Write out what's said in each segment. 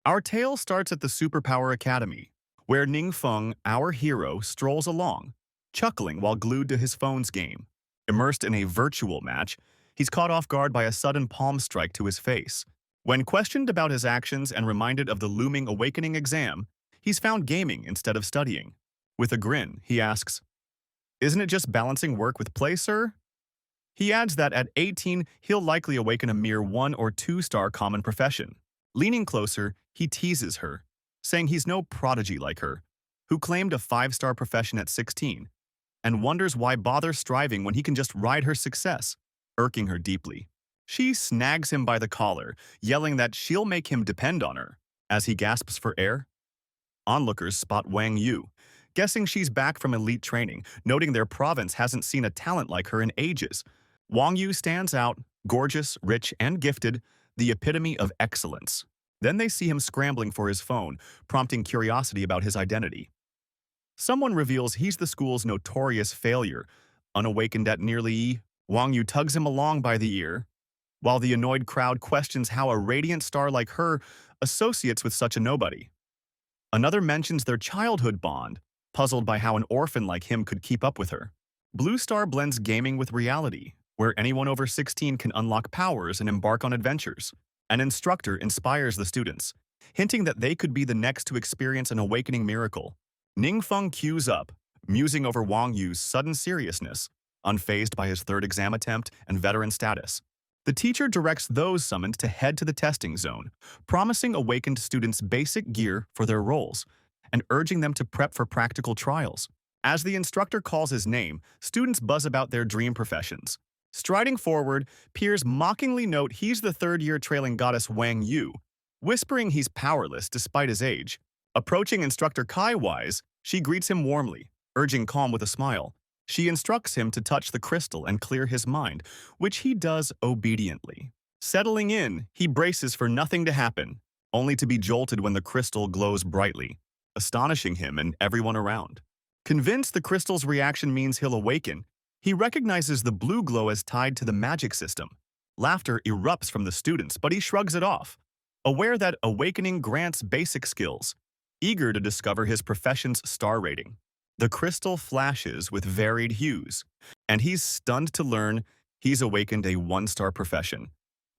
Our tale starts at the Superpower Academy, where Ningfeng, our hero, strolls along, chuckling while glued to his phone's game. Immersed in a virtual match, he's caught off guard by a sudden palm strike to his face. When questioned about his actions and reminded of the looming awakening exam, he's found gaming instead of studying. With a grin, he asks, "Isn't it just balancing work with play, sir?" He adds that at 18, he'll likely awaken a mere 1 or 2-star common profession. Leaning closer, he teases her, saying he's no prodigy like her, who claimed a 5-star profession at 16, and wonders why bother striving when he can just ride her success, irking her deeply. She snags him by the collar, yelling that she'll make him depend on her. As he gasps for air, onlookers spot Wang Yu, guessing she's back from elite training, noting their province hasn't seen a talent like her in ages. Wang Yu stands out, gorgeous, rich, and gifted, the epitome of excellence. Then they see him scrambling for his phone, prompting curiosity about his identity. Someone reveals he's the school's notorious failure. Unawakened at nearly E, Wang Yu tugs him along by the ear, while the annoyed crowd questions how a radiant star like her associates with such a nobody. Another mentions their childhood bond, puzzled by how an orphan like him could keep up with her. Blue Star blends gaming with reality, where anyone over 16 can unlock powers and embark on adventures. An instructor inspires the students, hinting that they could be the next to experience an awakening miracle. Ningfeng cues up, musing over Wang Yu's sudden seriousness, unfazed by his 3rd exam attempt and veteran status. The teacher directs those summoned to head to the testing zone, promising awakened students basic gear for their roles, and urging them to prep for practical trials. As the instructor calls his name, students buzz about their dream professions. Striding forward, peers mockingly note he's the 3rd-year trailing goddess Wang Yu, whispering he's powerless despite his age. Approaching instructor Kai Wise, she greets him warmly, urging calm with a smile. She instructs him to touch the crystal and clear his mind, which he does obediently. Settling in, he braces for nothing to happen, only to be jolted when the crystal glows brightly, astonishing him and everyone around. Convinced the crystal's reaction means he'll awaken, he recognizes the blue glow as tied to the magic system. Laughter erupts from the students, but he shrugs it off, aware that awakening grants basic skills, eager to discover his profession's star rating. The crystal flashes with varied hues, and he's stunned to learn he's awakened a 1-star profession,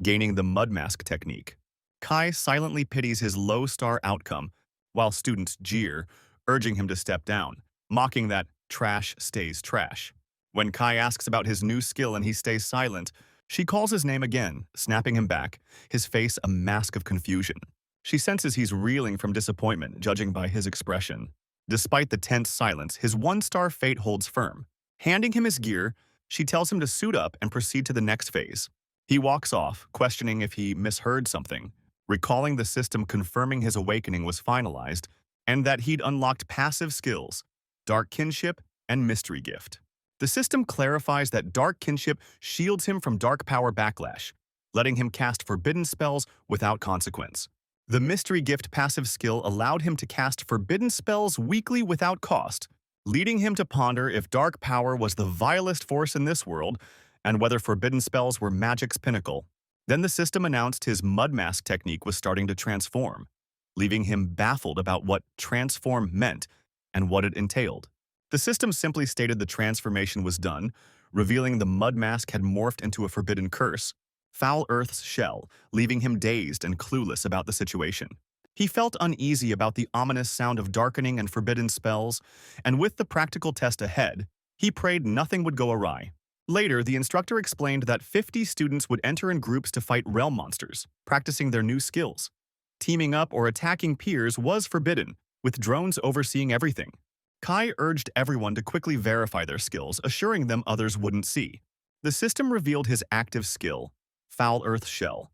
gaining the mud mask technique. Kai silently pities his low-star outcome, while students jeer, urging him to step down, mocking that trash stays trash. When Kai asks about his new skill and he stays silent, she calls his name again, snapping him back, his face a mask of confusion. She senses he's reeling from disappointment, judging by his expression. Despite the tense silence, his 1-star fate holds firm. Handing him his gear, she tells him to suit up and proceed to the next phase. He walks off, questioning if he misheard something, recalling the system confirming his awakening was finalized, and that he'd unlocked passive skills, Dark Kinship and Mystery Gift. The system clarifies that Dark Kinship shields him from dark power backlash, letting him cast forbidden spells without consequence. The Mystery Gift passive skill allowed him to cast forbidden spells weekly without cost, leading him to ponder if dark power was the vilest force in this world and whether forbidden spells were magic's pinnacle. Then the system announced his mud mask technique was starting to transform, leaving him baffled about what transform meant and what it entailed. The system simply stated the transformation was done, revealing the mud mask had morphed into a forbidden curse, Foul Earth's shell, leaving him dazed and clueless about the situation. He felt uneasy about the ominous sound of darkening and forbidden spells, and with the practical test ahead, he prayed nothing would go awry. Later, the instructor explained that 50 students would enter in groups to fight realm monsters, practicing their new skills. Teaming up or attacking peers was forbidden, with drones overseeing everything. Kai urged everyone to quickly verify their skills, assuring them others wouldn't see. The system revealed his active skill, Foul Earth Shell,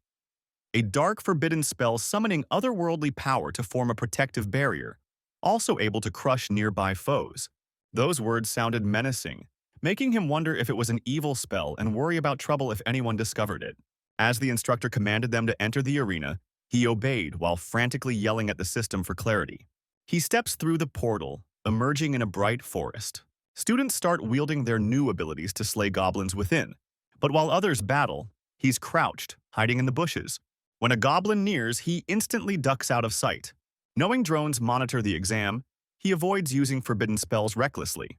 a dark forbidden spell summoning otherworldly power to form a protective barrier, also able to crush nearby foes. Those words sounded menacing, making him wonder if it was an evil spell and worry about trouble if anyone discovered it. As the instructor commanded them to enter the arena, he obeyed while frantically yelling at the system for clarity. He steps through the portal, emerging in a bright forest. Students start wielding their new abilities to slay goblins within, but while others battle, he's crouched, hiding in the bushes, When a goblin nears, he instantly ducks out of sight. Knowing drones monitor the exam, he avoids using forbidden spells recklessly.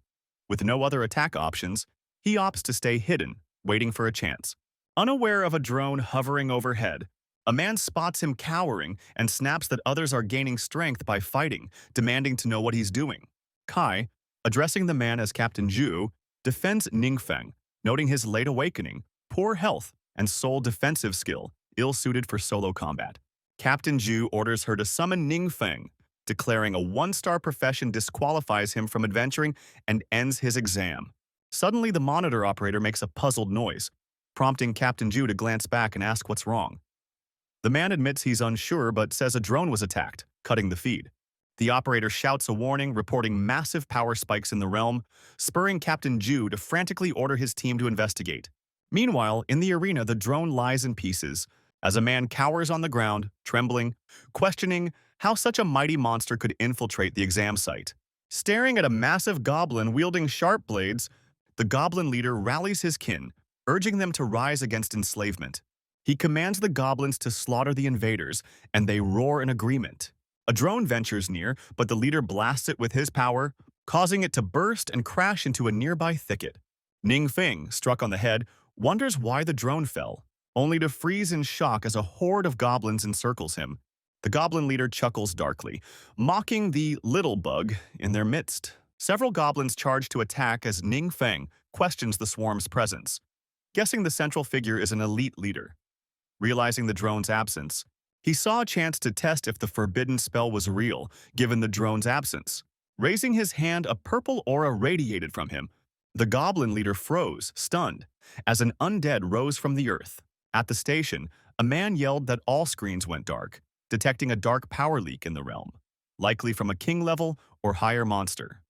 With no other attack options, he opts to stay hidden, waiting for a chance. Unaware of a drone hovering overhead, a man spots him cowering and snaps that others are gaining strength by fighting, demanding to know what he's doing. Kai, addressing the man as Captain Zhu, defends Ningfeng, noting his late awakening, poor health, and sole defensive skill, ill-suited for solo combat. Captain Zhu orders her to summon Ningfeng, declaring a one-star profession disqualifies him from adventuring and ends his exam. Suddenly, the monitor operator makes a puzzled noise, prompting Captain Zhu to glance back and ask what's wrong. The man admits he's unsure but says a drone was attacked, cutting the feed. The operator shouts a warning, reporting massive power spikes in the realm, spurring Captain Zhu to frantically order his team to investigate. Meanwhile, in the arena, the drone lies in pieces, as a man cowers on the ground, trembling, questioning how such a mighty monster could infiltrate the exam site. Staring at a massive goblin wielding sharp blades, the goblin leader rallies his kin, urging them to rise against enslavement. He commands the goblins to slaughter the invaders, and they roar in agreement. A drone ventures near, but the leader blasts it with his power, causing it to burst and crash into a nearby thicket. Ningfeng, struck on the head, wonders why the drone fell, only to freeze in shock as a horde of goblins encircles him. The goblin leader chuckles darkly, mocking the little bug in their midst. Several goblins charge to attack as Ningfeng questions the swarm's presence, guessing the central figure is an elite leader. Realizing the drone's absence, he saw a chance to test if the forbidden spell was real, given the drone's absence. Raising his hand, a purple aura radiated from him. The goblin leader froze, stunned, as an undead rose from the earth. At the station, a man yelled that all screens went dark, detecting a dark power leak in the realm, likely from a king-level or higher monster.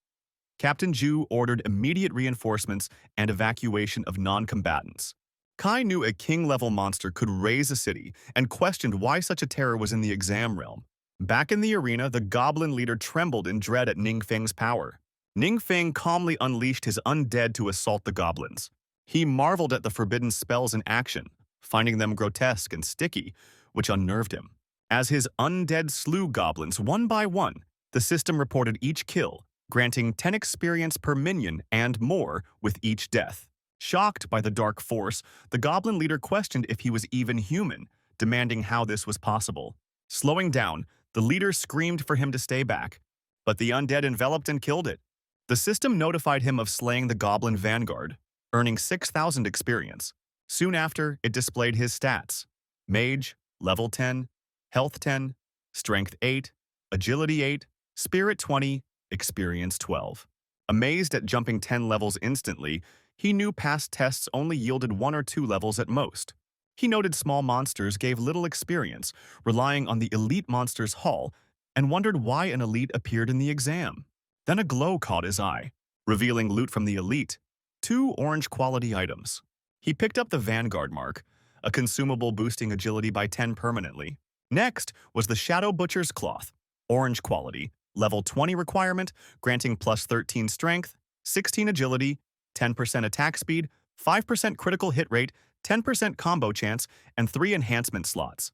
Captain Zhu ordered immediate reinforcements and evacuation of non-combatants. Kai knew a king-level monster could raise a city and questioned why such a terror was in the exam realm. Back in the arena, the goblin leader trembled in dread at Ningfeng's power. Ningfeng calmly unleashed his undead to assault the goblins. He marveled at the forbidden spells in action, finding them grotesque and sticky, which unnerved him. As his undead slew goblins one by one, the system reported each kill, granting 10 experience per minion and more with each death. Shocked by the dark force, the goblin leader questioned if he was even human, demanding how this was possible. Slowing down, the leader screamed for him to stay back, but the undead enveloped and killed it. The system notified him of slaying the goblin vanguard, earning 6,000 experience. Soon after, it displayed his stats: Mage, level 10, Health 10, Strength 8, Agility 8, Spirit 20, Experience 12. Amazed at jumping 10 levels instantly, he knew past tests only yielded 1 or 2 levels at most. He noted small monsters gave little experience, relying on the elite monster's hull, and wondered why an elite appeared in the exam. Then a glow caught his eye, revealing loot from the elite, 2 orange quality items. He picked up the Vanguard mark, a consumable boosting agility by 10 permanently. Next was the Shadow Butcher's Cloth, orange quality, level 20 requirement, granting plus 13 strength, 16 agility, 10% attack speed, 5% critical hit rate, 10% combo chance, and 3 enhancement slots.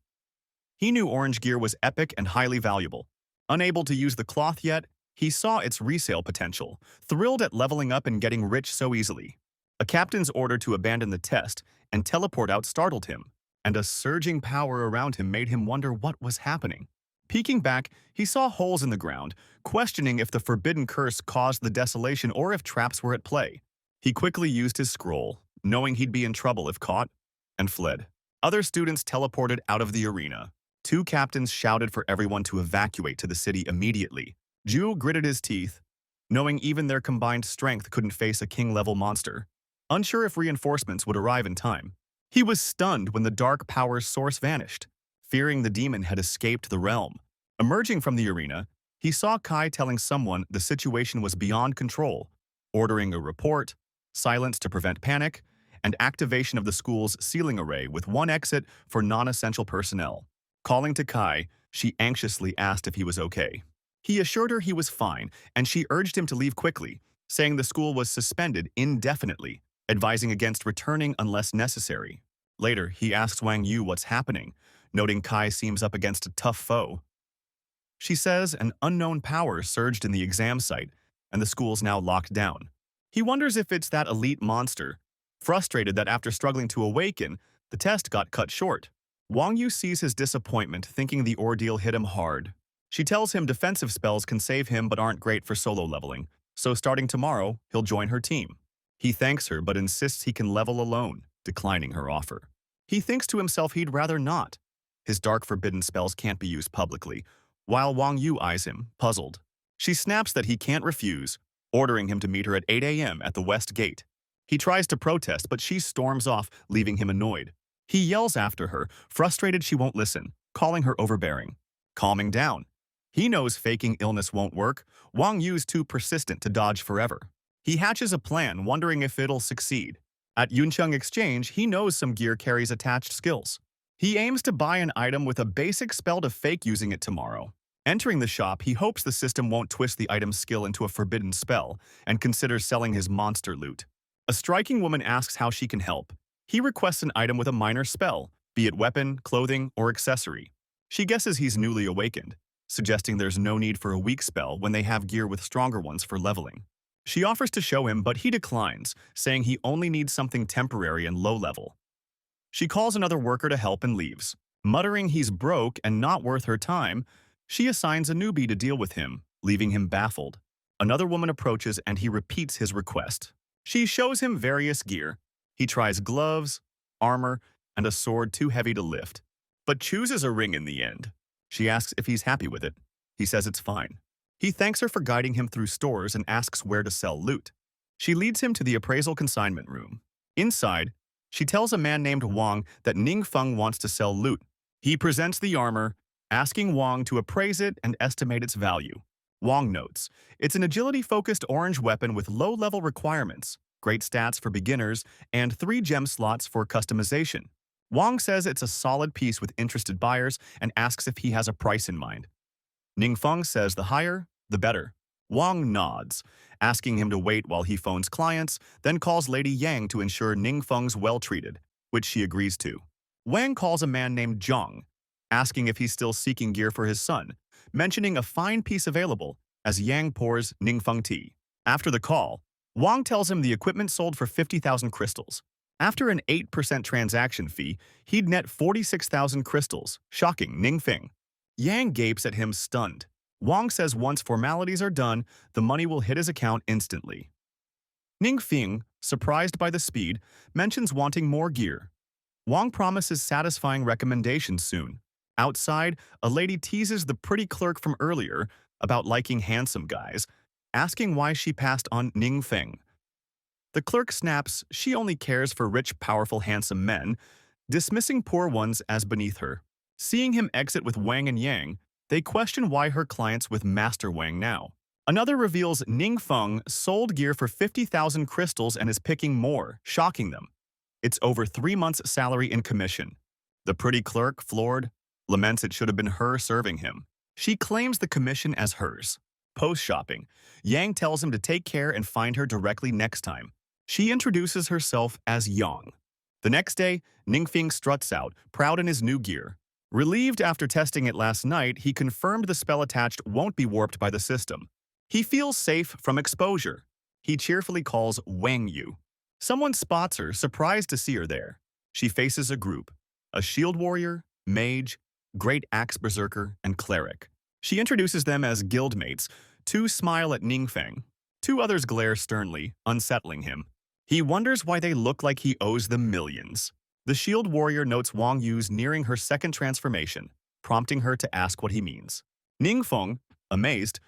He knew orange gear was epic and highly valuable. Unable to use the cloth yet, he saw its resale potential, thrilled at leveling up and getting rich so easily. A captain's order to abandon the test and teleport out startled him, and a surging power around him made him wonder what was happening. Peeking back, he saw holes in the ground, questioning if the forbidden curse caused the desolation or if traps were at play. He quickly used his scroll, knowing he'd be in trouble if caught, and fled. Other students teleported out of the arena. 2 captains shouted for everyone to evacuate to the city immediately. Zhu gritted his teeth, knowing even their combined strength couldn't face a king-level monster. Unsure if reinforcements would arrive in time, he was stunned when the dark power's source vanished, fearing the demon had escaped the realm. Emerging from the arena, he saw Kai telling someone the situation was beyond control, ordering a report, silence to prevent panic, and activation of the school's ceiling array with 1 exit for non-essential personnel. Calling to Kai, she anxiously asked if he was okay. He assured her he was fine, and she urged him to leave quickly, saying the school was suspended indefinitely, advising against returning unless necessary. Later, he asks Wang Yu what's happening, noting Kai seems up against a tough foe. She says an unknown power surged in the exam site, and the school's now locked down. He wonders if it's that elite monster, frustrated that after struggling to awaken, the test got cut short. Wang Yu sees his disappointment, thinking the ordeal hit him hard. She tells him defensive spells can save him but aren't great for solo leveling, so starting tomorrow, he'll join her team. He thanks her but insists he can level alone, declining her offer. He thinks to himself he'd rather not. His dark forbidden spells can't be used publicly, while Wang Yu eyes him, puzzled. She snaps that he can't refuse, ordering him to meet her at 8 a.m. at the West Gate. He tries to protest, but she storms off, leaving him annoyed. He yells after her, frustrated she won't listen, calling her overbearing. Calming down. He knows faking illness won't work. Wang Yu's too persistent to dodge forever. He hatches a plan, wondering if it'll succeed. At Yuncheng Exchange, he knows some gear carries attached skills. He aims to buy an item with a basic spell to fake using it tomorrow. Entering the shop, he hopes the system won't twist the item's skill into a forbidden spell and considers selling his monster loot. A striking woman asks how she can help. He requests an item with a minor spell, be it weapon, clothing, or accessory. She guesses he's newly awakened, suggesting there's no need for a weak spell when they have gear with stronger ones for leveling. She offers to show him, but he declines, saying he only needs something temporary and low level. She calls another worker to help and leaves. Muttering he's broke and not worth her time, she assigns a newbie to deal with him, leaving him baffled. Another woman approaches and he repeats his request. She shows him various gear. He tries gloves, armor, and a sword too heavy to lift, but chooses a ring in the end. She asks if he's happy with it. He says it's fine. He thanks her for guiding him through stores and asks where to sell loot. She leads him to the appraisal consignment room. Inside, she tells a man named Wang that Ningfeng wants to sell loot. He presents the armor, asking Wang to appraise it and estimate its value. Wang notes, it's an agility-focused orange weapon with low-level requirements, great stats for beginners, and 3 gem slots for customization. Wang says it's a solid piece with interested buyers and asks if he has a price in mind. Ningfeng says the higher, the better. Wang nods, asking him to wait while he phones clients, then calls Lady Yang to ensure Ningfeng's well-treated, which she agrees to. Wang calls a man named Zhang, asking if he's still seeking gear for his son, mentioning a fine piece available as Yang pours Ningfeng tea. After the call, Wang tells him the equipment sold for 50,000 crystals. After an 8% transaction fee, he'd net 46,000 crystals, shocking Ningfeng. Yang gapes at him stunned. Wang says once formalities are done, the money will hit his account instantly. Ningfeng, surprised by the speed, mentions wanting more gear. Wang promises satisfying recommendations soon. Outside, a lady teases the pretty clerk from earlier about liking handsome guys, asking why she passed on Ningfeng. The clerk snaps she only cares for rich, powerful, handsome men, dismissing poor ones as beneath her. Seeing him exit with Wang and Yang, they question why her client's with Master Wang now. Another reveals Ningfeng sold gear for 50,000 crystals and is picking more, shocking them. It's over 3 months' salary in commission. The pretty clerk, floored, laments it should have been her serving him. She claims the commission as hers. Post-shopping, Yang tells him to take care and find her directly next time. She introduces herself as Yang. The next day, Ningfeng struts out, proud in his new gear. Relieved after testing it last night, he confirmed the spell attached won't be warped by the system. He feels safe from exposure. He cheerfully calls Wang Yu. Someone spots her, surprised to see her there. She faces a group: a shield warrior, mage, great axe berserker, and cleric. She introduces them as guildmates. 2 smile at Ningfeng. 2 others glare sternly, unsettling him. He wonders why they look like he owes them millions. The shield warrior notes Wang Yu's nearing her second transformation, prompting her to ask what he means. Ningfeng, amazed,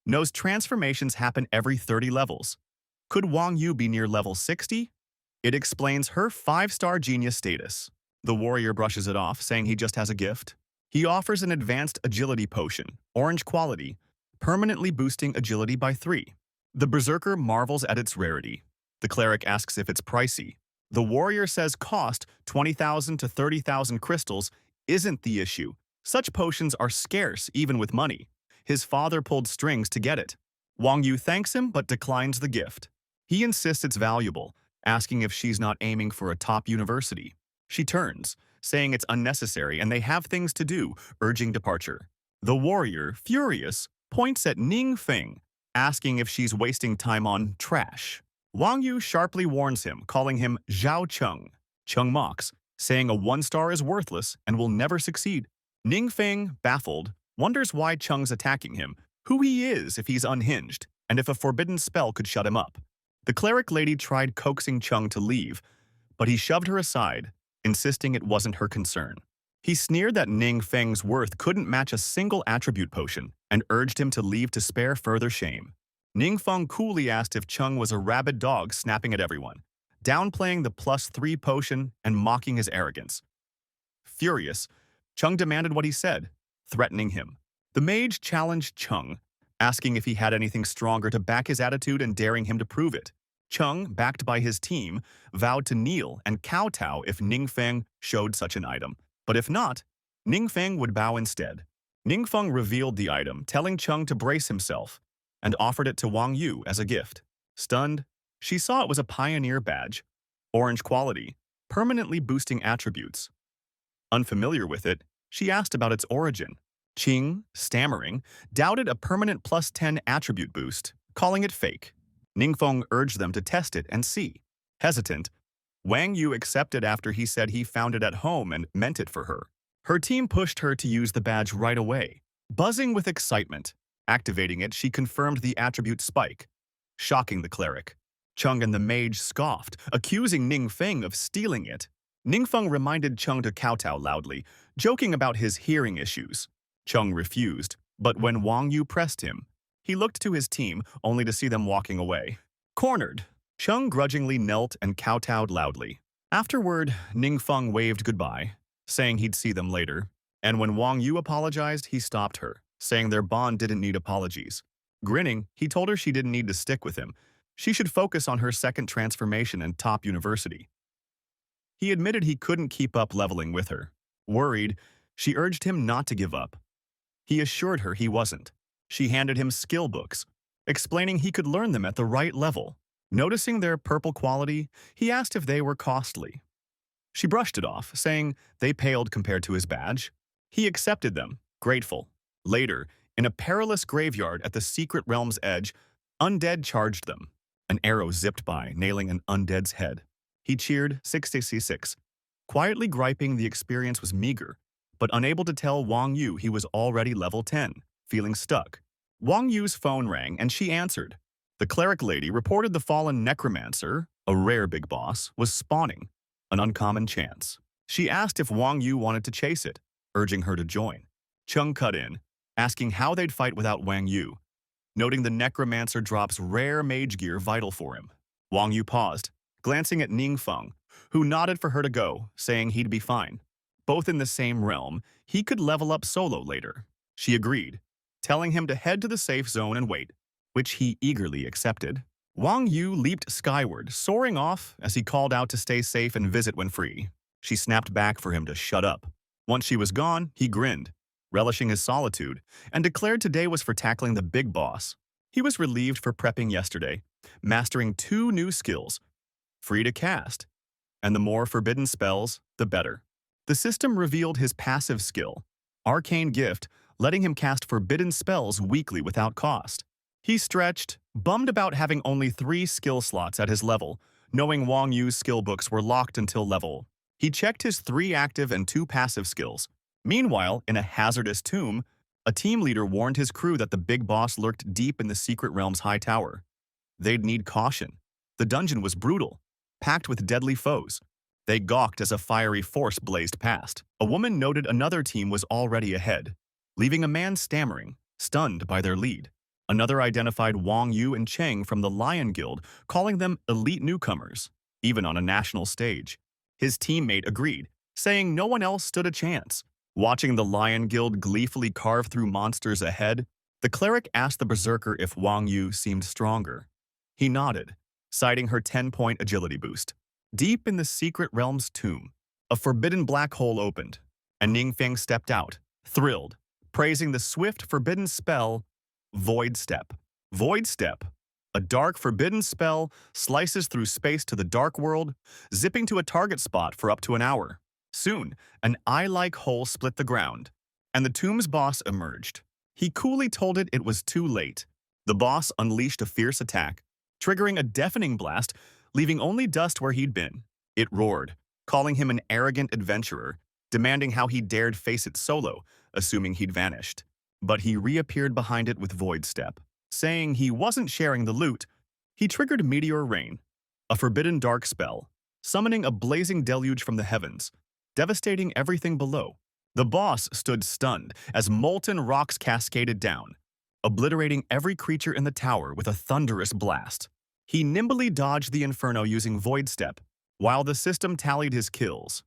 knows transformations happen every 30 levels. Could Wang Yu be near level 60? It explains her 5-star genius status. The warrior brushes it off, saying he just has a gift. He offers an advanced agility potion, orange quality, permanently boosting agility by 3. The berserker marvels at its rarity. The cleric asks if it's pricey. The warrior says cost 20,000 to 30,000 crystals isn't the issue. Such potions are scarce even with money. His father pulled strings to get it. Wang Yu thanks him but declines the gift. He insists it's valuable, asking if she's not aiming for a top university. She turns, saying it's unnecessary and they have things to do, urging departure. The warrior, furious, points at Ning Feng, asking if she's wasting time on trash. Wang Yu sharply warns him, calling him Zhao Cheng. Cheng mocks, saying a 1-star is worthless and will never succeed. Ning Feng, baffled, wonders why Cheng's attacking him, who he is if he's unhinged, and if a forbidden spell could shut him up. The cleric lady tried coaxing Cheng to leave, but he shoved her aside, insisting it wasn't her concern. He sneered that Ning Feng's worth couldn't match a single attribute potion and urged him to leave to spare further shame. Ning Feng coolly asked if Cheng was a rabid dog snapping at everyone, downplaying the +3 potion and mocking his arrogance. Furious, Cheng demanded what he said, threatening him. The mage challenged Cheng, asking if he had anything stronger to back his attitude and daring him to prove it. Cheng, backed by his team, vowed to kneel and kowtow if Ning Feng showed such an item. But if not, Ning Feng would bow instead. Ning Feng revealed the item, telling Cheng to brace himself, and offered it to Wang Yu as a gift. Stunned, she saw it was a pioneer badge, orange quality, permanently boosting attributes. Unfamiliar with it, she asked about its origin. Qing, stammering, doubted a permanent +10 attribute boost, calling it fake. Ningfeng urged them to test it and see. Hesitant, Wang Yu accepted after he said he found it at home and meant it for her. Her team pushed her to use the badge right away. Buzzing with excitement, activating it, she confirmed the attribute spike, shocking the cleric. Cheng and the mage scoffed, accusing Ningfeng of stealing it. Ningfeng reminded Cheng to kowtow loudly, joking about his hearing issues. Cheng refused, but when Wang Yu pressed him, he looked to his team only to see them walking away. Cornered, Cheng grudgingly knelt and kowtowed loudly. Afterward, Ningfeng waved goodbye, saying he'd see them later. And when Wang Yu apologized, he stopped her, saying their bond didn't need apologies. Grinning, he told her she didn't need to stick with him. She should focus on her second transformation and top university. He admitted he couldn't keep up leveling with her. Worried, she urged him not to give up. He assured her he wasn't. She handed him skill books, explaining he could learn them at the right level. Noticing their purple quality, he asked if they were costly. She brushed it off, saying they paled compared to his badge. He accepted them, grateful. Later, in a perilous graveyard at the secret realm's edge, undead charged them. An arrow zipped by, nailing an undead's head. He cheered 666, quietly griping the experience was meager, but unable to tell Wang Yu he was already level 10, feeling stuck. Wang Yu's phone rang and she answered. The cleric lady reported the fallen necromancer, a rare big boss, was spawning, an uncommon chance. She asked if Wang Yu wanted to chase it, urging her to join. Cheng cut in, asking how they'd fight without Wang Yu, noting the necromancer drops rare mage gear vital for him. Wang Yu paused, glancing at Ningfeng, who nodded for her to go, saying he'd be fine. Both in the same realm, he could level up solo later. She agreed, telling him to head to the safe zone and wait, which he eagerly accepted. Wang Yu leaped skyward, soaring off as he called out to stay safe and visit when free. She snapped back for him to shut up. Once she was gone, he grinned, relishing his solitude, and declared today was for tackling the big boss. He was relieved for prepping yesterday, mastering 2 new skills, free to cast, and the more forbidden spells, the better. The system revealed his passive skill, Arcane Gift, letting him cast forbidden spells weekly without cost. He stretched, bummed about having only 3 skill slots at his level, knowing Wang Yu's skill books were locked until level. He checked his 3 active and 2 passive skills. Meanwhile, in a hazardous tomb, a team leader warned his crew that the big boss lurked deep in the secret realm's high tower. They'd need caution. The dungeon was brutal, packed with deadly foes. They gawked as a fiery force blazed past. A woman noted another team was already ahead, leaving a man stammering, stunned by their lead. Another identified Wang Yu and Cheng from the Lion Guild, calling them elite newcomers, even on a national stage. His teammate agreed, saying no one else stood a chance. Watching the Lion Guild gleefully carve through monsters ahead, the cleric asked the berserker if Wang Yu seemed stronger. He nodded, citing her 10-point agility boost. Deep in the secret realm's tomb, a forbidden black hole opened, and Ningfeng stepped out, thrilled, praising the swift forbidden spell, Void Step. Void Step, a dark forbidden spell, slices through space to the dark world, zipping to a target spot for up to an hour. Soon, an eye-like hole split the ground, and the tomb's boss emerged. He coolly told it was too late. The boss unleashed a fierce attack, triggering a deafening blast, leaving only dust where he'd been. It roared, calling him an arrogant adventurer, demanding how he dared face it solo, assuming he'd vanished. But he reappeared behind it with Void Step, saying he wasn't sharing the loot. He triggered Meteor Rain, a forbidden dark spell, summoning a blazing deluge from the heavens, devastating everything below. The boss stood stunned as molten rocks cascaded down, obliterating every creature in the tower with a thunderous blast. He nimbly dodged the inferno using Void Step, while the system tallied his kills.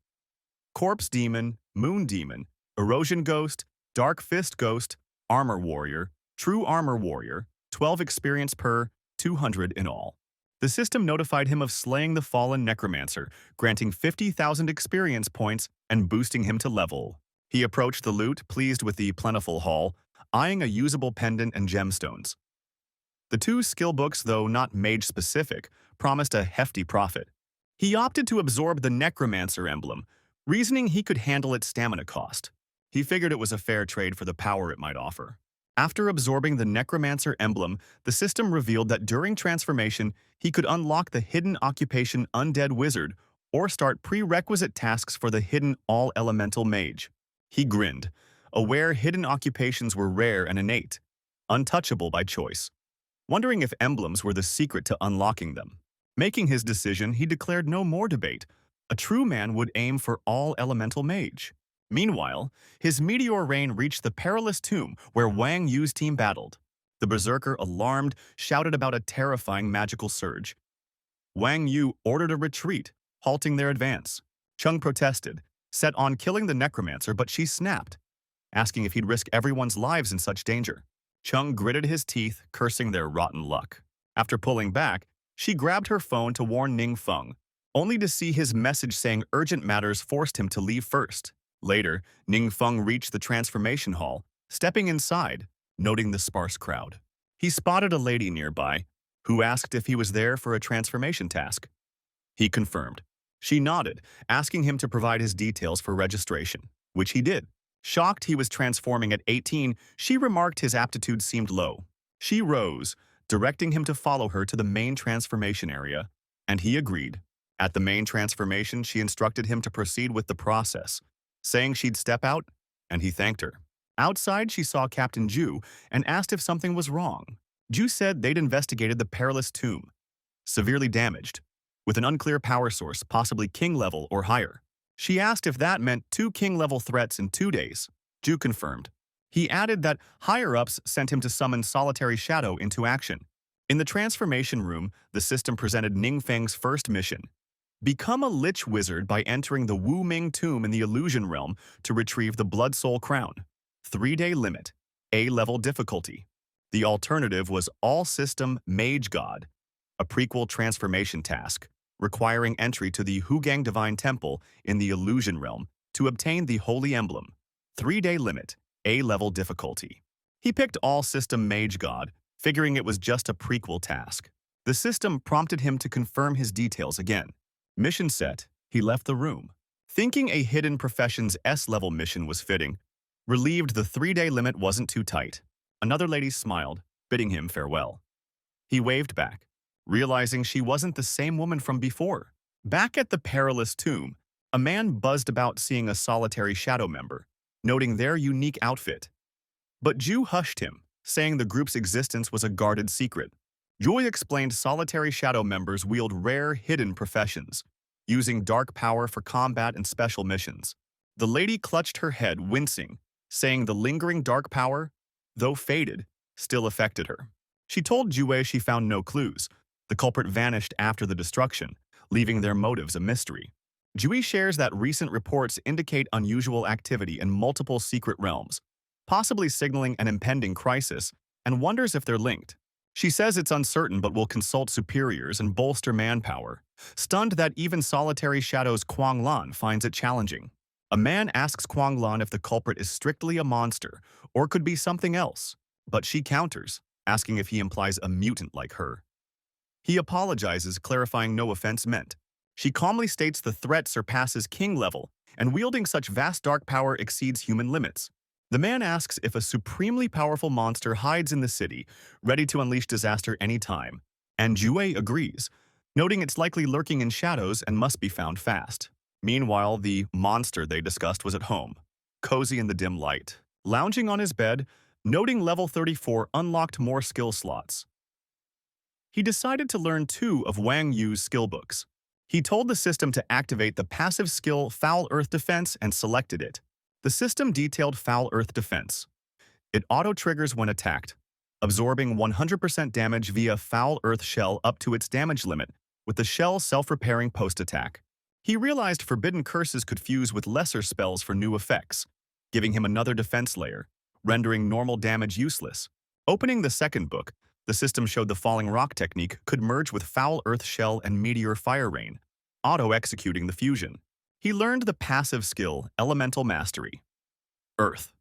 Corpse Demon, Moon Demon, Erosion Ghost, Dark Fist Ghost, Armor Warrior, True Armor Warrior, 12 experience per, 200 in all. The system notified him of slaying the fallen necromancer, granting 50,000 experience points and boosting him to level. He approached the loot, pleased with the plentiful haul, eyeing a usable pendant and gemstones. The two skill books, though not mage-specific, promised a hefty profit. He opted to absorb the necromancer emblem, reasoning he could handle its stamina cost. He figured it was a fair trade for the power it might offer. After absorbing the necromancer emblem, the system revealed that during transformation, he could unlock the hidden occupation Undead Wizard or start prerequisite tasks for the hidden all-elemental mage. He grinned, aware hidden occupations were rare and innate, untouchable by choice, wondering if emblems were the secret to unlocking them. Making his decision, he declared no more debate. A true man would aim for all-elemental mage. Meanwhile, his meteor rain reached the perilous tomb where Wang Yu's team battled. The berserker, alarmed, shouted about a terrifying magical surge. Wang Yu ordered a retreat, halting their advance. Chung protested, set on killing the necromancer, but she snapped, asking if he'd risk everyone's lives in such danger. Chung gritted his teeth, cursing their rotten luck. After pulling back, she grabbed her phone to warn Ning Feng, only to see his message saying urgent matters forced him to leave first. Later, Ning Feng reached the transformation hall, stepping inside, noting the sparse crowd. He spotted a lady nearby, who asked if he was there for a transformation task. He confirmed. She nodded, asking him to provide his details for registration, which he did. Shocked he was transforming at 18, she remarked his aptitude seemed low. She rose, directing him to follow her to the main transformation area, and he agreed. At the main transformation, she instructed him to proceed with the process, saying she'd step out, and he thanked her. Outside, she saw Captain Ju and asked if something was wrong. Ju said they'd investigated the perilous tomb, severely damaged, with an unclear power source, possibly king level or higher. She asked if that meant 2 king-level threats in 2 days. Ju confirmed. He added that higher-ups sent him to summon Solitary Shadow into action. In the transformation room, the system presented Ning Feng's first mission. Become a Lich Wizard by entering the Wu Ming tomb in the Illusion Realm to retrieve the Blood Soul Crown. 3-day limit. A-level difficulty. The alternative was All System Mage God, a prequel transformation task, requiring entry to the Hugang Divine Temple in the Illusion Realm to obtain the Holy Emblem. 3-day limit, A-level difficulty. He picked All System Mage God, figuring it was just a prequel task. The system prompted him to confirm his details again. Mission set, he left the room. Thinking a Hidden Professions S-level mission was fitting, relieved the 3-day limit wasn't too tight. Another lady smiled, bidding him farewell. He waved back, realizing she wasn't the same woman from before. Back at the perilous tomb, a man buzzed about seeing a Solitary Shadow member, noting their unique outfit. But Ju hushed him, saying the group's existence was a guarded secret. Joy explained Solitary Shadow members wield rare hidden professions, using dark power for combat and special missions. The lady clutched her head, wincing, saying the lingering dark power, though faded, still affected her. She told Jue she found no clues. The culprit vanished after the destruction, leaving their motives a mystery. Jui shares that recent reports indicate unusual activity in multiple secret realms, possibly signaling an impending crisis, and wonders if they're linked. She says it's uncertain but will consult superiors and bolster manpower, stunned that even Solitary Shadow's Kuang Lan finds it challenging. A man asks Kuang Lan if the culprit is strictly a monster or could be something else, but she counters, asking if he implies a mutant like her. He apologizes, clarifying no offense meant. She calmly states the threat surpasses king level and wielding such vast dark power exceeds human limits. The man asks if a supremely powerful monster hides in the city, ready to unleash disaster anytime, and Jue agrees, noting it's likely lurking in shadows and must be found fast. Meanwhile, the monster they discussed was at home, cozy in the dim light. Lounging on his bed, noting level 34 unlocked more skill slots. He decided to learn 2 of Wang Yu's skill books. He told the system to activate the passive skill Foul Earth Defense and selected it. The system detailed Foul Earth Defense. It auto-triggers when attacked, absorbing 100% damage via Foul Earth Shell up to its damage limit, with the shell self-repairing post-attack. He realized forbidden curses could fuse with lesser spells for new effects, giving him another defense layer, rendering normal damage useless. Opening the second book, the system showed the falling rock technique could merge with Foul Earth Shell and Meteor Fire Rain, auto-executing the fusion. He learned the passive skill Elemental Mastery. Earth,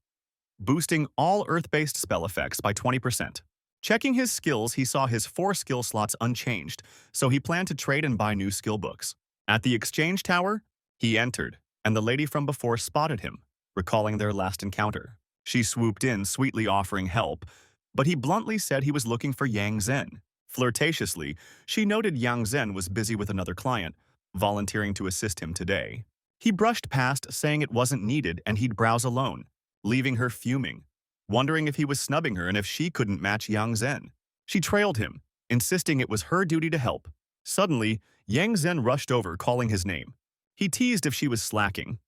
boosting all Earth-based spell effects by 20%. Checking his skills, he saw his 4 skill slots unchanged, so he planned to trade and buy new skill books. At the exchange tower, he entered, and the lady from before spotted him, recalling their last encounter. She swooped in, sweetly offering help, but he bluntly said he was looking for Yang Zhen. Flirtatiously, she noted Yang Zhen was busy with another client, volunteering to assist him today. He brushed past, saying it wasn't needed and he'd browse alone, leaving her fuming, wondering if he was snubbing her and if she couldn't match Yang Zhen. She trailed him, insisting it was her duty to help. Suddenly, Yang Zhen rushed over, calling his name. He teased if she was slacking.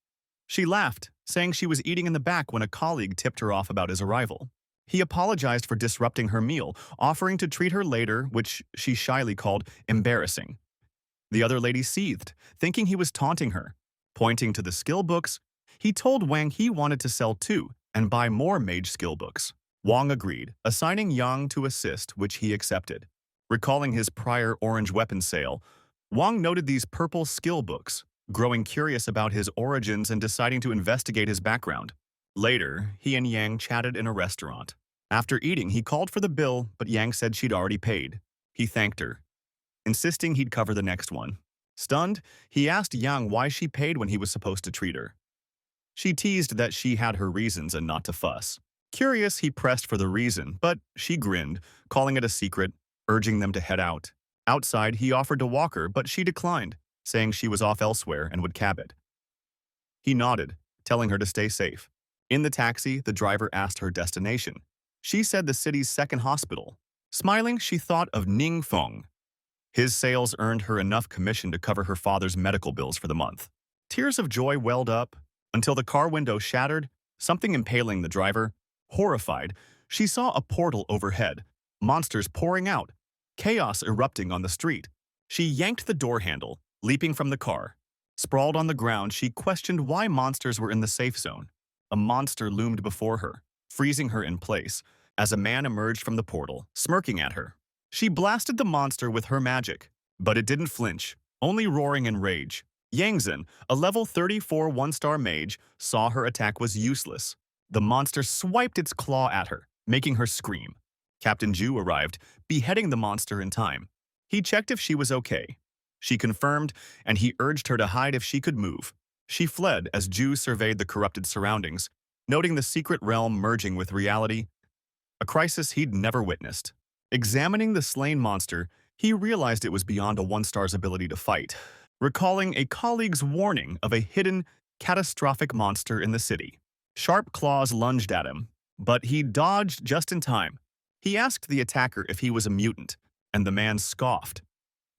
She laughed, saying she was eating in the back when a colleague tipped her off about his arrival. He apologized for disrupting her meal, offering to treat her later, which she shyly called embarrassing. The other lady seethed, thinking he was taunting her. Pointing to the skill books, he told Wang he wanted to sell 2 and buy more mage skill books. Wang agreed, assigning Yang to assist, which he accepted. Recalling his prior orange weapon sale, Wang noted these purple skill books, growing curious about his origins and deciding to investigate his background. Later, he and Yang chatted in a restaurant. After eating, he called for the bill, but Yang said she'd already paid. He thanked her, insisting he'd cover the next one. Stunned, he asked Yang why she paid when he was supposed to treat her. She teased that she had her reasons and not to fuss. Curious, he pressed for the reason, but she grinned, calling it a secret, urging them to head out. Outside, he offered to walk her, but she declined, saying she was off elsewhere and would cab it. He nodded, telling her to stay safe. In the taxi, the driver asked her destination. She said the city's second hospital. Smiling, she thought of Ningfeng. His sales earned her enough commission to cover her father's medical bills for the month. Tears of joy welled up until the car window shattered, something impaling the driver. Horrified, she saw a portal overhead, monsters pouring out, chaos erupting on the street. She yanked the door handle, leaping from the car. Sprawled on the ground, she questioned why monsters were in the safe zone. A monster loomed before her, freezing her in place, as a man emerged from the portal, smirking at her. She blasted the monster with her magic, but it didn't flinch, only roaring in rage. Yang Zhen, a level 34 one-star mage, saw her attack was useless. The monster swiped its claw at her, making her scream. Captain Zhu arrived, beheading the monster in time. He checked if she was okay. She confirmed, and he urged her to hide if she could move. She fled as Zhu surveyed the corrupted surroundings, noting the secret realm merging with reality, a crisis he'd never witnessed. Examining the slain monster, he realized it was beyond a one-star's ability to fight, recalling a colleague's warning of a hidden, catastrophic monster in the city. Sharp claws lunged at him, but he dodged just in time. He asked the attacker if he was a mutant, and the man scoffed,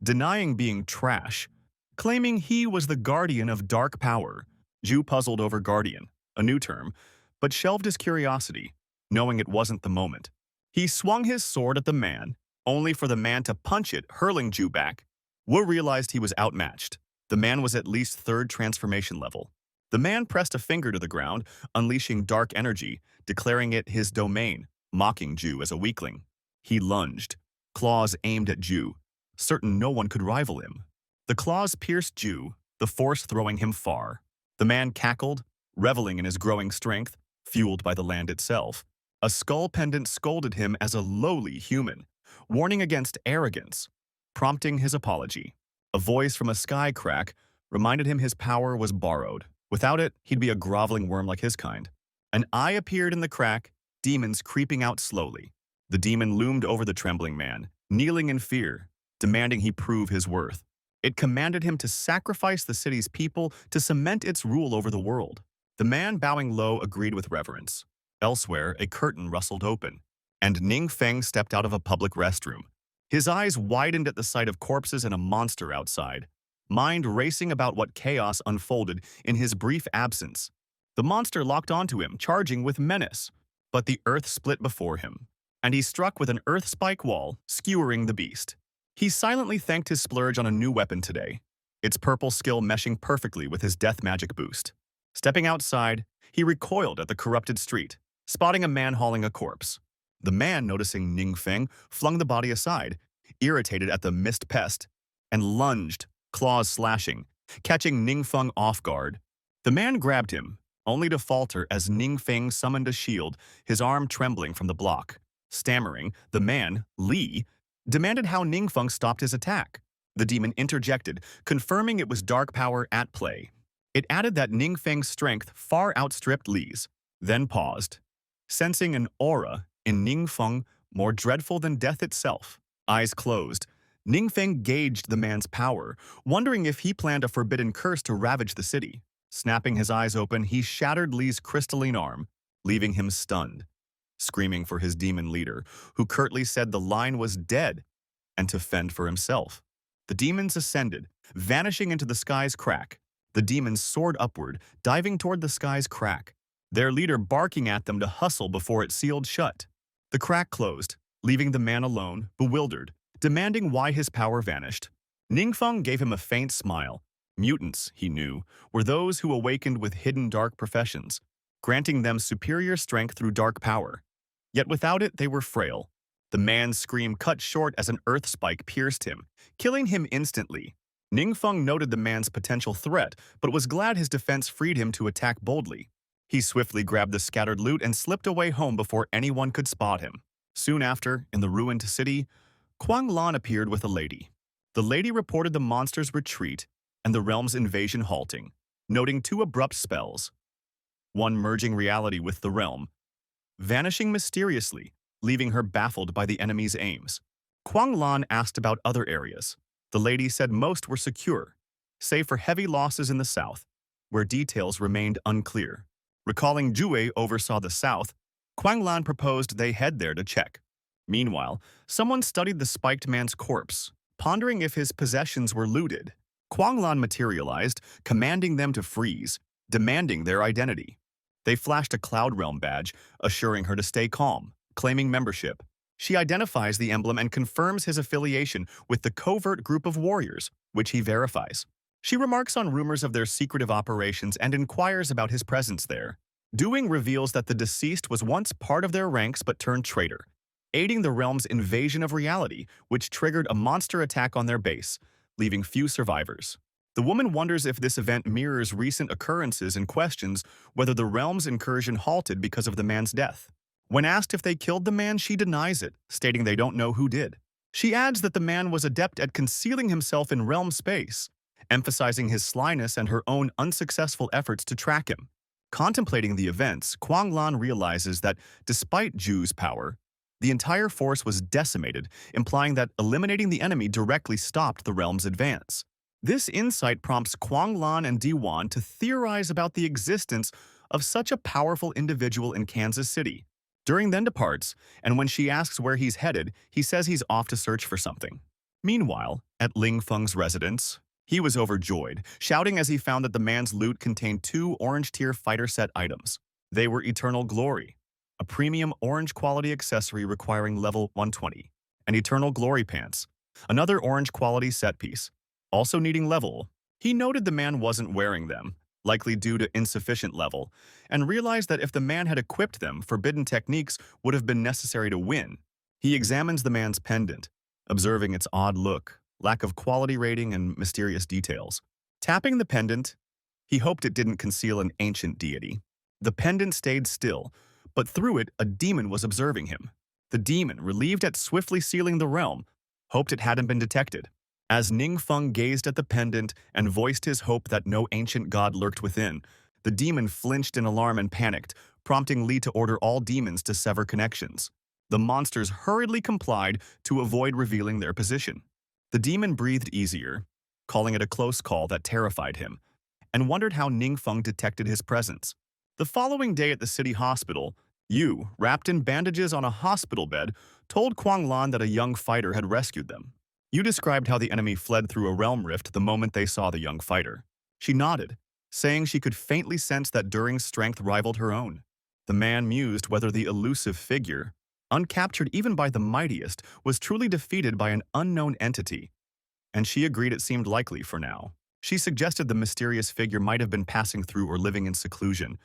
denying being trash, claiming he was the guardian of dark power. Zhu puzzled over guardian, a new term, but shelved his curiosity, knowing it wasn't the moment. He swung his sword at the man, only for the man to punch it, hurling Zhu back. Wu realized he was outmatched. The man was at least 3rd transformation level. The man pressed a finger to the ground, unleashing dark energy, declaring it his domain, mocking Zhu as a weakling. He lunged, claws aimed at Zhu, certain no one could rival him. The claws pierced Zhu, the force throwing him far. The man cackled, reveling in his growing strength, fueled by the land itself. A skull pendant scolded him as a lowly human, warning against arrogance, prompting his apology. A voice from a sky crack reminded him his power was borrowed, Without it, he'd be a groveling worm like his kind. An eye appeared in the crack, demons creeping out slowly. The demon loomed over the trembling man, kneeling in fear, demanding he prove his worth. It commanded him to sacrifice the city's people to cement its rule over the world. The man, bowing low, agreed with reverence. Elsewhere, a curtain rustled open, and Ning Feng stepped out of a public restroom. His eyes widened at the sight of corpses and a monster outside, mind racing about what chaos unfolded in his brief absence. The monster locked onto him, charging with menace, but the earth split before him, and he struck with an earth spike wall, skewering the beast. He silently thanked his splurge on a new weapon today, its purple skill meshing perfectly with his death magic boost. Stepping outside, he recoiled at the corrupted street, spotting a man hauling a corpse. The man, noticing Ning Feng, flung the body aside, irritated at the mist pest, and lunged, claws slashing, catching Ning Feng off guard. The man grabbed him, only to falter as Ning Feng summoned a shield, his arm trembling from the block. Stammering, the man, Li, demanded how Ning Feng stopped his attack. The demon interjected, confirming it was dark power at play. It added that Ning Feng's strength far outstripped Li's, then paused, sensing an aura in Ning Feng more dreadful than death itself. Eyes closed, Ning Feng gauged the man's power, wondering if he planned a forbidden curse to ravage the city. Snapping his eyes open, he shattered Li's crystalline arm, leaving him stunned, screaming for his demon leader, who curtly said the line was dead and to fend for himself. The demons ascended, vanishing into the sky's crack. The demons soared upward, diving toward the sky's crack, their leader barking at them to hustle before it sealed shut. The crack closed, leaving the man alone, bewildered, demanding why his power vanished. Ning Feng gave him a faint smile. Mutants, he knew, were those who awakened with hidden dark professions, granting them superior strength through dark power. Yet without it, they were frail. The man's scream cut short as an earth spike pierced him, killing him instantly. Ning Feng noted the man's potential threat, but was glad his defense freed him to attack boldly. He swiftly grabbed the scattered loot and slipped away home before anyone could spot him. Soon after, in the ruined city, Kuang Lan appeared with a lady. The lady reported the monster's retreat and the realm's invasion halting, noting two abrupt spells, one merging reality with the realm, vanishing mysteriously, leaving her baffled by the enemy's aims. Kuang Lan asked about other areas. The lady said most were secure, save for heavy losses in the south, where details remained unclear. Recalling Jue oversaw the south, Kuang Lan proposed they head there to check. Meanwhile, someone studied the spiked man's corpse, pondering if his possessions were looted. Kuang Lan materialized, commanding them to freeze, demanding their identity. They flashed a Cloud Realm badge, assuring her to stay calm, claiming membership. She identifies the emblem and confirms his affiliation with the covert group of warriors, which he verifies. She remarks on rumors of their secretive operations and inquires about his presence there. Doing reveals that the deceased was once part of their ranks but turned traitor, aiding the realm's invasion of reality, which triggered a monster attack on their base, leaving few survivors. The woman wonders if this event mirrors recent occurrences and questions whether the realm's incursion halted because of the man's death. When asked if they killed the man, she denies it, stating they don't know who did. She adds that the man was adept at concealing himself in realm space, emphasizing his slyness and her own unsuccessful efforts to track him. Contemplating the events, Kuang Lan realizes that, despite Ju's power, the entire force was decimated, implying that eliminating the enemy directly stopped the realm's advance. This insight prompts Kuang Lan and Diwan to theorize about the existence of such a powerful individual in Kansas City. During then departs, and when she asks where he's headed, he says he's off to search for something. Meanwhile, at Ling Feng's residence, he was overjoyed, shouting as he found that the man's loot contained two orange-tier fighter set items. They were Eternal Glory, a premium orange-quality accessory requiring level 120, and Eternal Glory Pants, another orange-quality set piece, also needing level. He noted the man wasn't wearing them, likely due to insufficient level, and realized that if the man had equipped them, forbidden techniques would have been necessary to win. He examines the man's pendant, observing its odd look, lack of quality rating, and mysterious details. Tapping the pendant, he hoped it didn't conceal an ancient deity. The pendant stayed still, but through it, a demon was observing him. The demon, relieved at swiftly sealing the realm, hoped it hadn't been detected. As Ning Feng gazed at the pendant and voiced his hope that no ancient god lurked within, The demon flinched in alarm and panicked, prompting Li to order all demons to sever connections. The monsters hurriedly complied to avoid revealing their position. The demon breathed easier, calling it a close call that terrified him, and wondered how Ningfeng detected his presence. The following day at the city hospital, Yu, wrapped in bandages on a hospital bed, told Kuang Lan that a young fighter had rescued them. Yu described how the enemy fled through a realm rift the moment they saw the young fighter. She nodded, saying she could faintly sense that During's strength rivaled her own. The man mused whether the elusive figure, uncaptured even by the mightiest, was truly defeated by an unknown entity, and she agreed it seemed likely for now. She suggested the mysterious figure might have been passing through or living in seclusion,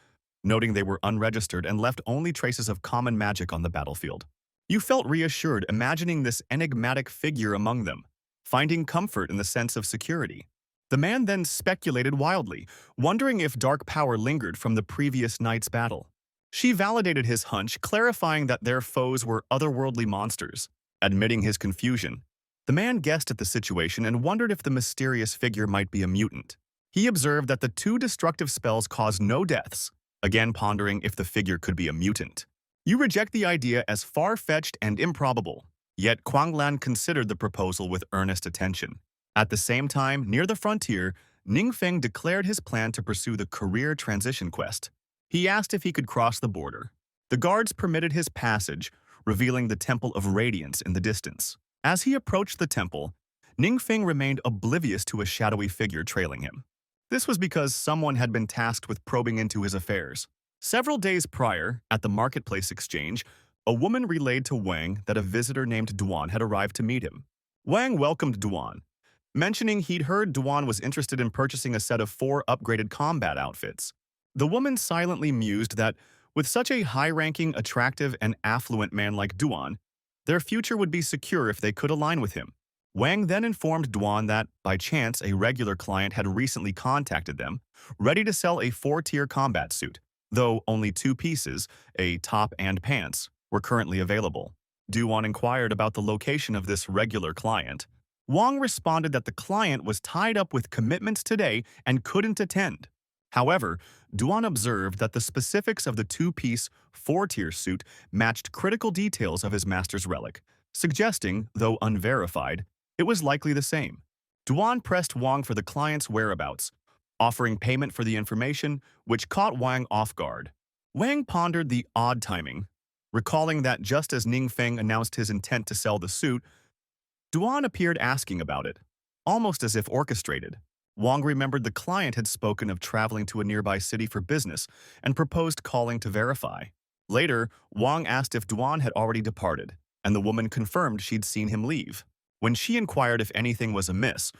noting they were unregistered and left only traces of common magic on the battlefield. You felt reassured imagining this enigmatic figure among them, finding comfort in the sense of security. The man then speculated wildly, wondering if dark power lingered from the previous night's battle. She validated his hunch, clarifying that their foes were otherworldly monsters. Admitting his confusion, the man guessed at the situation and wondered if the mysterious figure might be a mutant. He observed that the two destructive spells caused no deaths, again pondering if the figure could be a mutant. You reject the idea as far-fetched and improbable, yet Kuang Lan considered the proposal with earnest attention. At the same time, near the frontier, Ningfeng declared his plan to pursue the career transition quest. He asked if he could cross the border. The guards permitted his passage, revealing the Temple of Radiance in the distance. As he approached the temple, Ningfeng remained oblivious to a shadowy figure trailing him. This was because someone had been tasked with probing into his affairs. Several days prior, at the marketplace exchange, a woman relayed to Wang that a visitor named Duan had arrived to meet him. Wang welcomed Duan, mentioning he'd heard Duan was interested in purchasing a set of 4 upgraded combat outfits. The woman silently mused that, with such a high-ranking, attractive, and affluent man like Duan, their future would be secure if they could align with him. Wang then informed Duan that, by chance, a regular client had recently contacted them, ready to sell a 4-tier combat suit, though only 2 pieces, a top and pants, were currently available. Duan inquired about the location of this regular client. Wang responded that the client was tied up with commitments today and couldn't attend. However, Duan observed that the specifics of the 2-piece, 4-tier suit matched critical details of his master's relic, suggesting, though unverified, it was likely the same. Duan pressed Wang for the client's whereabouts, offering payment for the information, which caught Wang off guard. Wang pondered the odd timing, recalling that just as Ningfeng announced his intent to sell the suit, Duan appeared asking about it, almost as if orchestrated. Wang remembered the client had spoken of traveling to a nearby city for business and proposed calling to verify. Later, Wang asked if Duan had already departed, and the woman confirmed she'd seen him leave. When she inquired if anything was amiss,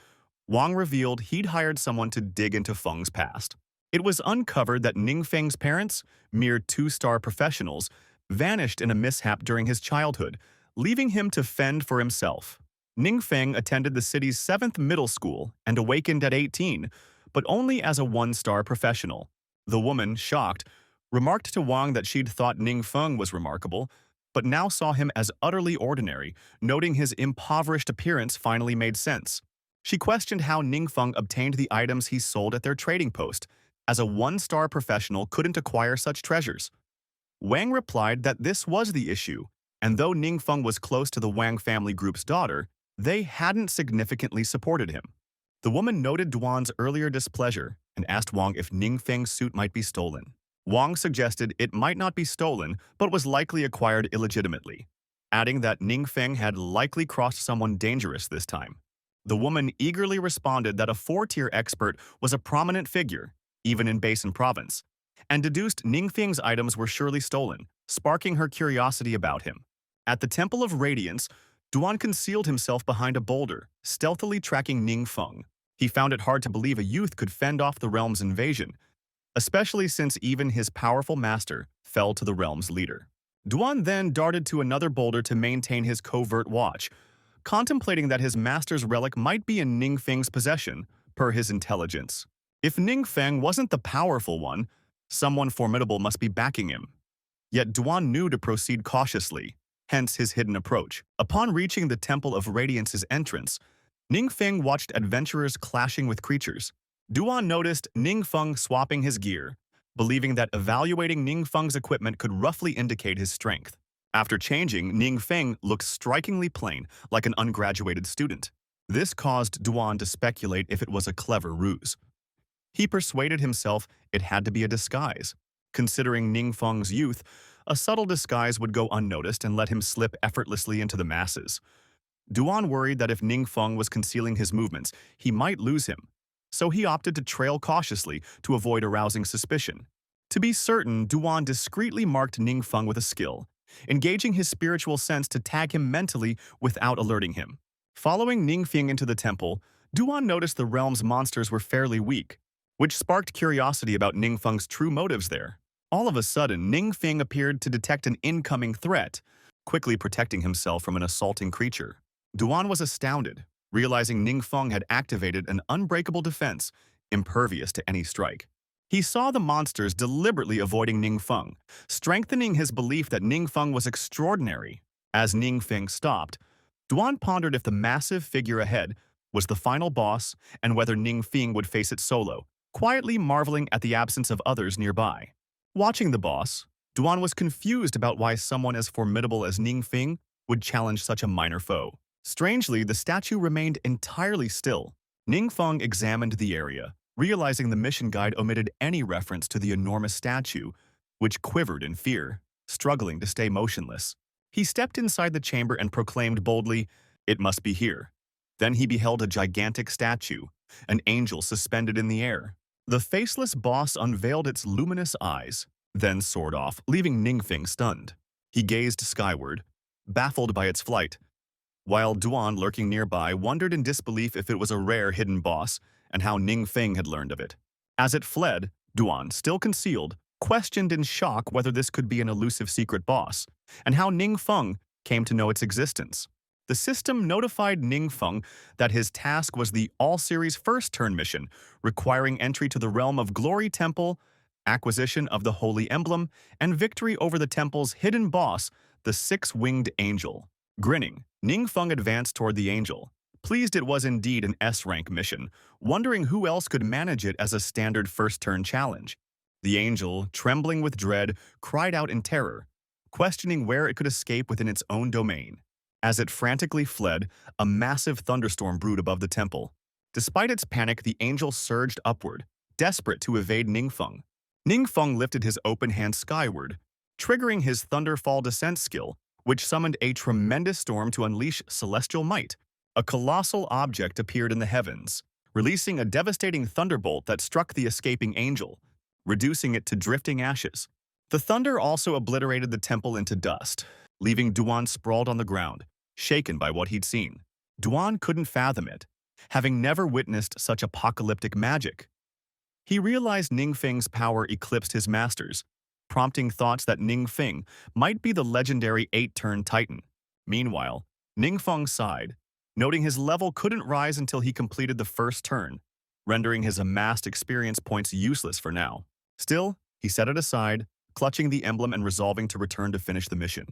Wang revealed he'd hired someone to dig into Feng's past. It was uncovered that Ningfeng's parents, mere 2-star professionals, vanished in a mishap during his childhood, leaving him to fend for himself. Ningfeng attended the city's 7th middle school and awakened at 18, but only as a 1-star professional. The woman, shocked, remarked to Wang that she'd thought Ningfeng was remarkable, but now saw him as utterly ordinary, noting his impoverished appearance finally made sense. She questioned how Ningfeng obtained the items he sold at their trading post, as a 1-star professional couldn't acquire such treasures. Wang replied that this was the issue, and though Ningfeng was close to the Wang family group's daughter, they hadn't significantly supported him. The woman noted Duan's earlier displeasure and asked Wang if Ningfeng's suit might be stolen. Wang suggested it might not be stolen, but was likely acquired illegitimately, adding that Ningfeng had likely crossed someone dangerous this time. The woman eagerly responded that a 4-tier expert was a prominent figure, even in Basin Province, and deduced Ningfeng's items were surely stolen, sparking her curiosity about him. At the Temple of Radiance, Duan concealed himself behind a boulder, stealthily tracking Ningfeng. He found it hard to believe a youth could fend off the realm's invasion, especially since even his powerful master fell to the realm's leader. Duan then darted to another boulder to maintain his covert watch, contemplating that his master's relic might be in Ningfeng's possession, per his intelligence. If Ningfeng wasn't the powerful one, someone formidable must be backing him. Yet Duan knew to proceed cautiously, hence his hidden approach. Upon reaching the Temple of Radiance's entrance, Ningfeng watched adventurers clashing with creatures. Duan noticed Ningfeng swapping his gear, believing that evaluating Ningfeng's equipment could roughly indicate his strength. After changing, Ningfeng looked strikingly plain, like an ungraduated student. This caused Duan to speculate if it was a clever ruse. He persuaded himself it had to be a disguise. Considering Ningfeng's youth, a subtle disguise would go unnoticed and let him slip effortlessly into the masses. Duan worried that if Ningfeng was concealing his movements, he might lose him. So he opted to trail cautiously to avoid arousing suspicion. To be certain, Duan discreetly marked Ningfeng with a skill, engaging his spiritual sense to tag him mentally without alerting him. Following Ningfeng into the temple, Duan noticed the realm's monsters were fairly weak, which sparked curiosity about Ningfeng's true motives there. All of a sudden, Ningfeng appeared to detect an incoming threat, quickly protecting himself from an assaulting creature. Duan was astounded, realizing Ningfeng had activated an unbreakable defense, impervious to any strike. He saw the monsters deliberately avoiding Ningfeng, strengthening his belief that Ningfeng was extraordinary. As Ningfeng stopped, Duan pondered if the massive figure ahead was the final boss and whether Ningfeng would face it solo, quietly marveling at the absence of others nearby. Watching the boss, Duan was confused about why someone as formidable as Ningfeng would challenge such a minor foe. Strangely, the statue remained entirely still. Ningfeng examined the area, realizing the mission guide omitted any reference to the enormous statue, which quivered in fear, struggling to stay motionless. He stepped inside the chamber and proclaimed boldly, "It must be here." Then he beheld a gigantic statue, an angel suspended in the air. The faceless boss unveiled its luminous eyes, then soared off, leaving Ningfeng stunned. He gazed skyward, baffled by its flight, while Duan, lurking nearby, wondered in disbelief if it was a rare hidden boss and how Ningfeng had learned of it. As it fled, Duan, still concealed, questioned in shock whether this could be an elusive secret boss, and how Ningfeng came to know its existence. The system notified Ningfeng that his task was the all-series first-turn mission, requiring entry to the Realm of Glory Temple, acquisition of the Holy Emblem, and victory over the temple's hidden boss, the Six-Winged Angel. Grinning, Ningfeng advanced toward the angel, pleased it was indeed an S-rank mission, wondering who else could manage it as a standard first-turn challenge. The angel, trembling with dread, cried out in terror, questioning where it could escape within its own domain. As it frantically fled, a massive thunderstorm brewed above the temple. Despite its panic, the angel surged upward, desperate to evade Ningfeng. Ningfeng lifted his open hand skyward, triggering his Thunderfall descent skill, which summoned a tremendous storm to unleash celestial might. A colossal object appeared in the heavens, releasing a devastating thunderbolt that struck the escaping angel, reducing it to drifting ashes. The thunder also obliterated the temple into dust, leaving Duan sprawled on the ground, shaken by what he'd seen. Duan couldn't fathom it, having never witnessed such apocalyptic magic. He realized Ningfeng's power eclipsed his master's, prompting thoughts that Ningfeng might be the legendary 8-turn titan. Meanwhile, Ningfeng sighed, noting his level couldn't rise until he completed the first turn, rendering his amassed experience points useless for now. Still, he set it aside, clutching the emblem and resolving to return to finish the mission.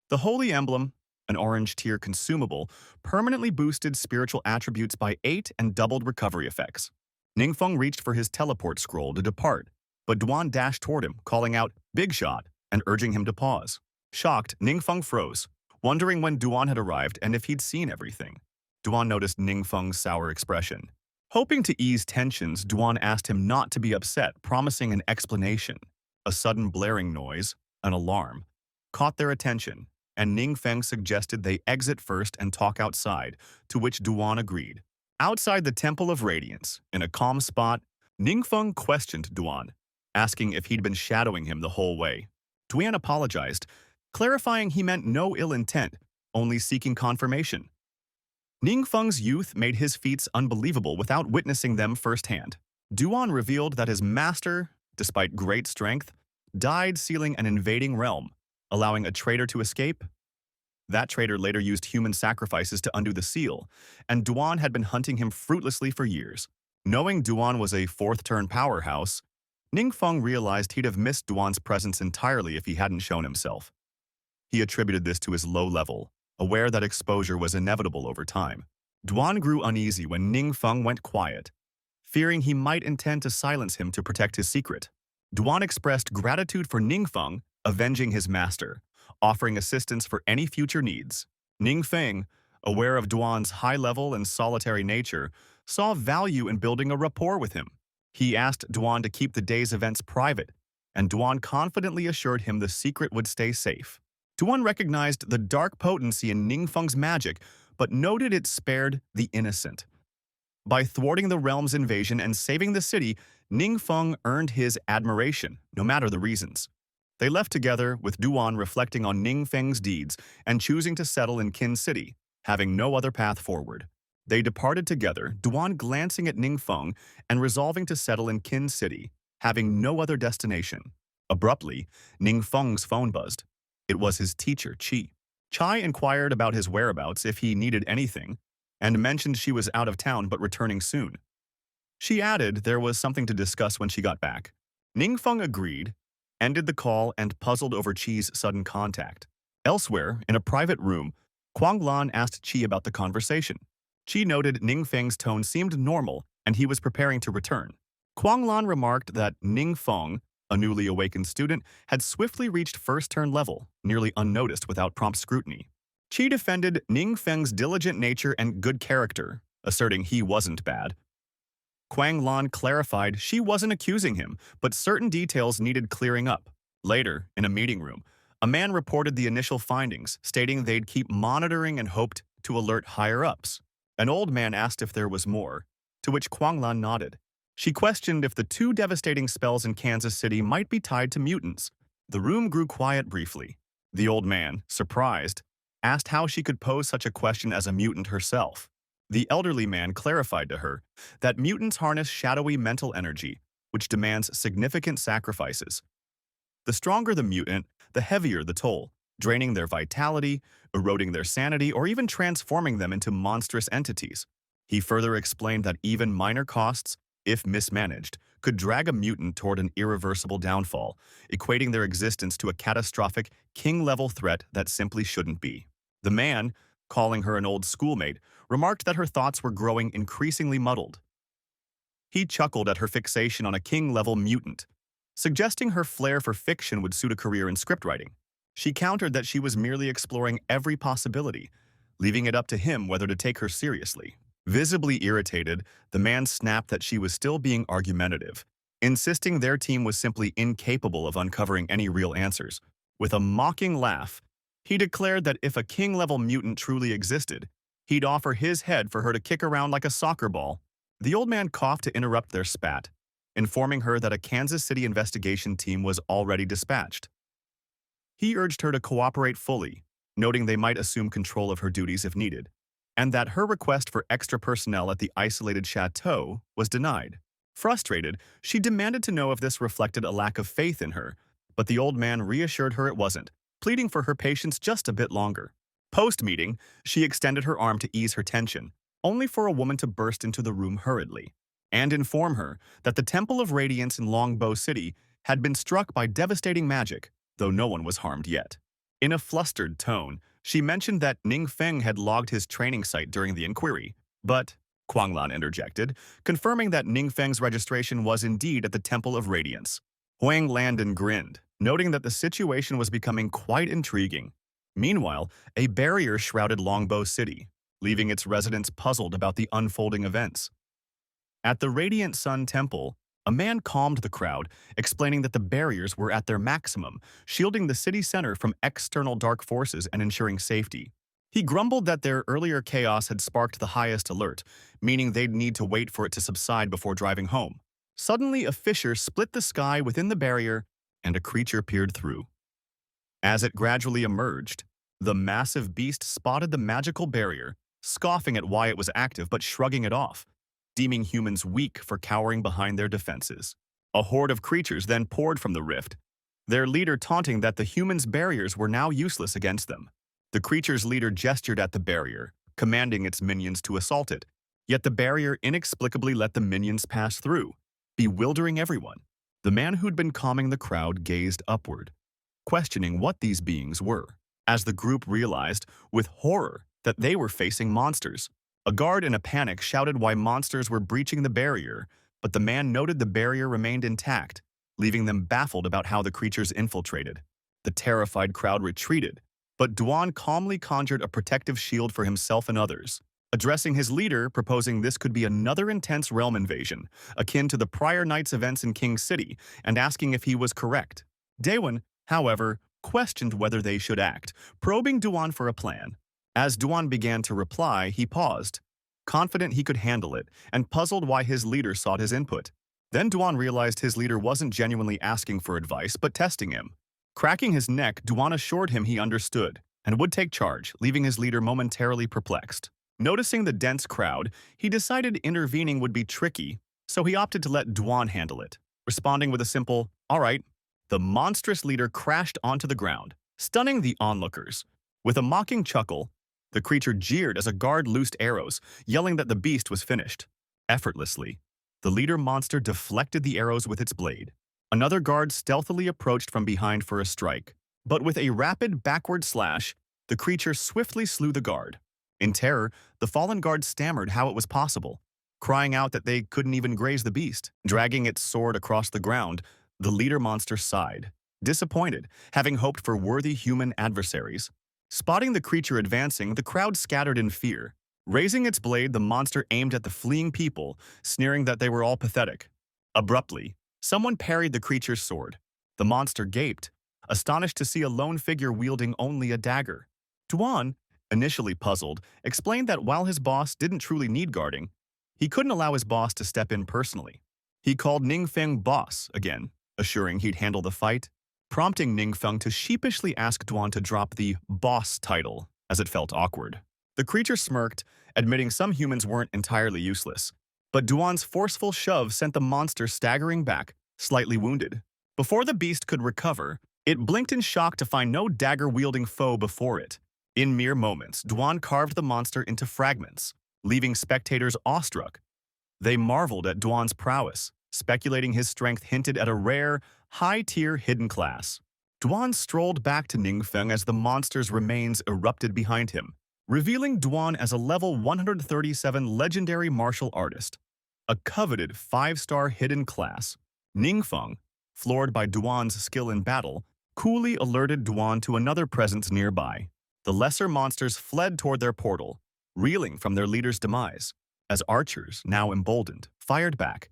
The Holy Emblem, an orange-tier consumable, permanently boosted spiritual attributes by 8 and doubled recovery effects. Ningfeng reached for his teleport scroll to depart, but Duan dashed toward him, calling out, "Big shot," and urging him to pause. Shocked, Ningfeng froze, wondering when Duan had arrived and if he'd seen everything. Duan noticed Ningfeng's sour expression. Hoping to ease tensions, Duan asked him not to be upset, promising an explanation. A sudden blaring noise, an alarm, caught their attention, and Ningfeng suggested they exit first and talk outside, to which Duan agreed. Outside the Temple of Radiance, in a calm spot, Ningfeng questioned Duan, asking if he'd been shadowing him the whole way. Duan apologized, clarifying he meant no ill intent, only seeking confirmation. Ningfeng's youth made his feats unbelievable without witnessing them firsthand. Duan revealed that his master, despite great strength, died sealing an invading realm, allowing a traitor to escape. That traitor later used human sacrifices to undo the seal, and Duan had been hunting him fruitlessly for years. Knowing Duan was a fourth-turn powerhouse, Ningfeng realized he'd have missed Duan's presence entirely if he hadn't shown himself. He attributed this to his low level, aware that exposure was inevitable over time. Duan grew uneasy when Ningfeng went quiet, fearing he might intend to silence him to protect his secret. Duan expressed gratitude for Ningfeng, avenging his master, offering assistance for any future needs. Ningfeng, aware of Duan's high-level and solitary nature, saw value in building a rapport with him. He asked Duan to keep the day's events private, and Duan confidently assured him the secret would stay safe. Duan recognized the dark potency in Ningfeng's magic, but noted it spared the innocent. By thwarting the realm's invasion and saving the city, Ningfeng earned his admiration, no matter the reasons. They left together, with Duan reflecting on Ningfeng's deeds and choosing to settle in Qin City, having no other path forward. They departed together, Duan glancing at Ningfeng and resolving to settle in Qin City, having no other destination. Abruptly, Ningfeng's phone buzzed. It was his teacher, Qi. Chai inquired about his whereabouts if he needed anything, and mentioned she was out of town but returning soon. She added there was something to discuss when she got back. Ningfeng agreed, ended the call, and puzzled over Qi's sudden contact. Elsewhere, in a private room, Lan asked Qi about the conversation. Qi noted Ningfeng's tone seemed normal and he was preparing to return. Lan remarked that Ningfeng, a newly awakened student, had swiftly reached first-turn level, nearly unnoticed without prompt scrutiny. Qi defended Ningfeng's diligent nature and good character, asserting he wasn't bad. Lan clarified she wasn't accusing him, but certain details needed clearing up. Later, in a meeting room, a man reported the initial findings, stating they'd keep monitoring and hoped to alert higher-ups. An old man asked if there was more, to which Lan nodded. She questioned if the two devastating spells in Kansas City might be tied to mutants. The room grew quiet briefly. The old man, surprised, asked how she could pose such a question as a mutant herself. The elderly man clarified to her that mutants harness shadowy mental energy, which demands significant sacrifices. The stronger the mutant, the heavier the toll, draining their vitality, eroding their sanity, or even transforming them into monstrous entities. He further explained that even minor costs, if mismanaged, could drag a mutant toward an irreversible downfall, equating their existence to a catastrophic, king-level threat that simply shouldn't be. The man, calling her an old schoolmate, remarked that her thoughts were growing increasingly muddled. He chuckled at her fixation on a king-level mutant, suggesting her flair for fiction would suit a career in scriptwriting. She countered that she was merely exploring every possibility, leaving it up to him whether to take her seriously. Visibly irritated, the man snapped that she was still being argumentative, insisting their team was simply incapable of uncovering any real answers. With a mocking laugh, he declared that if a king-level mutant truly existed, he'd offer his head for her to kick around like a soccer ball. The old man coughed to interrupt their spat, informing her that a Kansas City investigation team was already dispatched. He urged her to cooperate fully, noting they might assume control of her duties if needed, and that her request for extra personnel at the isolated chateau was denied. Frustrated, she demanded to know if this reflected a lack of faith in her, but the old man reassured her it wasn't, pleading for her patience just a bit longer. Post-meeting, she extended her arm to ease her tension, only for a woman to burst into the room hurriedly, and inform her that the Temple of Radiance in Longbow City had been struck by devastating magic, though no one was harmed yet. In a flustered tone, she mentioned that Ningfeng had logged his training site during the inquiry, but Lan interjected, confirming that Ningfeng's registration was indeed at the Temple of Radiance. Huang Landon grinned, noting that the situation was becoming quite intriguing. Meanwhile, a barrier shrouded Longbow City, leaving its residents puzzled about the unfolding events. At the Radiant Sun Temple, a man calmed the crowd, explaining that the barriers were at their maximum, shielding the city center from external dark forces and ensuring safety. He grumbled that their earlier chaos had sparked the highest alert, meaning they'd need to wait for it to subside before driving home. Suddenly, a fissure split the sky within the barrier, and a creature peered through. As it gradually emerged, the massive beast spotted the magical barrier, scoffing at why it was active but shrugging it off, deeming humans weak for cowering behind their defenses. A horde of creatures then poured from the rift, their leader taunting that the humans' barriers were now useless against them. The creature's leader gestured at the barrier, commanding its minions to assault it, yet the barrier inexplicably let the minions pass through, bewildering everyone. The man who'd been calming the crowd gazed upward, questioning what these beings were, as the group realized, with horror, that they were facing monsters. A guard in a panic shouted why monsters were breaching the barrier, but the man noted the barrier remained intact, leaving them baffled about how the creatures infiltrated. The terrified crowd retreated, but Duan calmly conjured a protective shield for himself and others, addressing his leader, proposing this could be another intense realm invasion, akin to the prior night's events in King City, and asking if he was correct. Daewon, however, questioned whether they should act, probing Duan for a plan. As Duan began to reply, he paused, confident he could handle it, and puzzled why his leader sought his input. Then Duan realized his leader wasn't genuinely asking for advice, but testing him. Cracking his neck, Duan assured him he understood and would take charge, leaving his leader momentarily perplexed. Noticing the dense crowd, he decided intervening would be tricky, so he opted to let Duan handle it, responding with a simple, "All right." The monstrous leader crashed onto the ground, stunning the onlookers. With a mocking chuckle, the creature jeered as a guard loosed arrows, yelling that the beast was finished. Effortlessly, the leader monster deflected the arrows with its blade. Another guard stealthily approached from behind for a strike, but with a rapid backward slash, the creature swiftly slew the guard. In terror, the fallen guard stammered how it was possible, crying out that they couldn't even graze the beast. Dragging its sword across the ground, the leader monster sighed, disappointed, having hoped for worthy human adversaries. Spotting the creature advancing, the crowd scattered in fear. Raising its blade, the monster aimed at the fleeing people, sneering that they were all pathetic. Abruptly, someone parried the creature's sword. The monster gaped, astonished to see a lone figure wielding only a dagger. Duan, initially puzzled, explained that while his boss didn't truly need guarding, he couldn't allow his boss to step in personally. He called Ningfeng boss again, assuring he'd handle the fight, prompting Ningfeng to sheepishly ask Duan to drop the boss title, as it felt awkward. The creature smirked, admitting some humans weren't entirely useless, but Duan's forceful shove sent the monster staggering back, slightly wounded. Before the beast could recover, it blinked in shock to find no dagger-wielding foe before it. In mere moments, Duan carved the monster into fragments, leaving spectators awestruck. They marveled at Duan's prowess, speculating his strength hinted at a rare, high-tier hidden class. Duan strolled back to Ningfeng as the monster's remains erupted behind him, revealing Duan as a level 137 legendary martial artist, a coveted 5-star hidden class. Ningfeng, floored by Duan's skill in battle, coolly alerted Duan to another presence nearby. The lesser monsters fled toward their portal, reeling from their leader's demise, as archers, now emboldened, fired back,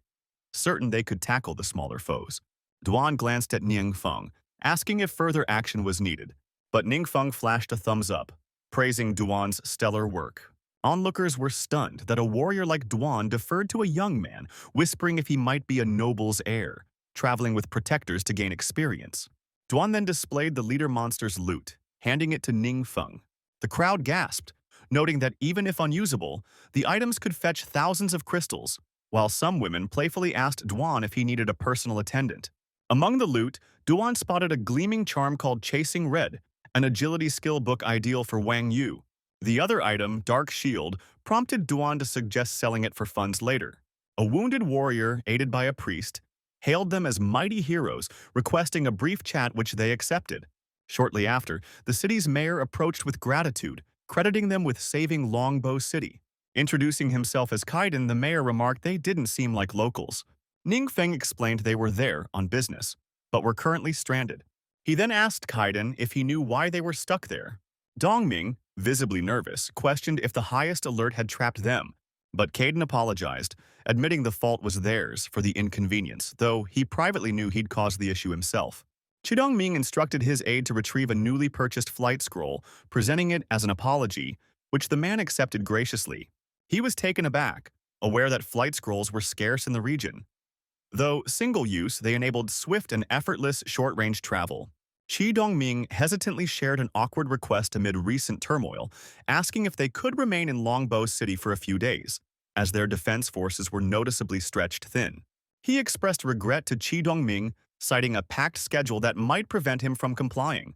certain they could tackle the smaller foes. Duan glanced at Ningfeng, asking if further action was needed, but Ningfeng flashed a thumbs up, praising Duan's stellar work. Onlookers were stunned that a warrior like Duan deferred to a young man, whispering if he might be a noble's heir, traveling with protectors to gain experience. Duan then displayed the leader monster's loot, handing it to Ningfeng. The crowd gasped, noting that even if unusable, the items could fetch thousands of crystals, while some women playfully asked Duan if he needed a personal attendant. Among the loot, Duan spotted a gleaming charm called Chasing Red, an agility skill book ideal for Wang Yu. The other item, Dark Shield, prompted Duan to suggest selling it for funds later. A wounded warrior, aided by a priest, hailed them as mighty heroes, requesting a brief chat which they accepted. Shortly after, the city's mayor approached with gratitude, crediting them with saving Longbow City. Introducing himself as Kaiden, the mayor remarked they didn't seem like locals. Ningfeng explained they were there on business, but were currently stranded. He then asked Kaiden if he knew why they were stuck there. Dongming, visibly nervous, questioned if the highest alert had trapped them, but Kaiden apologized, admitting the fault was theirs for the inconvenience, though he privately knew he'd caused the issue himself. Chidongming instructed his aide to retrieve a newly purchased flight scroll, presenting it as an apology, which the man accepted graciously. He was taken aback, aware that flight scrolls were scarce in the region. Though single-use, they enabled swift and effortless short-range travel. Chi Dongming hesitantly shared an awkward request amid recent turmoil, asking if they could remain in Longbow City for a few days, as their defense forces were noticeably stretched thin. He expressed regret to Chi Dongming, citing a packed schedule that might prevent him from complying.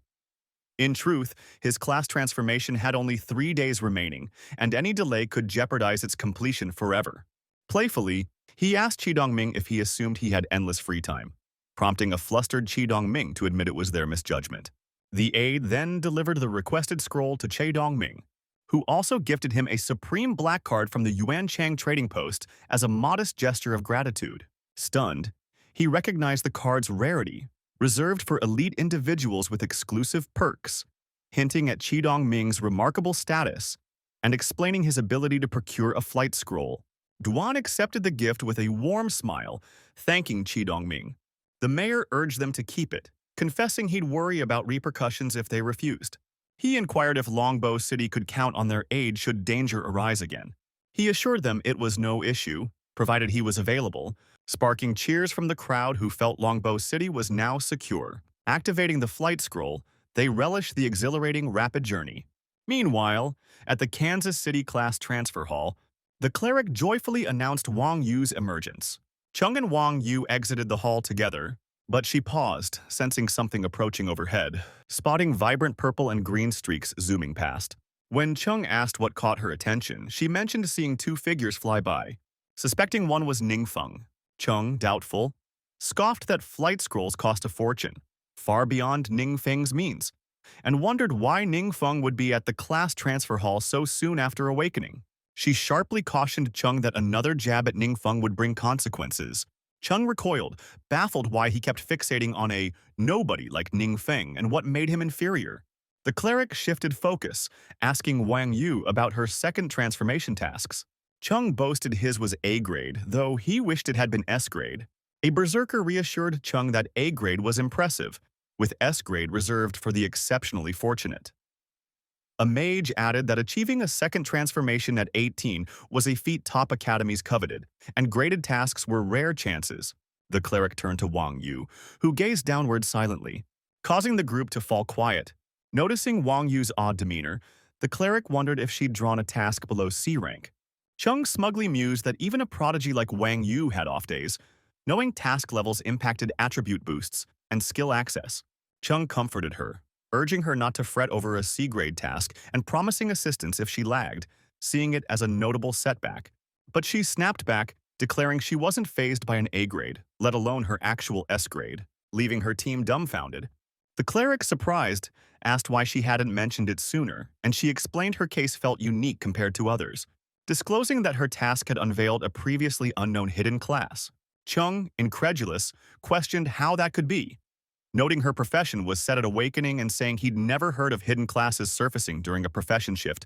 In truth, his class transformation had only 3 days remaining, and any delay could jeopardize its completion forever. Playfully, he asked Chi Dongming if he assumed he had endless free time, prompting a flustered Chi Dongming to admit it was their misjudgment. The aide then delivered the requested scroll to Chi Dongming, who also gifted him a supreme black card from the Yuanchang trading post as a modest gesture of gratitude. Stunned, He recognized the card's rarity, reserved for elite individuals with exclusive perks, hinting at Qidong Ming's remarkable status and explaining his ability to procure a flight scroll. Duan accepted the gift with a warm smile, thanking Qidong Ming. The mayor urged them to keep it, confessing he'd worry about repercussions if they refused. He inquired if Longbow City could count on their aid should danger arise again. He assured them it was no issue, provided he was available, sparking cheers from the crowd who felt Longbow City was now secure. Activating the flight scroll, they relished the exhilarating rapid journey. Meanwhile, at the Kansas City class transfer hall, the cleric joyfully announced Wang Yu's emergence. Chung and Wang Yu exited the hall together, but she paused, sensing something approaching overhead, spotting vibrant purple and green streaks zooming past. When Chung asked what caught her attention, she mentioned seeing two figures fly by. Suspecting one was Ningfeng, Chung, doubtful, scoffed that flight scrolls cost a fortune, far beyond Ningfeng's means, and wondered why Ningfeng would be at the class transfer hall so soon after awakening. She sharply cautioned Chung that another jab at Ningfeng would bring consequences. Chung recoiled, baffled why he kept fixating on a nobody like Ningfeng and what made him inferior. The cleric shifted focus, asking Wang Yu about her second transformation tasks. Chung boasted his was A-grade, though he wished it had been S-grade. A berserker reassured Chung that A-grade was impressive, with S-grade reserved for the exceptionally fortunate. A mage added that achieving a second transformation at 18 was a feat top academies coveted, and graded tasks were rare chances. The cleric turned to Wang Yu, who gazed downward silently, causing the group to fall quiet. Noticing Wang Yu's odd demeanor, the cleric wondered if she'd drawn a task below C rank. Chung smugly mused that even a prodigy like Wang Yu had off days, knowing task levels impacted attribute boosts and skill access. Chung comforted her, urging her not to fret over a C-grade task and promising assistance if she lagged, seeing it as a notable setback. But she snapped back, declaring she wasn't fazed by an A-grade, let alone her actual S-grade, leaving her team dumbfounded. The cleric, surprised, asked why she hadn't mentioned it sooner, and she explained her case felt unique compared to others, disclosing that her task had unveiled a previously unknown hidden class. Chung, incredulous, questioned how that could be, noting her profession was set at awakening and saying he'd never heard of hidden classes surfacing during a profession shift,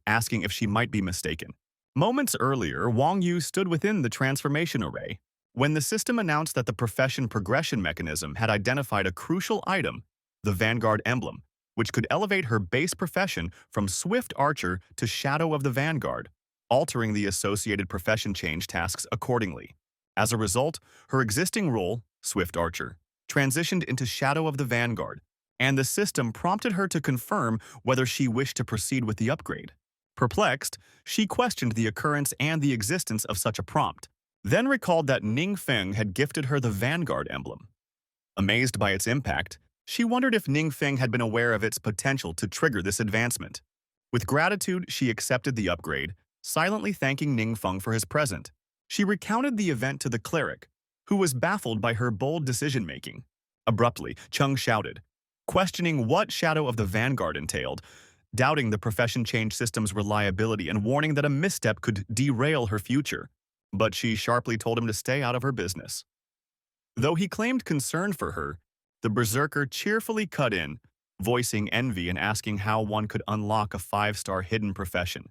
asking if she might be mistaken. Moments earlier, Wang Yu stood within the transformation array, when the system announced that the profession progression mechanism had identified a crucial item, the Vanguard emblem, which could elevate her base profession from Swift Archer to Shadow of the Vanguard, altering the associated profession change tasks accordingly. As a result, her existing role, Swift Archer, transitioned into Shadow of the Vanguard, and the system prompted her to confirm whether she wished to proceed with the upgrade. Perplexed, she questioned the occurrence and the existence of such a prompt, then recalled that Ningfeng had gifted her the Vanguard emblem. Amazed by its impact, she wondered if Ningfeng had been aware of its potential to trigger this advancement. With gratitude, she accepted the upgrade, silently thanking Ningfeng for his present. She recounted the event to the cleric, who was baffled by her bold decision-making. Abruptly, Chung shouted, questioning what Shadow of the Vanguard entailed, doubting the profession change system's reliability and warning that a misstep could derail her future. But she sharply told him to stay out of her business. Though he claimed concern for her, the berserker cheerfully cut in, voicing envy and asking how one could unlock a 5-star hidden profession,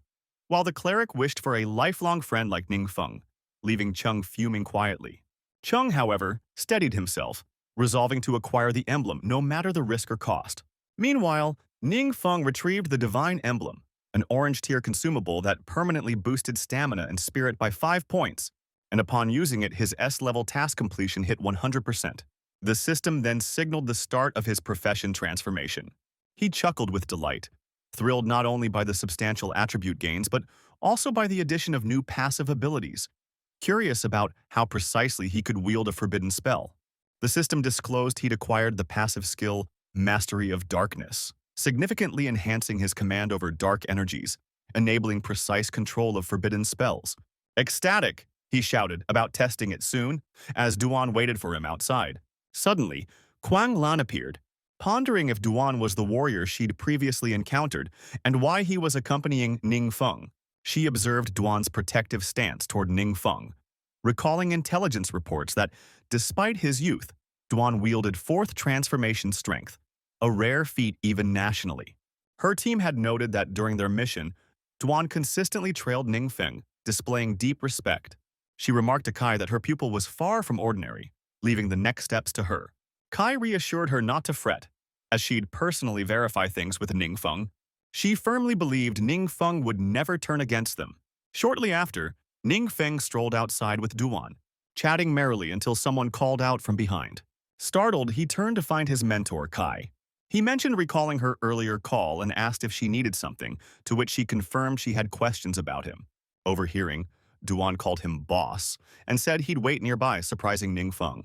while the cleric wished for a lifelong friend like Ningfeng, leaving Chung fuming quietly. Chung, however, steadied himself, resolving to acquire the emblem no matter the risk or cost. Meanwhile, Ningfeng retrieved the Divine Emblem, an orange-tier consumable that permanently boosted stamina and spirit by 5 points, and upon using it, his S-level task completion hit 100%. The system then signaled the start of his profession transformation. He chuckled with delight, thrilled not only by the substantial attribute gains, but also by the addition of new passive abilities, curious about how precisely he could wield a forbidden spell. The system disclosed he'd acquired the passive skill Mastery of Darkness, significantly enhancing his command over dark energies, enabling precise control of forbidden spells. Ecstatic, he shouted about testing it soon, as Duan waited for him outside. Suddenly, Kuang Lan appeared, pondering if Duan was the warrior she'd previously encountered and why he was accompanying Ningfeng. She observed Duan's protective stance toward Ningfeng, recalling intelligence reports that, despite his youth, Duan wielded fourth transformation strength, a rare feat even nationally. Her team had noted that during their mission, Duan consistently trailed Ningfeng, displaying deep respect. She remarked to Kai that her pupil was far from ordinary, leaving the next steps to her. Kai reassured her not to fret, as she'd personally verify things with Ningfeng. She firmly believed Ningfeng would never turn against them. Shortly after, Ningfeng strolled outside with Duan, chatting merrily until someone called out from behind. Startled, he turned to find his mentor, Kai. He mentioned recalling her earlier call and asked if she needed something, to which she confirmed she had questions about him. Overhearing, Duan called him boss and said he'd wait nearby, surprising Ningfeng.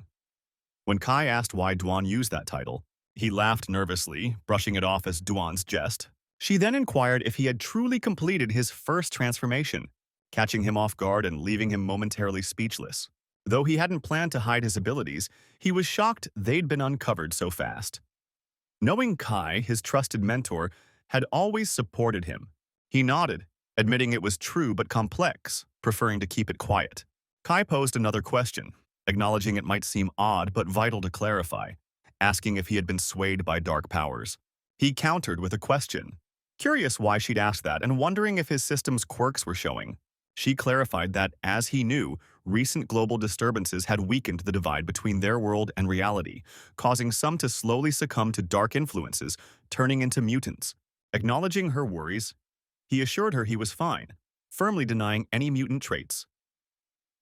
When Kai asked why Duan used that title, he laughed nervously, brushing it off as Duan's jest. She then inquired if he had truly completed his first transformation, catching him off guard and leaving him momentarily speechless. Though he hadn't planned to hide his abilities, he was shocked they'd been uncovered so fast. Knowing Kai, his trusted mentor, had always supported him, he nodded, admitting it was true but complex, preferring to keep it quiet. Kai posed another question, acknowledging it might seem odd but vital to clarify, asking if he had been swayed by dark powers. He countered with a question, curious why she'd asked that and wondering if his system's quirks were showing. She clarified that, as he knew, recent global disturbances had weakened the divide between their world and reality, causing some to slowly succumb to dark influences, turning into mutants. Acknowledging her worries, he assured her he was fine, firmly denying any mutant traits.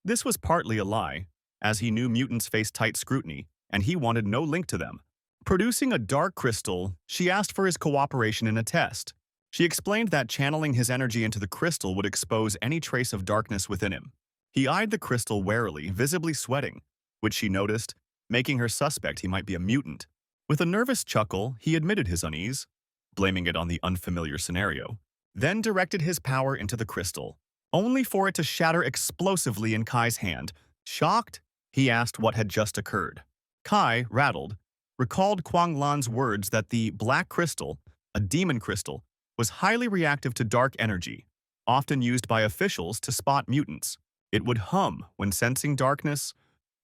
This was partly a lie, as he knew mutants faced tight scrutiny, and he wanted no link to them. Producing a dark crystal, she asked for his cooperation in a test. She explained that channeling his energy into the crystal would expose any trace of darkness within him. He eyed the crystal warily, visibly sweating, which she noticed, making her suspect he might be a mutant. With a nervous chuckle, he admitted his unease, blaming it on the unfamiliar scenario, then directed his power into the crystal, only for it to shatter explosively in Kai's hand. Shocked, he asked what had just occurred. Kai, rattled, recalled Kuang Lan's words that the black crystal, a demon crystal, was highly reactive to dark energy, often used by officials to spot mutants. It would hum when sensing darkness,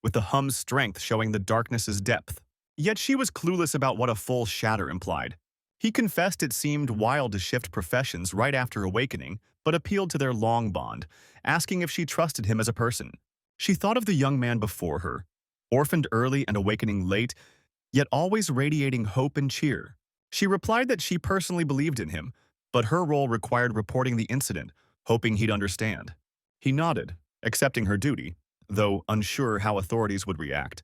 with the hum's strength showing the darkness's depth. Yet she was clueless about what a full shatter implied. He confessed it seemed wild to shift professions right after awakening, but appealed to their long bond, asking if she trusted him as a person. She thought of the young man before her, orphaned early and awakening late, yet always radiating hope and cheer. She replied that she personally believed in him, but her role required reporting the incident, hoping he'd understand. He nodded, accepting her duty, though unsure how authorities would react,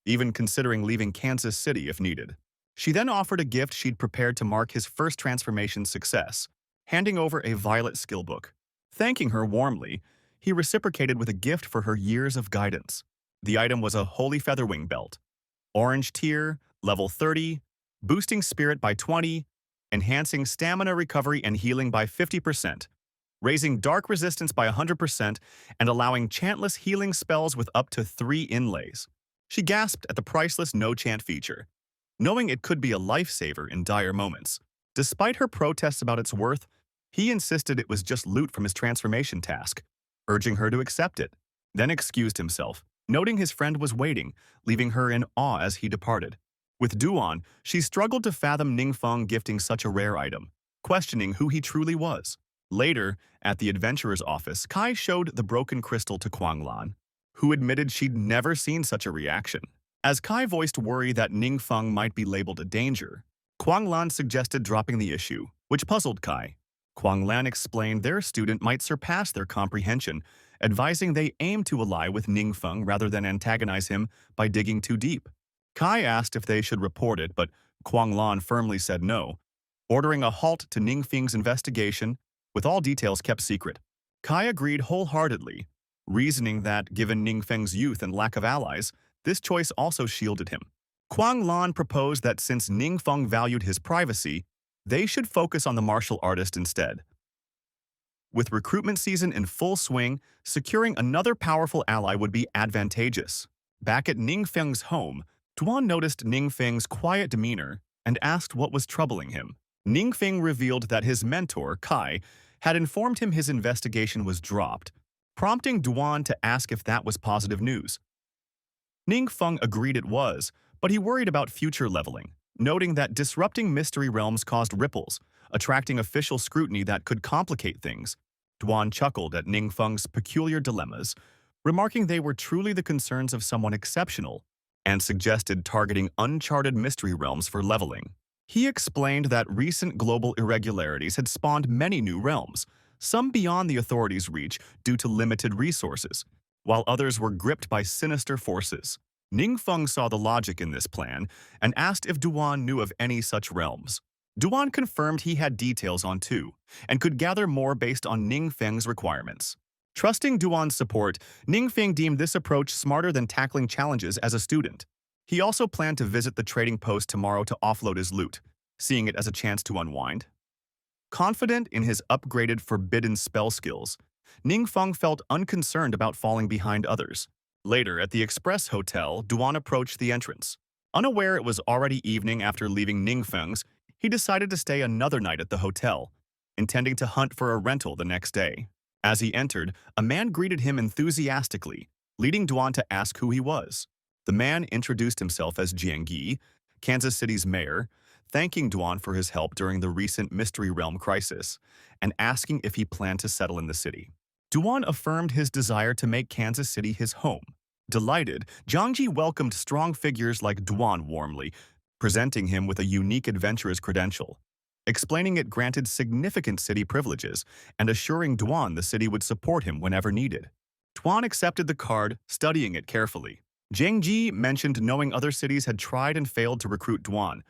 even considering leaving Kansas City if needed. She then offered a gift she'd prepared to mark his first transformation success, handing over a violet skill book. Thanking her warmly, he reciprocated with a gift for her years of guidance. The item was a Holy Featherwing belt. Orange tier, level 30, boosting spirit by 20, enhancing stamina recovery and healing by 50%, raising dark resistance by 100%, and allowing chantless healing spells with up to 3 inlays. She gasped at the priceless no-chant feature, knowing it could be a lifesaver in dire moments. Despite her protests about its worth, he insisted it was just loot from his transformation task, urging her to accept it, then excused himself, noting his friend was waiting, leaving her in awe as he departed. With Duan, she struggled to fathom Ningfeng gifting such a rare item, questioning who he truly was. Later, at the adventurer's office, Kai showed the broken crystal to Kuang Lan, who admitted she'd never seen such a reaction. As Kai voiced worry that Ningfeng might be labeled a danger, Kuang Lan suggested dropping the issue, which puzzled Kai. Kuang Lan explained their student might surpass their comprehension, advising they aim to ally with Ningfeng rather than antagonize him by digging too deep. Kai asked if they should report it, but Kuang Lan firmly said no, ordering a halt to Ningfeng's investigation, with all details kept secret. Kai agreed wholeheartedly, reasoning that, given Ningfeng's youth and lack of allies, this choice also shielded him. Kuang Lan proposed that since Ningfeng valued his privacy, they should focus on the martial artist instead. With recruitment season in full swing, securing another powerful ally would be advantageous. Back at Ningfeng's home, Duan noticed Ningfeng's quiet demeanor and asked what was troubling him. Ningfeng revealed that his mentor, Kai, had informed him his investigation was dropped, prompting Duan to ask if that was positive news. Ning Feng agreed it was, but he worried about future leveling, noting that disrupting mystery realms caused ripples, attracting official scrutiny that could complicate things. Duan chuckled at Ning Feng's peculiar dilemmas, remarking they were truly the concerns of someone exceptional, and suggested targeting uncharted mystery realms for leveling. He explained that recent global irregularities had spawned many new realms, some beyond the authorities' reach due to limited resources, while others were gripped by sinister forces. Ning Feng saw the logic in this plan and asked if Duan knew of any such realms. Duan confirmed he had details on two, and could gather more based on Ning Feng's requirements. Trusting Duan's support, Ning Feng deemed this approach smarter than tackling challenges as a student. He also planned to visit the trading post tomorrow to offload his loot, seeing it as a chance to unwind. Confident in his upgraded forbidden spell skills, Ning Feng felt unconcerned about falling behind others. Later, at the Express Hotel, Duan approached the entrance. Unaware it was already evening after leaving Ning Feng's, he decided to stay another night at the hotel, intending to hunt for a rental the next day. As he entered, a man greeted him enthusiastically, leading Duan to ask who he was. The man introduced himself as Jiang Yi, Kansas City's mayor, thanking Duan for his help during the recent Mystery Realm crisis, and asking if he planned to settle in the city. Duan affirmed his desire to make Kansas City his home. Delighted, Jiang Yi welcomed strong figures like Duan warmly, presenting him with a unique adventurer's credential, explaining it granted significant city privileges and assuring Duan the city would support him whenever needed. Duan accepted the card, studying it carefully. Jiang Yi mentioned knowing other cities had tried and failed to recruit Duan,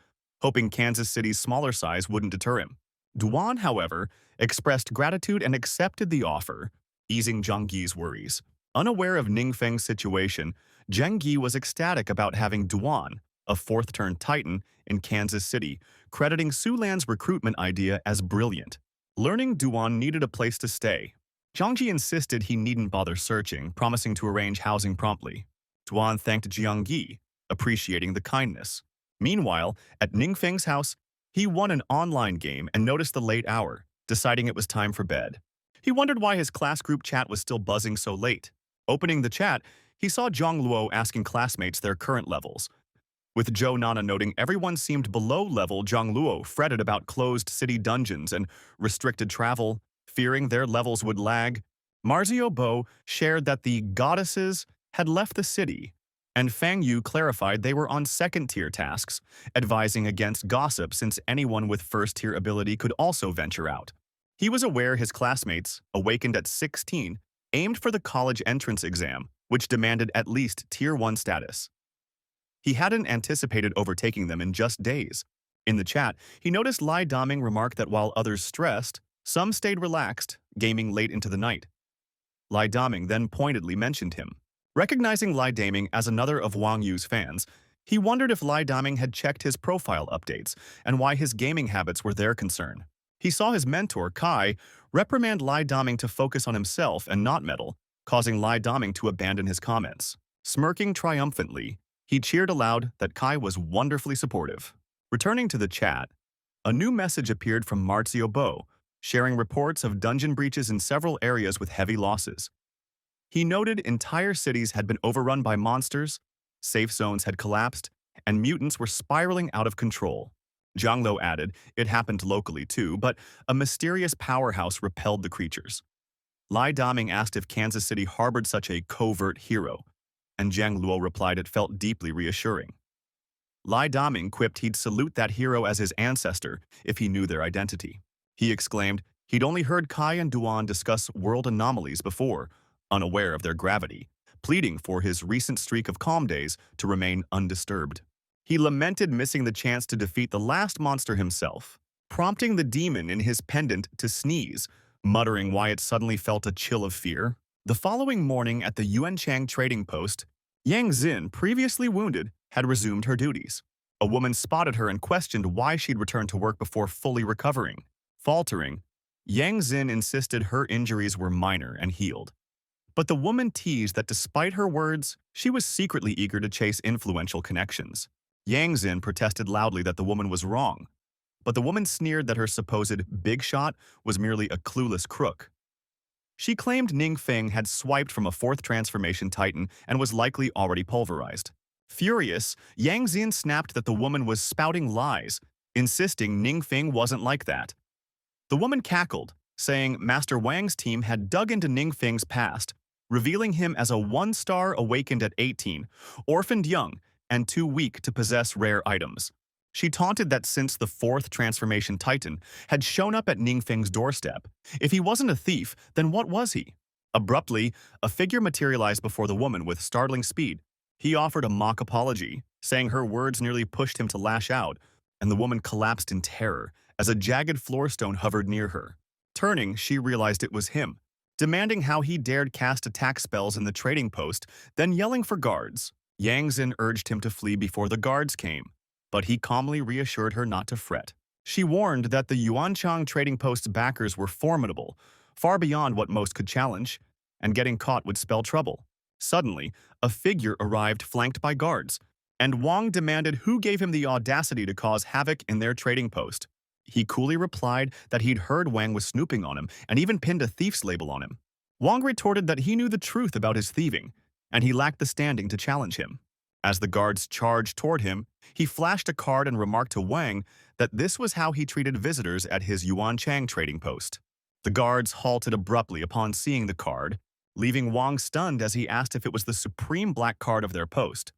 hoping Kansas City's smaller size wouldn't deter him. Duan, however, expressed gratitude and accepted the offer, easing Jiang Yi's worries. Unaware of Ning Feng's situation, Jiang Yi was ecstatic about having Duan, a fourth-turn titan, in Kansas City, crediting Su Lan's recruitment idea as brilliant. Learning Duan needed a place to stay, Jiang Yi insisted he needn't bother searching, promising to arrange housing promptly. Duan thanked Jiang Yi, appreciating the kindness. Meanwhile, at Ning Feng's house, he won an online game and noticed the late hour, deciding it was time for bed. He wondered why his class group chat was still buzzing so late. Opening the chat, he saw Zhang Luo asking classmates their current levels. With Zhou Nana noting everyone seemed below level, Zhang Luo fretted about closed city dungeons and restricted travel, fearing their levels would lag. Marzio Bo shared that the goddesses had left the city, and Fang Yu clarified they were on second-tier tasks, advising against gossip since anyone with first-tier ability could also venture out. He was aware his classmates, awakened at 16, aimed for the college entrance exam, which demanded at least Tier 1 status. He hadn't anticipated overtaking them in just days. In the chat, he noticed Lai Daming remark that while others stressed, some stayed relaxed, gaming late into the night. Lai Daming then pointedly mentioned him. Recognizing Lai Daming as another of Wang Yu's fans, he wondered if Lai Daming had checked his profile updates and why his gaming habits were their concern. He saw his mentor, Kai, reprimand Lai Daming to focus on himself and not meddle, causing Lai Daming to abandon his comments. Smirking triumphantly, he cheered aloud that Kai was wonderfully supportive. Returning to the chat, a new message appeared from Marzio Bo, sharing reports of dungeon breaches in several areas with heavy losses. He noted entire cities had been overrun by monsters, safe zones had collapsed, and mutants were spiraling out of control. Zhang Lo added it happened locally too, but a mysterious powerhouse repelled the creatures. Lai Daming asked if Kansas City harbored such a covert hero, and Zhang Luo replied it felt deeply reassuring. Lai Daming quipped he'd salute that hero as his ancestor if he knew their identity. He exclaimed he'd only heard Kai and Duan discuss world anomalies before, unaware of their gravity, pleading for his recent streak of calm days to remain undisturbed. He lamented missing the chance to defeat the last monster himself, prompting the demon in his pendant to sneeze, muttering why it suddenly felt a chill of fear. The following morning at the Yuanchang trading post, Yang Xin, previously wounded, had resumed her duties. A woman spotted her and questioned why she'd returned to work before fully recovering. Faltering, Yang Xin insisted her injuries were minor and healed. But the woman teased that despite her words, she was secretly eager to chase influential connections. Yang Xin protested loudly that the woman was wrong, but the woman sneered that her supposed big shot was merely a clueless crook. She claimed Ning Feng had swiped from a fourth transformation titan and was likely already pulverized. Furious, Yang Xin snapped that the woman was spouting lies, insisting Ning Feng wasn't like that. The woman cackled, saying Master Wang's team had dug into Ning Feng's past, revealing him as a one-star awakened at 18, orphaned young, and too weak to possess rare items. She taunted that since the fourth transformation titan had shown up at Ning Feng's doorstep, if he wasn't a thief, then what was he? Abruptly, a figure materialized before the woman with startling speed. He offered a mock apology, saying her words nearly pushed him to lash out, and the woman collapsed in terror as a jagged floorstone hovered near her. Turning, she realized it was him, demanding how he dared cast attack spells in the trading post, then yelling for guards. Yang Xin urged him to flee before the guards came, but he calmly reassured her not to fret. She warned that the Yuanchang trading post's backers were formidable, far beyond what most could challenge, and getting caught would spell trouble. Suddenly, a figure arrived flanked by guards, and Wang demanded who gave him the audacity to cause havoc in their trading post. He coolly replied that he'd heard Wang was snooping on him and even pinned a thief's label on him. Wang retorted that he knew the truth about his thieving, and he lacked the standing to challenge him. As the guards charged toward him, he flashed a card and remarked to Wang that this was how he treated visitors at his Yuanchang trading post. The guards halted abruptly upon seeing the card, leaving Wang stunned as he asked if it was the supreme black card of their post.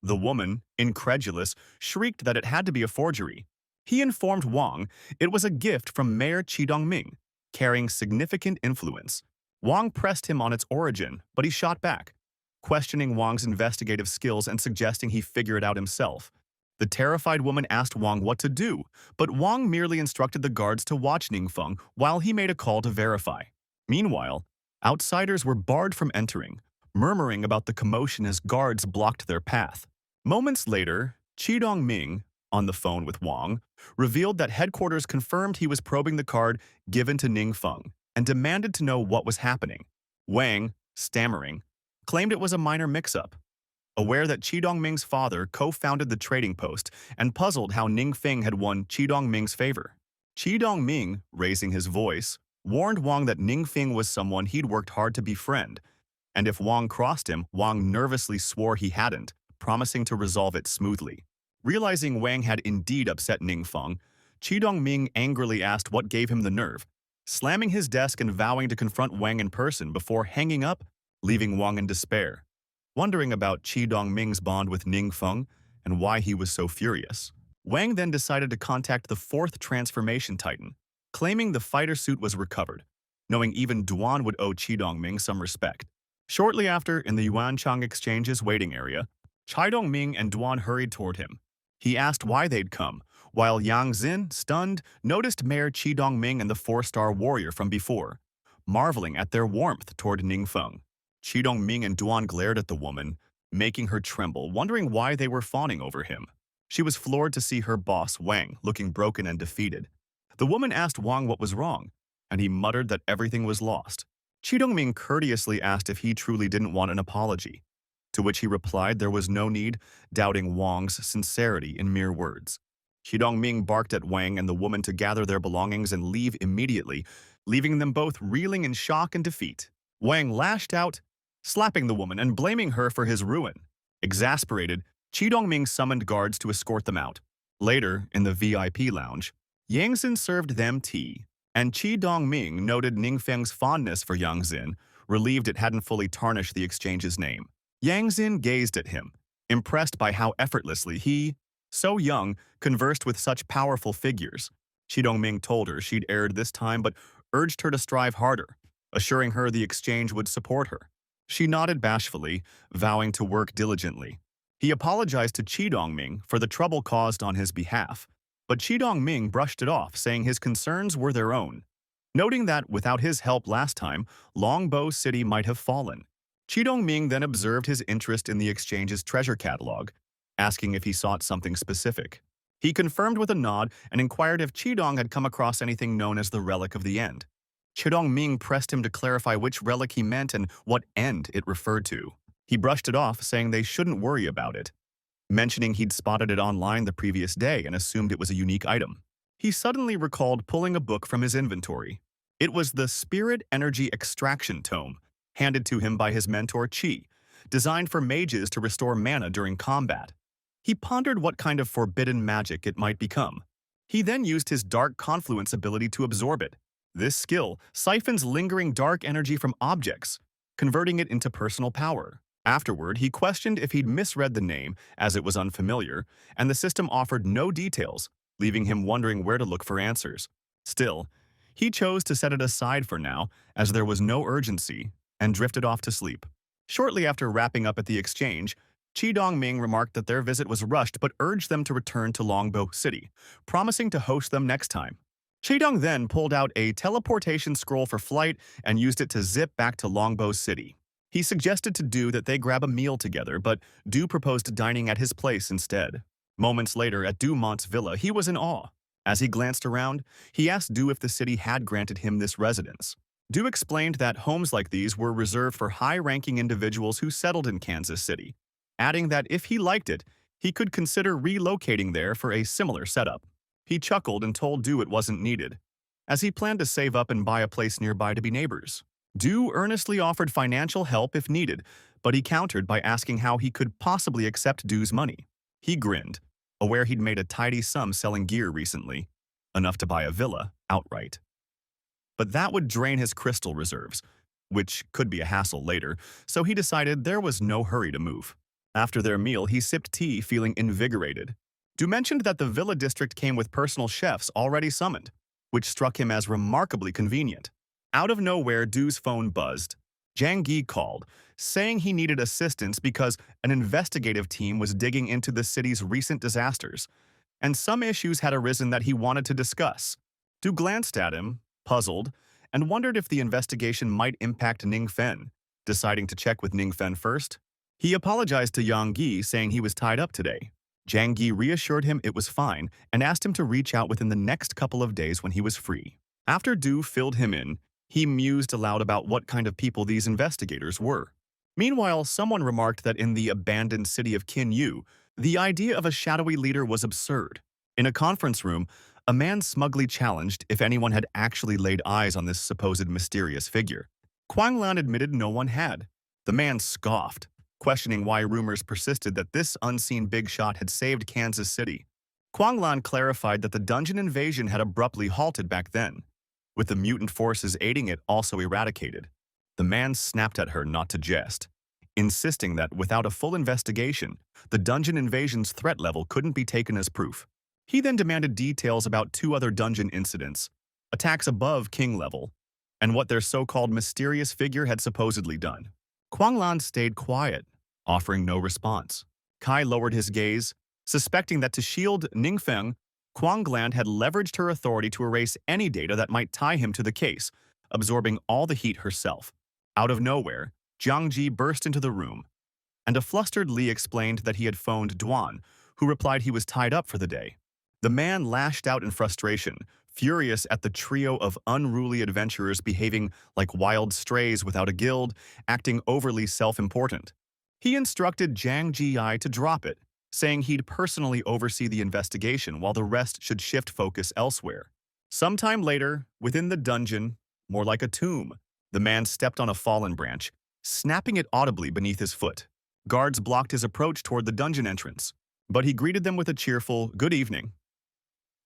The woman, incredulous, shrieked that it had to be a forgery. He informed Wang it was a gift from Mayor Qidongming, carrying significant influence. Wang pressed him on its origin, but he shot back, questioning Wang's investigative skills and suggesting he figure it out himself. The terrified woman asked Wang what to do, but Wang merely instructed the guards to watch Ningfeng while he made a call to verify. Meanwhile, outsiders were barred from entering, murmuring about the commotion as guards blocked their path. Moments later, Qidongming, on the phone with Wang, revealed that headquarters confirmed he was probing the card given to Ningfeng and demanded to know what was happening. Wang, stammering, claimed it was a minor mix-up. Aware that Qidongming's father co-founded the trading post and puzzled how Ningfeng had won Qidongming's favor. Qidongming, raising his voice, warned Wang that Ningfeng was someone he'd worked hard to befriend, and if Wang crossed him, Wang nervously swore he hadn't, promising to resolve it smoothly. Realizing Wang had indeed upset Ningfeng, Qidongming angrily asked what gave him the nerve, slamming his desk and vowing to confront Wang in person before hanging up, leaving Wang in despair. Wondering about Qidongming's bond with Ningfeng and why he was so furious, Wang then decided to contact the fourth transformation titan, claiming the fighter suit was recovered, knowing even Duan would owe Qidongming some respect. Shortly after, in the Yuanchang Exchange's waiting area, Qidongming and Duan hurried toward him. He asked why they'd come, while Yang Xin, stunned, noticed Mayor Qidongming and the four-star warrior from before, marveling at their warmth toward Ningfeng. Qidongming and Duan glared at the woman, making her tremble, wondering why they were fawning over him. She was floored to see her boss, Wang, looking broken and defeated. The woman asked Wang what was wrong, and he muttered that everything was lost. Qidongming courteously asked if he truly didn't want an apology, to which he replied there was no need, doubting Wang's sincerity in mere words. Qidongming barked at Wang and the woman to gather their belongings and leave immediately, leaving them both reeling in shock and defeat. Wang lashed out, slapping the woman and blaming her for his ruin. Exasperated, Qidongming summoned guards to escort them out. Later, in the VIP lounge, Yang Xin served them tea, and Qidongming noted Ningfeng's fondness for Yang Xin, relieved it hadn't fully tarnished the exchange's name. Yang Xin gazed at him, impressed by how effortlessly he, so young, conversed with such powerful figures. Qidongming told her she'd erred this time but urged her to strive harder, assuring her the exchange would support her. She nodded bashfully, vowing to work diligently. He apologized to Qidongming for the trouble caused on his behalf, but Qidongming brushed it off, saying his concerns were their own, noting that without his help last time, Longbow City might have fallen. Qidongming then observed his interest in the exchange's treasure catalog, asking if he sought something specific. He confirmed with a nod and inquired if Qidong had come across anything known as the Relic of the End. Qidongming pressed him to clarify which relic he meant and what end it referred to. He brushed it off, saying they shouldn't worry about it, mentioning he'd spotted it online the previous day and assumed it was a unique item. He suddenly recalled pulling a book from his inventory, It was the Spirit Energy Extraction Tome, handed to him by his mentor Chi, designed for mages to restore mana during combat. He pondered what kind of forbidden magic it might become. He then used his Dark Confluence ability to absorb it. This skill siphons lingering dark energy from objects, converting it into personal power. Afterward, he questioned if he'd misread the name, as it was unfamiliar, and the system offered no details, leaving him wondering where to look for answers. Still, he chose to set it aside for now, as there was no urgency, and drifted off to sleep. Shortly after wrapping up at the exchange, Chi Dongming remarked that their visit was rushed but urged them to return to Longbow City, promising to host them next time. Chidong then pulled out a teleportation scroll for flight and used it to zip back to Longbow City. He suggested to Du that they grab a meal together, but Du proposed dining at his place instead. Moments later, at Dumont's villa, he was in awe. As he glanced around, he asked Du if the city had granted him this residence. Du explained that homes like these were reserved for high-ranking individuals who settled in Kansas City, adding that if he liked it, he could consider relocating there for a similar setup. He chuckled and told Du it wasn't needed, as he planned to save up and buy a place nearby to be neighbors. Du earnestly offered financial help if needed, but he countered by asking how he could possibly accept Du's money. He grinned, aware he'd made a tidy sum selling gear recently, enough to buy a villa outright. But that would drain his crystal reserves, which could be a hassle later, so he decided there was no hurry to move. After their meal, he sipped tea, feeling invigorated. Du mentioned that the villa district came with personal chefs already summoned, which struck him as remarkably convenient. Out of nowhere, Du's phone buzzed. Jang Gi called, saying he needed assistance because an investigative team was digging into the city's recent disasters, and some issues had arisen that he wanted to discuss. Du glanced at him, puzzled, and wondered if the investigation might impact Ningfen, deciding to check with Ningfen first. He apologized to Yang Gi, saying he was tied up today. Jang Gi reassured him it was fine and asked him to reach out within the next couple of days when he was free. After Du filled him in, he mused aloud about what kind of people these investigators were. Meanwhile, someone remarked that in the abandoned city of Kinyu, the idea of a shadowy leader was absurd. In a conference room, a man smugly challenged if anyone had actually laid eyes on this supposed mysterious figure. Quang Lan admitted no one had. The man scoffed, questioning why rumors persisted that this unseen big shot had saved Kansas City. Quang Lan clarified that the dungeon invasion had abruptly halted back then, with the mutant forces aiding it also eradicated. The man snapped at her not to jest, insisting that without a full investigation, the dungeon invasion's threat level couldn't be taken as proof. He then demanded details about 2 other dungeon incidents, attacks above king level, and what their so-called mysterious figure had supposedly done. Quang Lan stayed quiet, offering no response. Kai lowered his gaze, suspecting that to shield Ningfeng, Quang Lan had leveraged her authority to erase any data that might tie him to the case, absorbing all the heat herself. Out of nowhere, Jiang Ji burst into the room, and a flustered Li explained that he had phoned Duan, who replied he was tied up for the day. The man lashed out in frustration, furious at the trio of unruly adventurers behaving like wild strays without a guild, acting overly self-important. He instructed Jiang Ji to drop it, saying he'd personally oversee the investigation while the rest should shift focus elsewhere. Sometime later, within the dungeon, more like a tomb, the man stepped on a fallen branch, snapping it audibly beneath his foot. Guards blocked his approach toward the dungeon entrance, but he greeted them with a cheerful, "Good evening."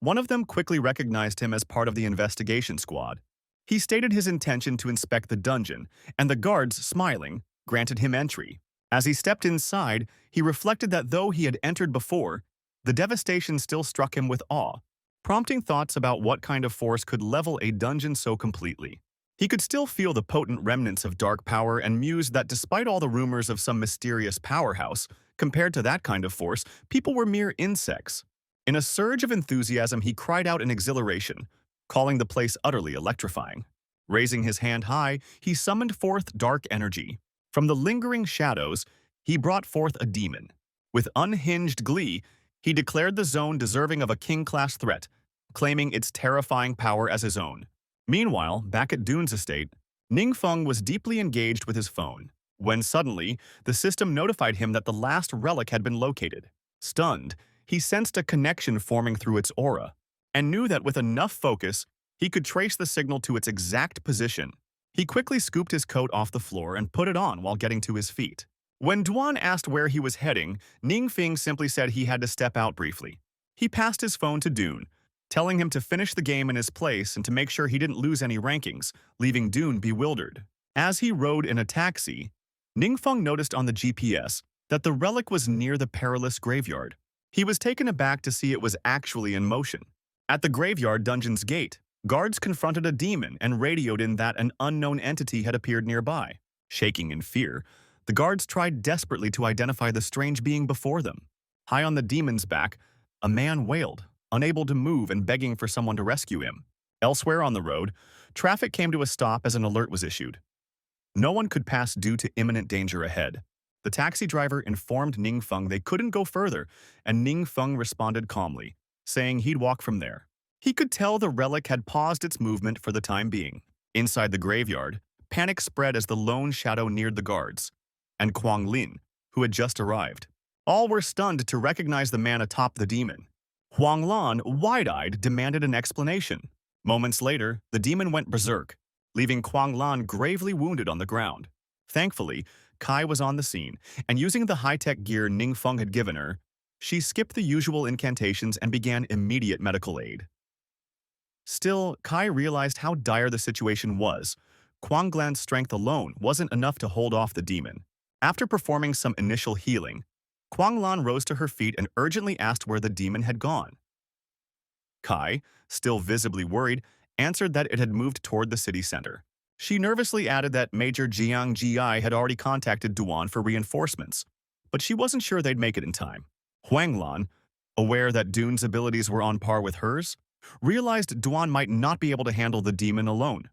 One of them quickly recognized him as part of the investigation squad. He stated his intention to inspect the dungeon, and the guards, smiling, granted him entry. As he stepped inside, he reflected that though he had entered before, the devastation still struck him with awe, prompting thoughts about what kind of force could level a dungeon so completely. He could still feel the potent remnants of dark power and mused that despite all the rumors of some mysterious powerhouse, compared to that kind of force, people were mere insects. In a surge of enthusiasm, he cried out in exhilaration, calling the place utterly electrifying. Raising his hand high, he summoned forth dark energy. From the lingering shadows, he brought forth a demon. With unhinged glee, he declared the zone deserving of a king-class threat, claiming its terrifying power as his own. Meanwhile, back at Dune's estate, Ningfeng was deeply engaged with his phone, when suddenly, the system notified him that the last relic had been located. Stunned, he sensed a connection forming through its aura, and knew that with enough focus, He could trace the signal to its exact position. He quickly scooped his coat off the floor and put it on while getting to his feet. When Duan asked where he was heading, Ningfeng simply said he had to step out briefly. He passed his phone to Dune, telling him to finish the game in his place and to make sure he didn't lose any rankings, leaving Dune bewildered. As he rode in a taxi, Ningfeng noticed on the GPS that the relic was near the perilous graveyard. He was taken aback to see it was actually in motion. At the graveyard dungeon's gate, guards confronted a demon and radioed in that an unknown entity had appeared nearby. Shaking in fear, the guards tried desperately to identify the strange being before them. High on the demon's back, a man wailed, unable to move and begging for someone to rescue him. Elsewhere on the road, traffic came to a stop as an alert was issued. No one could pass due to imminent danger ahead. The taxi driver informed Ningfeng they couldn't go further, and Ningfeng responded calmly, saying he'd walk from there. He could tell the relic had paused its movement for the time being. Inside the graveyard, panic spread as the lone shadow neared the guards, and Kuang Lin, who had just arrived. All were stunned to recognize the man atop the demon. Huang Lan, wide-eyed, demanded an explanation. Moments later, the demon went berserk, leaving Kuang Lan gravely wounded on the ground. Thankfully, Kai was on the scene, and using the high-tech gear Ningfeng had given her, she skipped the usual incantations and began immediate medical aid. Still, Kai realized how dire the situation was. Kuang Lan's strength alone wasn't enough to hold off the demon. After performing some initial healing, Kuang Lan rose to her feet and urgently asked where the demon had gone. Kai, still visibly worried, answered that it had moved toward the city center. She nervously added that Major Jiang Ji had already contacted Duan for reinforcements, but she wasn't sure they'd make it in time. Huang Lan, aware that Dune's abilities were on par with hers, realized Duan might not be able to handle the demon alone.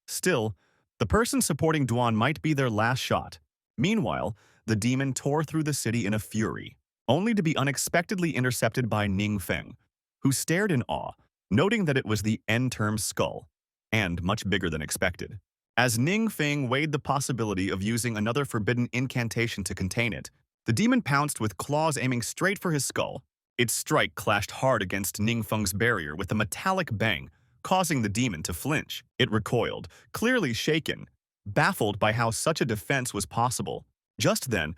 Still, the person supporting Duan might be their last shot. Meanwhile, the demon tore through the city in a fury, only to be unexpectedly intercepted by Ningfeng, who stared in awe, noting that it was the end-term skull, and much bigger than expected. As Ningfeng weighed the possibility of using another forbidden incantation to contain it, the demon pounced with claws aiming straight for his skull. Its strike clashed hard against Ningfeng's barrier with a metallic bang, causing the demon to flinch. It recoiled, clearly shaken, baffled by how such a defense was possible. Just then,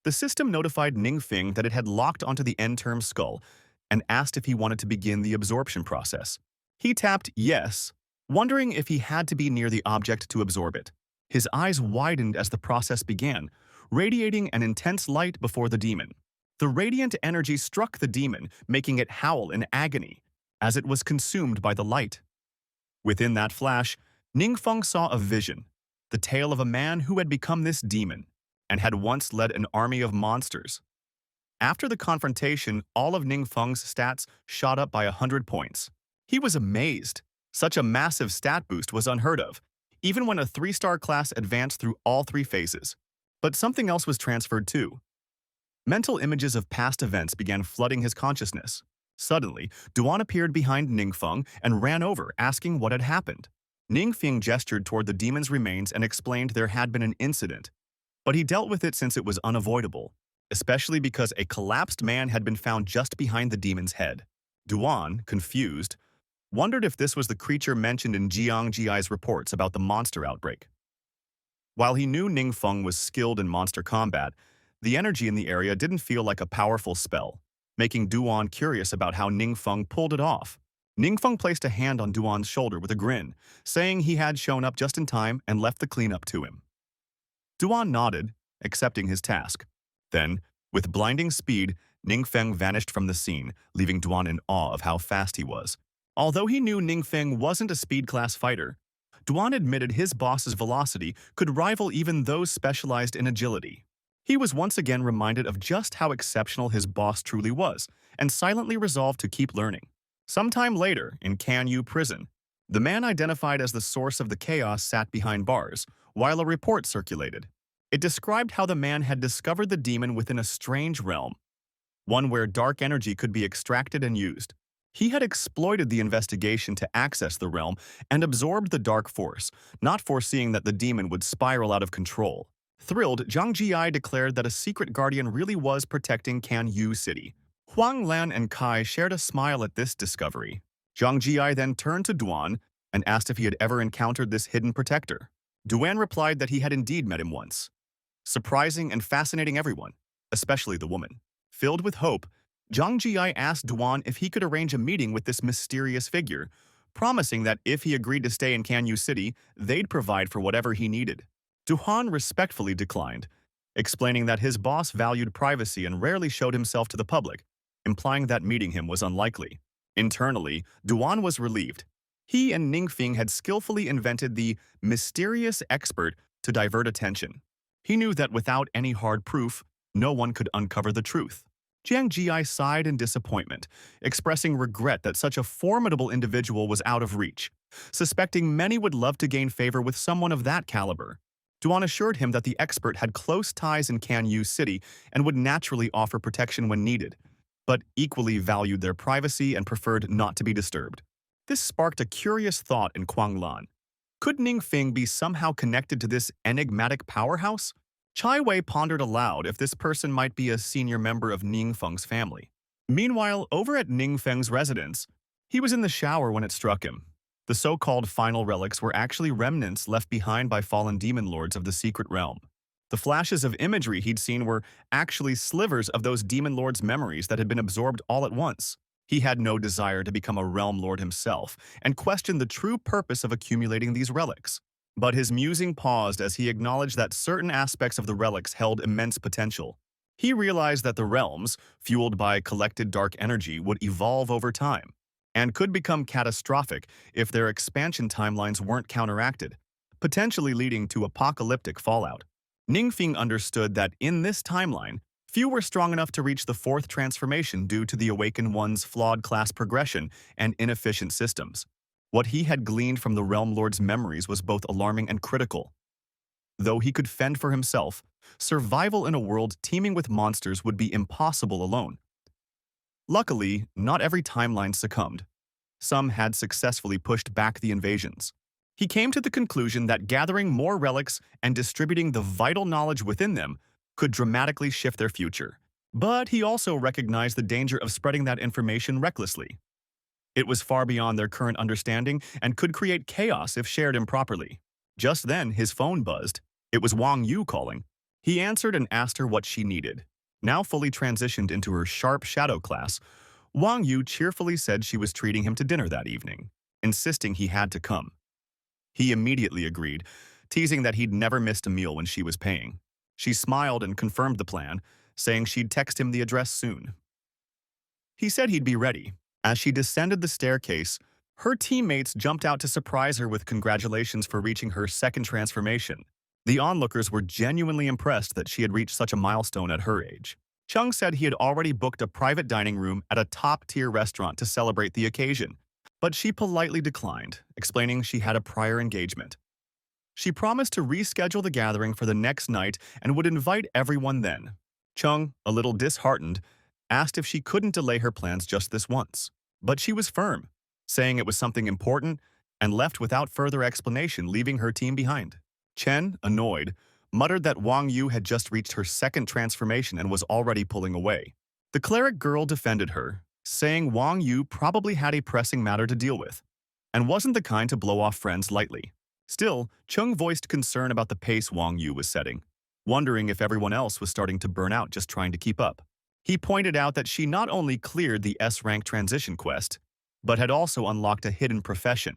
the system notified Ningfeng that it had locked onto the end-term skull and asked if he wanted to begin the absorption process. He tapped yes, wondering if he had to be near the object to absorb it. His eyes widened as the process began, radiating an intense light before the demon. The radiant energy struck the demon, making it howl in agony as it was consumed by the light. Within that flash, Ningfeng saw a vision, the tale of a man who had become this demon and had once led an army of monsters. After the confrontation, all of Ningfeng's stats shot up by 100 points. He was amazed. Such a massive stat boost was unheard of, even when a 3-star class advanced through all 3 phases. But something else was transferred too. Mental images of past events began flooding his consciousness. Suddenly, Duan appeared behind Ningfeng and ran over, asking what had happened. Ningfeng gestured toward the demon's remains and explained there had been an incident, but he dealt with it since it was unavoidable, especially because a collapsed man had been found just behind the demon's head. Duan, confused, wondered if this was the creature mentioned in Jiang Ji's reports about the monster outbreak. While he knew Ningfeng was skilled in monster combat, the energy in the area didn't feel like a powerful spell, making Duan curious about how Ningfeng pulled it off. Ningfeng placed a hand on Duan's shoulder with a grin, saying he had shown up just in time and left the cleanup to him. Duan nodded, accepting his task. Then, with blinding speed, Ningfeng vanished from the scene, leaving Duan in awe of how fast he was. Although he knew Ningfeng wasn't a speed-class fighter, Duan admitted his boss's velocity could rival even those specialized in agility. He was once again reminded of just how exceptional his boss truly was, and silently resolved to keep learning. Sometime later, in Canyu prison, the man identified as the source of the chaos sat behind bars, while a report circulated. It described how the man had discovered the demon within a strange realm, one where dark energy could be extracted and used. He had exploited the investigation to access the realm and absorbed the dark force, not foreseeing that the demon would spiral out of control. Thrilled, Zhang Jia declared that a secret guardian really was protecting Canyu City. Huang Lan and Kai shared a smile at this discovery. Zhang Jia then turned to Duan, and asked if he had ever encountered this hidden protector. Duan replied that he had indeed met him once, surprising and fascinating everyone, especially the woman. Filled with hope, Zhang Jiyai asked Duan if he could arrange a meeting with this mysterious figure, promising that if he agreed to stay in Canyu City, they'd provide for whatever he needed. Duan respectfully declined, explaining that his boss valued privacy and rarely showed himself to the public, implying that meeting him was unlikely. Internally, Duan was relieved. He and Ningfeng had skillfully invented the mysterious expert to divert attention. He knew that without any hard proof, no one could uncover the truth. Jiang Jiyai sighed in disappointment, expressing regret that such a formidable individual was out of reach, suspecting many would love to gain favor with someone of that caliber. Duan assured him that the expert had close ties in Canyu City and would naturally offer protection when needed, but equally valued their privacy and preferred not to be disturbed. This sparked a curious thought in Kuanglan. Could Ningfeng be somehow connected to this enigmatic powerhouse? Chai Wei pondered aloud if this person might be a senior member of Ningfeng's family. Meanwhile, over at Ningfeng's residence, he was in the shower when it struck him. The so-called final relics were actually remnants left behind by fallen demon lords of the secret realm. The flashes of imagery he'd seen were actually slivers of those demon lords' memories that had been absorbed all at once. He had no desire to become a realm lord himself and questioned the true purpose of accumulating these relics. But his musing paused as he acknowledged that certain aspects of the relics held immense potential. He realized that the realms, fueled by collected dark energy, would evolve over time and could become catastrophic if their expansion timelines weren't counteracted, potentially leading to apocalyptic fallout. Ningfeng understood that in this timeline, few were strong enough to reach the fourth transformation due to the Awakened One's flawed class progression and inefficient systems. What he had gleaned from the Realm Lord's memories was both alarming and critical. Though he could fend for himself, survival in a world teeming with monsters would be impossible alone. Luckily, not every timeline succumbed. Some had successfully pushed back the invasions. He came to the conclusion that gathering more relics and distributing the vital knowledge within them could dramatically shift their future. But he also recognized the danger of spreading that information recklessly. It was far beyond their current understanding and could create chaos if shared improperly. Just then, his phone buzzed. It was Wang Yu calling. He answered and asked her what she needed. Now fully transitioned into her sharp shadow class, Wang Yu cheerfully said she was treating him to dinner that evening, insisting he had to come. He immediately agreed, teasing that he'd never missed a meal when she was paying. She smiled and confirmed the plan, saying she'd text him the address soon. He said he'd be ready. As she descended the staircase, her teammates jumped out to surprise her with congratulations for reaching her second transformation. The onlookers were genuinely impressed that she had reached such a milestone at her age. Chung said he had already booked a private dining room at a top-tier restaurant to celebrate the occasion, but she politely declined, explaining she had a prior engagement. She promised to reschedule the gathering for the next night and would invite everyone then. Chung, a little disheartened, asked if she couldn't delay her plans just this once. But she was firm, saying it was something important, and left without further explanation, leaving her team behind. Chen, annoyed, muttered that Wang Yu had just reached her second transformation and was already pulling away. The cleric girl defended her, saying Wang Yu probably had a pressing matter to deal with, and wasn't the kind to blow off friends lightly. Still, Chung voiced concern about the pace Wang Yu was setting, wondering if everyone else was starting to burn out just trying to keep up. He pointed out that she not only cleared the S-rank transition quest, but had also unlocked a hidden profession,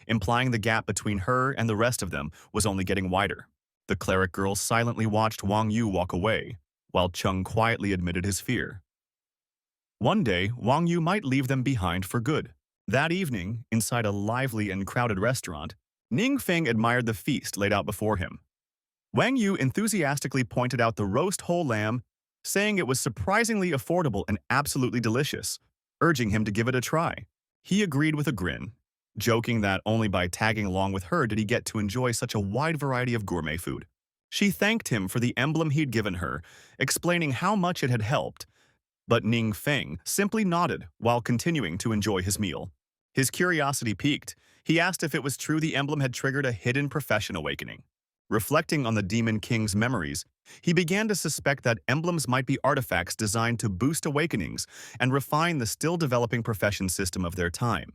implying the gap between her and the rest of them was only getting wider. The cleric girl silently watched Wang Yu walk away, while Chung quietly admitted his fear. One day, Wang Yu might leave them behind for good. That evening, inside a lively and crowded restaurant, Ningfeng admired the feast laid out before him. Wang Yu enthusiastically pointed out the roast whole lamb, saying it was surprisingly affordable and absolutely delicious, urging him to give it a try. He agreed with a grin, joking that only by tagging along with her did he get to enjoy such a wide variety of gourmet food. She thanked him for the emblem he'd given her, explaining how much it had helped, but Ningfeng simply nodded while continuing to enjoy his meal. His curiosity piqued. He asked if it was true the emblem had triggered a hidden profession awakening. Reflecting on the Demon King's memories, he began to suspect that emblems might be artifacts designed to boost awakenings and refine the still-developing profession system of their time.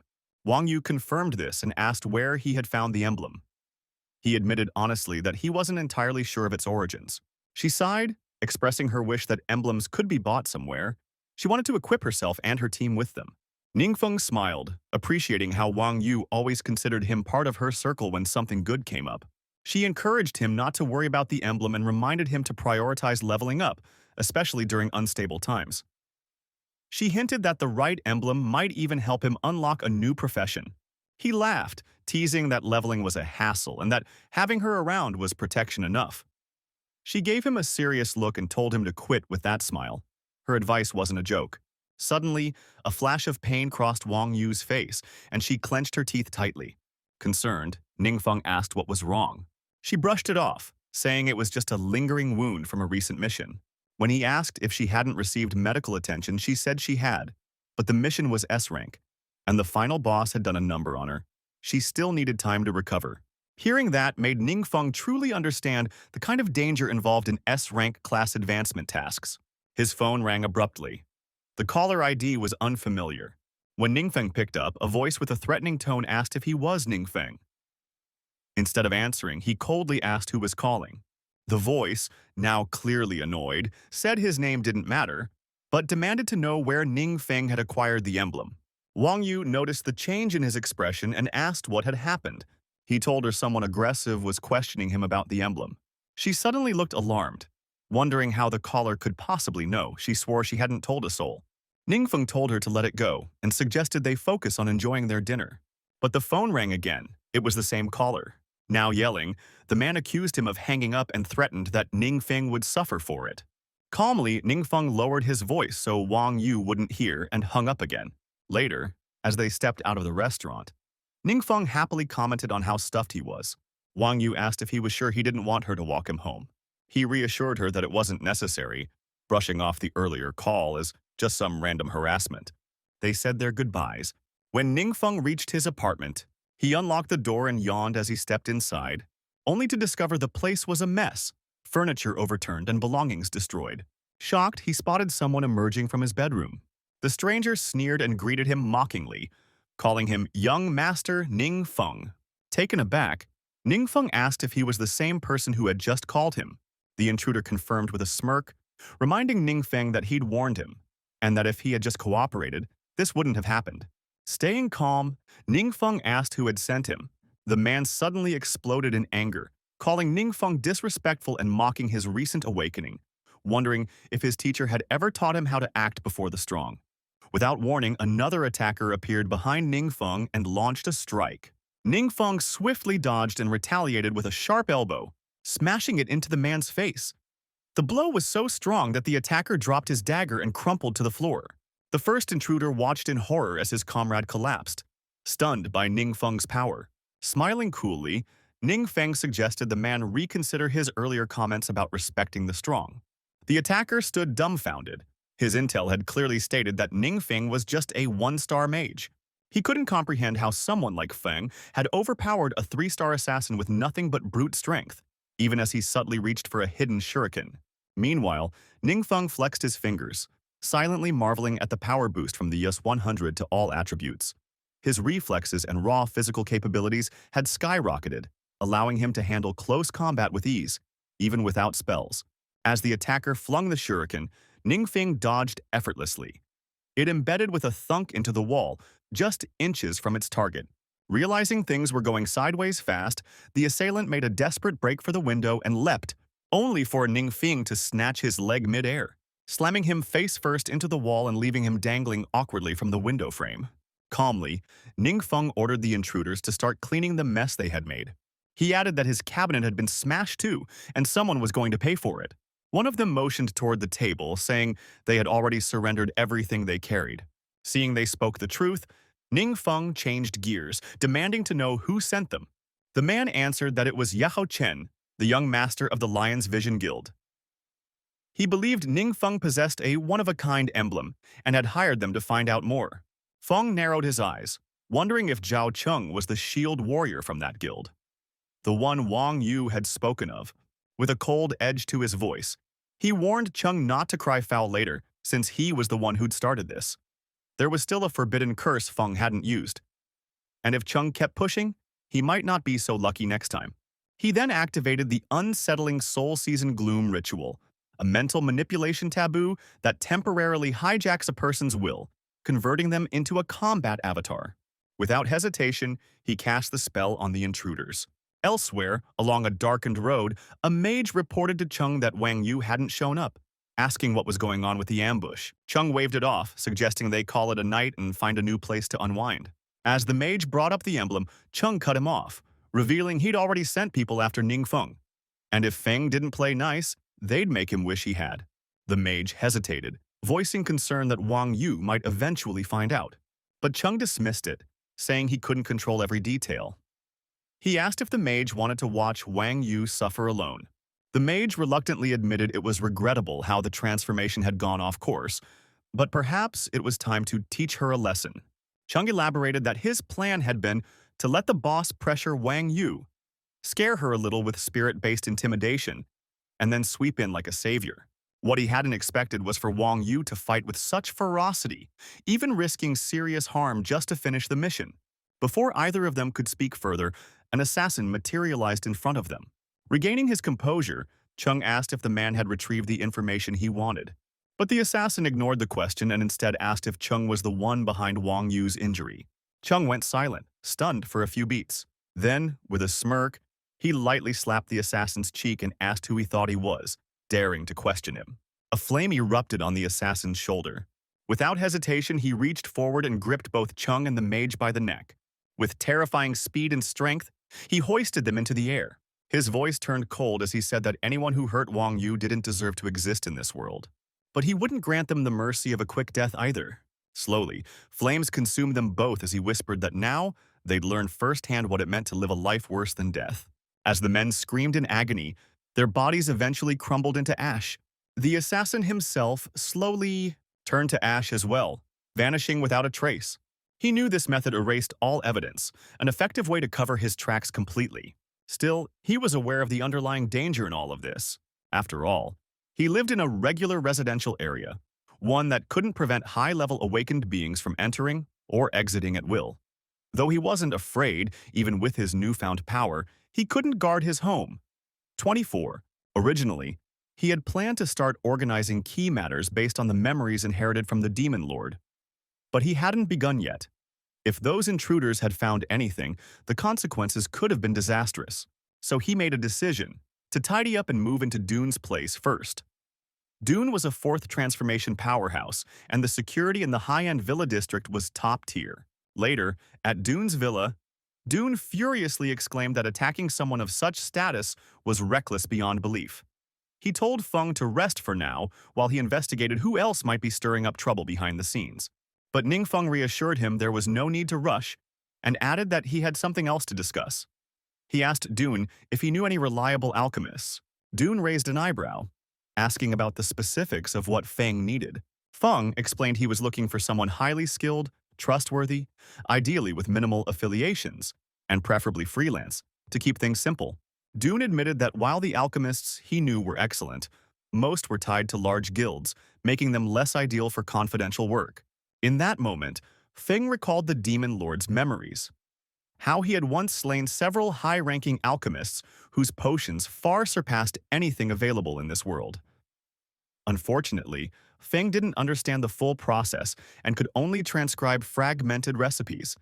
Wang Yu confirmed this and asked where he had found the emblem. He admitted honestly that he wasn't entirely sure of its origins. She sighed, expressing her wish that emblems could be bought somewhere. She wanted to equip herself and her team with them. Ningfeng smiled, appreciating how Wang Yu always considered him part of her circle when something good came up. She encouraged him not to worry about the emblem and reminded him to prioritize leveling up, especially during unstable times. She hinted that the right emblem might even help him unlock a new profession. He laughed, teasing that leveling was a hassle and that having her around was protection enough. She gave him a serious look and told him to quit with that smile. Her advice wasn't a joke. Suddenly, a flash of pain crossed Wang Yu's face, and she clenched her teeth tightly. Concerned, Ningfeng asked what was wrong. She brushed it off, saying it was just a lingering wound from a recent mission. When he asked if she hadn't received medical attention, she said she had, but the mission was S rank, and the final boss had done a number on her. She still needed time to recover. Hearing that made Ningfeng truly understand the kind of danger involved in S-rank class advancement tasks. His phone rang abruptly. The caller ID was unfamiliar. When Ningfeng picked up, a voice with a threatening tone asked if he was Ningfeng. Instead of answering, he coldly asked who was calling. The voice, now clearly annoyed, said his name didn't matter, but demanded to know where Ningfeng had acquired the emblem. Wang Yu noticed the change in his expression and asked what had happened. He told her someone aggressive was questioning him about the emblem. She suddenly looked alarmed. Wondering how the caller could possibly know, she swore she hadn't told a soul. Ningfeng told her to let it go and suggested they focus on enjoying their dinner. But the phone rang again. It was the same caller. Now yelling, the man accused him of hanging up and threatened that Ningfeng would suffer for it. Calmly, Ningfeng lowered his voice so Wang Yu wouldn't hear and hung up again. Later, as they stepped out of the restaurant, Ningfeng happily commented on how stuffed he was. Wang Yu asked if he was sure he didn't want her to walk him home. He reassured her that it wasn't necessary, brushing off the earlier call as just some random harassment. They said their goodbyes. When Ningfeng reached his apartment, he unlocked the door and yawned as he stepped inside, only to discover the place was a mess, furniture overturned and belongings destroyed. Shocked, he spotted someone emerging from his bedroom. The stranger sneered and greeted him mockingly, calling him Young Master Ningfeng. Taken aback, Ningfeng asked if he was the same person who had just called him. The intruder confirmed with a smirk, reminding Ningfeng that he'd warned him, and that if he had just cooperated, this wouldn't have happened. Staying calm, Ningfeng asked who had sent him. The man suddenly exploded in anger, calling Ningfeng disrespectful and mocking his recent awakening, wondering if his teacher had ever taught him how to act before the storm. Without warning, another attacker appeared behind Ningfeng and launched a strike. Ningfeng swiftly dodged and retaliated with a sharp elbow, smashing it into the man's face. The blow was so strong that the attacker dropped his dagger and crumpled to the floor. The first intruder watched in horror as his comrade collapsed, stunned by Ningfeng's power. Smiling coolly, Ningfeng suggested the man reconsider his earlier comments about respecting the strong. The attacker stood dumbfounded. His intel had clearly stated that Ningfeng was just a one-star mage. He couldn't comprehend how someone like Feng had overpowered a 3-star assassin with nothing but brute strength, even as he subtly reached for a hidden shuriken. Meanwhile, Ningfeng flexed his fingers, silently marveling at the power boost from the US-100 to all attributes. His reflexes and raw physical capabilities had skyrocketed, allowing him to handle close combat with ease, even without spells. As the attacker flung the shuriken, Ningfeng dodged effortlessly. It embedded with a thunk into the wall, just inches from its target. Realizing things were going sideways fast, the assailant made a desperate break for the window and leapt, only for Ningfeng to snatch his leg mid-air, slamming him face-first into the wall and leaving him dangling awkwardly from the window frame. Calmly, Ningfeng ordered the intruders to start cleaning the mess they had made. He added that his cabinet had been smashed too, and someone was going to pay for it. One of them motioned toward the table, saying they had already surrendered everything they carried. Seeing they spoke the truth, Ningfeng changed gears, demanding to know who sent them. The man answered that it was Yahao Chen, the young master of the Lion's Vision Guild. He believed Ningfeng possessed a one-of-a-kind emblem and had hired them to find out more. Feng narrowed his eyes, wondering if Zhao Cheng was the shield warrior from that guild, the one Wang Yu had spoken of. With a cold edge to his voice, he warned Cheng not to cry foul later, since he was the one who'd started this. There was still a forbidden curse Feng hadn't used. And if Chung kept pushing, he might not be so lucky next time. He then activated the unsettling Soul Season Gloom ritual, a mental manipulation taboo that temporarily hijacks a person's will, converting them into a combat avatar. Without hesitation, he cast the spell on the intruders. Elsewhere, along a darkened road, a mage reported to Chung that Wang Yu hadn't shown up, asking what was going on with the ambush. Chung waved it off, suggesting they call it a night and find a new place to unwind. As the mage brought up the emblem, Chung cut him off, revealing he'd already sent people after Ningfeng. And if Feng didn't play nice, they'd make him wish he had. The mage hesitated, voicing concern that Wang Yu might eventually find out. But Chung dismissed it, saying he couldn't control every detail. He asked if the mage wanted to watch Wang Yu suffer alone. The mage reluctantly admitted it was regrettable how the transformation had gone off course, but perhaps it was time to teach her a lesson. Chung elaborated that his plan had been to let the boss pressure Wang Yu, scare her a little with spirit-based intimidation, and then sweep in like a savior. What he hadn't expected was for Wang Yu to fight with such ferocity, even risking serious harm just to finish the mission. Before either of them could speak further, an assassin materialized in front of them. Regaining his composure, Chung asked if the man had retrieved the information he wanted. But the assassin ignored the question and instead asked if Chung was the one behind Wang Yu's injury. Chung went silent, stunned for a few beats. Then, with a smirk, he lightly slapped the assassin's cheek and asked who he thought he was, daring to question him. A flame erupted on the assassin's shoulder. Without hesitation, he reached forward and gripped both Chung and the mage by the neck. With terrifying speed and strength, he hoisted them into the air. His voice turned cold as he said that anyone who hurt Wang Yu didn't deserve to exist in this world. But he wouldn't grant them the mercy of a quick death either. Slowly, flames consumed them both as he whispered that now they'd learn firsthand what it meant to live a life worse than death. As the men screamed in agony, their bodies eventually crumbled into ash. The assassin himself slowly turned to ash as well, vanishing without a trace. He knew this method erased all evidence, an effective way to cover his tracks completely. Still, he was aware of the underlying danger in all of this. After all, he lived in a regular residential area, one that couldn't prevent high-level awakened beings from entering or exiting at will. Though he wasn't afraid, even with his newfound power, he couldn't guard his home. 24. Originally, he had planned to start organizing key matters based on the memories inherited from the Demon Lord. But he hadn't begun yet. If those intruders had found anything, the consequences could have been disastrous. So he made a decision to tidy up and move into Dune's place first. Dune was a fourth transformation powerhouse, and the security in the high-end villa district was top tier. Later, at Dune's villa, Dune furiously exclaimed that attacking someone of such status was reckless beyond belief. He told Feng to rest for now while he investigated who else might be stirring up trouble behind the scenes. But Ningfeng reassured him there was no need to rush and added that he had something else to discuss. He asked Dune if he knew any reliable alchemists. Dune raised an eyebrow, asking about the specifics of what Feng needed. Feng explained he was looking for someone highly skilled, trustworthy, ideally with minimal affiliations, and preferably freelance, to keep things simple. Dune admitted that while the alchemists he knew were excellent, most were tied to large guilds, making them less ideal for confidential work. In that moment, Feng recalled the Demon Lord's memories. How he had once slain several high-ranking alchemists whose potions far surpassed anything available in this world. Unfortunately, Feng didn't understand the full process and could only transcribe fragmented recipes.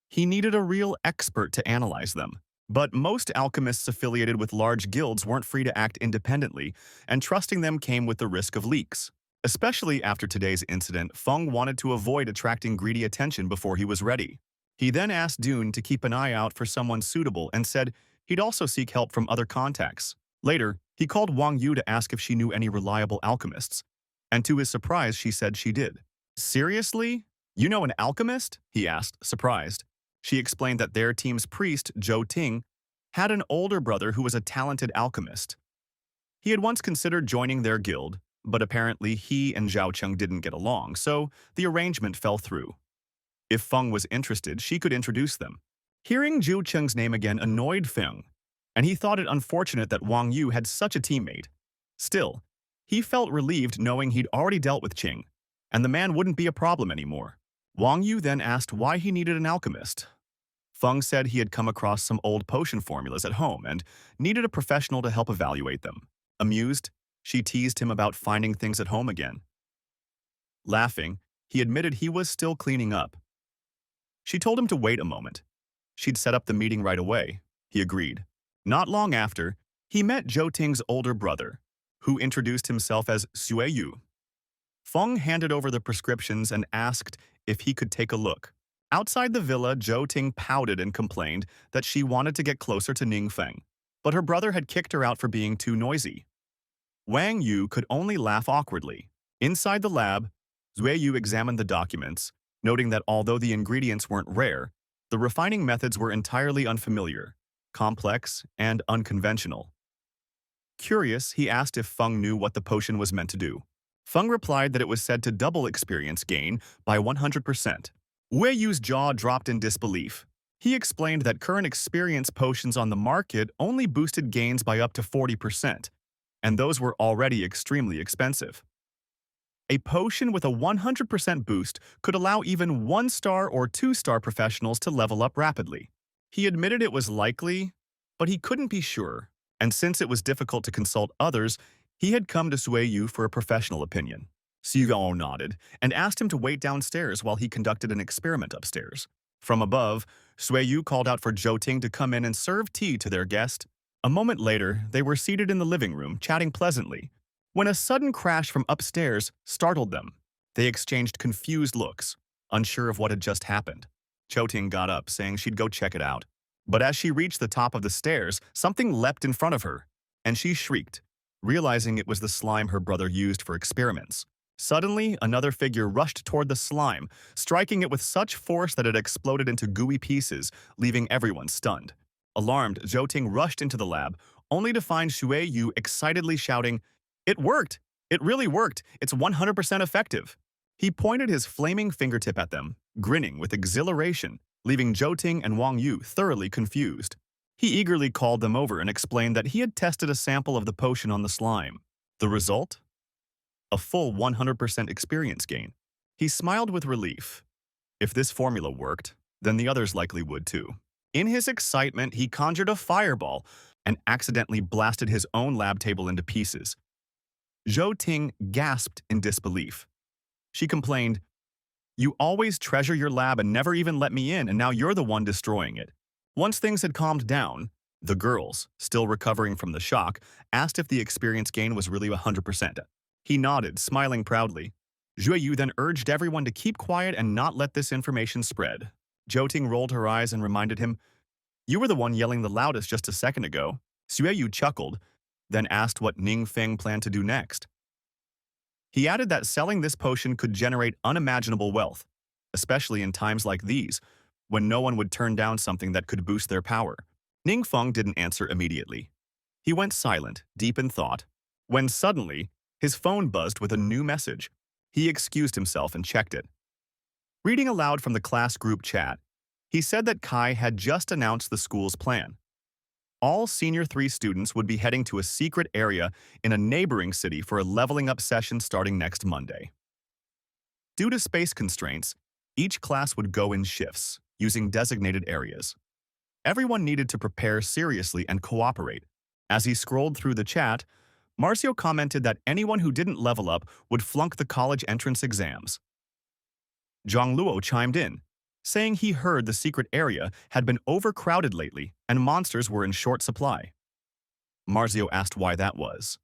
He needed a real expert to analyze them. But most alchemists affiliated with large guilds weren't free to act independently, and trusting them came with the risk of leaks. Especially after today's incident, Feng wanted to avoid attracting greedy attention before he was ready. He then asked Dune to keep an eye out for someone suitable and said he'd also seek help from other contacts. Later, he called Wang Yu to ask if she knew any reliable alchemists, and to his surprise, she said she did. "Seriously? You know an alchemist?" he asked, surprised. She explained that their team's priest, Zhou Ting, had an older brother who was a talented alchemist. He had once considered joining their guild, but apparently he and Zhao Cheng didn't get along, so the arrangement fell through. If Feng was interested, she could introduce them. Hearing Zhou Cheng's name again annoyed Feng, and he thought it unfortunate that Wang Yu had such a teammate. Still, he felt relieved knowing he'd already dealt with Cheng, and the man wouldn't be a problem anymore. Wang Yu then asked why he needed an alchemist. Feng said he had come across some old potion formulas at home and needed a professional to help evaluate them. Amused, she teased him about finding things at home again. Laughing, he admitted he was still cleaning up. She told him to wait a moment. She'd set up the meeting right away. He agreed. Not long after, he met Zhou Ting's older brother, who introduced himself as Sue Yu. Feng handed over the prescriptions and asked if he could take a look. Outside the villa, Zhou Ting pouted and complained that she wanted to get closer to Ningfeng, but her brother had kicked her out for being too noisy. Wang Yu could only laugh awkwardly. Inside the lab, Zue Yu examined the documents, noting that although the ingredients weren't rare, the refining methods were entirely unfamiliar, complex, and unconventional. Curious, he asked if Feng knew what the potion was meant to do. Feng replied that it was said to double experience gain by 100%. Wei Yu's jaw dropped in disbelief. He explained that current experience potions on the market only boosted gains by up to 40%, and those were already extremely expensive. A potion with a 100% boost could allow even 1-star or 2-star professionals to level up rapidly. He admitted it was likely, but he couldn't be sure, and since it was difficult to consult others, he had come to Sue Yu for a professional opinion. Xu nodded and asked him to wait downstairs while he conducted an experiment upstairs. From above, Sue Yu called out for Zhou Ting to come in and serve tea to their guest. A moment later, they were seated in the living room, chatting pleasantly, when a sudden crash from upstairs startled them. They exchanged confused looks, unsure of what had just happened. Zhou Ting got up, saying she'd go check it out. But as she reached the top of the stairs, something leapt in front of her, and she shrieked, realizing it was the slime her brother used for experiments. Suddenly, another figure rushed toward the slime, striking it with such force that it exploded into gooey pieces, leaving everyone stunned. Alarmed, Zhou Ting rushed into the lab, only to find Sue Yu excitedly shouting, "It worked! It really worked! It's 100% effective!" He pointed his flaming fingertip at them, grinning with exhilaration, leaving Zhou Ting and Wang Yu thoroughly confused. He eagerly called them over and explained that he had tested a sample of the potion on the slime. The result? A full 100% experience gain. He smiled with relief. If this formula worked, then the others likely would too. In his excitement, he conjured a fireball and accidentally blasted his own lab table into pieces. Zhou Ting gasped in disbelief. She complained, "You always treasure your lab and never even let me in, and now you're the one destroying it." Once things had calmed down, the girls, still recovering from the shock, asked if the experience gain was really 100%. He nodded, smiling proudly. Zhou Yu then urged everyone to keep quiet and not let this information spread. Zhou Ting rolled her eyes and reminded him, "You were the one yelling the loudest just a second ago." Sue Yu chuckled, then asked what Ning Feng planned to do next. He added that selling this potion could generate unimaginable wealth, especially in times like these, when no one would turn down something that could boost their power. Ning Feng didn't answer immediately. He went silent, deep in thought, when suddenly, his phone buzzed with a new message. He excused himself and checked it. Reading aloud from the class group chat, he said that Kai had just announced the school's plan. All Senior 3 students would be heading to a secret area in a neighboring city for a leveling up session starting next Monday. Due to space constraints, each class would go in shifts, using designated areas. Everyone needed to prepare seriously and cooperate. As he scrolled through the chat, Marcio commented that anyone who didn't level up would flunk the college entrance exams. Zhang Luo chimed in, saying he heard the secret area had been overcrowded lately and monsters were in short supply. Marzio asked why that was.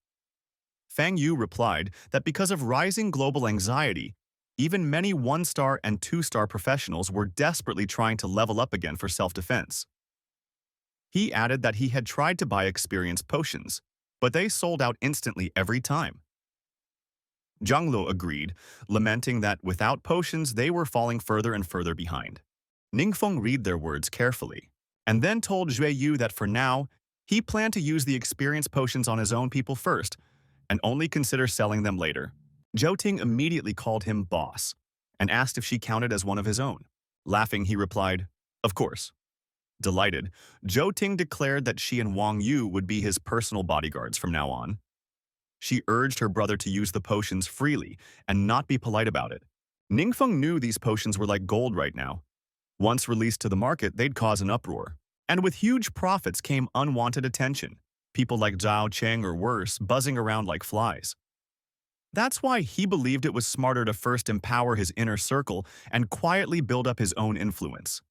Fang Yu replied that because of rising global anxiety, even many 1-star and 2-star professionals were desperately trying to level up again for self-defense. He added that he had tried to buy experience potions, but they sold out instantly every time. Zhang Luo agreed, lamenting that without potions they were falling further and further behind. Ningfeng read their words carefully, and then told Zue Yu that for now, he planned to use the experience potions on his own people first, and only consider selling them later. Zhou Ting immediately called him boss, and asked if she counted as one of his own. Laughing, he replied, "Of course." Delighted, Zhou Ting declared that she and Wang Yu would be his personal bodyguards from now on. She urged her brother to use the potions freely and not be polite about it. Ningfeng knew these potions were like gold right now. Once released to the market, they'd cause an uproar. And with huge profits came unwanted attention. People like Zhao Cheng or worse, buzzing around like flies. That's why he believed it was smarter to first empower his inner circle and quietly build up his own influence.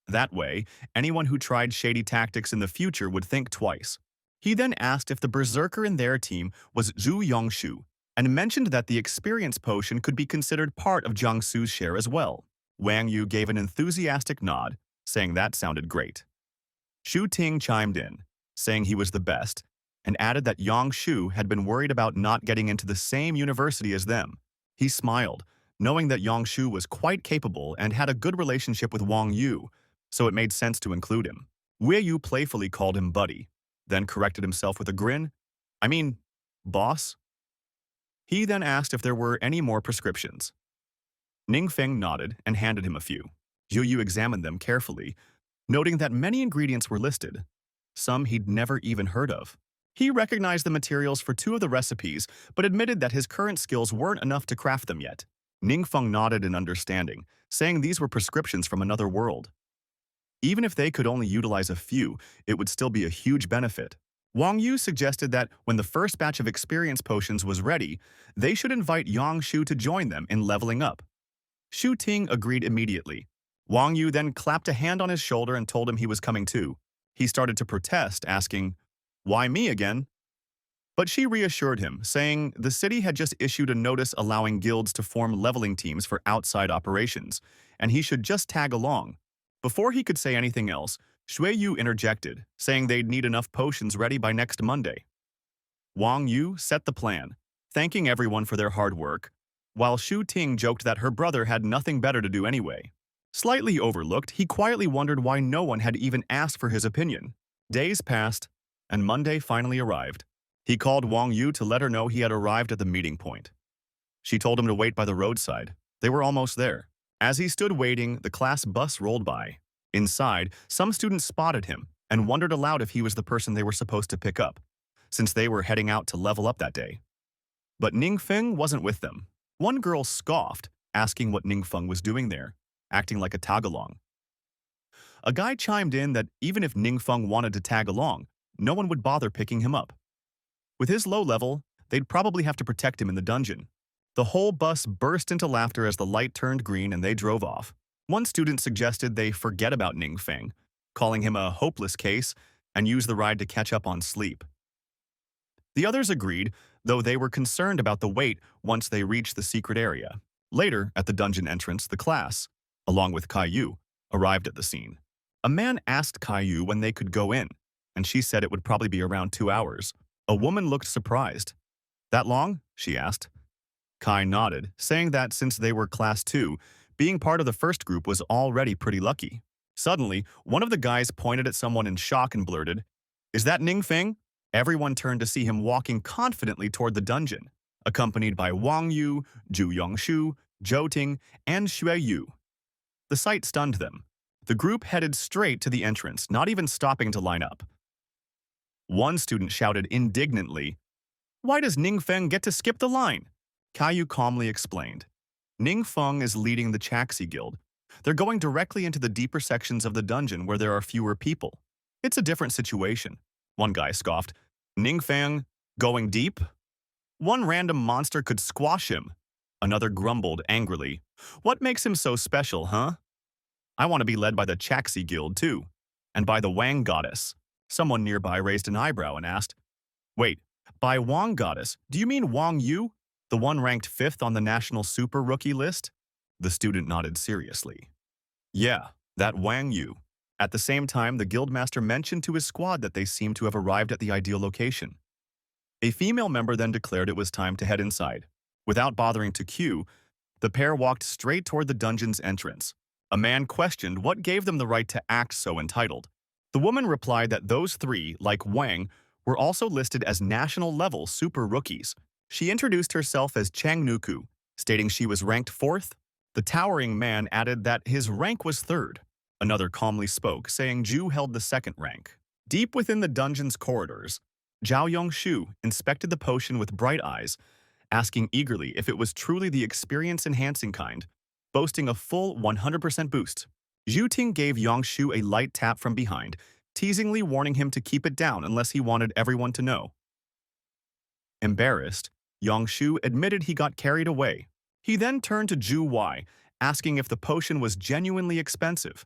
That way, anyone who tried shady tactics in the future would think twice. He then asked if the berserker in their team was Zhu Yongshu, and mentioned that the experience potion could be considered part of Jiangsu's share as well. Wang Yu gave an enthusiastic nod, saying that sounded great. Shu Ting chimed in, saying he was the best, and added that Yang Shu had been worried about not getting into the same university as them. He smiled, knowing that Yang Shu was quite capable and had a good relationship with Wang Yu, so it made sense to include him. Wei Yu playfully called him buddy, then corrected himself with a grin. I mean, boss? He then asked if there were any more prescriptions. Ning Feng nodded and handed him a few. Yu Yu examined them carefully, noting that many ingredients were listed, some he'd never even heard of. He recognized the materials for 2 of the recipes, but admitted that his current skills weren't enough to craft them yet. Ning Feng nodded in understanding, saying these were prescriptions from another world. Even if they could only utilize a few, it would still be a huge benefit. Wang Yu suggested that when the first batch of experience potions was ready, they should invite Yang Shu to join them in leveling up. Shu Ting agreed immediately. Wang Yu then clapped a hand on his shoulder and told him he was coming too. He started to protest, asking, "Why me again?" But she reassured him, saying the city had just issued a notice allowing guilds to form leveling teams for outside operations, and he should just tag along. Before he could say anything else, Shui Yu interjected, saying they'd need enough potions ready by next Monday. Wang Yu set the plan, thanking everyone for their hard work, while Shu Ting joked that her brother had nothing better to do anyway. Slightly overlooked, he quietly wondered why no one had even asked for his opinion. Days passed, and Monday finally arrived. He called Wang Yu to let her know he had arrived at the meeting point. She told him to wait by the roadside. They were almost there. As he stood waiting, the class bus rolled by. Inside, some students spotted him and wondered aloud if he was the person they were supposed to pick up, since they were heading out to level up that day. But Ning Feng wasn't with them. One girl scoffed, asking what Ning Feng was doing there, acting like a tag-along. A guy chimed in that even if Ning Feng wanted to tag along, no one would bother picking him up. With his low level, they'd probably have to protect him in the dungeon. The whole bus burst into laughter as the light turned green and they drove off. One student suggested they forget about Ning Feng, calling him a hopeless case, and use the ride to catch up on sleep. The others agreed, though they were concerned about the wait once they reached the secret area. Later, at the dungeon entrance, the class, along with Caillou, arrived at the scene. A man asked Caillou when they could go in, and she said it would probably be around 2 hours. A woman looked surprised. "That long?" she asked. Kai nodded, saying that since they were Class 2, being part of the first group was already pretty lucky. Suddenly, one of the guys pointed at someone in shock and blurted, "Is that Ning Feng?" Everyone turned to see him walking confidently toward the dungeon, accompanied by Wang Yu, Zhu Yongshu, Zhou Ting, and Shui Yu. The sight stunned them. The group headed straight to the entrance, not even stopping to line up. One student shouted indignantly, "Why does Ning Feng get to skip the line?" Caillou calmly explained. Ning Feng is leading the Chaxi Guild. They're going directly into the deeper sections of the dungeon where there are fewer people. It's a different situation. One guy scoffed. Ning Feng, going deep? One random monster could squash him. Another grumbled angrily. What makes him so special, huh? I want to be led by the Chaxi Guild, too. And by the Wang Goddess. Someone nearby raised an eyebrow and asked, "Wait, by Wang Goddess, do you mean Wang Yu? The one ranked 5th on the national super rookie list?" The student nodded seriously. "Yeah, that Wang Yu." At the same time, the guildmaster mentioned to his squad that they seemed to have arrived at the ideal location. A female member then declared it was time to head inside. Without bothering to queue, the pair walked straight toward the dungeon's entrance. A man questioned what gave them the right to act so entitled. The woman replied that those 3, like Wang, were also listed as national-level super rookies. She introduced herself as Chang Nuku, stating she was ranked 4th. The towering man added that his rank was 3rd. Another calmly spoke, saying Zhu held the 2nd rank. Deep within the dungeon's corridors, Zhao Yongshu inspected the potion with bright eyes, asking eagerly if it was truly the experience-enhancing kind. boasting a full 100% boost. Zhu Ting gave Yangshu a light tap from behind, teasingly warning him to keep it down unless he wanted everyone to know. Embarrassed, Yangshu admitted he got carried away. He then turned to Zhu Wai, asking if the potion was genuinely expensive.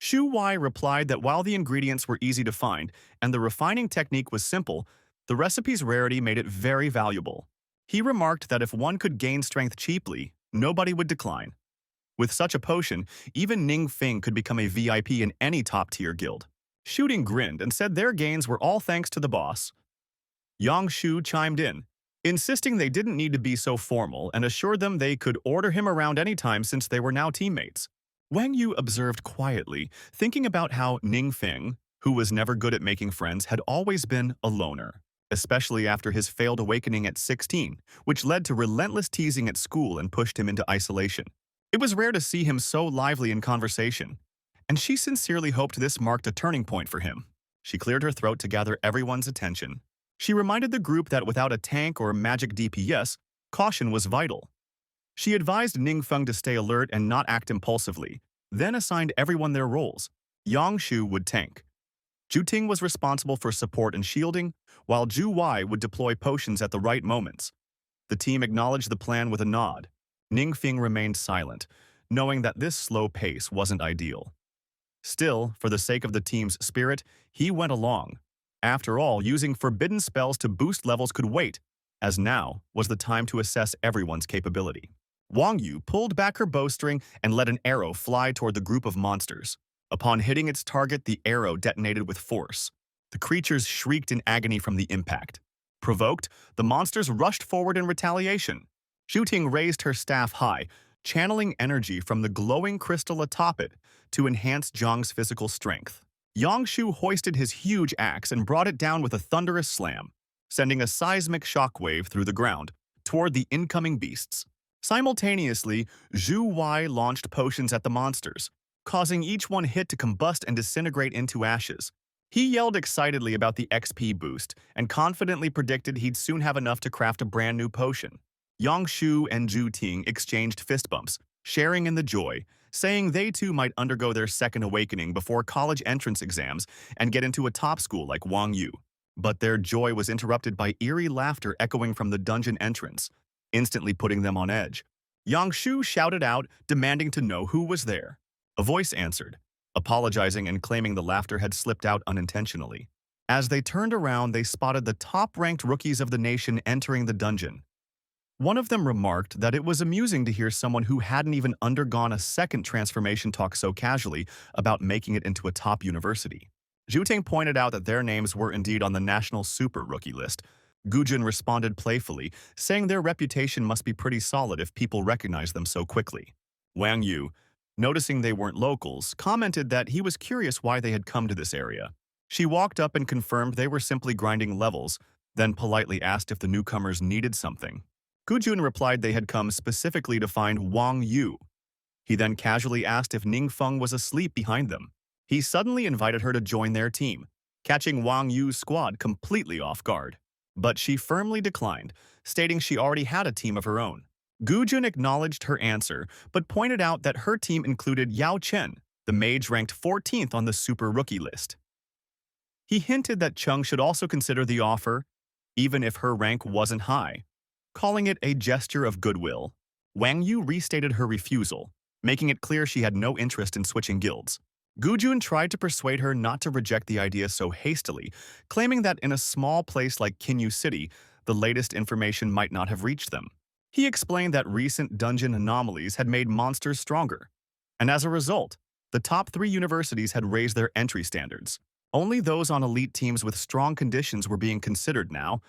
Zhu Wai replied that while the ingredients were easy to find and the refining technique was simple, the recipe's rarity made it very valuable. He remarked that if one could gain strength cheaply, nobody would decline. With such a potion, even Ning Feng could become a VIP in any top-tier guild. Shooting grinned and said their gains were all thanks to the boss. Yang Shu chimed in, insisting they didn't need to be so formal and assured them they could order him around anytime since they were now teammates. Wang Yu observed quietly, thinking about how Ning Feng, who was never good at making friends, had always been a loner, especially after his failed awakening at 16, which led to relentless teasing at school and pushed him into isolation. It was rare to see him so lively in conversation, and she sincerely hoped this marked a turning point for him. She cleared her throat to gather everyone's attention. She reminded the group that without a tank or magic DPS, caution was vital. She advised Ning Feng to stay alert and not act impulsively, then assigned everyone their roles. Yang Shu would tank. Zhu Ting was responsible for support and shielding, while Zhu Wai would deploy potions at the right moments. The team acknowledged the plan with a nod. Ning Feng remained silent, knowing that this slow pace wasn't ideal. Still, for the sake of the team's spirit, he went along. After all, using forbidden spells to boost levels could wait, as now was the time to assess everyone's capability. Wang Yu pulled back her bowstring and let an arrow fly toward the group of monsters. Upon hitting its target, the arrow detonated with force. The creatures shrieked in agony from the impact. Provoked, the monsters rushed forward in retaliation. Zhu Ting raised her staff high, channeling energy from the glowing crystal atop it to enhance Zhang's physical strength. Yangshu hoisted his huge axe and brought it down with a thunderous slam, sending a seismic shockwave through the ground toward the incoming beasts. Simultaneously, Zhu Wai launched potions at the monsters, causing each one hit to combust and disintegrate into ashes. He yelled excitedly about the XP boost and confidently predicted he'd soon have enough to craft a brand new potion. Yangshu and Zhu Ting exchanged fist bumps, sharing in the joy, saying they too might undergo their second awakening before college entrance exams and get into a top school like Wang Yu. But their joy was interrupted by eerie laughter echoing from the dungeon entrance, instantly putting them on edge. Yangshu shouted out, demanding to know who was there. A voice answered, apologizing and claiming the laughter had slipped out unintentionally. As they turned around, they spotted the top-ranked rookies of the nation entering the dungeon. One of them remarked that it was amusing to hear someone who hadn't even undergone a second transformation talk so casually about making it into a top university. Zhu Ting pointed out that their names were indeed on the national super rookie list. Gujun responded playfully, saying their reputation must be pretty solid if people recognize them so quickly. Wang Yu, noticing they weren't locals, commented that he was curious why they had come to this area. She walked up and confirmed they were simply grinding levels, then politely asked if the newcomers needed something. Gujun replied they had come specifically to find Wang Yu. He then casually asked if Ning Feng was asleep behind them. He suddenly invited her to join their team, catching Wang Yu's squad completely off guard. But she firmly declined, stating she already had a team of her own. Gujun acknowledged her answer, but pointed out that her team included Yao Chen, the mage ranked 14th on the super rookie list. He hinted that Chung should also consider the offer, even if her rank wasn't high, calling it a gesture of goodwill. Wang Yu restated her refusal, making it clear she had no interest in switching guilds. Gujun tried to persuade her not to reject the idea so hastily, claiming that in a small place like Kinyu City, the latest information might not have reached them. He explained that recent dungeon anomalies had made monsters stronger, and as a result, the top 3 universities had raised their entry standards. Only those on elite teams with strong conditions were being considered now,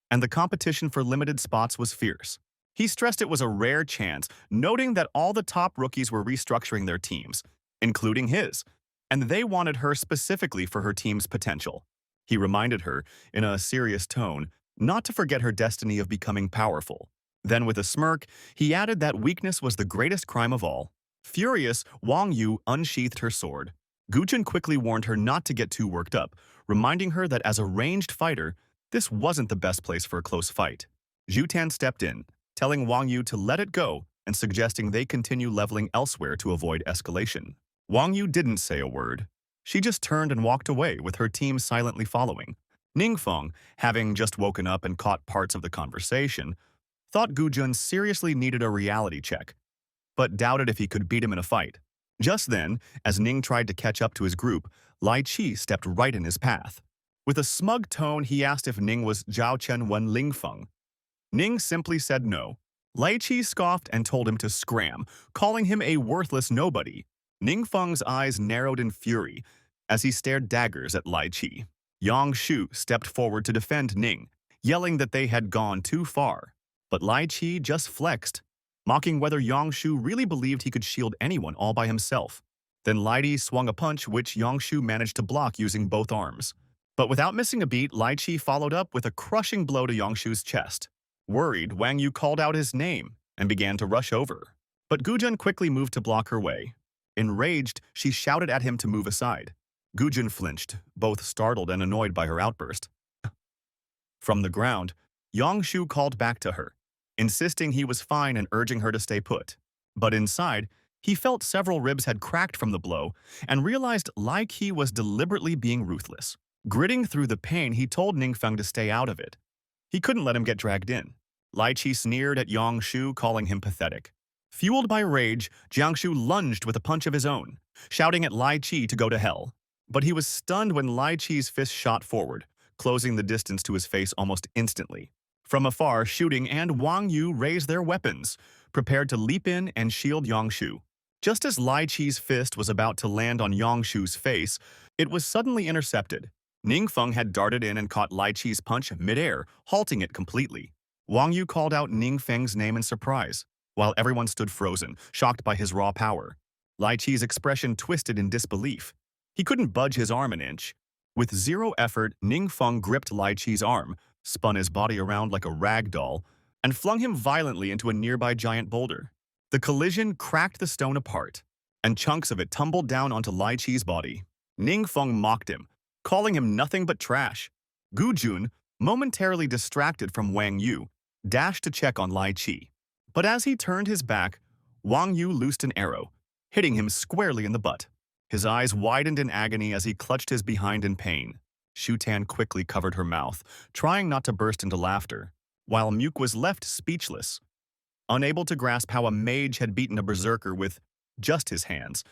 and the competition for limited spots was fierce. He stressed it was a rare chance, noting that all the top rookies were restructuring their teams, including his, and they wanted her specifically for her team's potential. He reminded her, in a serious tone, not to forget her destiny of becoming powerful. Then with a smirk, he added that weakness was the greatest crime of all. Furious, Wang Yu unsheathed her sword. Gujun quickly warned her not to get too worked up, reminding her that as a ranged fighter, this wasn't the best place for a close fight. Zhu Tan stepped in, telling Wang Yu to let it go and suggesting they continue leveling elsewhere to avoid escalation. Wang Yu didn't say a word. She just turned and walked away with her team silently following. Ningfeng, having just woken up and caught parts of the conversation, thought Gu Jun seriously needed a reality check, but doubted if he could beat him in a fight. Just then, as Ning tried to catch up to his group, Lai Chi stepped right in his path. With a smug tone, he asked if Ning was Zhao Chen Wen Lingfeng. Ning simply said no. Lai Chi scoffed and told him to scram, calling him a worthless nobody. Ning Feng's eyes narrowed in fury as he stared daggers at Lai Chi. Yang Shu stepped forward to defend Ning, yelling that they had gone too far. But Lai Chi just flexed, mocking whether Yang Shu really believed he could shield anyone all by himself. Then Lai Chi swung a punch which Yang Shu managed to block using both arms. But without missing a beat, Lai Chi followed up with a crushing blow to Yang Shu's chest. Worried, Wang Yu called out his name and began to rush over. But Gu Jun quickly moved to block her way. Enraged, she shouted at him to move aside. Gu Jun flinched, both startled and annoyed by her outburst. From the ground, Yang Shu called back to her, insisting he was fine and urging her to stay put. But inside, he felt several ribs had cracked from the blow and realized Lai Qi was deliberately being ruthless. Gritting through the pain, he told Ningfeng to stay out of it. He couldn't let him get dragged in. Lai Qi sneered at Yang Shu, calling him pathetic. Fueled by rage, Jiang Shu lunged with a punch of his own, shouting at Lai Qi to go to hell. But he was stunned when Lai Qi's fist shot forward, closing the distance to his face almost instantly. From afar, Shooting and Wang Yu raised their weapons, prepared to leap in and shield Yang Shu. Just as Lai Qi's fist was about to land on Yang Shu's face, it was suddenly intercepted. Ningfeng had darted in and caught Lai Qi's punch midair, halting it completely. Wang Yu called out Ningfeng's name in surprise, while everyone stood frozen, shocked by his raw power. Lai Qi's expression twisted in disbelief. He couldn't budge his arm an inch. With zero effort, Ningfeng gripped Lai Qi's arm, spun his body around like a rag doll, and flung him violently into a nearby giant boulder. The collision cracked the stone apart, and chunks of it tumbled down onto Lai Qi's body. Ningfeng mocked him, calling him nothing but trash. Gu Jun, momentarily distracted from Wang Yu, dashed to check on Lai Qi. But as he turned his back, Wang Yu loosed an arrow, hitting him squarely in the butt. His eyes widened in agony as he clutched his behind in pain. Shu Tan quickly covered her mouth, trying not to burst into laughter, while Muke was left speechless, unable to grasp how a mage had beaten a berserker with just his hands,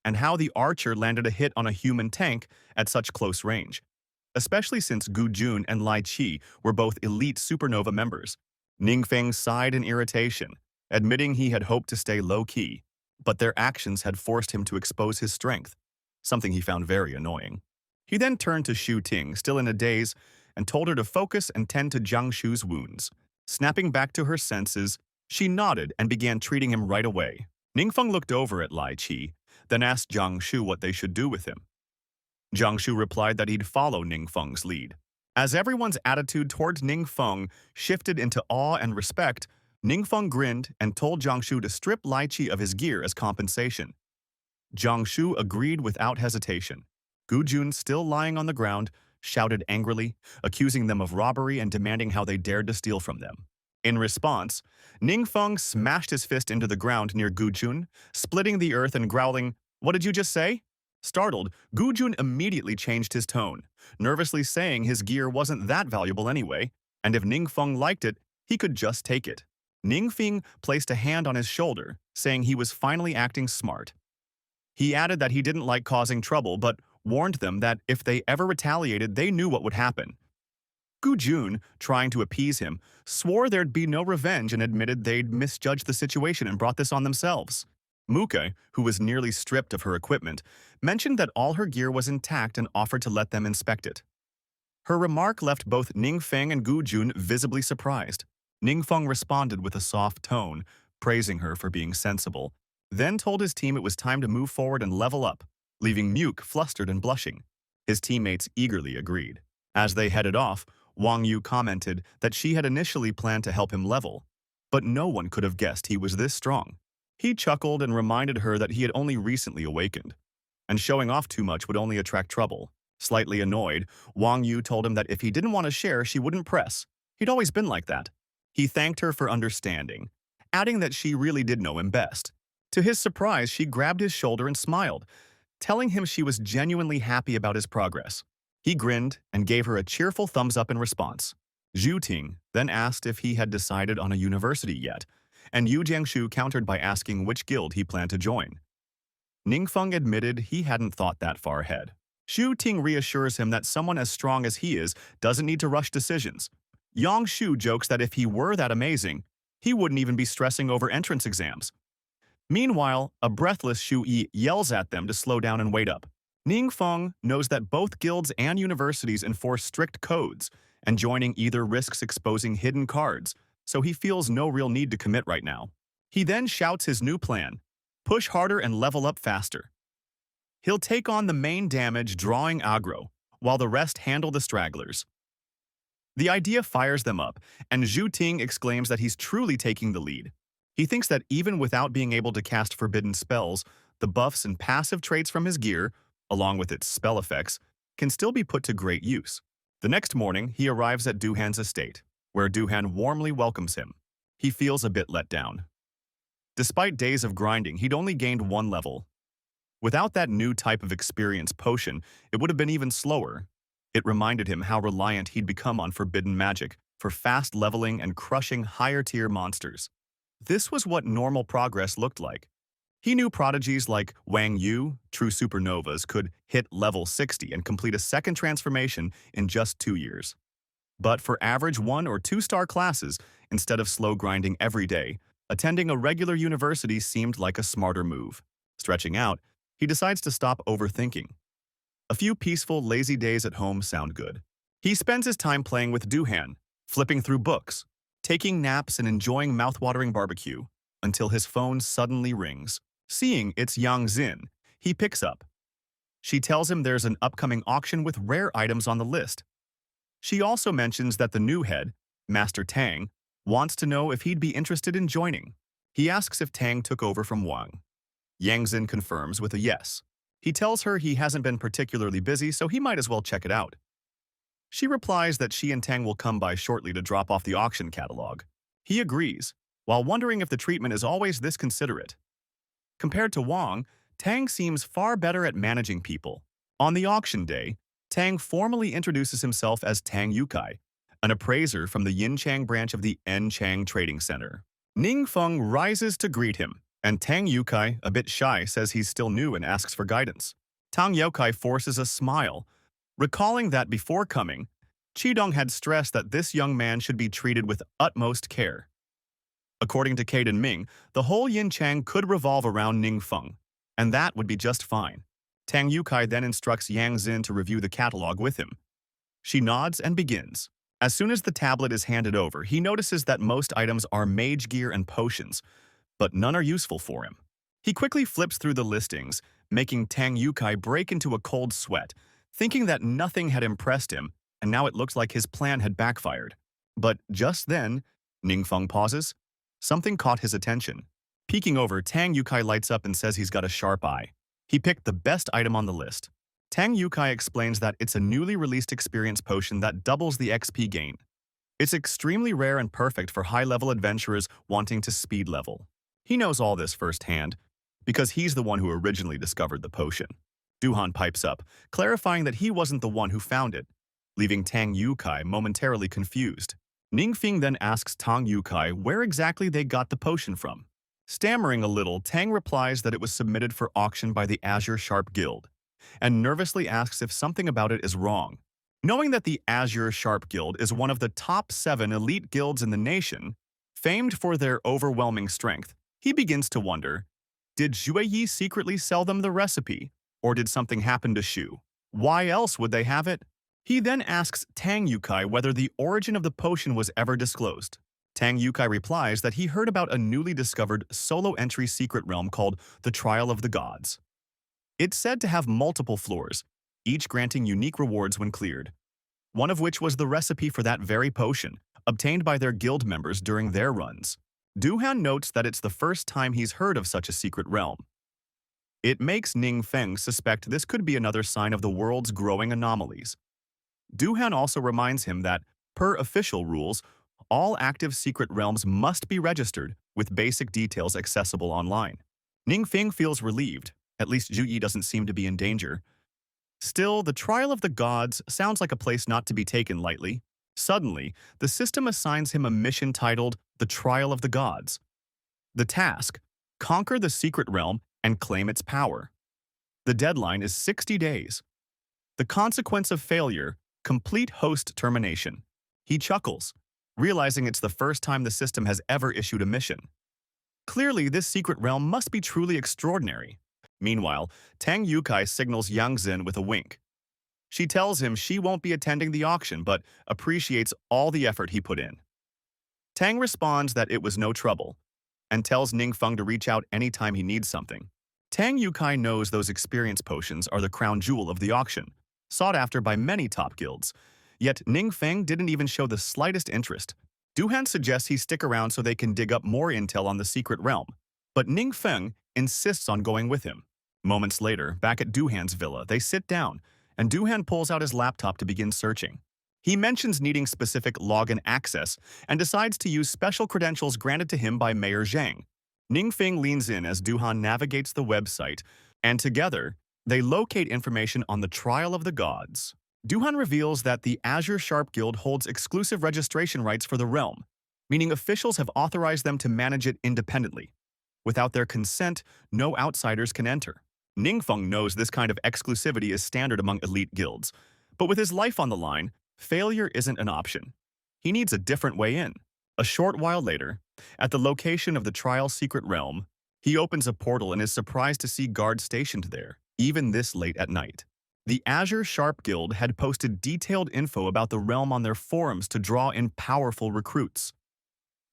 and how the archer landed a hit on a human tank at such close range, especially since Gu Jun and Lai Qi were both elite supernova members. Ningfeng sighed in irritation, admitting he had hoped to stay low-key, but their actions had forced him to expose his strength, something he found very annoying. He then turned to Shu Ting, still in a daze, and told her to focus and tend to Jiang Shu's wounds. Snapping back to her senses, she nodded and began treating him right away. Ningfeng looked over at Lai Qi, then asked Jiang Shu what they should do with him. Jiang Shu replied that he'd follow Ningfeng's lead. As everyone's attitude towards Ningfeng shifted into awe and respect, Ningfeng grinned and told Jiang Shu to strip Lai Qi of his gear as compensation. Jiang Shu agreed without hesitation. Gu Jun, still lying on the ground, shouted angrily, accusing them of robbery and demanding how they dared to steal from them. In response, Ningfeng smashed his fist into the ground near Gu Jun, splitting the earth and growling, "What did you just say?" Startled, Gu Jun immediately changed his tone, nervously saying his gear wasn't that valuable anyway, and if Ningfeng liked it, he could just take it. Ningfeng placed a hand on his shoulder, saying he was finally acting smart. He added that he didn't like causing trouble, but warned them that if they ever retaliated, they knew what would happen. Gu Jun, trying to appease him, swore there'd be no revenge and admitted they'd misjudged the situation and brought this on themselves. Muke, who was nearly stripped of her equipment, mentioned that all her gear was intact and offered to let them inspect it. Her remark left both Ningfeng and Gu Jun visibly surprised. Ningfeng responded with a soft tone, praising her for being sensible, then told his team it was time to move forward and level up, leaving Muke flustered and blushing. His teammates eagerly agreed. As they headed off, Wang Yu commented that she had initially planned to help him level, but no one could have guessed he was this strong. He chuckled and reminded her that he had only recently awakened, and showing off too much would only attract trouble. Slightly annoyed, Wang Yu told him that if he didn't want to share, she wouldn't press. He'd always been like that. He thanked her for understanding, adding that she really did know him best. To his surprise, she grabbed his shoulder and smiled, telling him she was genuinely happy about his progress. He grinned and gave her a cheerful thumbs up in response. Zhu Ting then asked if he had decided on a university yet, and Yu Jiangshu countered by asking which guild he planned to join. Ningfeng admitted he hadn't thought that far ahead. Zhu Ting reassures him that someone as strong as he is doesn't need to rush decisions. Yang Shu jokes that if he were that amazing, he wouldn't even be stressing over entrance exams. Meanwhile, a breathless Shu Yi yells at them to slow down and wait up. Ningfeng knows that both guilds and universities enforce strict codes, and joining either risks exposing hidden cards, so he feels no real need to commit right now. He then shouts his new plan: push harder and level up faster. He'll take on the main damage drawing aggro, while the rest handle the stragglers. The idea fires them up, and Zhu Ting exclaims that he's truly taking the lead. He thinks that even without being able to cast forbidden spells, the buffs and passive traits from his gear, along with its spell effects, can still be put to great use. The next morning, he arrives at Duhan's estate, where Duhan warmly welcomes him. He feels a bit let down. Despite days of grinding, he'd only gained 1 level. Without that new type of experience potion, it would have been even slower. It reminded him how reliant he'd become on forbidden magic for fast leveling and crushing higher-tier monsters. This was what normal progress looked like. He knew prodigies like Wang Yu, true supernovas, could hit level 60 and complete a second transformation in just 2 years. But for average 1- or 2-star classes, instead of slow grinding every day, attending a regular university seemed like a smarter move. Stretching out, he decides to stop overthinking. A few peaceful, lazy days at home sound good. He spends his time playing with Duhan, flipping through books, taking naps and enjoying mouth-watering barbecue, until his phone suddenly rings. Seeing it's Yang Xin, he picks up. She tells him there's an upcoming auction with rare items on the list. She also mentions that the new head, Master Tang, wants to know if he'd be interested in joining. He asks if Tang took over from Wang. Yang Xin confirms with a yes. He tells her he hasn't been particularly busy, so he might as well check it out. She replies that she and Tang will come by shortly to drop off the auction catalog. He agrees, while wondering if the treatment is always this considerate. Compared to Wang, Tang seems far better at managing people. On the auction day, Tang formally introduces himself as Tang Yukai, an appraiser from the Yinchang branch of the Enchang Trading Center. Ningfeng rises to greet him, and Tang Yukai, a bit shy, says he's still new and asks for guidance. Tang Yukai forces a smile, recalling that before coming, Qidong had stressed that this young man should be treated with utmost care. According to Caden Ming, the whole Yinchang could revolve around Ningfeng, and that would be just fine. Tang Yukai then instructs Yang Xin to review the catalog with him. She nods and begins. As soon as the tablet is handed over, he notices that most items are mage gear and potions, but none are useful for him. He quickly flips through the listings, making Tang Yukai break into a cold sweat, thinking that nothing had impressed him, and now it looks like his plan had backfired. But just then, Ningfeng pauses. Something caught his attention. Peeking over, Tang Yukai lights up and says he's got a sharp eye. He picked the best item on the list. Tang Yukai explains that it's a newly released experience potion that doubles the XP gain. It's extremely rare and perfect for high-level adventurers wanting to speed level. He knows all this firsthand, because he's the one who originally discovered the potion. Duhan pipes up, clarifying that he wasn't the one who found it, leaving Tang Yukai momentarily confused. Ningfeng then asks Tang Yukai where exactly they got the potion from. Stammering a little, Tang replies that it was submitted for auction by the Azure Sharp Guild, and nervously asks if something about it is wrong. Knowing that the Azure Sharp Guild is one of the top 7 elite guilds in the nation, famed for their overwhelming strength, he begins to wonder, did Zhui Yi secretly sell them the recipe, or did something happen to Shu? Why else would they have it? He then asks Tang Yukai whether the origin of the potion was ever disclosed. Tang Yukai replies that he heard about a newly discovered solo-entry secret realm called the Trial of the Gods. It's said to have multiple floors, each granting unique rewards when cleared, one of which was the recipe for that very potion, obtained by their guild members during their runs. Duhan notes that it's the first time he's heard of such a secret realm. It makes Ningfeng suspect this could be another sign of the world's growing anomalies. Duhan also reminds him that, per official rules, all active secret realms must be registered, with basic details accessible online. Ningfeng feels relieved. At least Juyi doesn't seem to be in danger. Still, the trial of the gods sounds like a place not to be taken lightly. Suddenly, the system assigns him a mission titled The Trial of the Gods. The task: conquer the secret realm and claim its power. The deadline is 60 days. The consequence of failure: complete host termination. He chuckles, realizing it's the first time the system has ever issued a mission. Clearly, this secret realm must be truly extraordinary. Meanwhile, Tang Yukai signals Yang Xin with a wink. She tells him she won't be attending the auction but appreciates all the effort he put in. Tang responds that it was no trouble and tells Ningfeng to reach out anytime he needs something. Tang Yukai knows those experience potions are the crown jewel of the auction, sought after by many top guilds. Yet Ningfeng didn't even show the slightest interest. Duhan suggests he stick around so they can dig up more intel on the secret realm, but Ningfeng insists on going with him. Moments later, back at Duhan's villa, they sit down, and Duhan pulls out his laptop to begin searching. He mentions needing specific login access and decides to use special credentials granted to him by Mayor Zhang. Ningfeng leans in as Duhan navigates the website, and together, they locate information on the Trial of the Gods. Duhan reveals that the Azure Sharp Guild holds exclusive registration rights for the realm, meaning officials have authorized them to manage it independently. Without their consent, no outsiders can enter. Ningfeng knows this kind of exclusivity is standard among elite guilds, but with his life on the line, failure isn't an option. He needs a different way in. A short while later, at the location of the trial secret realm, he opens a portal and is surprised to see guards stationed there, even this late at night. The Azure Sharp Guild had posted detailed info about the realm on their forums to draw in powerful recruits.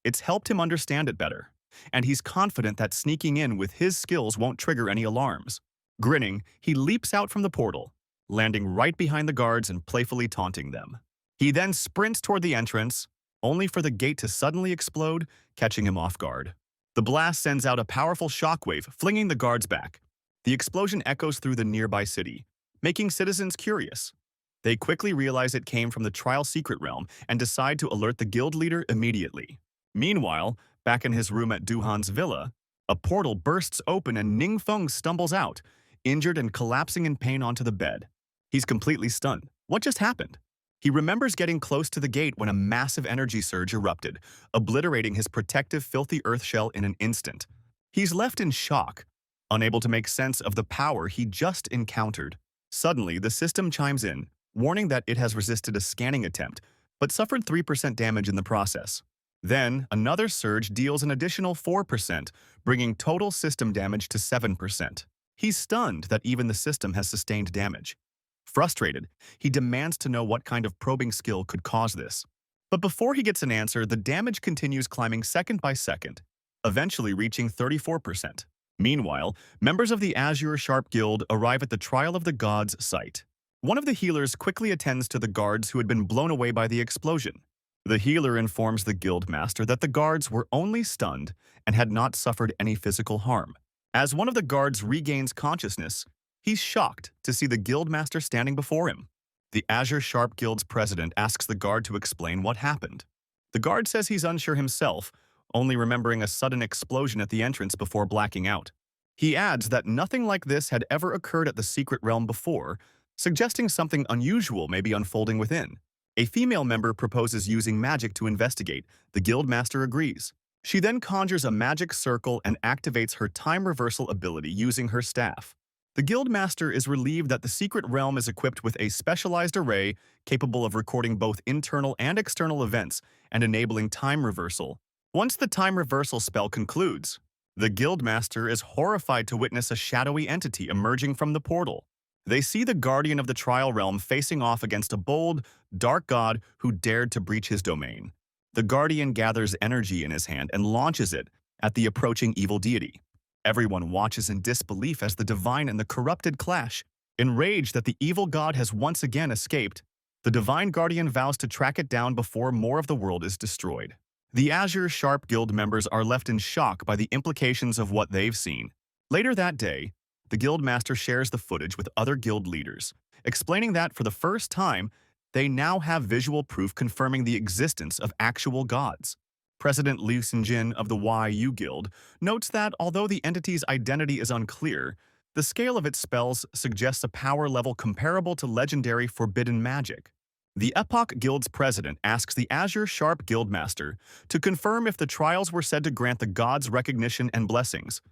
It's helped him understand it better, and he's confident that sneaking in with his skills won't trigger any alarms. Grinning, he leaps out from the portal, landing right behind the guards and playfully taunting them. He then sprints toward the entrance, only for the gate to suddenly explode, catching him off guard. The blast sends out a powerful shockwave, flinging the guards back. The explosion echoes through the nearby city, making citizens curious. They quickly realize it came from the trial secret realm and decide to alert the guild leader immediately. Meanwhile, back in his room at Duhan's villa, a portal bursts open and Ningfeng stumbles out, injured and collapsing in pain onto the bed. He's completely stunned. What just happened? He remembers getting close to the gate when a massive energy surge erupted, obliterating his protective filthy earth shell in an instant. He's left in shock, unable to make sense of the power he just encountered. Suddenly, the system chimes in, warning that it has resisted a scanning attempt, but suffered 3% damage in the process. Then, another surge deals an additional 4%, bringing total system damage to 7%. He's stunned that even the system has sustained damage. Frustrated, he demands to know what kind of probing skill could cause this. But before he gets an answer, the damage continues climbing second by second, eventually reaching 34%. Meanwhile, members of the Azure Sharp Guild arrive at the Trial of the Gods site. One of the healers quickly attends to the guards who had been blown away by the explosion. The healer informs the guild master that the guards were only stunned and had not suffered any physical harm. As one of the guards regains consciousness, he's shocked to see the guild master standing before him. The Azure Sharp Guild's president asks the guard to explain what happened. The guard says he's unsure himself, only remembering a sudden explosion at the entrance before blacking out. He adds that nothing like this had ever occurred at the secret realm before, suggesting something unusual may be unfolding within. A female member proposes using magic to investigate. The guild master agrees. She then conjures a magic circle and activates her time reversal ability using her staff. The guild master is relieved that the secret realm is equipped with a specialized array capable of recording both internal and external events and enabling time reversal. Once the time reversal spell concludes, the guild master is horrified to witness a shadowy entity emerging from the portal. They see the guardian of the trial realm facing off against a bold, dark god who dared to breach his domain. The guardian gathers energy in his hand and launches it at the approaching evil deity. Everyone watches in disbelief as the divine and the corrupted clash. Enraged that the evil god has once again escaped, the divine guardian vows to track it down before more of the world is destroyed. The Azure Sharp Guild members are left in shock by the implications of what they've seen. Later that day, the guild master shares the footage with other guild leaders, explaining that for the first time, They now have visual proof confirming the existence of actual gods. President Liu Xinjin of the YU Guild notes that although the entity's identity is unclear, the scale of its spells suggests a power level comparable to legendary forbidden magic. The Epoch Guild's president asks the Azure Sharp Guildmaster to confirm if the trials were said to grant the gods recognition and blessings.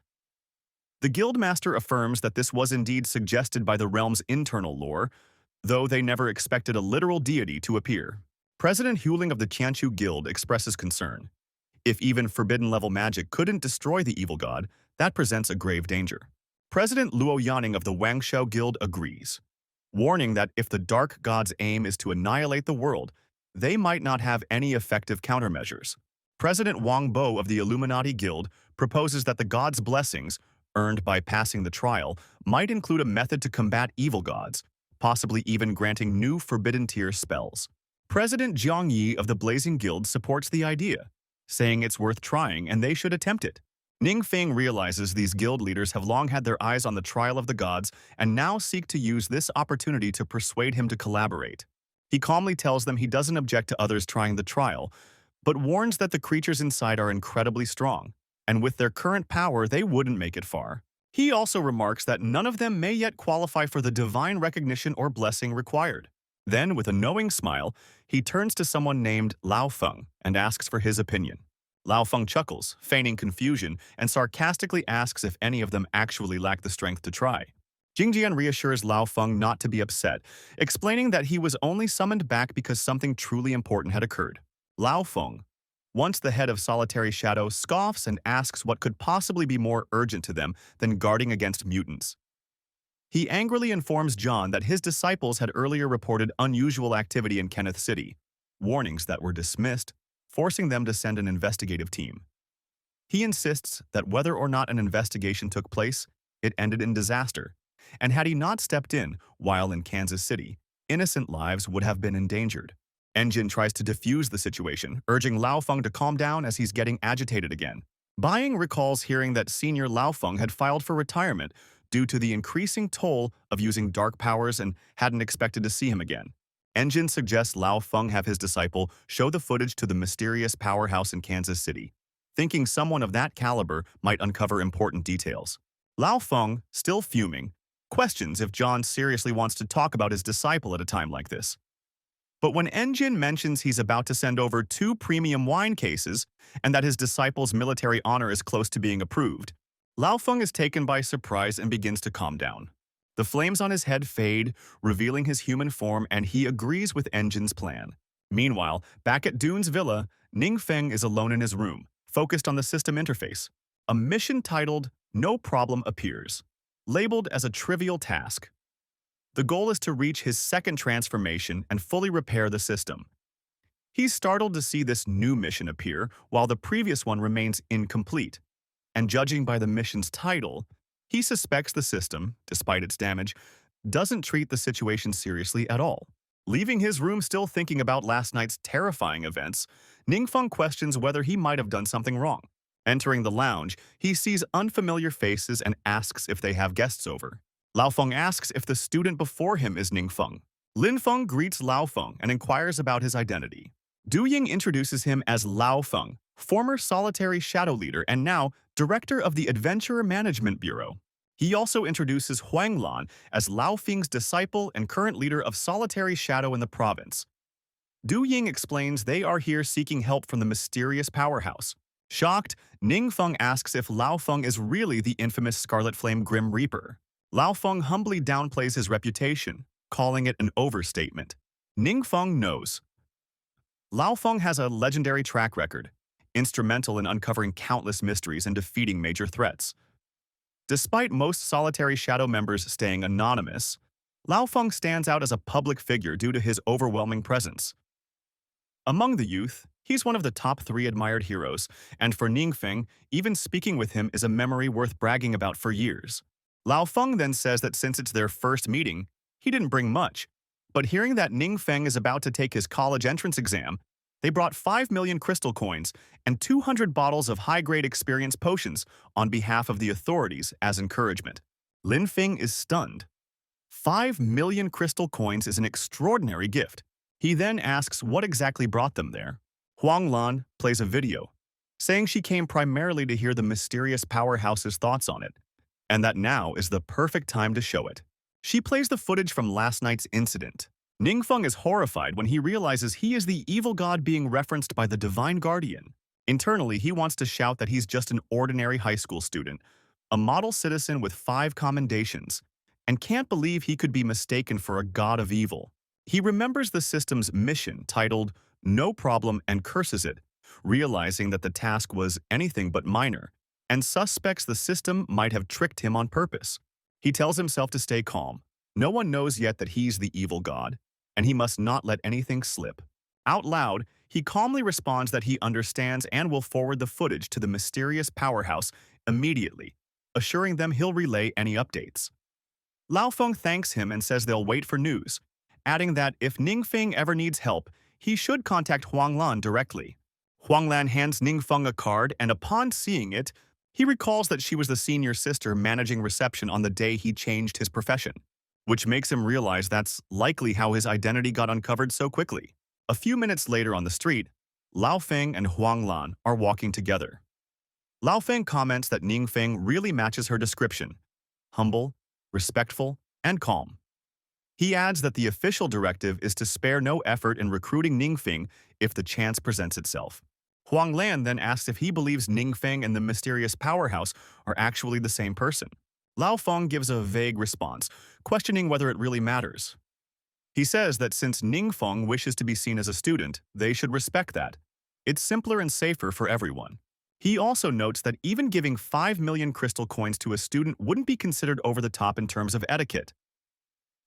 The Guildmaster affirms that this was indeed suggested by the realm's internal lore, though they never expected a literal deity to appear. President Huling of the Qianchu Guild expresses concern. If even forbidden-level magic couldn't destroy the evil god, that presents a grave danger. President Luo Yanning of the Wangshao Guild agrees, warning that if the dark god's aim is to annihilate the world, they might not have any effective countermeasures. President Wang Bo of the Illuminati Guild proposes that the god's blessings, earned by passing the trial, might include a method to combat evil gods, possibly even granting new forbidden-tier spells. President Jiang Yi of the Blazing Guild supports the idea, saying it's worth trying and they should attempt it. Ning Feng realizes these guild leaders have long had their eyes on the trial of the gods and now seek to use this opportunity to persuade him to collaborate. He calmly tells them he doesn't object to others trying the trial, but warns that the creatures inside are incredibly strong, and with their current power they wouldn't make it far. He also remarks that none of them may yet qualify for the divine recognition or blessing required. Then, with a knowing smile, he turns to someone named Lao Feng and asks for his opinion. Lao Feng chuckles, feigning confusion, and sarcastically asks if any of them actually lack the strength to try. Jingjian reassures Lao Feng not to be upset, explaining that he was only summoned back because something truly important had occurred. Lao Feng, once the head of Solitary Shadow, scoffs and asks what could possibly be more urgent to them than guarding against mutants. He angrily informs John that his disciples had earlier reported unusual activity in Kenneth City, warnings that were dismissed, forcing them to send an investigative team. He insists that whether or not an investigation took place, it ended in disaster, and had he not stepped in while in Kansas City, innocent lives would have been endangered. Engine tries to defuse the situation, urging Lao Feng to calm down as he's getting agitated again. Bying recalls hearing that senior Lao Feng had filed for retirement due to the increasing toll of using dark powers and hadn't expected to see him again. Engine suggests Lao Feng have his disciple show the footage to the mysterious powerhouse in Kansas City, thinking someone of that caliber might uncover important details. Lao Feng, still fuming, questions if John seriously wants to talk about his disciple at a time like this. But when Engine mentions he's about to send over 2 premium wine cases and that his disciple's military honor is close to being approved, Lao Feng is taken by surprise and begins to calm down. The flames on his head fade, revealing his human form, and he agrees with Engine's plan. Meanwhile, back at Dune's villa, Ning Feng is alone in his room, focused on the system interface. A mission titled "No Problem" appears, labeled as a trivial task. The goal is to reach his second transformation and fully repair the system. He's startled to see this new mission appear while the previous one remains incomplete. And judging by the mission's title, he suspects the system, despite its damage, doesn't treat the situation seriously at all. Leaving his room still thinking about last night's terrifying events, Ningfeng questions whether he might have done something wrong. Entering the lounge, he sees unfamiliar faces and asks if they have guests over. Lao Feng asks if the student before him is Ningfeng. Lin Feng greets Lao Feng and inquires about his identity. Du Ying introduces him as Lao Feng, former Solitary Shadow leader and now director of the Adventurer Management Bureau. He also introduces Huang Lan as Lao Feng's disciple and current leader of Solitary Shadow in the province. Du Ying explains they are here seeking help from the mysterious powerhouse. Shocked, Ning Feng asks if Lao Feng is really the infamous Scarlet Flame Grim Reaper. Lao Feng humbly downplays his reputation, calling it an overstatement. Ning Feng knows. Lao Feng has a legendary track record, instrumental in uncovering countless mysteries and defeating major threats. Despite most Solitary Shadow members staying anonymous, Lao Feng stands out as a public figure due to his overwhelming presence. Among the youth, he's one of the top 3 admired heroes, and for Ningfeng, even speaking with him is a memory worth bragging about for years. Lao Feng then says that since it's their first meeting, he didn't bring much, but hearing that Ningfeng is about to take his college entrance exam, they brought 5 million crystal coins and 200 bottles of high-grade experience potions on behalf of the authorities as encouragement. Lin Feng is stunned. 5 million crystal coins is an extraordinary gift, He then asks what exactly brought them there. Huang Lan plays a video, saying she came primarily to hear the mysterious powerhouse's thoughts on it, and that now is the perfect time to show it. She plays the footage from last night's incident. Ningfeng is horrified when he realizes he is the evil god being referenced by the Divine Guardian. Internally, he wants to shout that he's just an ordinary high school student, a model citizen with 5 commendations, and can't believe he could be mistaken for a god of evil. He remembers the system's mission titled No Problem and curses it, realizing that the task was anything but minor, and suspects the system might have tricked him on purpose. He tells himself to stay calm. No one knows yet that he's the evil god, and he must not let anything slip. Out loud, he calmly responds that he understands and will forward the footage to the mysterious powerhouse immediately, assuring them he'll relay any updates. Lao Feng thanks him and says they'll wait for news, adding that if Ningfeng ever needs help, he should contact Huang Lan directly. Huang Lan hands Ningfeng a card, and upon seeing it, he recalls that she was the senior sister managing reception on the day he changed his profession, which makes him realize that's likely how his identity got uncovered so quickly. A few minutes later on the street, Lao Feng and Huang Lan are walking together. Lao Feng comments that Ningfeng really matches her description: humble, respectful, and calm. He adds that the official directive is to spare no effort in recruiting Ningfeng if the chance presents itself. Huang Lan then asks if he believes Ningfeng and the mysterious powerhouse are actually the same person. Lao Feng gives a vague response, questioning whether it really matters. He says that since Ningfeng wishes to be seen as a student, they should respect that. It's simpler and safer for everyone. He also notes that even giving 5 million crystal coins to a student wouldn't be considered over the top in terms of etiquette.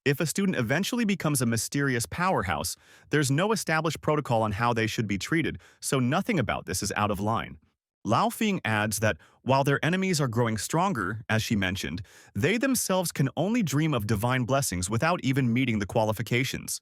If a student eventually becomes a mysterious powerhouse, there's no established protocol on how they should be treated, so nothing about this is out of line. Lao Feng adds that while their enemies are growing stronger, as she mentioned, they themselves can only dream of divine blessings without even meeting the qualifications.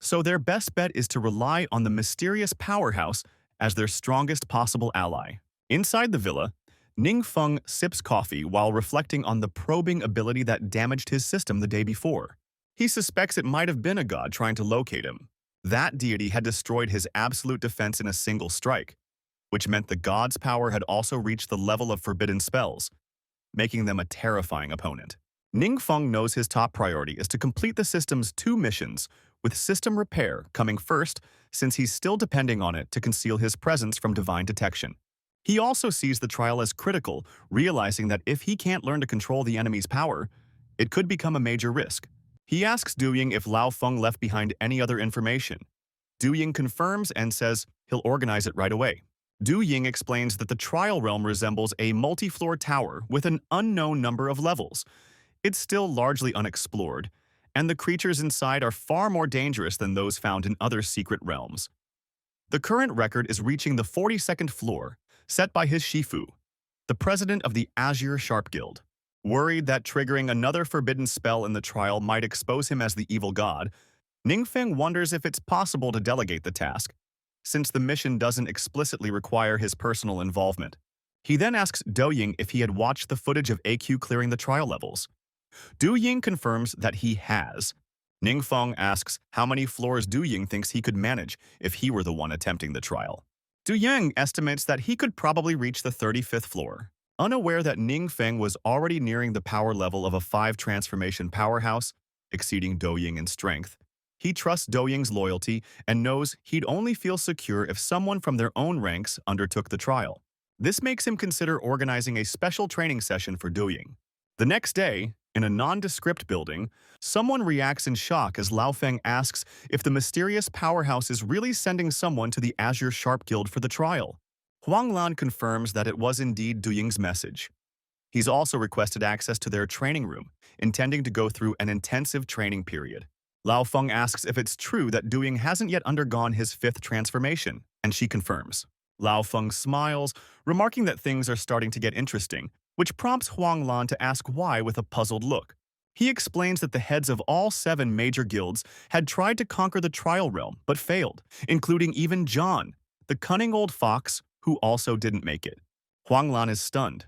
So their best bet is to rely on the mysterious powerhouse as their strongest possible ally. Inside the villa, Ningfeng sips coffee while reflecting on the probing ability that damaged his system the day before. He suspects it might have been a god trying to locate him. That deity had destroyed his absolute defense in a single strike, which meant the god's power had also reached the level of forbidden spells, making them a terrifying opponent. Ningfeng knows his top priority is to complete the system's 2 missions, with system repair coming first since he's still depending on it to conceal his presence from divine detection. He also sees the trial as critical, realizing that if he can't learn to control the enemy's power, it could become a major risk. He asks Du Ying if Lao Feng left behind any other information. Du Ying confirms and says he'll organize it right away. Du Ying explains that the trial realm resembles a multi-floor tower with an unknown number of levels. It's still largely unexplored, and the creatures inside are far more dangerous than those found in other secret realms. The current record is reaching the 42nd floor, set by his Shifu, the president of the Azure Sharp Guild. Worried that triggering another forbidden spell in the trial might expose him as the evil god, Ningfeng wonders if it's possible to delegate the task, since the mission doesn't explicitly require his personal involvement. He then asks Du Ying if he had watched the footage of AQ clearing the trial levels. Du Ying confirms that he has. Ningfeng asks how many floors Du Ying thinks he could manage if he were the one attempting the trial. Du Ying estimates that he could probably reach the 35th floor. Unaware that Ningfeng was already nearing the power level of a 5 transformation powerhouse, exceeding Du Ying in strength, he trusts Du Ying's loyalty and knows he'd only feel secure if someone from their own ranks undertook the trial. This makes him consider organizing a special training session for Du Ying. The next day, in a nondescript building, someone reacts in shock as Lao Feng asks if the mysterious powerhouse is really sending someone to the Azure Sharp Guild for the trial. Huang Lan confirms that it was indeed Du Ying's message. He's also requested access to their training room, intending to go through an intensive training period. Lao Feng asks if it's true that Du Ying hasn't yet undergone his 5th transformation, and she confirms. Lao Feng smiles, remarking that things are starting to get interesting, which prompts Huang Lan to ask why with a puzzled look. He explains that the heads of all 7 major guilds had tried to conquer the trial realm but failed, including even John, the cunning old fox who also didn't make it. Huang Lan is stunned.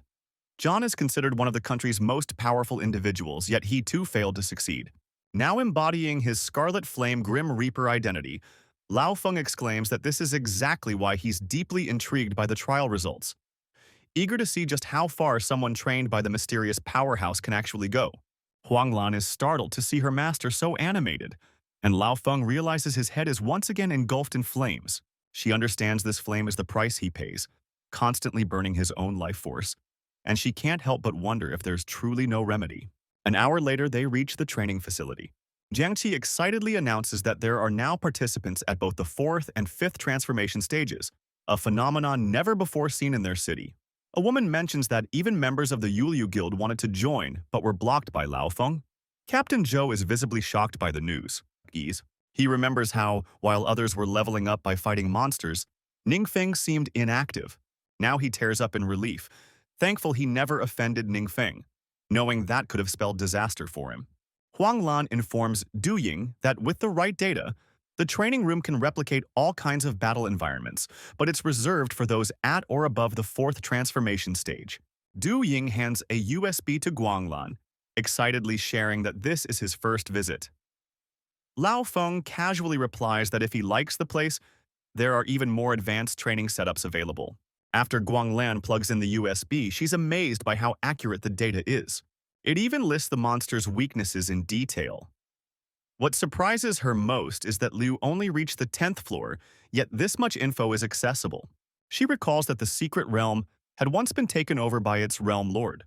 John is considered one of the country's most powerful individuals, yet he too failed to succeed. Now embodying his Scarlet Flame Grim Reaper identity, Lao Feng exclaims that this is exactly why he's deeply intrigued by the trial results, eager to see just how far someone trained by the mysterious powerhouse can actually go. Huang Lan is startled to see her master so animated, and Lao Feng realizes his head is once again engulfed in flames. She understands this flame is the price he pays, constantly burning his own life force, and she can't help but wonder if there's truly no remedy. An hour later, they reach the training facility. Jiangqi excitedly announces that there are now participants at both the 4th and 5th transformation stages, a phenomenon never before seen in their city. A woman mentions that even members of the Yulyu Guild wanted to join but were blocked by Lao Feng. Captain Zhou is visibly shocked by the news. He remembers how, while others were leveling up by fighting monsters, Ningfeng seemed inactive. Now he tears up in relief, thankful he never offended Ningfeng, knowing that could have spelled disaster for him. Huang Lan informs Du Ying that with the right data, the training room can replicate all kinds of battle environments, but it's reserved for those at or above the 4th transformation stage. Du Ying hands a USB to Guang Lan, excitedly sharing that this is his first visit. Lao Feng casually replies that if he likes the place, there are even more advanced training setups available. After Guang Lan plugs in the USB, she's amazed by how accurate the data is. It even lists the monster's weaknesses in detail. What surprises her most is that Liu only reached the 10th floor, yet this much info is accessible. She recalls that the secret realm had once been taken over by its realm lord,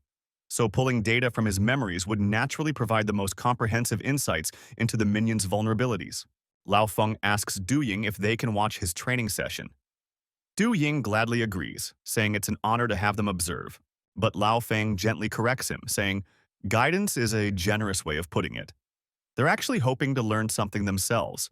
so pulling data from his memories would naturally provide the most comprehensive insights into the minion's vulnerabilities. Lao Feng asks Du Ying if they can watch his training session. Du Ying gladly agrees, saying it's an honor to have them observe, but Lao Feng gently corrects him, saying, "Guidance is a generous way of putting it. They're actually hoping to learn something themselves."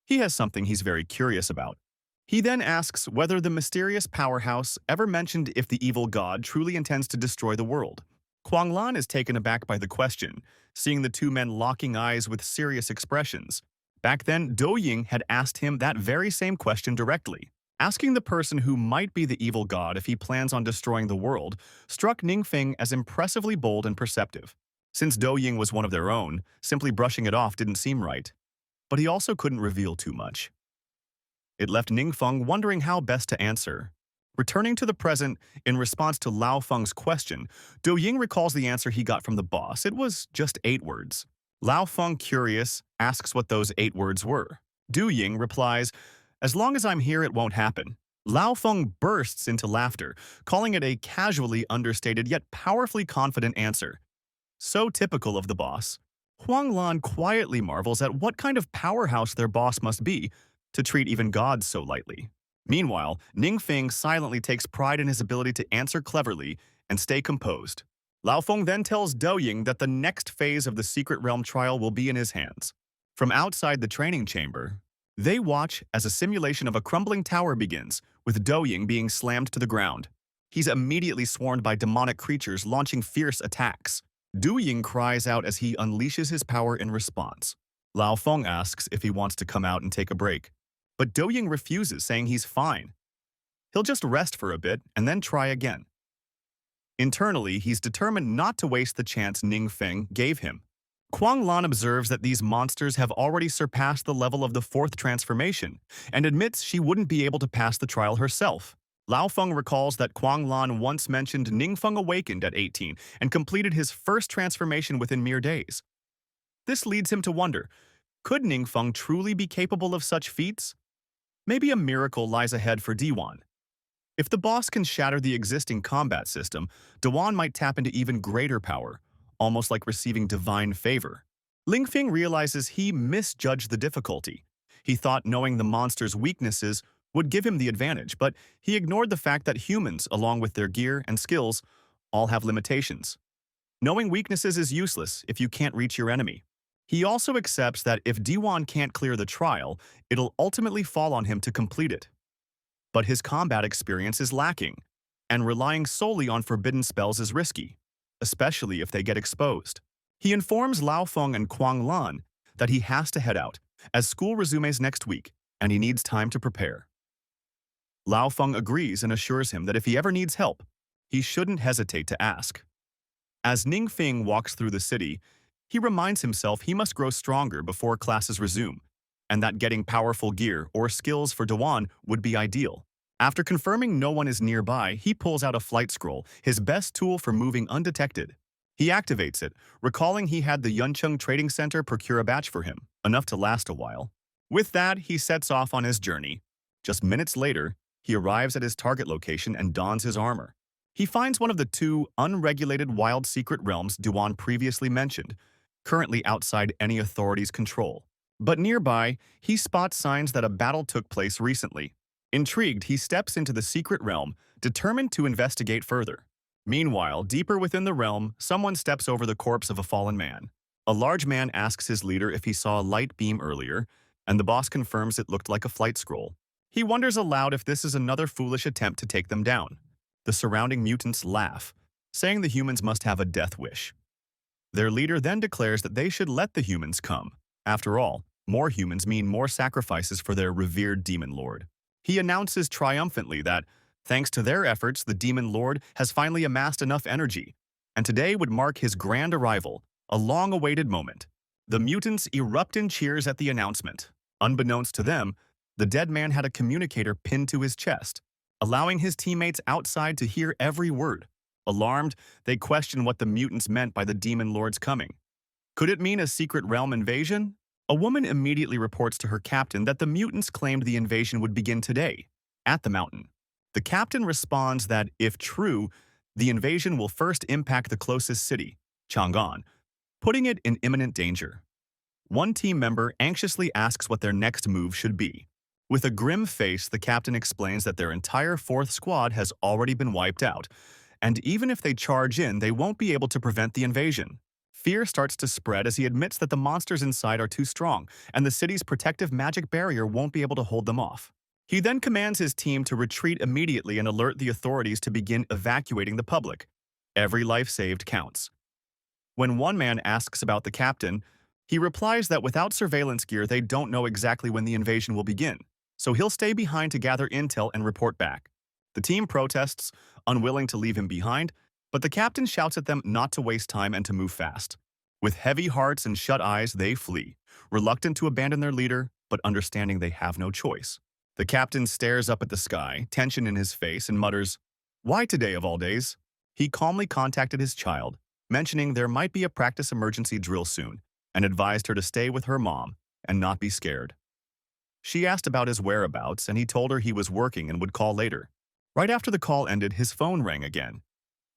He has something he's very curious about. He then asks whether the mysterious powerhouse ever mentioned if the evil god truly intends to destroy the world. Huang Lan is taken aback by the question, seeing the two men locking eyes with serious expressions. Back then, Du Ying had asked him that very same question directly. Asking the person who might be the evil god if he plans on destroying the world struck Ningfeng as impressively bold and perceptive. Since Du Ying was one of their own, simply brushing it off didn't seem right. But he also couldn't reveal too much. It left Ningfeng wondering how best to answer. Returning to the present, in response to Lao Feng's question, Du Ying recalls the answer he got from the boss. It was just 8 words. Lao Feng, curious, asks what those 8 words were. Du Ying replies, "As long as I'm here, it won't happen." Lao Feng bursts into laughter, calling it a casually understated yet powerfully confident answer. So typical of the boss. Huang Lan quietly marvels at what kind of powerhouse their boss must be to treat even gods so lightly. Meanwhile, Ningfeng silently takes pride in his ability to answer cleverly and stay composed. Lao Feng then tells Du Ying that the next phase of the Secret Realm trial will be in his hands. From outside the training chamber, they watch as a simulation of a crumbling tower begins, with Du Ying being slammed to the ground. He's immediately swarmed by demonic creatures launching fierce attacks. Du Ying cries out as he unleashes his power in response. Lao Feng asks if he wants to come out and take a break, but Du Ying refuses, saying he's fine. He'll just rest for a bit and then try again. Internally, he's determined not to waste the chance Ningfeng gave him. Huang Lan observes that these monsters have already surpassed the level of the 4th transformation and admits she wouldn't be able to pass the trial herself. Lao Feng recalls that Huang Lan once mentioned Ningfeng awakened at 18 and completed his first transformation within mere days. This leads him to wonder, could Ningfeng truly be capable of such feats? Maybe a miracle lies ahead for Diwan. If the boss can shatter the existing combat system, Diwan might tap into even greater power, almost like receiving divine favor. Lingfeng realizes he misjudged the difficulty. He thought knowing the monster's weaknesses would give him the advantage, but he ignored the fact that humans, along with their gear and skills, all have limitations. Knowing weaknesses is useless if you can't reach your enemy. He also accepts that if Diwan can't clear the trial, it'll ultimately fall on him to complete it. But his combat experience is lacking, and relying solely on forbidden spells is risky, especially if they get exposed. He informs Lao Feng and Huang Lan that he has to head out, as school resumes next week, and he needs time to prepare. Lao Feng agrees and assures him that if he ever needs help, he shouldn't hesitate to ask. As Ningfeng walks through the city, He reminds himself he must grow stronger before classes resume, and that getting powerful gear or skills for Dewan would be ideal. After confirming no one is nearby, he pulls out a flight scroll, his best tool for moving undetected. He activates it, recalling he had the Yuncheng Trading Center procure a batch for him, enough to last a while. With that, he sets off on his journey. Just minutes later, he arrives at his target location and dons his armor. He finds one of the two unregulated wild secret realms Dewan previously mentioned, currently outside any authority's control. But nearby, he spots signs that a battle took place recently. Intrigued, he steps into the secret realm, determined to investigate further. Meanwhile, deeper within the realm, someone steps over the corpse of a fallen man. A large man asks his leader if he saw a light beam earlier, and the boss confirms it looked like a flight scroll. He wonders aloud if this is another foolish attempt to take them down. The surrounding mutants laugh, saying the humans must have a death wish. Their leader then declares that they should let the humans come. After all, more humans mean more sacrifices for their revered demon lord. He announces triumphantly that, thanks to their efforts, the demon lord has finally amassed enough energy, and today would mark his grand arrival, a long-awaited moment. The mutants erupt in cheers at the announcement. Unbeknownst to them, the dead man had a communicator pinned to his chest, allowing his teammates outside to hear every word. Alarmed, they question what the mutants meant by the demon lord's coming. Could it mean a secret realm invasion? A woman immediately reports to her captain that the mutants claimed the invasion would begin today, at the mountain. The captain responds that, if true, the invasion will first impact the closest city, Chang'an, putting it in imminent danger. One team member anxiously asks what their next move should be. With a grim face, the captain explains that their entire fourth squad has already been wiped out, and even if they charge in, they won't be able to prevent the invasion. Fear starts to spread as he admits that the monsters inside are too strong, and the city's protective magic barrier won't be able to hold them off. He then commands his team to retreat immediately and alert the authorities to begin evacuating the public. Every life saved counts. When one man asks about the captain, he replies that without surveillance gear, they don't know exactly when the invasion will begin, so he'll stay behind to gather intel and report back. The team protests, unwilling to leave him behind, but the captain shouts at them not to waste time and to move fast. With heavy hearts and shut eyes, they flee, reluctant to abandon their leader, but understanding they have no choice. The captain stares up at the sky, tension in his face, and mutters, "Why today of all days?" He calmly contacted his child, mentioning there might be a practice emergency drill soon, and advised her to stay with her mom and not be scared. She asked about his whereabouts, and he told her he was working and would call later. Right after the call ended, his phone rang again.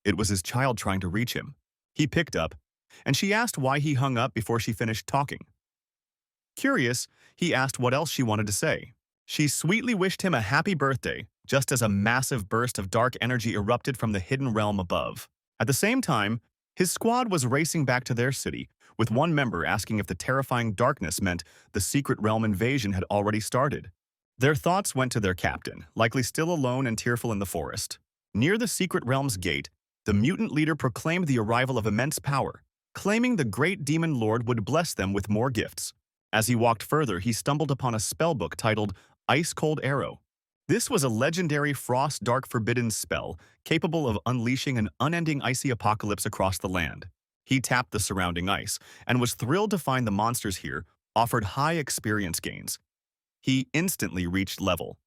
It was his child trying to reach him. He picked up, and she asked why he hung up before she finished talking. Curious, he asked what else she wanted to say. She sweetly wished him a happy birthday, just as a massive burst of dark energy erupted from the hidden realm above. At the same time, his squad was racing back to their city, with one member asking if the terrifying darkness meant the secret realm invasion had already started. Their thoughts went to their captain, likely still alone and tearful in the forest. Near the secret realm's gate, the mutant leader proclaimed the arrival of immense power, claiming the great demon lord would bless them with more gifts. As he walked further, he stumbled upon a spellbook titled Ice-Cold Arrow. This was a legendary frost dark forbidden spell capable of unleashing an unending icy apocalypse across the land. He tapped the surrounding ice and was thrilled to find the monsters here offered high experience gains. He instantly reached level.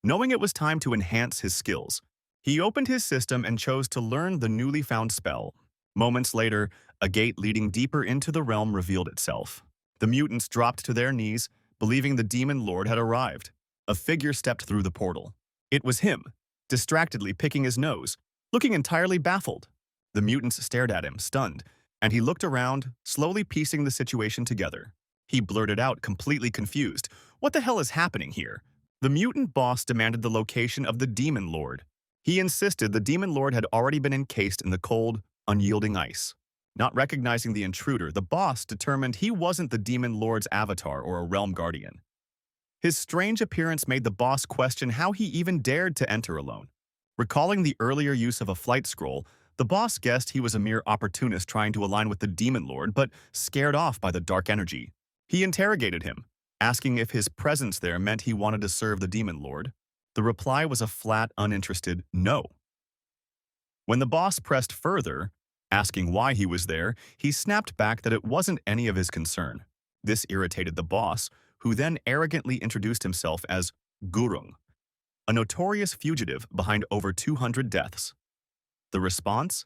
Knowing it was time to enhance his skills, he opened his system and chose to learn the newly found spell. Moments later, a gate leading deeper into the realm revealed itself. The mutants dropped to their knees, believing the demon lord had arrived. A figure stepped through the portal. It was him, distractedly picking his nose, looking entirely baffled. The mutants stared at him, stunned, and he looked around, slowly piecing the situation together. He blurted out, completely confused, "What the hell is happening here?" The mutant boss demanded the location of the demon lord. He insisted the demon lord had already been encased in the cold, unyielding ice. Not recognizing the intruder, the boss determined he wasn't the demon lord's avatar or a realm guardian. His strange appearance made the boss question how he even dared to enter alone. Recalling the earlier use of a flight scroll, the boss guessed he was a mere opportunist trying to align with the demon lord, but scared off by the dark energy. He interrogated him, asking if his presence there meant he wanted to serve the demon lord. The reply was a flat, uninterested no. When the boss pressed further, Asking why he was there, he snapped back that it wasn't any of his concern. This irritated the boss, who then arrogantly introduced himself as Gurung, a notorious fugitive behind over 200 deaths. The response?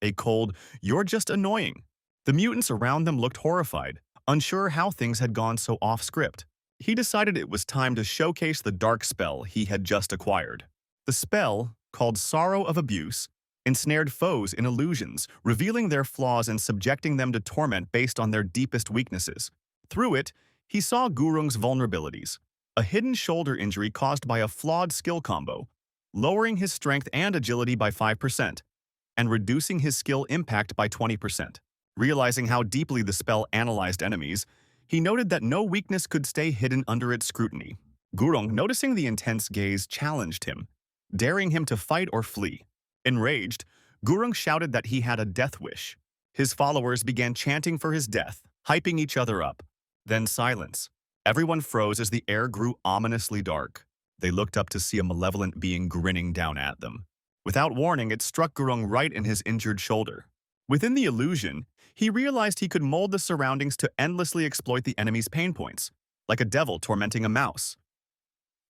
A cold, "You're just annoying." The mutants around them looked horrified, unsure how things had gone so off-script. He decided it was time to showcase the dark spell he had just acquired. The spell, called Sorrow of Abuse, ensnared foes in illusions, revealing their flaws and subjecting them to torment based on their deepest weaknesses. Through it, he saw Gurung's vulnerabilities, a hidden shoulder injury caused by a flawed skill combo, lowering his strength and agility by 5%, and reducing his skill impact by 20%. Realizing how deeply the spell analyzed enemies, he noted that no weakness could stay hidden under its scrutiny. Gurung, noticing the intense gaze, challenged him, daring him to fight or flee. Enraged, Gurung shouted that he had a death wish. His followers began chanting for his death, hyping each other up. Then silence. Everyone froze as the air grew ominously dark. They looked up to see a malevolent being grinning down at them. Without warning, it struck Gurung right in his injured shoulder. Within the illusion, he realized he could mold the surroundings to endlessly exploit the enemy's pain points, like a devil tormenting a mouse.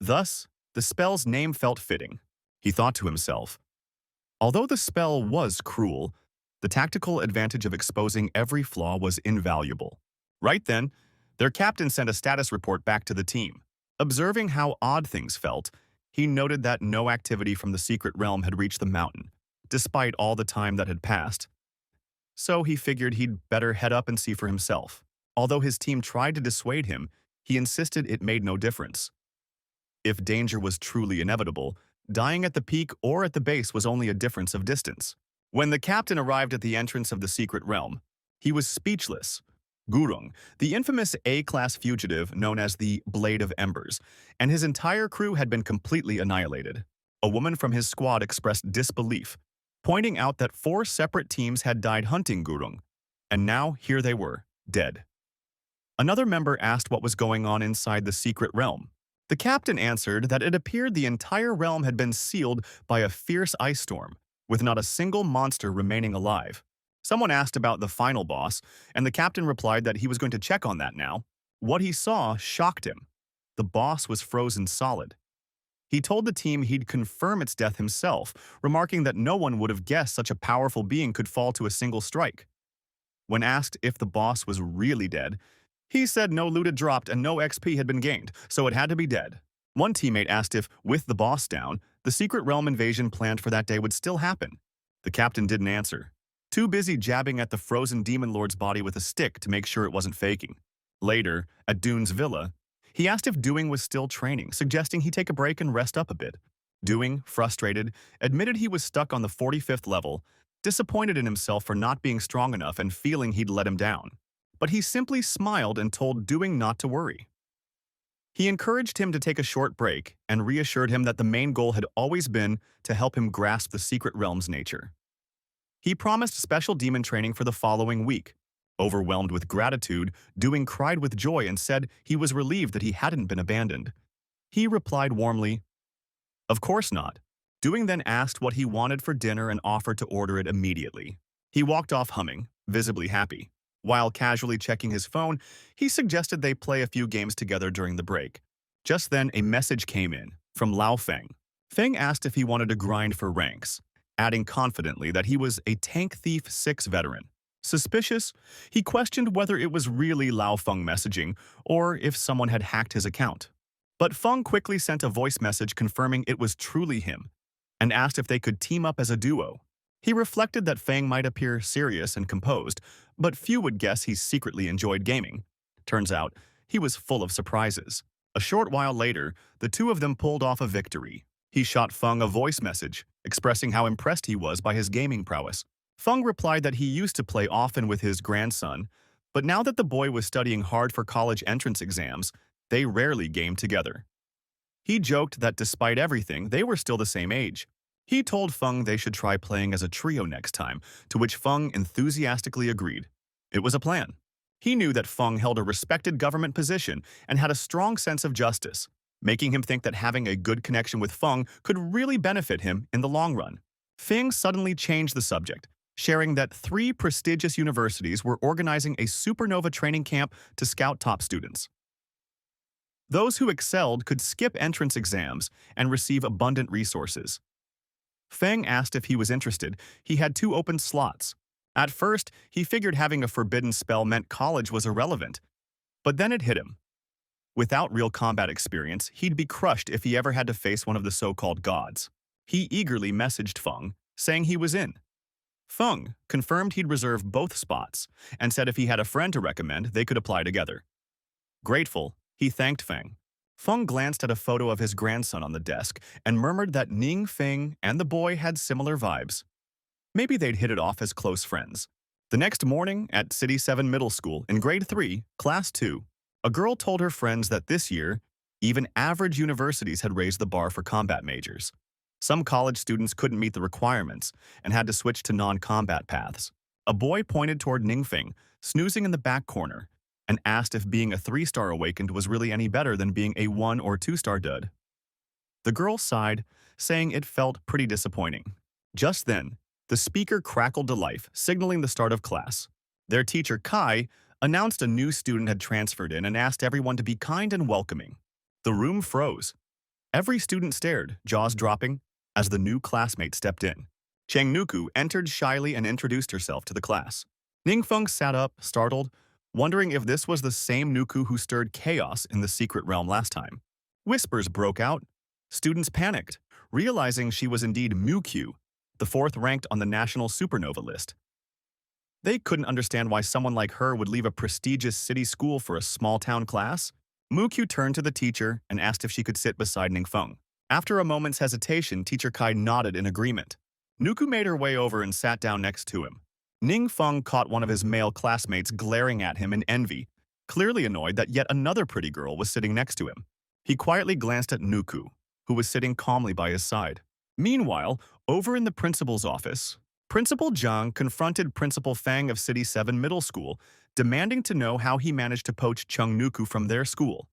Thus, the spell's name felt fitting. He thought to himself, although the spell was cruel, the tactical advantage of exposing every flaw was invaluable. Right then, their captain sent a status report back to the team. Observing how odd things felt, he noted that no activity from the secret realm had reached the mountain, despite all the time that had passed. So he figured he'd better head up and see for himself. Although his team tried to dissuade him, he insisted it made no difference. If danger was truly inevitable, dying at the peak or at the base was only a difference of distance. When the captain arrived at the entrance of the secret realm, he was speechless. Gurung, the infamous A-class fugitive known as the Blade of Embers, and his entire crew had been completely annihilated. A woman from his squad expressed disbelief, pointing out that 4 separate teams had died hunting Gurung, and now here they were, dead. Another member asked what was going on inside the secret realm. The captain answered that it appeared the entire realm had been sealed by a fierce ice storm, with not a single monster remaining alive. Someone asked about the final boss, and the captain replied that he was going to check on that now. What he saw shocked him. The boss was frozen solid. He told the team he'd confirm its death himself, remarking that no one would have guessed such a powerful being could fall to a single strike. When asked if the boss was really dead, he said no loot had dropped and no XP had been gained, so it had to be dead. One teammate asked if, with the boss down, the secret realm invasion planned for that day would still happen. The captain didn't answer, too busy jabbing at the frozen demon lord's body with a stick to make sure it wasn't faking. Later, at Dune's villa, he asked if Doing was still training, suggesting he take a break and rest up a bit. Doing, frustrated, admitted he was stuck on the 45th level, disappointed in himself for not being strong enough and feeling he'd let him down. But he simply smiled and told Doing not to worry. He encouraged him to take a short break and reassured him that the main goal had always been to help him grasp the secret realm's nature. He promised special demon training for the following week. Overwhelmed with gratitude, Doing cried with joy and said he was relieved that he hadn't been abandoned. He replied warmly, "Of course not." Doing then asked what he wanted for dinner and offered to order it immediately. He walked off humming, visibly happy. While casually checking his phone, he suggested they play a few games together during the break. Just then, a message came in from Lao Feng. Feng asked if he wanted to grind for ranks, adding confidently that he was a Tank Thief 6 veteran. Suspicious, he questioned whether it was really Lao Feng messaging or if someone had hacked his account. But Feng quickly sent a voice message confirming it was truly him and asked if they could team up as a duo. He reflected that Feng might appear serious and composed, but few would guess he secretly enjoyed gaming. Turns out, he was full of surprises. A short while later, the two of them pulled off a victory. He shot Feng a voice message, expressing how impressed he was by his gaming prowess. Feng replied that he used to play often with his grandson, but now that the boy was studying hard for college entrance exams, they rarely gamed together. He joked that despite everything, they were still the same age. He told Feng they should try playing as a trio next time, to which Feng enthusiastically agreed. It was a plan. He knew that Feng held a respected government position and had a strong sense of justice, making him think that having a good connection with Feng could really benefit him in the long run. Feng suddenly changed the subject, sharing that 3 prestigious universities were organizing a supernova training camp to scout top students. Those who excelled could skip entrance exams and receive abundant resources. Feng asked if he was interested. He had 2 open slots. At first, he figured having a forbidden spell meant college was irrelevant, but then it hit him. Without real combat experience, he'd be crushed if he ever had to face one of the so-called gods. He eagerly messaged Feng, saying he was in. Feng confirmed he'd reserve both spots and said if he had a friend to recommend, they could apply together. Grateful, he thanked Feng. Feng glanced at a photo of his grandson on the desk and murmured that Ning Feng and the boy had similar vibes. Maybe they'd hit it off as close friends. The next morning, at City 7 Middle School in Grade 3, Class 2, a girl told her friends that this year, even average universities had raised the bar for combat majors. Some college students couldn't meet the requirements and had to switch to non-combat paths. A boy pointed toward Ningfeng, snoozing in the back corner, and asked if being a 3-star awakened was really any better than being a 1 or 2-star dud. The girl sighed, saying it felt pretty disappointing. Just then, the speaker crackled to life, signaling the start of class. Their teacher, Kai, announced a new student had transferred in and asked everyone to be kind and welcoming. The room froze. Every student stared, jaws dropping, as the new classmate stepped in. Chang Nuku entered shyly and introduced herself to the class. Ningfeng sat up, startled, wondering if this was the same Nuku who stirred chaos in the secret realm last time. Whispers broke out. Students panicked, realizing she was indeed Mukyu, the 4th ranked on the national supernova list. They couldn't understand why someone like her would leave a prestigious city school for a small-town class. Mukyu turned to the teacher and asked if she could sit beside Ningfeng. After a moment's hesitation, Teacher Kai nodded in agreement. Nuku made her way over and sat down next to him. Ningfeng caught one of his male classmates glaring at him in envy, clearly annoyed that yet another pretty girl was sitting next to him. He quietly glanced at Nuku, who was sitting calmly by his side. Meanwhile, over in the principal's office, Principal Zhang confronted Principal Fang of City 7 Middle School, demanding to know how he managed to poach Chung Nuku from their school.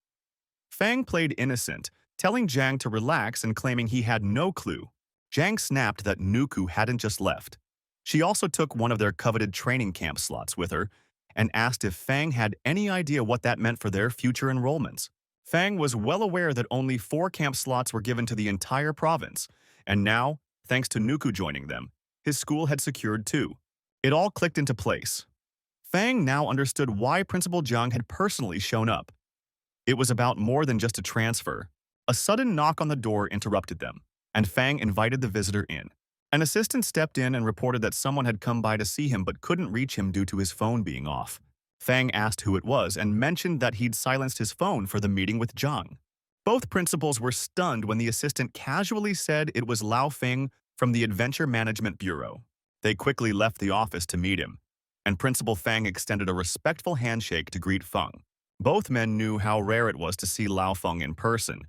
Fang played innocent, telling Zhang to relax and claiming he had no clue. Zhang snapped that Nuku hadn't just left. She also took one of their coveted training camp slots with her and asked if Fang had any idea what that meant for their future enrollments. Fang was well aware that only 4 camp slots were given to the entire province, and now, thanks to Nuku joining them, his school had secured 2. It all clicked into place. Fang now understood why Principal Zhang had personally shown up. It was about more than just a transfer. A sudden knock on the door interrupted them, and Fang invited the visitor in. An assistant stepped in and reported that someone had come by to see him but couldn't reach him due to his phone being off. Fang asked who it was and mentioned that he'd silenced his phone for the meeting with Zhang. Both principals were stunned when the assistant casually said it was Lao Feng from the Adventure Management Bureau. They quickly left the office to meet him, and Principal Fang extended a respectful handshake to greet Feng. Both men knew how rare it was to see Lao Feng in person.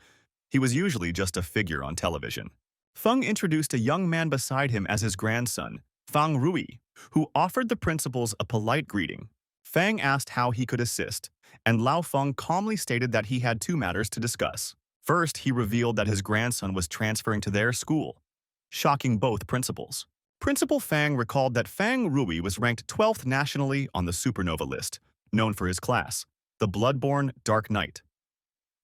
He was usually just a figure on television. Feng introduced a young man beside him as his grandson, Fang Rui, who offered the principals a polite greeting. Fang asked how he could assist, and Lao Feng calmly stated that he had 2 matters to discuss. First, he revealed that his grandson was transferring to their school, shocking both principals. Principal Fang recalled that Fang Rui was ranked 12th nationally on the supernova list, known for his class, the Bloodborne Dark Knight.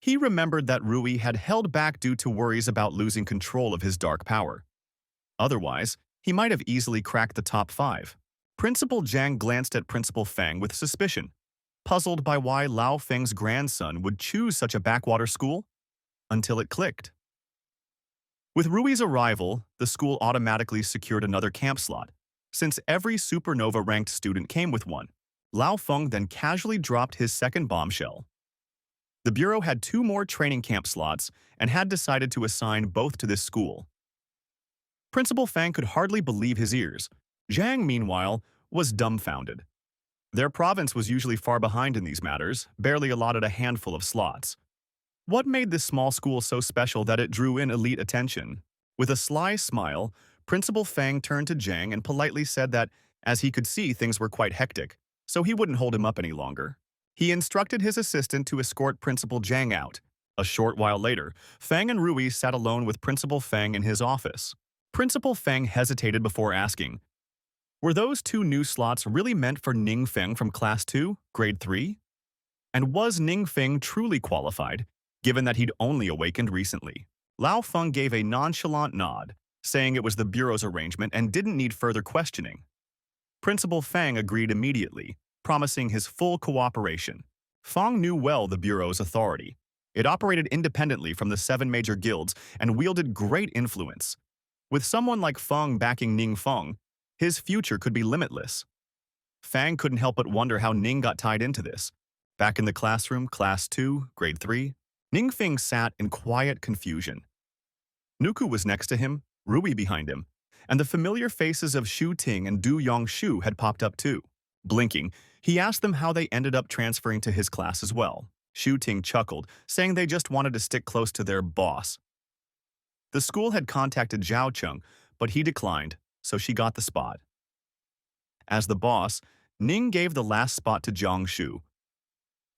He remembered that Rui had held back due to worries about losing control of his dark power. Otherwise, he might have easily cracked the top 5. Principal Zhang glanced at Principal Fang with suspicion, puzzled by why Lao Feng's grandson would choose such a backwater school, until it clicked. With Rui's arrival, the school automatically secured another camp slot, since every supernova-ranked student came with one. Lao Feng then casually dropped his second bombshell. The Bureau had 2 more training camp slots and had decided to assign both to this school. Principal Fang could hardly believe his ears. Zhang, meanwhile, was dumbfounded. Their province was usually far behind in these matters, barely allotted a handful of slots. What made this small school so special that it drew in elite attention? With a sly smile, Principal Fang turned to Zhang and politely said that, as he could see, things were quite hectic, so he wouldn't hold him up any longer. He instructed his assistant to escort Principal Zhang out. A short while later, Fang and Rui sat alone with Principal Fang in his office. Principal Fang hesitated before asking, Were those two new slots really meant for Ning Feng from Class 2, Grade 3? And was Ning Feng truly qualified, given that he'd only awakened recently? Lao Feng gave a nonchalant nod, saying it was the Bureau's arrangement and didn't need further questioning. Principal Feng agreed immediately, promising his full cooperation. Feng knew well the Bureau's authority. It operated independently from the 7 major guilds and wielded great influence. With someone like Feng backing Ning Feng, his future could be limitless. Fang couldn't help but wonder how Ning got tied into this. Back in the classroom, Class 2, Grade 3, Ning Feng sat in quiet confusion. Nuku was next to him, Rui behind him, and the familiar faces of Shu Ting and Du Yongshu had popped up too. Blinking, he asked them how they ended up transferring to his class as well. Shu Ting chuckled, saying they just wanted to stick close to their boss. The school had contacted Zhao Cheng, but he declined, so she got the spot. As the boss, Ning gave the last spot to Jiang Shu.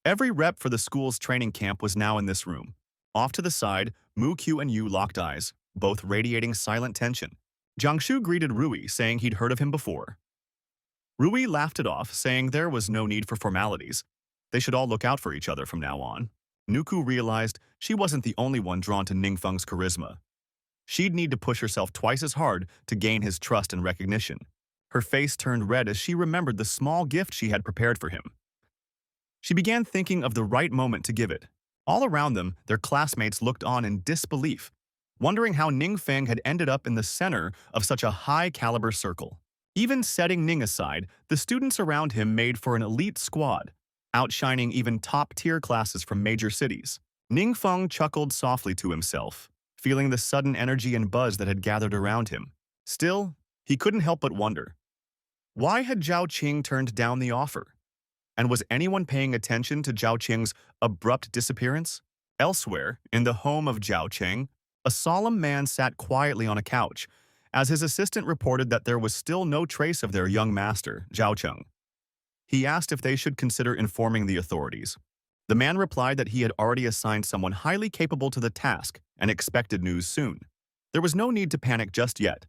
Every rep for the school's training camp was now in this room. Off to the side, Mu Q and Yu locked eyes, both radiating silent tension. Jiang Shu greeted Rui, saying he'd heard of him before. Rui laughed it off, saying there was no need for formalities. They should all look out for each other from now on. Nuku realized she wasn't the only one drawn to Ning Feng's charisma. She'd need to push herself twice as hard to gain his trust and recognition. Her face turned red as she remembered the small gift she had prepared for him. She began thinking of the right moment to give it. All around them, their classmates looked on in disbelief, wondering how Ning Feng had ended up in the center of such a high-caliber circle. Even setting Ning aside, the students around him made for an elite squad, outshining even top-tier classes from major cities. Ning Feng chuckled softly to himself, feeling the sudden energy and buzz that had gathered around him. Still, he couldn't help but wonder. Why had Zhao Qing turned down the offer? And was anyone paying attention to Zhao Qing's abrupt disappearance? Elsewhere, in the home of Zhao Qing, a solemn man sat quietly on a couch, as his assistant reported that there was still no trace of their young master, Zhao Cheng. He asked if they should consider informing the authorities. The man replied that he had already assigned someone highly capable to the task and expected news soon. There was no need to panic just yet.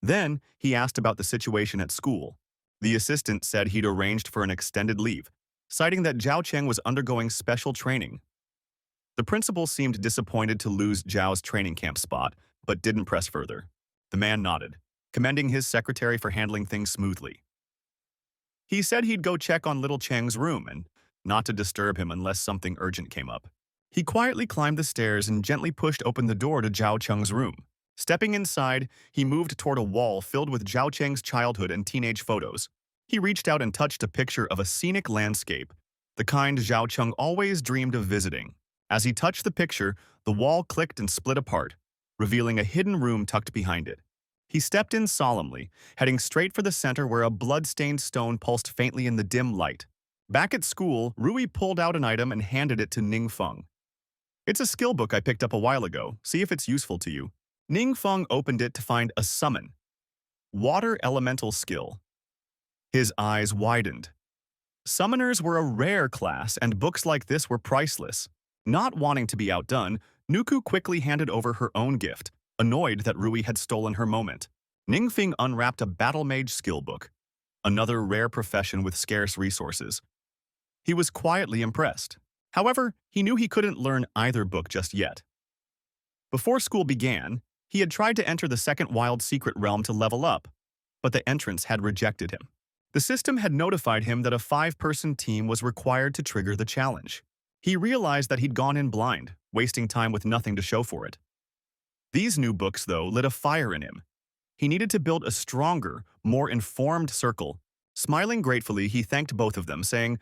Then, he asked about the situation at school. The assistant said he'd arranged for an extended leave, citing that Zhao Cheng was undergoing special training. The principal seemed disappointed to lose Zhao's training camp spot, but didn't press further. The man nodded, commending his secretary for handling things smoothly. He said he'd go check on little Cheng's room and not to disturb him unless something urgent came up. He quietly climbed the stairs and gently pushed open the door to Zhao Cheng's room. Stepping inside, he moved toward a wall filled with Zhao Cheng's childhood and teenage photos. He reached out and touched a picture of a scenic landscape, the kind Zhao Cheng always dreamed of visiting. As he touched the picture, the wall clicked and split apart, revealing a hidden room tucked behind it. He stepped in solemnly, heading straight for the center where a blood-stained stone pulsed faintly in the dim light. Back at school, Rui pulled out an item and handed it to Ning Feng. "It's a skill book I picked up a while ago. See if it's useful to you." Ning Feng opened it to find a summon. Water elemental skill. His eyes widened. Summoners were a rare class, and books like this were priceless. Not wanting to be outdone, Nuku quickly handed over her own gift, annoyed that Rui had stolen her moment. Ning Feng unwrapped a battle mage skill book, another rare profession with scarce resources. He was quietly impressed. However, he knew he couldn't learn either book just yet. Before school began, he had tried to enter the second wild secret realm to level up, but the entrance had rejected him. The system had notified him that a 5-person team was required to trigger the challenge. He realized that he'd gone in blind, wasting time with nothing to show for it. These new books, though, lit a fire in him. He needed to build a stronger, more informed circle. Smiling gratefully, he thanked both of them, saying,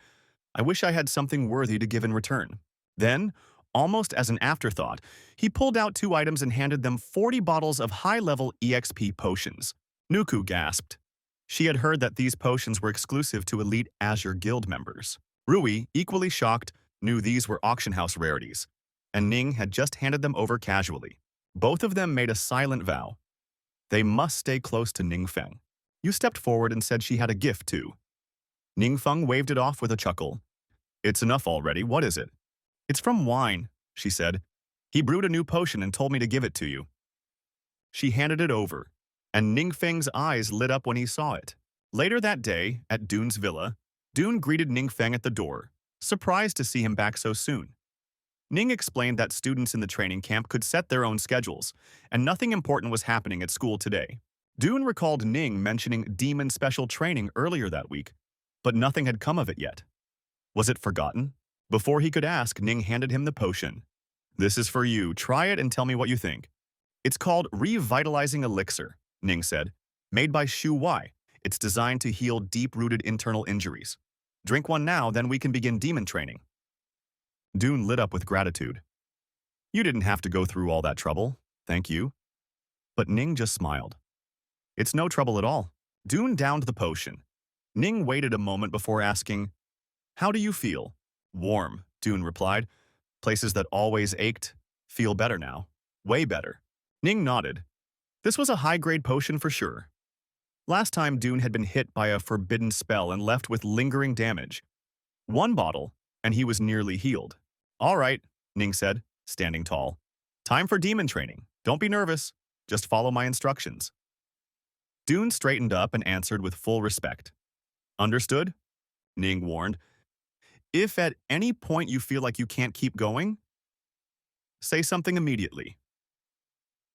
"I wish I had something worthy to give in return." Then, almost as an afterthought, he pulled out 2 items and handed them 40 bottles of high-level EXP potions. Nuku gasped. She had heard that these potions were exclusive to elite Azure Guild members. Rui, equally shocked, knew these were auction house rarities, and Ning had just handed them over casually. Both of them made a silent vow. They must stay close to Ning Feng. Yu stepped forward and said she had a gift too. Ning Feng waved it off with a chuckle. "It's enough already, what is it?" "It's from wine," she said. "He brewed a new potion and told me to give it to you." She handed it over, and Ning Feng's eyes lit up when he saw it. Later that day, at Dune's villa, Dune greeted Ning Feng at the door, surprised to see him back so soon. Ning explained that students in the training camp could set their own schedules, and nothing important was happening at school today. Dune recalled Ning mentioning demon special training earlier that week, but nothing had come of it yet. Was it forgotten? Before he could ask, Ning handed him the potion. "This is for you. Try it and tell me what you think." "It's called Revitalizing Elixir," Ning said. "Made by Shu Wai. It's designed to heal deep-rooted internal injuries. Drink one now, then we can begin demon training." Dune lit up with gratitude. "You didn't have to go through all that trouble. Thank you." But Ning just smiled. "It's no trouble at all." Dune downed the potion. Ning waited a moment before asking, "How do you feel?" "Warm," Dune replied. "Places that always ached feel better now. Way better." Ning nodded. This was a high-grade potion for sure. Last time Dune had been hit by a forbidden spell and left with lingering damage. One bottle, and he was nearly healed. "All right," Ning said, standing tall. "Time for demon training. Don't be nervous. Just follow my instructions." Dune straightened up and answered with full respect. "Understood?" Ning warned. "If at any point you feel like you can't keep going, say something immediately."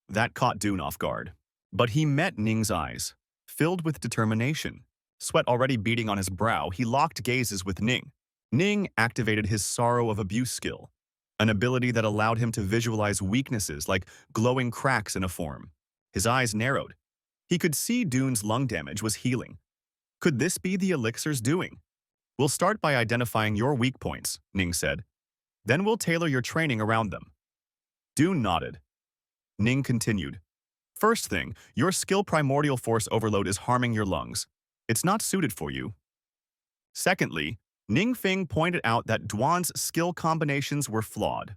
That caught Dune off guard. But he met Ning's eyes, filled with determination. Sweat already beading on his brow, he locked gazes with Ning. Ning activated his sorrow of abuse skill, an ability that allowed him to visualize weaknesses like glowing cracks in a form. His eyes narrowed. He could see Dune's lung damage was healing. Could this be the elixir's doing? "We'll start by identifying your weak points," Ning said. "Then we'll tailor your training around them." Dune nodded. Ning continued. "First thing, your skill primordial force overload is harming your lungs. It's not suited for you." Secondly, Ning Feng pointed out that Duan's skill combinations were flawed.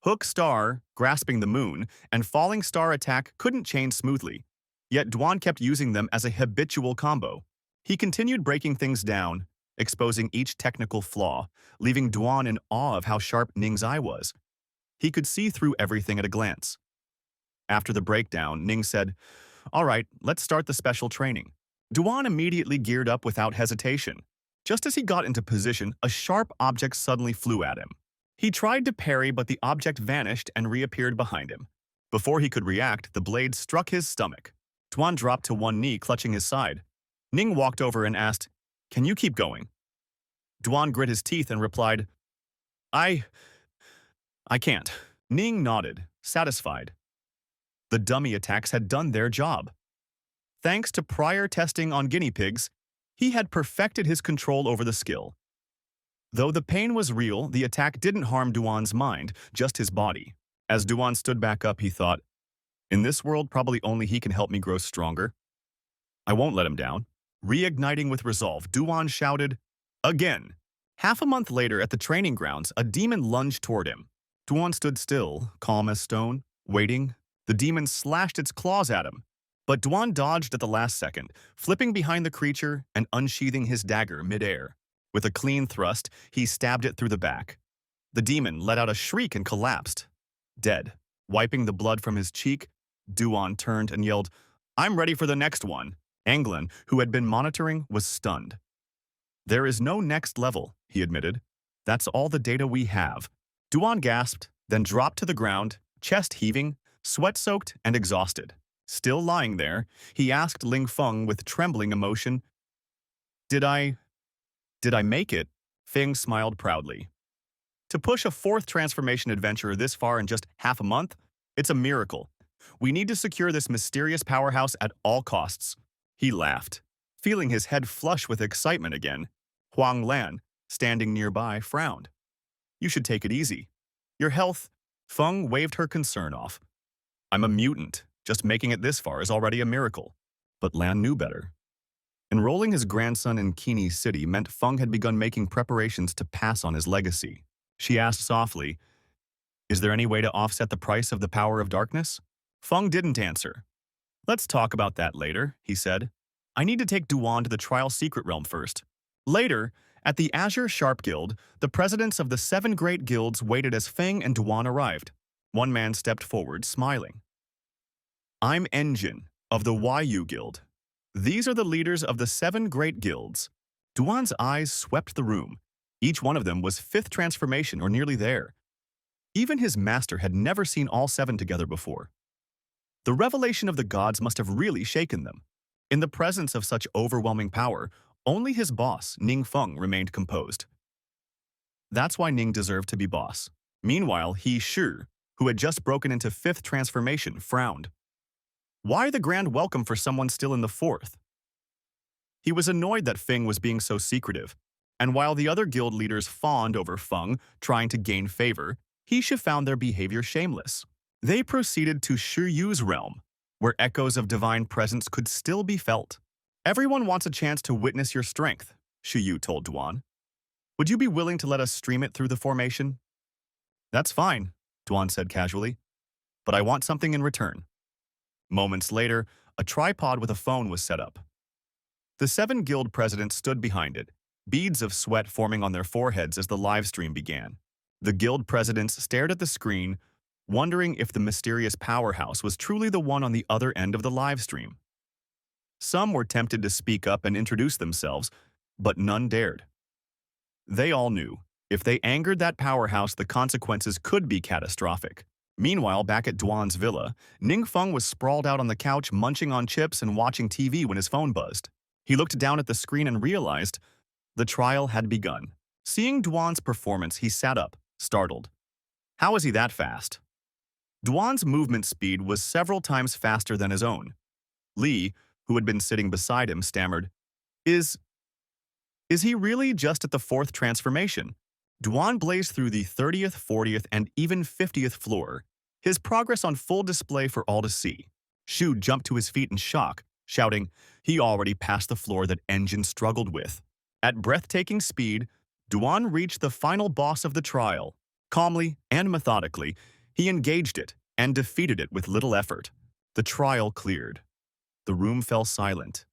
Hook Star, grasping the moon, and Falling Star attack couldn't chain smoothly, yet Duan kept using them as a habitual combo. He continued breaking things down, exposing each technical flaw, leaving Duan in awe of how sharp Ning's eye was. He could see through everything at a glance. After the breakdown, Ning said, "All right, let's start the special training." Duan immediately geared up without hesitation. Just as he got into position, a sharp object suddenly flew at him. He tried to parry, but the object vanished and reappeared behind him. Before he could react, the blade struck his stomach. Duan dropped to one knee, clutching his side. Ning walked over and asked, "Can you keep going?" Duan grit his teeth and replied, I can't." Ning nodded, satisfied. The dummy attacks had done their job. Thanks to prior testing on guinea pigs, he had perfected his control over the skill. Though the pain was real, the attack didn't harm Duan's mind, just his body. As Duan stood back up, he thought, "In this world, probably only he can help me grow stronger. I won't let him down." Reigniting with resolve, Duan shouted, "Again!" Half a month later, at the training grounds, a demon lunged toward him. Duan stood still, calm as stone, waiting. The demon slashed its claws at him, but Duan dodged at the last second, flipping behind the creature and unsheathing his dagger midair. With a clean thrust, he stabbed it through the back. The demon let out a shriek and collapsed, dead. Wiping the blood from his cheek, Duan turned and yelled, "I'm ready for the next one." Anglin, who had been monitoring, was stunned. "There is no next level," he admitted. "That's all the data we have." Duan gasped, then dropped to the ground, chest heaving, sweat-soaked and exhausted. Still lying there, he asked Ling Feng with trembling emotion, Did I make it?" Feng smiled proudly. "To push a fourth transformation adventurer this far in just half a month? It's a miracle. We need to secure this mysterious powerhouse at all costs." He laughed, feeling his head flush with excitement again. Huang Lan, standing nearby, frowned. "You should take it easy. Your health..." Feng waved her concern off. "I'm a mutant. Just making it this far is already a miracle." But Lan knew better. Enrolling his grandson in Kini City meant Feng had begun making preparations to pass on his legacy. She asked softly, "Is there any way to offset the price of the power of darkness?" Feng didn't answer. "Let's talk about that later," he said. "I need to take Duan to the Trial Secret Realm first." Later, at the Azure Sharp Guild, the presidents of the 7 great guilds waited as Feng and Duan arrived. One man stepped forward, smiling. "I'm Engine, of the YU Guild. These are the leaders of the 7 great guilds. Duan's eyes swept the room. Each one of them was 5th transformation or nearly there. Even his master had never seen all 7 together before. The revelation of the gods must have really shaken them. In the presence of such overwhelming power, only his boss, Ning Feng, remained composed. That's why Ning deserved to be boss. Meanwhile, he Shi, who had just broken into 5th transformation, frowned. Why the grand welcome for someone still in the 4th? He was annoyed that Feng was being so secretive, and while the other guild leaders fawned over Feng, trying to gain favor, He Shi found their behavior shameless. They proceeded to Shi Yu's realm, where echoes of divine presence could still be felt. Everyone wants a chance to witness your strength, Shi Yu told Duan. Would you be willing to let us stream it through the formation? That's fine, Duan said casually, but I want something in return. Moments later, a tripod with a phone was set up. The 7 guild presidents stood behind it, beads of sweat forming on their foreheads as the live stream began. The guild presidents stared at the screen, wondering if the mysterious powerhouse was truly the one on the other end of the live stream. Some were tempted to speak up and introduce themselves, but none dared. They all knew, if they angered that powerhouse, the consequences could be catastrophic. Meanwhile, back at Duan's villa, Ning Feng was sprawled out on the couch munching on chips and watching TV when his phone buzzed. He looked down at the screen and realized the trial had begun. Seeing Duan's performance, he sat up, startled. How was he that fast? Duan's movement speed was several times faster than his own. Li, who had been sitting beside him, stammered, Is he really just at the 4th transformation? Duan blazed through the 30th, 40th, and even 50th floor, his progress on full display for all to see. Shu jumped to his feet in shock, shouting, he already passed the floor that Engine struggled with. At breathtaking speed, Duan reached the final boss of the trial. Calmly and methodically, he engaged it and defeated it with little effort. The trial cleared. The room fell silent.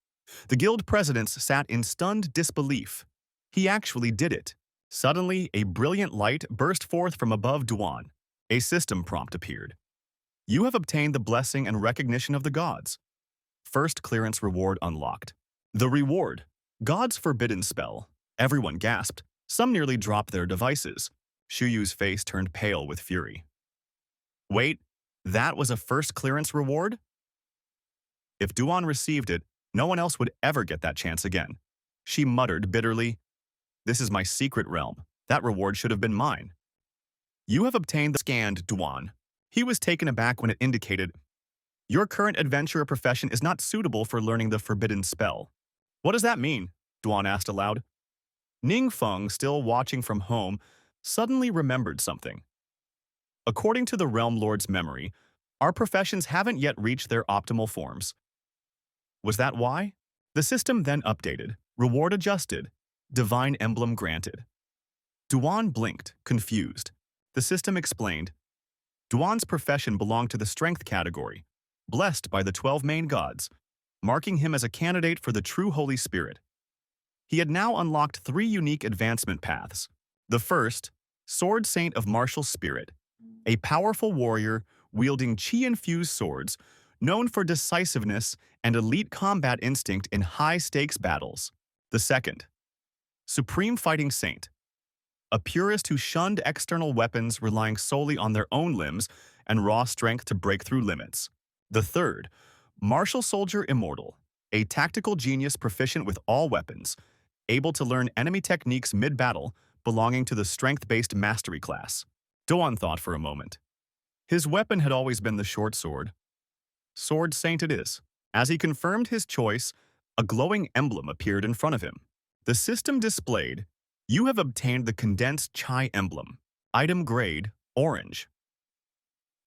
The guild presidents sat in stunned disbelief. He actually did it. Suddenly, a brilliant light burst forth from above Duan. A system prompt appeared. You have obtained the blessing and recognition of the gods. First clearance reward unlocked. The reward, God's forbidden spell. Everyone gasped. Some nearly dropped their devices. Shu Yu's face turned pale with fury. Wait, that was a first clearance reward? If Duan received it, no one else would ever get that chance again. She muttered bitterly, This is my secret realm. That reward should have been mine. You have obtained the scanned Duan. He was taken aback when it indicated, Your current adventure or profession is not suitable for learning the forbidden spell. What does that mean? Duan asked aloud. Ning Feng, still watching from home, suddenly remembered something. According to the Realm Lord's memory, our professions haven't yet reached their optimal forms. Was that why? The system then updated, reward adjusted, divine emblem granted. Duan blinked, confused. The system explained, Duan's profession belonged to the strength category, blessed by the 12 main gods, marking him as a candidate for the true Holy Spirit. He had now unlocked 3 unique advancement paths. The first, Sword Saint of Martial Spirit, a powerful warrior wielding chi-infused swords, known for decisiveness and elite combat instinct in high-stakes battles. The second, Supreme Fighting Saint, a purist who shunned external weapons, relying solely on their own limbs and raw strength to break through limits. The third, Martial Soldier Immortal, a tactical genius proficient with all weapons, able to learn enemy techniques mid-battle, belonging to the strength-based mastery class. Duan thought for a moment. His weapon had always been the short sword. Sword Saint it is. As he confirmed his choice, a glowing emblem appeared in front of him. The system displayed, You have obtained the condensed Chai emblem. Item grade, orange.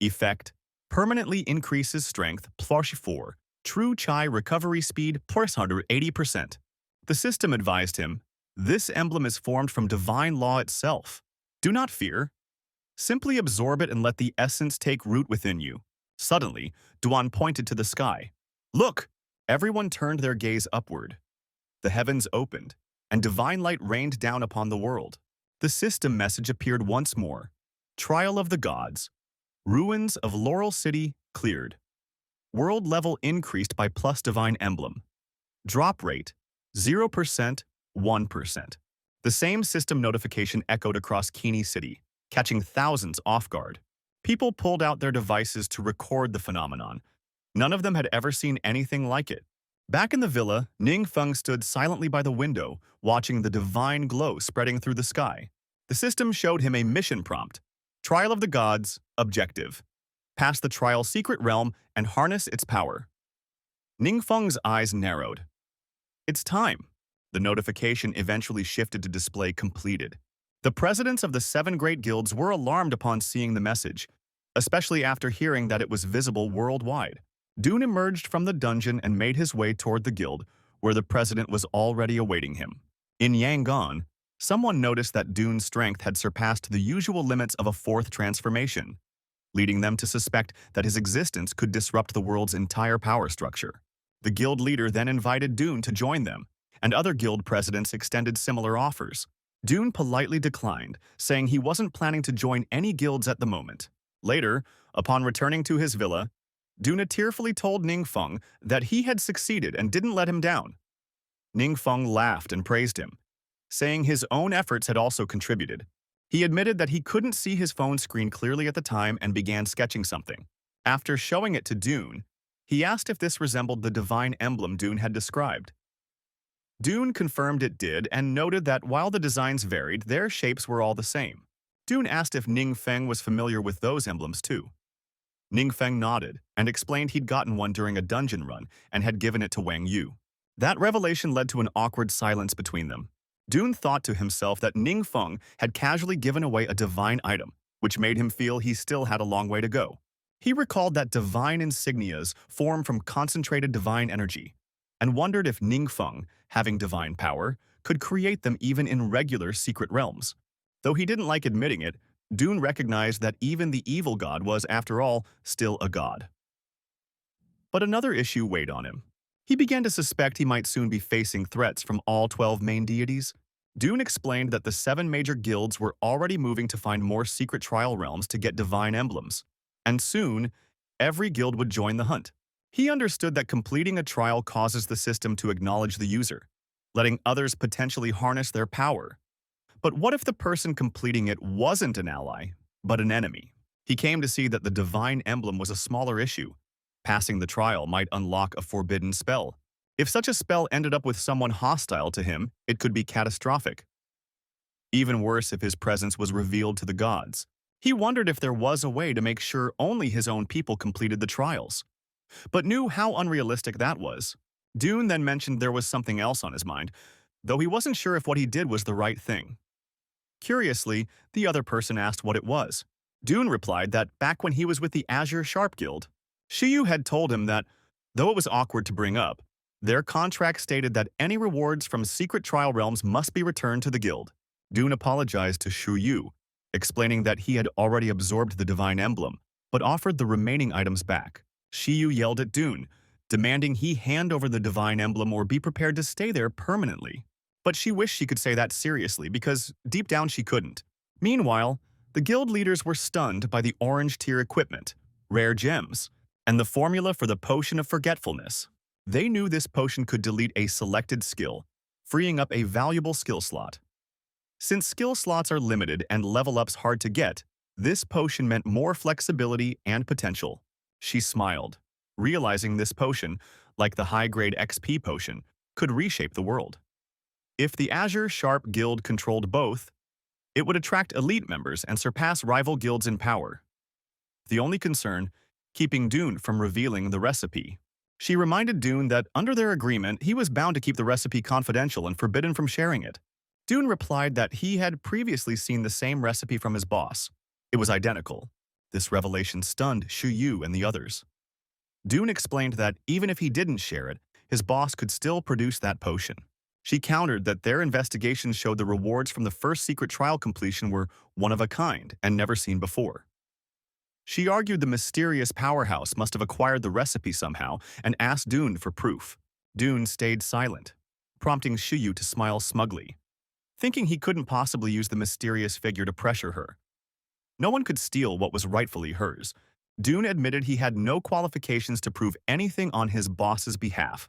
Effect, permanently increases strength +4, true Chai recovery speed +180%. The system advised him, This emblem is formed from divine law itself. Do not fear. Simply absorb it and let the essence take root within you. Suddenly, Duan pointed to the sky. Look! Everyone turned their gaze upward. The heavens opened, and divine light rained down upon the world. The system message appeared once more. Trial of the gods. Ruins of Laurel City cleared. World level increased by +divine emblem. Drop rate 0%, 1%. The same system notification echoed across Kini City, catching thousands off guard. People pulled out their devices to record the phenomenon. None of them had ever seen anything like it. Back in the villa, Ning Feng stood silently by the window, watching the divine glow spreading through the sky. The system showed him a mission prompt. Trial of the Gods, objective. Pass the trial secret realm and harness its power. Ning Feng's eyes narrowed. It's time. The notification eventually shifted to display completed. The presidents of the 7 great guilds were alarmed upon seeing the message, especially after hearing that it was visible worldwide. Dune emerged from the dungeon and made his way toward the guild, where the president was already awaiting him. In Yangon, someone noticed that Dune's strength had surpassed the usual limits of a 4th transformation, leading them to suspect that his existence could disrupt the world's entire power structure. The guild leader then invited Dune to join them, and other guild presidents extended similar offers. Dune politely declined, saying he wasn't planning to join any guilds at the moment. Later, upon returning to his villa, Dune tearfully told Ning Feng that he had succeeded and didn't let him down. Ning Feng laughed and praised him, saying his own efforts had also contributed. He admitted that he couldn't see his phone screen clearly at the time and began sketching something. After showing it to Dune, he asked if this resembled the divine emblem Dune had described. Dune confirmed it did and noted that while the designs varied, their shapes were all the same. Dune asked if Ning Feng was familiar with those emblems too. Ning Feng nodded and explained he'd gotten one during a dungeon run and had given it to Wang Yu. That revelation led to an awkward silence between them. Dune thought to himself that Ning Feng had casually given away a divine item, which made him feel he still had a long way to go. He recalled that divine insignias form from concentrated divine energy, and wondered if Ning Feng, having divine power, could create them even in regular secret realms. Though he didn't like admitting it, Dune recognized that even the evil god was, after all, still a god. But another issue weighed on him. He began to suspect he might soon be facing threats from all 12 main deities. Dune explained that the 7 major guilds were already moving to find more secret trial realms to get divine emblems, and soon, every guild would join the hunt. He understood that completing a trial causes the system to acknowledge the user, letting others potentially harness their power. But what if the person completing it wasn't an ally, but an enemy? He came to see that the divine emblem was a smaller issue. Passing the trial might unlock a forbidden spell. If such a spell ended up with someone hostile to him, it could be catastrophic. Even worse if his presence was revealed to the gods. He wondered if there was a way to make sure only his own people completed the trials, but knew how unrealistic that was. Dune then mentioned there was something else on his mind, though he wasn't sure if what he did was the right thing. Curiously, the other person asked what it was. Dune replied that back when he was with the Azure Sharp Guild, Shiyu had told him that, though it was awkward to bring up, their contract stated that any rewards from secret trial realms must be returned to the guild. Dune apologized to Shiyu, explaining that he had already absorbed the divine emblem, but offered the remaining items back. Shiyu yelled at Dune, demanding he hand over the divine emblem or be prepared to stay there permanently. But she wished she could say that seriously because deep down she couldn't. Meanwhile, the guild leaders were stunned by the orange tier equipment, rare gems, and the formula for the potion of forgetfulness. They knew this potion could delete a selected skill, freeing up a valuable skill slot. Since skill slots are limited and level ups hard to get, this potion meant more flexibility and potential. She smiled, realizing this potion, like the high-grade XP potion, could reshape the world. If the Azure Sharp Guild controlled both, it would attract elite members and surpass rival guilds in power. The only concern, keeping Dune from revealing the recipe. She reminded Dune that under their agreement, he was bound to keep the recipe confidential and forbidden from sharing it. Dune replied that he had previously seen the same recipe from his boss. It was identical. This revelation stunned Shiyu and the others. Dune explained that even if he didn't share it, his boss could still produce that potion. She countered that their investigation showed the rewards from the first secret trial completion were one of a kind and never seen before. She argued the mysterious powerhouse must have acquired the recipe somehow and asked Dune for proof. Dune stayed silent, prompting Shiyu to smile smugly, thinking he couldn't possibly use the mysterious figure to pressure her. No one could steal what was rightfully hers. Dune admitted he had no qualifications to prove anything on his boss's behalf.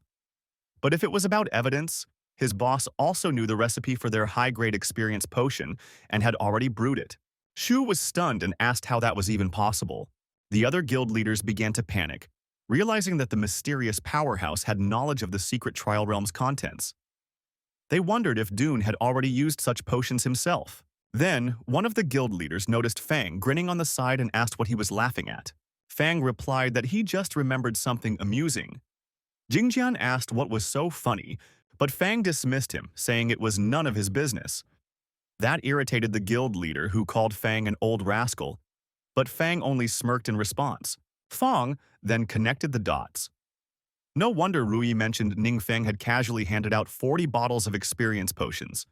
But if it was about evidence, his boss also knew the recipe for their high-grade experience potion and had already brewed it. Shu was stunned and asked how that was even possible. The other guild leaders began to panic, realizing that the mysterious powerhouse had knowledge of the secret trial realm's contents. They wondered if Dune had already used such potions himself. Then, one of the guild leaders noticed Fang grinning on the side and asked what he was laughing at. Fang replied that he just remembered something amusing. Jingjian asked what was so funny, but Fang dismissed him, saying it was none of his business. That irritated the guild leader, who called Fang an old rascal, but Fang only smirked in response. Fang then connected the dots. No wonder Rui mentioned Ningfeng had casually handed out 40 bottles of experience potions.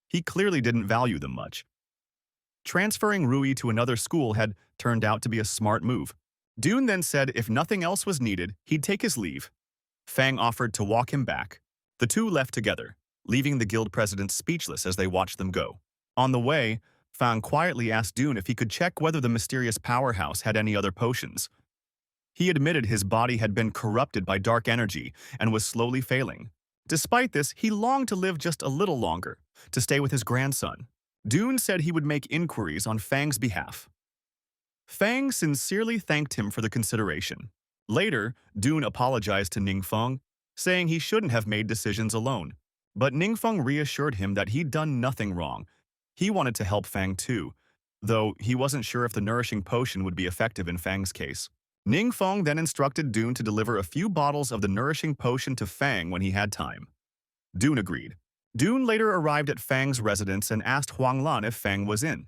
He clearly didn't value them much. Transferring Rui to another school had turned out to be a smart move. Dune then said if nothing else was needed, he'd take his leave. Fang offered to walk him back. The two left together, leaving the guild president speechless as they watched them go. On the way, Fang quietly asked Dune if he could check whether the mysterious powerhouse had any other potions. He admitted his body had been corrupted by dark energy and was slowly failing. Despite this, he longed to live just a little longer, to stay with his grandson. Dune said he would make inquiries on Fang's behalf. Fang sincerely thanked him for the consideration. Later, Dune apologized to Ningfeng, saying he shouldn't have made decisions alone. But Ningfeng reassured him that he'd done nothing wrong. He wanted to help Fang too, though he wasn't sure if the nourishing potion would be effective in Fang's case. Ningfeng then instructed Dune to deliver a few bottles of the nourishing potion to Fang when he had time. Dune agreed. Dune later arrived at Fang's residence and asked Huanglan if Fang was in.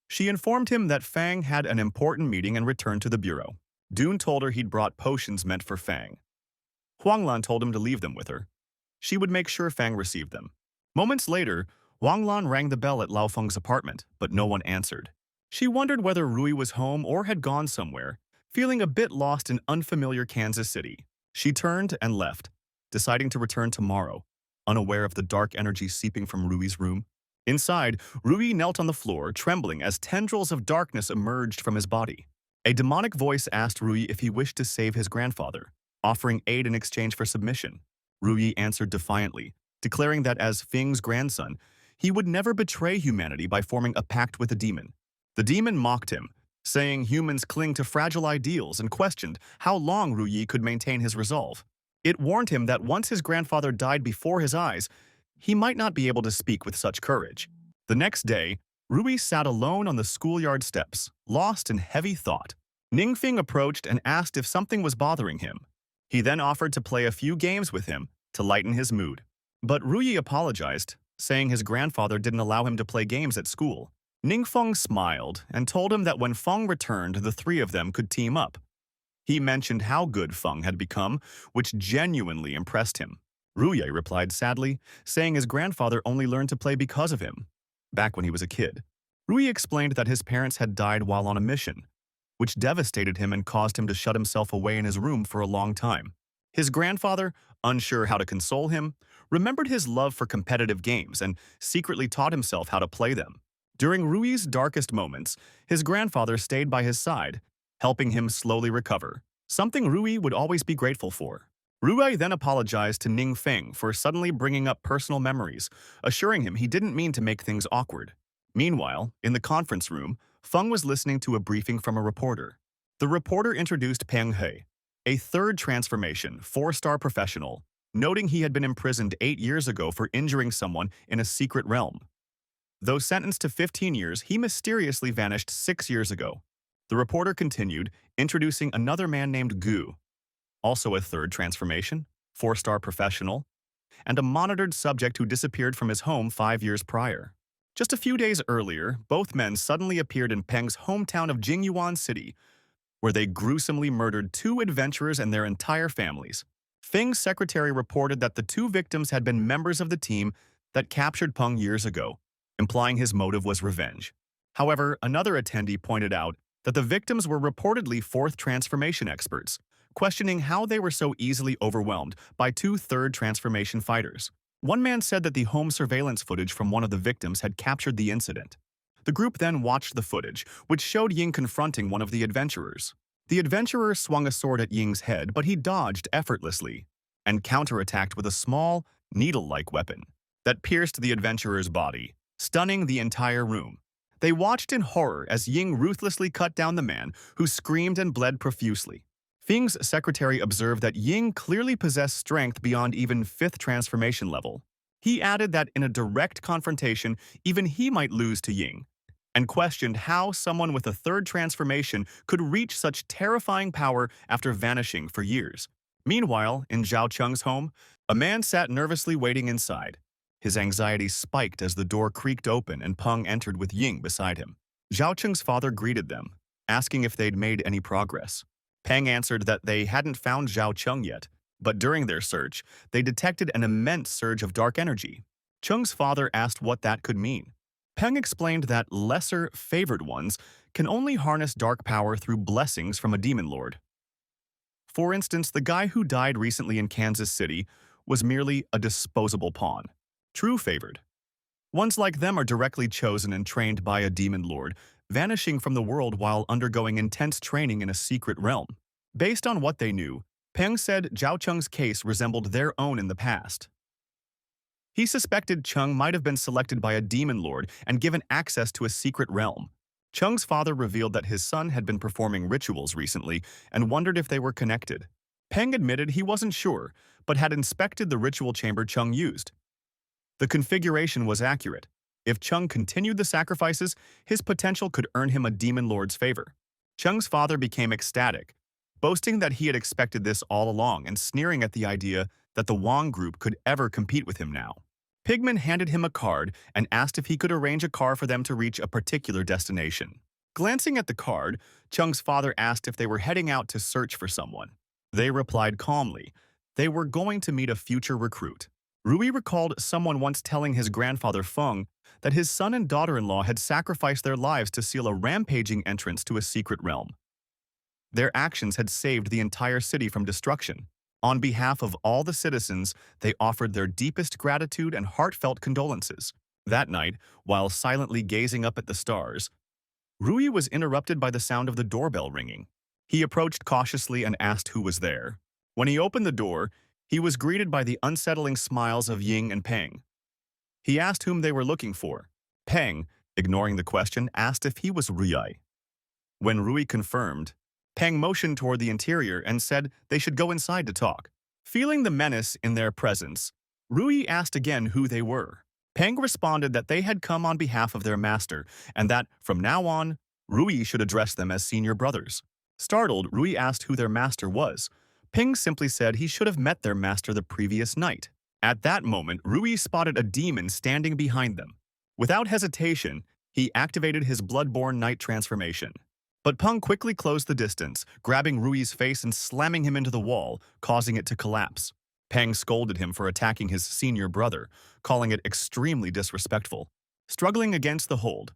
She informed him that Fang had an important meeting and returned to the bureau. Dune told her he'd brought potions meant for Fang. Huanglan told him to leave them with her. She would make sure Fang received them. Moments later, Huanglan rang the bell at Lao Feng's apartment, but no one answered. She wondered whether Rui was home or had gone somewhere, feeling a bit lost in unfamiliar Kansas City. She turned and left, deciding to return tomorrow, unaware of the dark energy seeping from Rui's room. Inside, Rui knelt on the floor, trembling as tendrils of darkness emerged from his body. A demonic voice asked Rui if he wished to save his grandfather, offering aid in exchange for submission. Rui answered defiantly, declaring that as Feng's grandson, he would never betray humanity by forming a pact with a demon. The demon mocked him, saying humans cling to fragile ideals, and questioned how long Rui could maintain his resolve. It warned him that once his grandfather died before his eyes, he might not be able to speak with such courage. The next day, Rui sat alone on the schoolyard steps, lost in heavy thought. Ningfeng approached and asked if something was bothering him. He then offered to play a few games with him to lighten his mood. But Rui apologized, saying his grandfather didn't allow him to play games at school. Ningfeng smiled and told him that when Feng returned, the three of them could team up. He mentioned how good Feng had become, which genuinely impressed him. Rui replied sadly, saying his grandfather only learned to play because of him, back when he was a kid. Rui explained that his parents had died while on a mission, which devastated him and caused him to shut himself away in his room for a long time. His grandfather, unsure how to console him, remembered his love for competitive games and secretly taught himself how to play them. During Rui's darkest moments, his grandfather stayed by his side, helping him slowly recover, something Rui would always be grateful for. Rui then apologized to Ningfeng for suddenly bringing up personal memories, assuring him he didn't mean to make things awkward. Meanwhile, in the conference room, Feng was listening to a briefing from a reporter. The reporter introduced Peng He, a third transformation, 4-star professional, noting he had been imprisoned 8 years ago for injuring someone in a secret realm. Though sentenced to 15 years, he mysteriously vanished 6 years ago. The reporter continued, introducing another man named Gu, also a third transformation, 4-star professional, and a monitored subject who disappeared from his home 5 years prior. Just a few days earlier, both men suddenly appeared in Peng's hometown of Jingyuan City, where they gruesomely murdered 2 adventurers and their entire families. Feng's secretary reported that the 2 victims had been members of the team that captured Peng years ago, implying his motive was revenge. However, another attendee pointed out that the victims were reportedly 4th transformation experts, questioning how they were so easily overwhelmed by 2 third transformation fighters. One man said that the home surveillance footage from one of the victims had captured the incident. The group then watched the footage, which showed Ying confronting one of the adventurers. The adventurer swung a sword at Ying's head, but he dodged effortlessly. and counterattacked with a small, needle-like weapon that pierced the adventurer's body, stunning the entire room. They watched in horror as Ying ruthlessly cut down the man, who screamed and bled profusely. Fing's secretary observed that Ying clearly possessed strength beyond even 5th transformation level. He added that in a direct confrontation, even he might lose to Ying, and questioned how someone with a 3rd transformation could reach such terrifying power after vanishing for years. Meanwhile, in Zhao Cheng's home, a man sat nervously waiting inside. His anxiety spiked as the door creaked open and Peng entered with Ying beside him. Zhao Cheng's father greeted them, asking if they'd made any progress. Peng answered that they hadn't found Zhao Cheng yet, but during their search, they detected an immense surge of dark energy. Cheng's father asked what that could mean. Peng explained that lesser, favored ones can only harness dark power through blessings from a demon lord. For instance, the guy who died recently in Kansas City was merely a disposable pawn. True favored ones like them are directly chosen and trained by a demon lord, vanishing from the world while undergoing intense training in a secret realm. Based on what they knew, Peng said Zhao Cheng's case resembled their own in the past. He suspected Cheng might have been selected by a demon lord and given access to a secret realm. Cheng's father revealed that his son had been performing rituals recently and wondered if they were connected. Peng admitted he wasn't sure, but had inspected the ritual chamber Cheng used. The configuration was accurate. If Cheng continued the sacrifices, his potential could earn him a demon lord's favor. Cheng's father became ecstatic, boasting that he had expected this all along and sneering at the idea that the Wang group could ever compete with him now. Pigman handed him a card and asked if he could arrange a car for them to reach a particular destination. Glancing at the card, Cheng's father asked if they were heading out to search for someone. They replied calmly. They were going to meet a future recruit. Rui recalled someone once telling his grandfather Feng that his son and daughter-in-law had sacrificed their lives to seal a rampaging entrance to a secret realm. Their actions had saved the entire city from destruction. On behalf of all the citizens, they offered their deepest gratitude and heartfelt condolences. That night, while silently gazing up at the stars, Rui was interrupted by the sound of the doorbell ringing. He approached cautiously and asked who was there. When he opened the door, he was greeted by the unsettling smiles of Ying and Peng. He asked whom they were looking for. Peng, ignoring the question, asked if he was Rui. When Rui confirmed, Peng motioned toward the interior and said they should go inside to talk. Feeling the menace in their presence, Rui asked again who they were. Peng responded that they had come on behalf of their master and that, from now on, Rui should address them as senior brothers. Startled, Rui asked who their master was. Peng simply said he should have met their master the previous night. At that moment, Rui spotted a demon standing behind them. Without hesitation, he activated his bloodborne night transformation. But Peng quickly closed the distance, grabbing Rui's face and slamming him into the wall, causing it to collapse. Peng scolded him for attacking his senior brother, calling it extremely disrespectful. Struggling against the hold,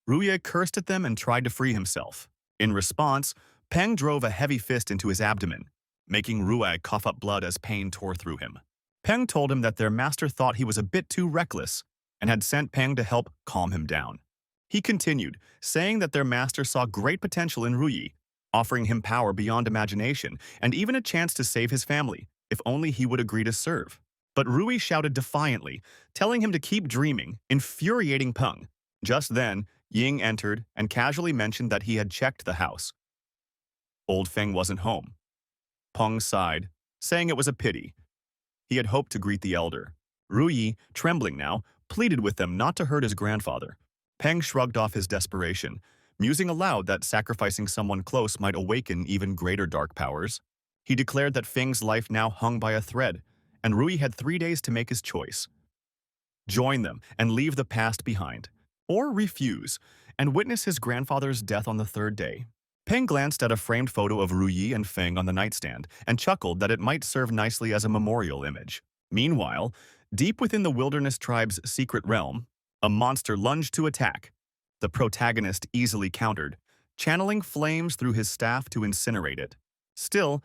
Rui cursed at them and tried to free himself. In response, Peng drove a heavy fist into his abdomen, making Rui cough up blood as pain tore through him. Peng told him that their master thought he was a bit too reckless and had sent Peng to help calm him down. He continued, saying that their master saw great potential in Rui, offering him power beyond imagination and even a chance to save his family, if only he would agree to serve. But Rui shouted defiantly, telling him to keep dreaming, infuriating Peng. Just then, Ying entered and casually mentioned that he had checked the house. Old Feng wasn't home. Peng sighed, saying it was a pity. He had hoped to greet the elder. Rui, trembling now, pleaded with them not to hurt his grandfather. Peng shrugged off his desperation, musing aloud that sacrificing someone close might awaken even greater dark powers. He declared that Feng's life now hung by a thread, and Rui had 3 days to make his choice. Join them and leave the past behind, or refuse and witness his grandfather's death on the 3rd day. Peng glanced at a framed photo of Rui and Feng on the nightstand and chuckled that it might serve nicely as a memorial image. Meanwhile, deep within the wilderness tribe's secret realm, a monster lunged to attack. The protagonist easily countered, channeling flames through his staff to incinerate it. Still,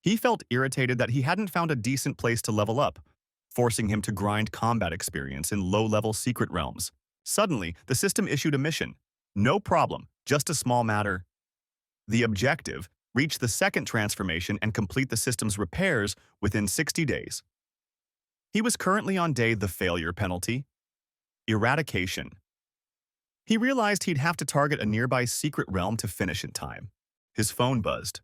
he felt irritated that he hadn't found a decent place to level up, forcing him to grind combat experience in low-level secret realms. Suddenly, the system issued a mission. No problem, just a small matter. The objective, reach the second transformation, and complete the system's repairs within 60 days. He was currently on day the failure penalty, eradication. He realized he'd have to target a nearby secret realm to finish in time. His phone buzzed.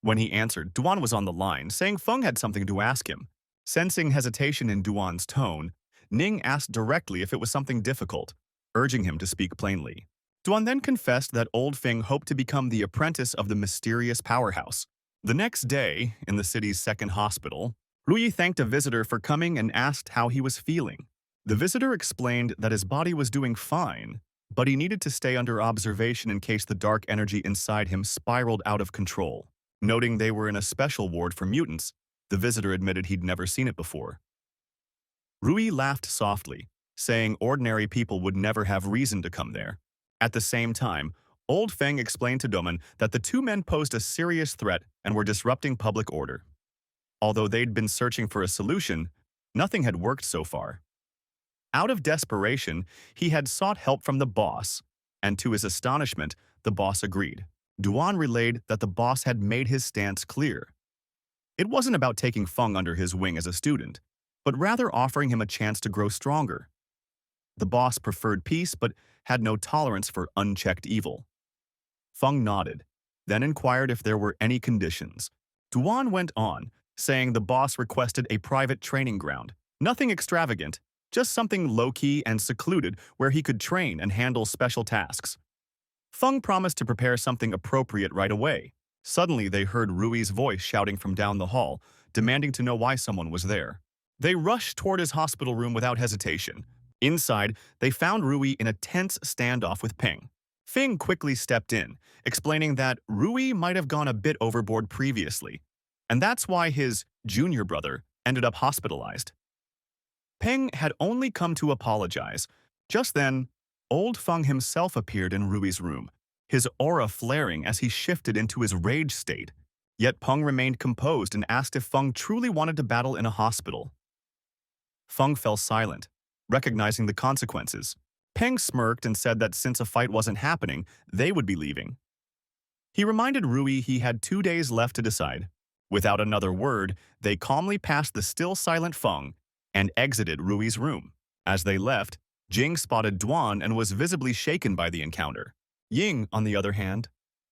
When he answered, Duan was on the line, saying Feng had something to ask him. Sensing hesitation in Duan's tone, Ning asked directly if it was something difficult, urging him to speak plainly. Duan then confessed that old Feng hoped to become the apprentice of the mysterious powerhouse. The next day, in the city's second hospital, Ruyi thanked a visitor for coming and asked how he was feeling. The visitor explained that his body was doing fine, but he needed to stay under observation in case the dark energy inside him spiraled out of control. Noting they were in a special ward for mutants, the visitor admitted he'd never seen it before. Rui laughed softly, saying ordinary people would never have reason to come there. At the same time, Old Feng explained to Doman that the two men posed a serious threat and were disrupting public order. Although they'd been searching for a solution, nothing had worked so far. Out of desperation, he had sought help from the boss, and to his astonishment, the boss agreed. Duan relayed that the boss had made his stance clear. It wasn't about taking Feng under his wing as a student, but rather offering him a chance to grow stronger. The boss preferred peace but had no tolerance for unchecked evil. Feng nodded, then inquired if there were any conditions. Duan went on, saying the boss requested a private training ground. Nothing extravagant, just something low-key and secluded where he could train and handle special tasks. Feng promised to prepare something appropriate right away. Suddenly, they heard Rui's voice shouting from down the hall, demanding to know why someone was there. They rushed toward his hospital room without hesitation. Inside, they found Rui in a tense standoff with Peng. Feng quickly stepped in, explaining that Rui might have gone a bit overboard previously, and that's why his junior brother ended up hospitalized. Peng had only come to apologize. Just then, Old Feng himself appeared in Rui's room, his aura flaring as he shifted into his rage state. Yet Peng remained composed and asked if Feng truly wanted to battle in a hospital. Feng fell silent, recognizing the consequences. Peng smirked and said that since a fight wasn't happening, they would be leaving. He reminded Rui he had 2 days left to decide. Without another word, they calmly passed the still silent Feng and exited Rui's room. As they left, Jing spotted Duan and was visibly shaken by the encounter. Ying, on the other hand,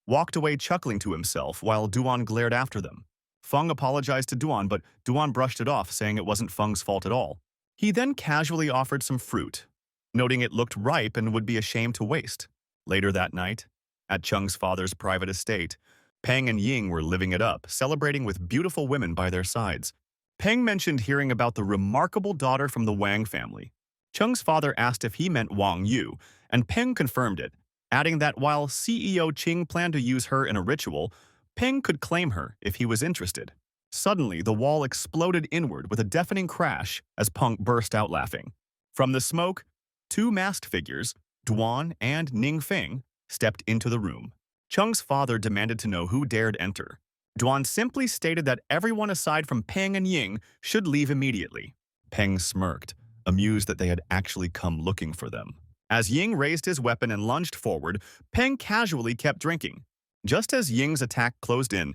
walked away chuckling to himself while Duan glared after them. Feng apologized to Duan, but Duan brushed it off, saying it wasn't Feng's fault at all. He then casually offered some fruit, noting it looked ripe and would be a shame to waste. Later that night, at Cheng's father's private estate, Peng and Ying were living it up, celebrating with beautiful women by their sides. Peng mentioned hearing about the remarkable daughter from the Wang family. Cheng's father asked if he meant Wang Yu, and Peng confirmed it, adding that while CEO Qing planned to use her in a ritual, Peng could claim her if he was interested. Suddenly, the wall exploded inward with a deafening crash as Peng burst out laughing. From the smoke, 2 masked figures, Duan and Ning Feng, stepped into the room. Cheng's father demanded to know who dared enter. Duan simply stated that everyone aside from Peng and Ying should leave immediately. Peng smirked, amused that they had actually come looking for them. As Ying raised his weapon and lunged forward, Peng casually kept drinking. Just as Ying's attack closed in,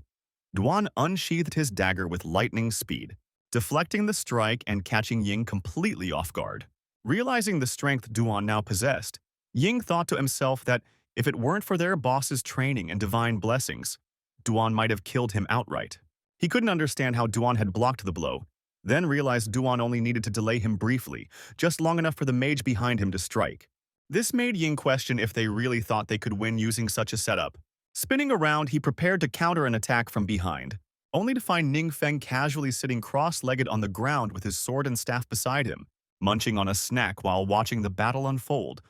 Duan unsheathed his dagger with lightning speed, deflecting the strike and catching Ying completely off guard. Realizing the strength Duan now possessed, Ying thought to himself that if it weren't for their boss's training and divine blessings, Duan might have killed him outright. He couldn't understand how Duan had blocked the blow, then realized Duan only needed to delay him briefly, just long enough for the mage behind him to strike. This made Ying question if they really thought they could win using such a setup. Spinning around, he prepared to counter an attack from behind, only to find Ning Feng casually sitting cross-legged on the ground with his sword and staff beside him, munching on a snack while watching the battle unfold.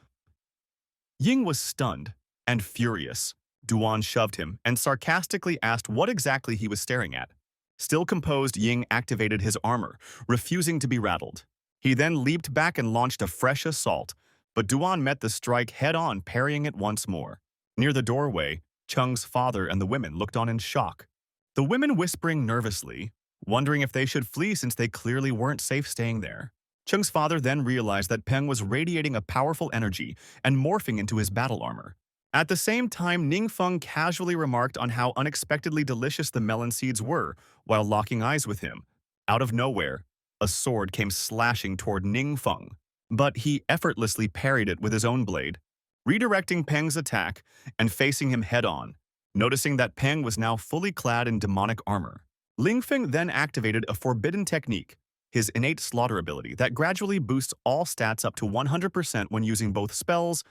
Ying was stunned and furious. Duan shoved him and sarcastically asked what exactly he was staring at. Still composed, Ying activated his armor, refusing to be rattled. He then leaped back and launched a fresh assault, but Duan met the strike head-on, parrying it once more. Near the doorway, Cheng's father and the women looked on in shock. The women whispering nervously, wondering if they should flee since they clearly weren't safe staying there. Cheng's father then realized that Peng was radiating a powerful energy and morphing into his battle armor. At the same time, Ningfeng casually remarked on how unexpectedly delicious the melon seeds were while locking eyes with him. Out of nowhere, a sword came slashing toward Ningfeng, but he effortlessly parried it with his own blade, redirecting Peng's attack and facing him head-on. Noticing that Peng was now fully clad in demonic armor, Lingfeng then activated a forbidden technique, his innate slaughter ability that gradually boosts all stats up to 100% when using both spells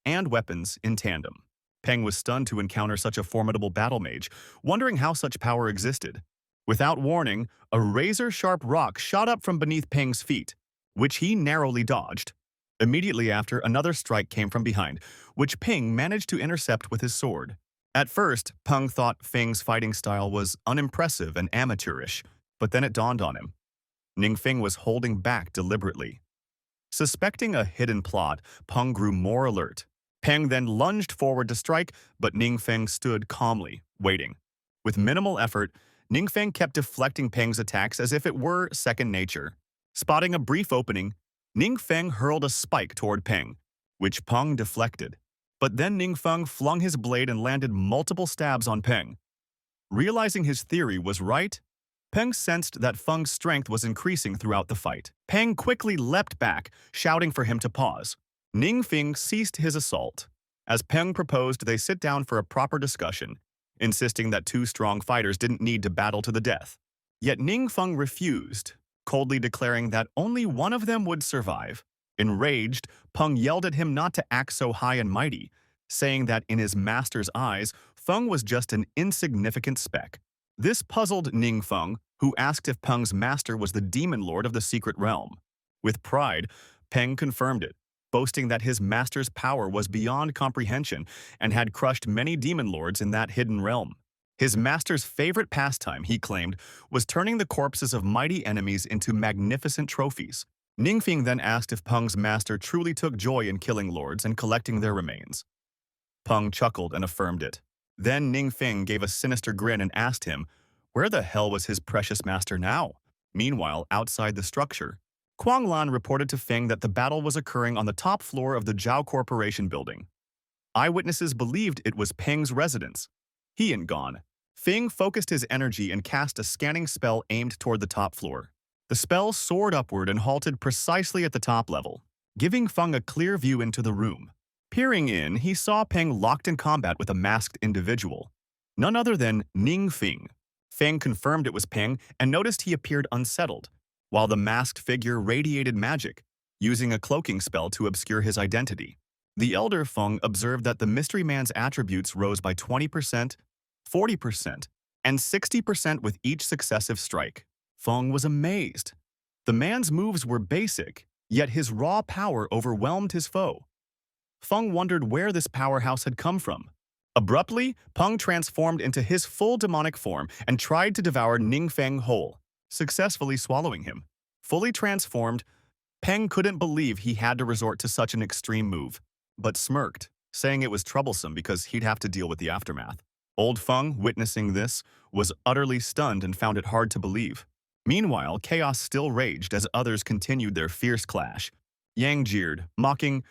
and weapons in tandem. Peng was stunned to encounter such a formidable battle mage, wondering how such power existed. Without warning, a razor-sharp rock shot up from beneath Peng's feet, which he narrowly dodged. Immediately after, another strike came from behind, which Peng managed to intercept with his sword. At first, Peng thought Feng's fighting style was unimpressive and amateurish, but then it dawned on him. Ningfeng was holding back deliberately. Suspecting a hidden plot, Peng grew more alert. Peng then lunged forward to strike, but Ningfeng stood calmly, waiting. With minimal effort, Ningfeng kept deflecting Peng's attacks as if it were second nature. Spotting a brief opening, Ningfeng hurled a spike toward Peng, which Peng deflected. But then Ningfeng flung his blade and landed multiple stabs on Peng. Realizing his theory was right, Peng sensed that Feng's strength was increasing throughout the fight. Peng quickly leapt back, shouting for him to pause. Ningfeng ceased his assault. As Peng proposed they sit down for a proper discussion, insisting that two strong fighters didn't need to battle to the death. Yet Ningfeng refused, coldly declaring that only one of them would survive. Enraged, Peng yelled at him not to act so high and mighty, saying that in his master's eyes, Feng was just an insignificant speck. This puzzled Ningfeng, who asked if Peng's master was the demon lord of the secret realm. With pride, Peng confirmed it, boasting that his master's power was beyond comprehension and had crushed many demon lords in that hidden realm. His master's favorite pastime, he claimed, was turning the corpses of mighty enemies into magnificent trophies. Ningfeng then asked if Peng's master truly took joy in killing lords and collecting their remains. Peng chuckled and affirmed it. Then Ningfeng gave a sinister grin and asked him, where the hell was his precious master now? Meanwhile, outside the structure, Kuanglan reported to Feng that the battle was occurring on the top floor of the Zhao Corporation building. Eyewitnesses believed it was Peng's residence. He and gone. Feng focused his energy and cast a scanning spell aimed toward the top floor. The spell soared upward and halted precisely at the top level, giving Feng a clear view into the room. Peering in, he saw Peng locked in combat with a masked individual, none other than Ningfeng. Feng confirmed it was Peng and noticed he appeared unsettled, while the masked figure radiated magic, using a cloaking spell to obscure his identity. The elder Feng observed that the mystery man's attributes rose by 20%, 40%, and 60% with each successive strike. Feng was amazed. The man's moves were basic, yet his raw power overwhelmed his foe. Feng wondered where this powerhouse had come from. Abruptly, Peng transformed into his full demonic form and tried to devour Ningfeng whole, successfully swallowing him. Fully transformed, Peng couldn't believe he had to resort to such an extreme move, but smirked, saying it was troublesome because he'd have to deal with the aftermath. Old Feng, witnessing this, was utterly stunned and found it hard to believe. Meanwhile, chaos still raged as others continued their fierce clash. Yang jeered, mocking,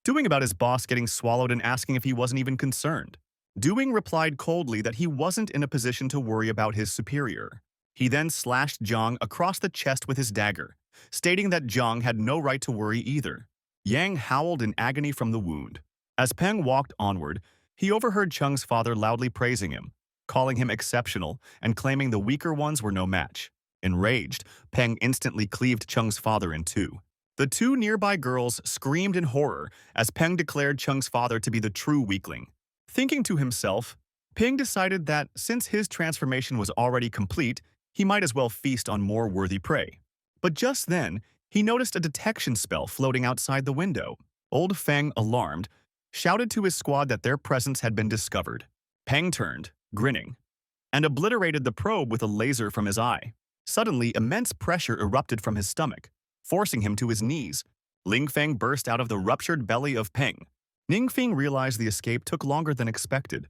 Doing about his boss getting swallowed and asking if he wasn't even concerned. Doing replied coldly that he wasn't in a position to worry about his superior. He then slashed Zhang across the chest with his dagger, stating that Zhang had no right to worry either. Yang howled in agony from the wound. As Peng walked onward, he overheard Cheng's father loudly praising him, calling him exceptional and claiming the weaker ones were no match. Enraged, Peng instantly cleaved Cheng's father in two. The two nearby girls screamed in horror as Peng declared Cheng's father to be the true weakling. Thinking to himself, Peng decided that since his transformation was already complete, he might as well feast on more worthy prey. But just then, he noticed a detection spell floating outside the window. Old Feng, alarmed, shouted to his squad that their presence had been discovered. Peng turned, grinning, and obliterated the probe with a laser from his eye. Suddenly, immense pressure erupted from his stomach, forcing him to his knees. Lingfeng burst out of the ruptured belly of Peng. Ningfeng realized the escape took longer than expected,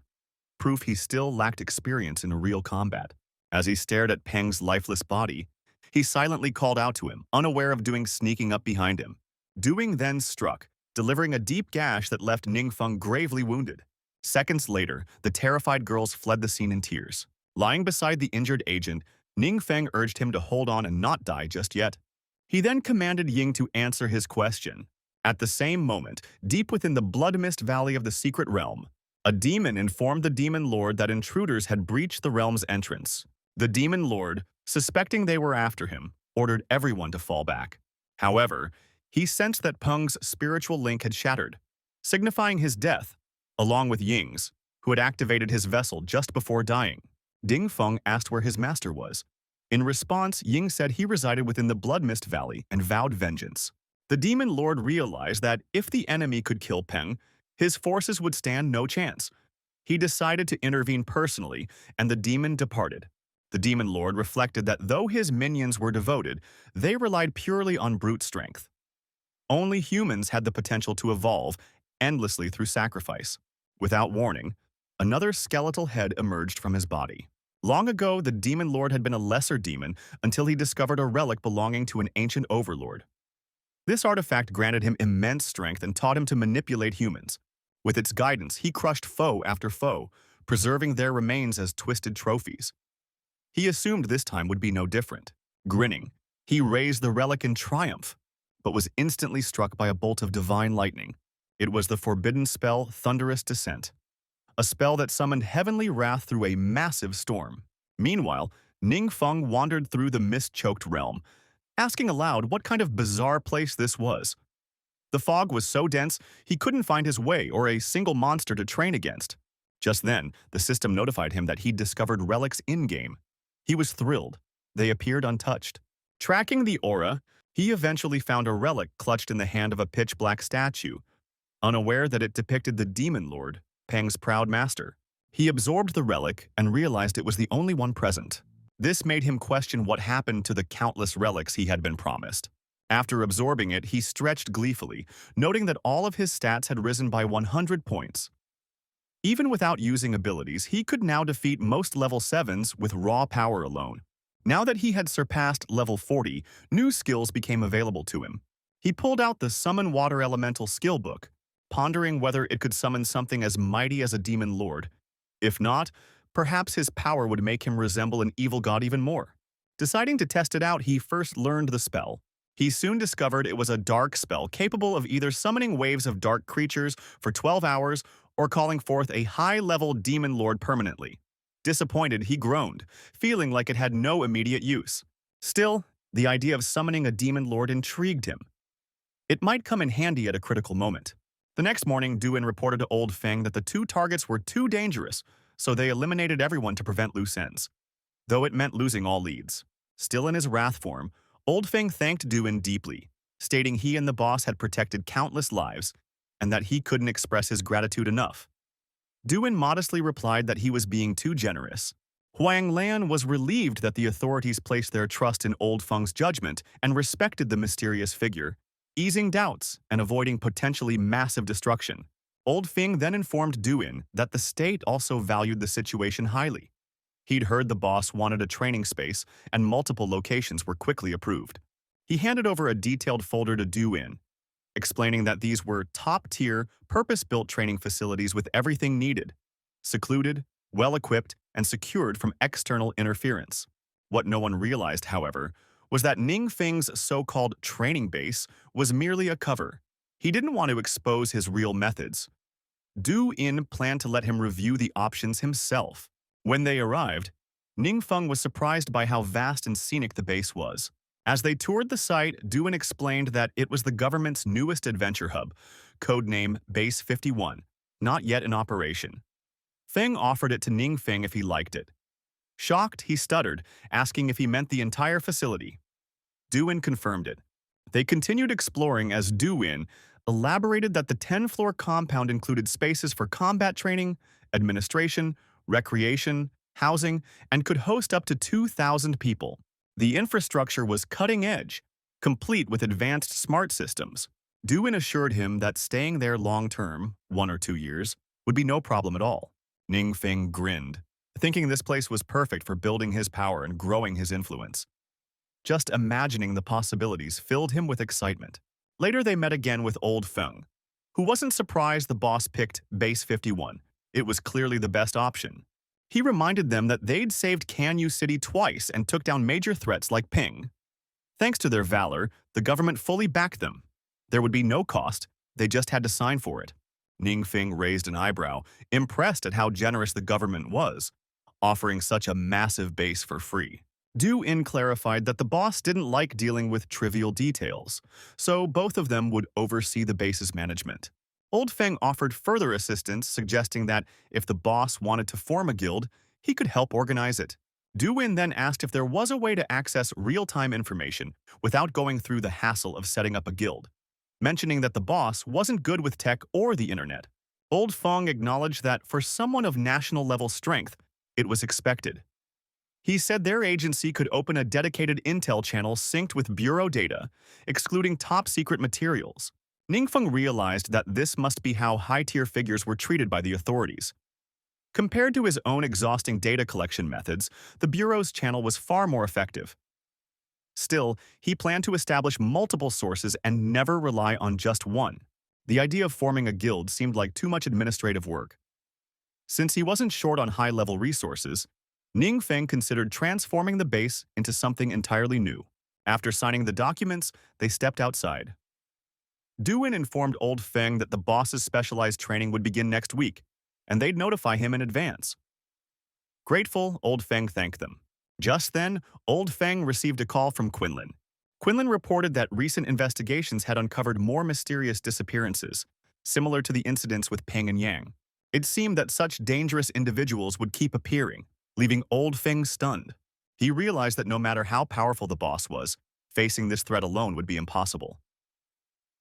proof he still lacked experience in real combat. As he stared at Peng's lifeless body, he silently called out to him, unaware of Doing sneaking up behind him. Doing then struck, delivering a deep gash that left Ningfeng gravely wounded. Seconds later, the terrified girls fled the scene in tears. Lying beside the injured agent, Ning Feng urged him to hold on and not die just yet. He then commanded Ying to answer his question. At the same moment, deep within the blood mist valley of the secret realm, a demon informed the demon lord that intruders had breached the realm's entrance. The demon lord, suspecting they were after him, ordered everyone to fall back. However, he sensed that Peng's spiritual link had shattered, signifying his death, along with Ying's, who had activated his vessel just before dying. Ding Feng asked where his master was. In response, Ying said he resided within the Blood Mist Valley and vowed vengeance. The demon lord realized that if the enemy could kill Peng, his forces would stand no chance. He decided to intervene personally, and the demon departed. The demon lord reflected that though his minions were devoted, they relied purely on brute strength. Only humans had the potential to evolve endlessly through sacrifice. Without warning, another skeletal head emerged from his body. Long ago, the demon lord had been a lesser demon until he discovered a relic belonging to an ancient overlord. This artifact granted him immense strength and taught him to manipulate humans. With its guidance, he crushed foe after foe, preserving their remains as twisted trophies. He assumed this time would be no different. Grinning, he raised the relic in triumph, but was instantly struck by a bolt of divine lightning. It was the forbidden spell Thunderous Descent, a spell that summoned heavenly wrath through a massive storm. Meanwhile, Ning Feng wandered through the mist-choked realm, asking aloud what kind of bizarre place this was. The fog was so dense he couldn't find his way or a single monster to train against. Just then, the system notified him that he'd discovered relics in-game. He was thrilled. They appeared untouched. Tracking the aura, he eventually found a relic clutched in the hand of a pitch-black statue, unaware that it depicted the demon lord, Peng's proud master. He absorbed the relic and realized it was the only one present. This made him question what happened to the countless relics he had been promised. After absorbing it, he stretched gleefully, noting that all of his stats had risen by 100 points. Even without using abilities, he could now defeat most level 7s with raw power alone. Now that he had surpassed level 40, new skills became available to him. He pulled out the Summon Water Elemental skill book, pondering whether it could summon something as mighty as a demon lord. If not, perhaps his power would make him resemble an evil god even more. Deciding to test it out, he first learned the spell. He soon discovered it was a dark spell capable of either summoning waves of dark creatures for 12 hours or calling forth a high-level demon lord permanently. Disappointed, he groaned, feeling like it had no immediate use. Still, the idea of summoning a demon lord intrigued him. It might come in handy at a critical moment. The next morning, Duin reported to Old Feng that the two targets were too dangerous, so they eliminated everyone to prevent loose ends, though it meant losing all leads. Still in his wrath form, Old Feng thanked Duin deeply, stating he and the boss had protected countless lives and that he couldn't express his gratitude enough. Duin modestly replied that he was being too generous. Huang Lan was relieved that the authorities placed their trust in Old Feng's judgment and respected the mysterious figure, easing doubts and avoiding potentially massive destruction. Old Feng then informed Duin that the state also valued the situation highly. He'd heard the boss wanted a training space, and multiple locations were quickly approved. He handed over a detailed folder to Duin, explaining that these were top-tier, purpose-built training facilities with everything needed, secluded, well-equipped, and secured from external interference. What no one realized, however, was that Ning Feng's so-called training base was merely a cover. He didn't want to expose his real methods. Du In planned to let him review the options himself. When they arrived, Ning Feng was surprised by how vast and scenic the base was. As they toured the site, Duin explained that it was the government's newest adventure hub, codename Base 51, not yet in operation. Feng offered it to Ning Feng if he liked it. Shocked, he stuttered, asking if he meant the entire facility. Duin confirmed it. They continued exploring as Duin elaborated that the 10-floor compound included spaces for combat training, administration, recreation, housing, and could host up to 2,000 people. The infrastructure was cutting-edge, complete with advanced smart systems. Duin assured him that staying there long-term, 1 or 2 years, would be no problem at all. Ning Feng grinned, thinking this place was perfect for building his power and growing his influence. Just imagining the possibilities filled him with excitement. Later they met again with Old Feng, who wasn't surprised the boss picked Base 51. It was clearly the best option. He reminded them that they'd saved Canyu City twice and took down major threats like Ping. Thanks to their valor, the government fully backed them. There would be no cost, they just had to sign for it. Ningfeng raised an eyebrow, impressed at how generous the government was, offering such a massive base for free. Du In clarified that the boss didn't like dealing with trivial details, so both of them would oversee the base's management. Old Feng offered further assistance, suggesting that if the boss wanted to form a guild, he could help organize it. Du Win then asked if there was a way to access real-time information without going through the hassle of setting up a guild, mentioning that the boss wasn't good with tech or the internet. Old Feng acknowledged that for someone of national-level strength, it was expected. He said their agency could open a dedicated intel channel synced with bureau data, excluding top-secret materials. Ningfeng realized that this must be how high-tier figures were treated by the authorities. Compared to his own exhausting data collection methods, the Bureau's channel was far more effective. Still, he planned to establish multiple sources and never rely on just one. The idea of forming a guild seemed like too much administrative work. Since he wasn't short on high-level resources, Ning Feng considered transforming the base into something entirely new. After signing the documents, they stepped outside. Duin informed Old Feng that the boss's specialized training would begin next week, and they'd notify him in advance. Grateful, Old Feng thanked them. Just then, Old Feng received a call from Quinlan. Quinlan reported that recent investigations had uncovered more mysterious disappearances, similar to the incidents with Peng and Yang. It seemed that such dangerous individuals would keep appearing, leaving Old Feng stunned. He realized that no matter how powerful the boss was, facing this threat alone would be impossible.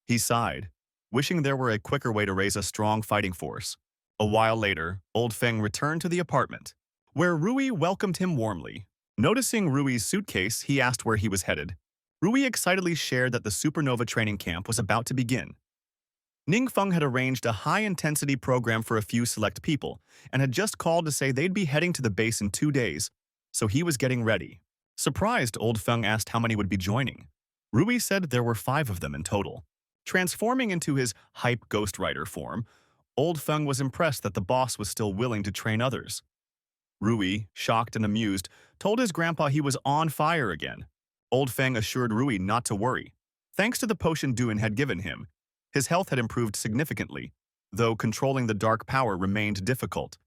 He sighed, wishing there were a quicker way to raise a strong fighting force. A while later, Old Feng returned to the apartment, where Rui welcomed him warmly. Noticing Rui's suitcase, he asked where he was headed. Rui excitedly shared that the supernova training camp was about to begin. Ningfeng had arranged a high-intensity program for a few select people and had just called to say they'd be heading to the base in 2 days, so he was getting ready. Surprised, Old Feng asked how many would be joining. Rui said there were 5 of them in total. Transforming into his hype ghostwriter form, Old Feng was impressed that the boss was still willing to train others. Rui, shocked and amused, told his grandpa he was on fire again. Old Feng assured Rui not to worry. Thanks to the potion Duin had given him, his health had improved significantly, though controlling the dark power remained difficult.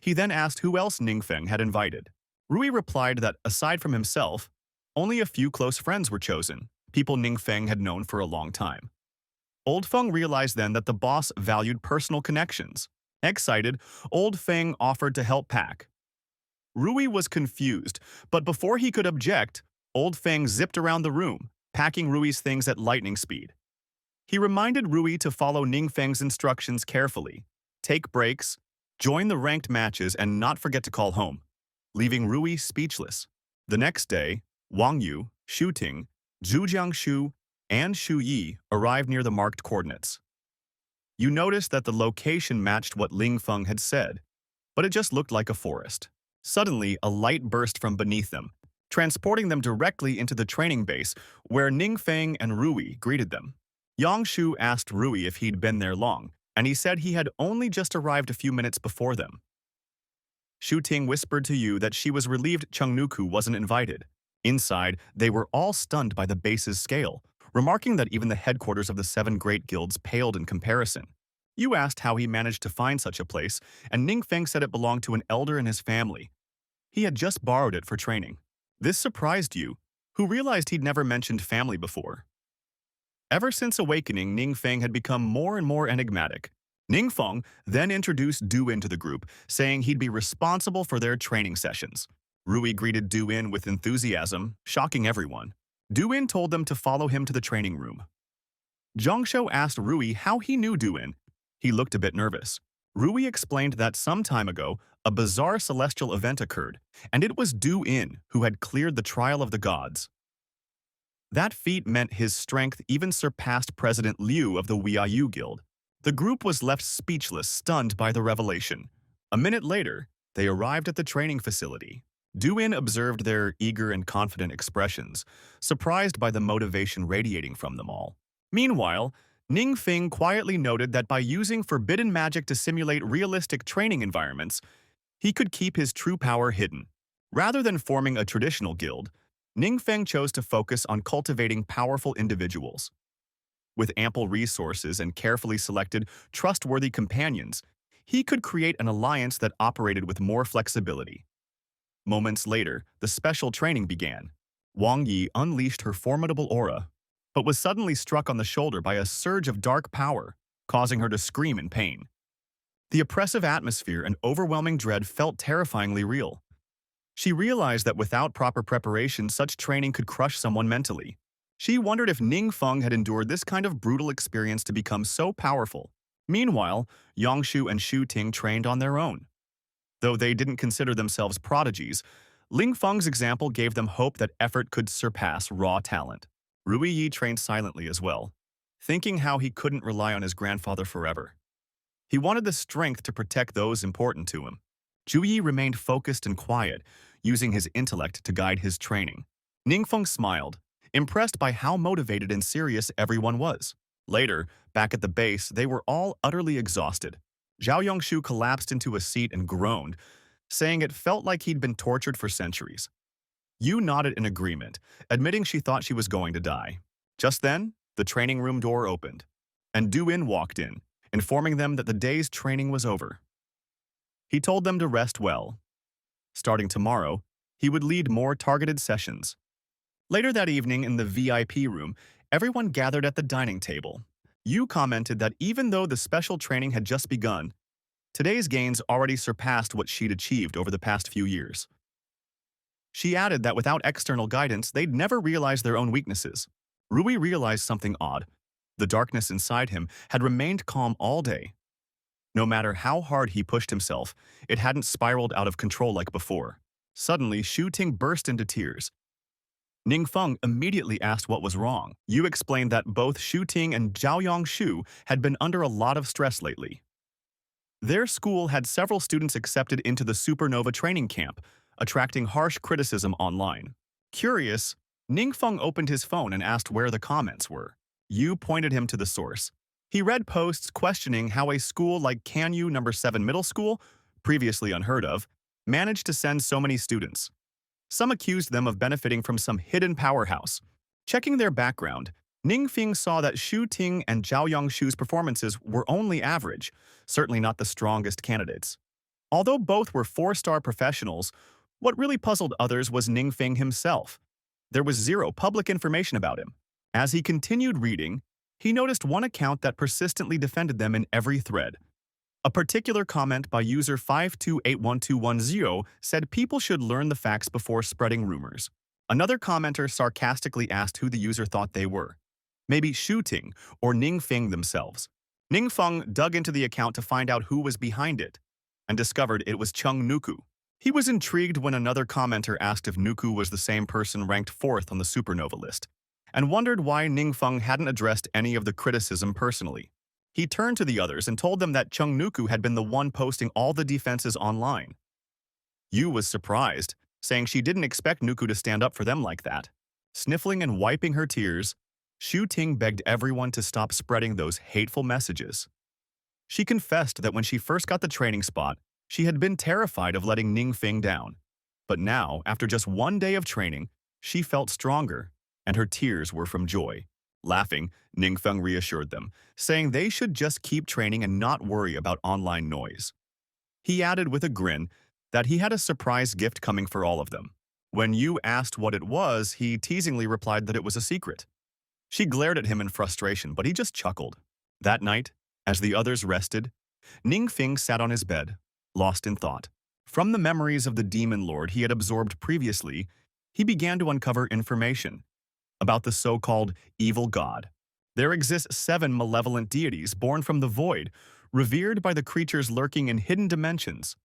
He then asked who else Ningfeng had invited. Rui replied that, aside from himself, only a few close friends were chosen, people Ningfeng had known for a long time. Old Feng realized then that the boss valued personal connections. Excited, Old Feng offered to help pack. Rui was confused, but before he could object, Old Feng zipped around the room, packing Rui's things at lightning speed. He reminded Rui to follow Ningfeng's instructions carefully, take breaks, join the ranked matches, and not forget to call home, leaving Rui speechless. The next day, Wang Yu, Shu Ting, Zhu Jiangshu, and Shu Yi arrived near the marked coordinates. You noticed that the location matched what Ling Feng had said, but it just looked like a forest. Suddenly, a light burst from beneath them, transporting them directly into the training base where Ningfeng and Rui greeted them. Yang Shu asked Rui if he'd been there long, and he said he had only just arrived a few minutes before them. Shu Ting whispered to Yu that she was relieved Chengnuku wasn't invited. Inside, they were all stunned by the base's scale, remarking that even the headquarters of the 7 great guilds paled in comparison. Yu asked how he managed to find such a place, and Ningfeng said it belonged to an elder in his family. He had just borrowed it for training. This surprised Yu, who realized he'd never mentioned family before. Ever since awakening, Ningfeng had become more and more enigmatic. Ningfeng then introduced Duin to the group, saying he'd be responsible for their training sessions. Rui greeted Duin with enthusiasm, shocking everyone. Duin told them to follow him to the training room. Zhongshou asked Rui how he knew Duin. He looked a bit nervous. Rui explained that some time ago, a bizarre celestial event occurred, and it was Duin who had cleared the trial of the gods. That feat meant his strength even surpassed President Liu of the Weiyu Guild. The group was left speechless, stunned by the revelation. A minute later, they arrived at the training facility. Duin observed their eager and confident expressions, surprised by the motivation radiating from them all. Meanwhile, Ning Feng quietly noted that by using forbidden magic to simulate realistic training environments, he could keep his true power hidden. Rather than forming a traditional guild, Ning Feng chose to focus on cultivating powerful individuals. With ample resources and carefully selected, trustworthy companions, he could create an alliance that operated with more flexibility. Moments later, the special training began. Wang Yi unleashed her formidable aura, but was suddenly struck on the shoulder by a surge of dark power, causing her to scream in pain. The oppressive atmosphere and overwhelming dread felt terrifyingly real. She realized that without proper preparation, such training could crush someone mentally. She wondered if Ning Feng had endured this kind of brutal experience to become so powerful. Meanwhile, Yangshu and Shu Ting trained on their own. Though they didn't consider themselves prodigies, Ling Feng's example gave them hope that effort could surpass raw talent. Rui Yi trained silently as well, thinking how he couldn't rely on his grandfather forever. He wanted the strength to protect those important to him. Zhu Yi remained focused and quiet, using his intellect to guide his training. Ningfeng smiled, impressed by how motivated and serious everyone was. Later, back at the base, they were all utterly exhausted. Zhao Yongshu collapsed into a seat and groaned, saying it felt like he'd been tortured for centuries. Yu nodded in agreement, admitting she thought she was going to die. Just then, the training room door opened, and Du In walked in, informing them that the day's training was over. He told them to rest well. Starting tomorrow, he would lead more targeted sessions. Later that evening in the VIP room, everyone gathered at the dining table. Yu commented that even though the special training had just begun, today's gains already surpassed what she'd achieved over the past few years. She added that without external guidance, they'd never realize their own weaknesses. Rui realized something odd. The darkness inside him had remained calm all day. No matter how hard he pushed himself, it hadn't spiraled out of control like before. Suddenly, Shu Ting burst into tears. Ningfeng immediately asked what was wrong. Yu explained that both Shu Ting and Zhao Yongshu had been under a lot of stress lately. Their school had several students accepted into the supernova training camp, attracting harsh criticism online. Curious, Ningfeng opened his phone and asked where the comments were. Yu pointed him to the source. He read posts questioning how a school like Kanyu No. 7 Middle School, previously unheard of, managed to send so many students. Some accused them of benefiting from some hidden powerhouse. Checking their background, Ningfeng saw that Shu Ting and Zhao Yongshu's performances were only average, certainly not the strongest candidates. Although both were 4-star professionals, what really puzzled others was Ningfeng himself. There was zero public information about him. As he continued reading, he noticed one account that persistently defended them in every thread. A particular comment by user 5281210 said people should learn the facts before spreading rumors. Another commenter sarcastically asked who the user thought they were. Maybe Shu Ting or Ningfeng themselves. Ningfeng dug into the account to find out who was behind it, and discovered it was Chung Nuku. He was intrigued when another commenter asked if Nuku was the same person ranked 4th on the supernova list, and wondered why Ningfeng hadn't addressed any of the criticism personally. He turned to the others and told them that Chung Nuku had been the one posting all the defenses online. Yu was surprised, saying she didn't expect Nuku to stand up for them like that. Sniffling and wiping her tears, Shu Ting begged everyone to stop spreading those hateful messages. She confessed that when she first got the training spot, she had been terrified of letting Ningfeng down. But now, after just one day of training, she felt stronger, and her tears were from joy. Laughing, Ningfeng reassured them, saying they should just keep training and not worry about online noise. He added with a grin that he had a surprise gift coming for all of them. When Yu asked what it was, he teasingly replied that it was a secret. She glared at him in frustration, but he just chuckled. That night, as the others rested, Ningfeng sat on his bed, lost in thought. From the memories of the demon lord he had absorbed previously, he began to uncover information about the so-called evil god. There exist 7 malevolent deities born from the void, revered by the creatures lurking in hidden dimensions.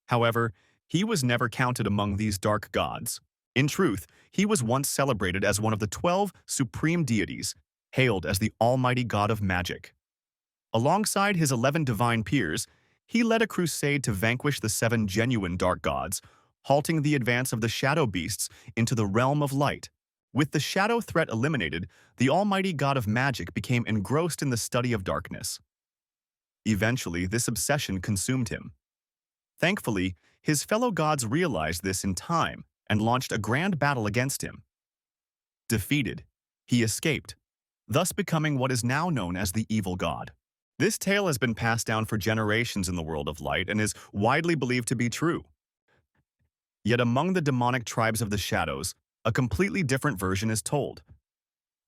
However, he was never counted among these dark gods. In truth, he was once celebrated as one of the 12 supreme deities, hailed as the almighty god of magic. Alongside his 11 divine peers, he led a crusade to vanquish the 7 genuine dark gods, halting the advance of the shadow beasts into the realm of light. With the shadow threat eliminated, the almighty god of magic became engrossed in the study of darkness. Eventually, this obsession consumed him. Thankfully, his fellow gods realized this in time and launched a grand battle against him. Defeated, he escaped, thus becoming what is now known as the evil god. This tale has been passed down for generations in the world of light and is widely believed to be true. Yet among the demonic tribes of the shadows, a completely different version is told.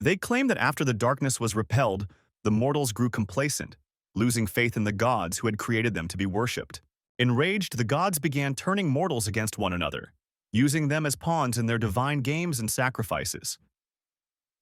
They claim that after the darkness was repelled, the mortals grew complacent, losing faith in the gods who had created them to be worshipped. Enraged, the gods began turning mortals against one another, using them as pawns in their divine games and sacrifices.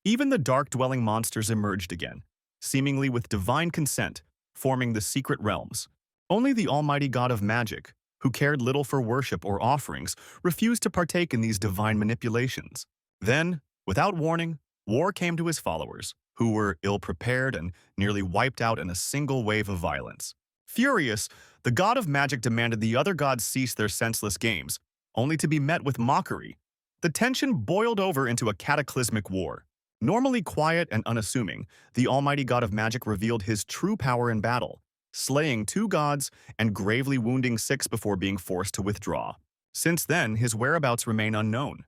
Even the dark-dwelling monsters emerged again, seemingly with divine consent, forming the secret realms. Only the almighty god of magic, who cared little for worship or offerings, refused to partake in these divine manipulations. Then, without warning, war came to his followers, who were ill-prepared and nearly wiped out in a single wave of violence. Furious, the god of magic demanded the other gods cease their senseless games, only to be met with mockery. The tension boiled over into a cataclysmic war. Normally quiet and unassuming, the almighty god of magic revealed his true power in battle, slaying 2 gods and gravely wounding 6 before being forced to withdraw. Since then, his whereabouts remain unknown.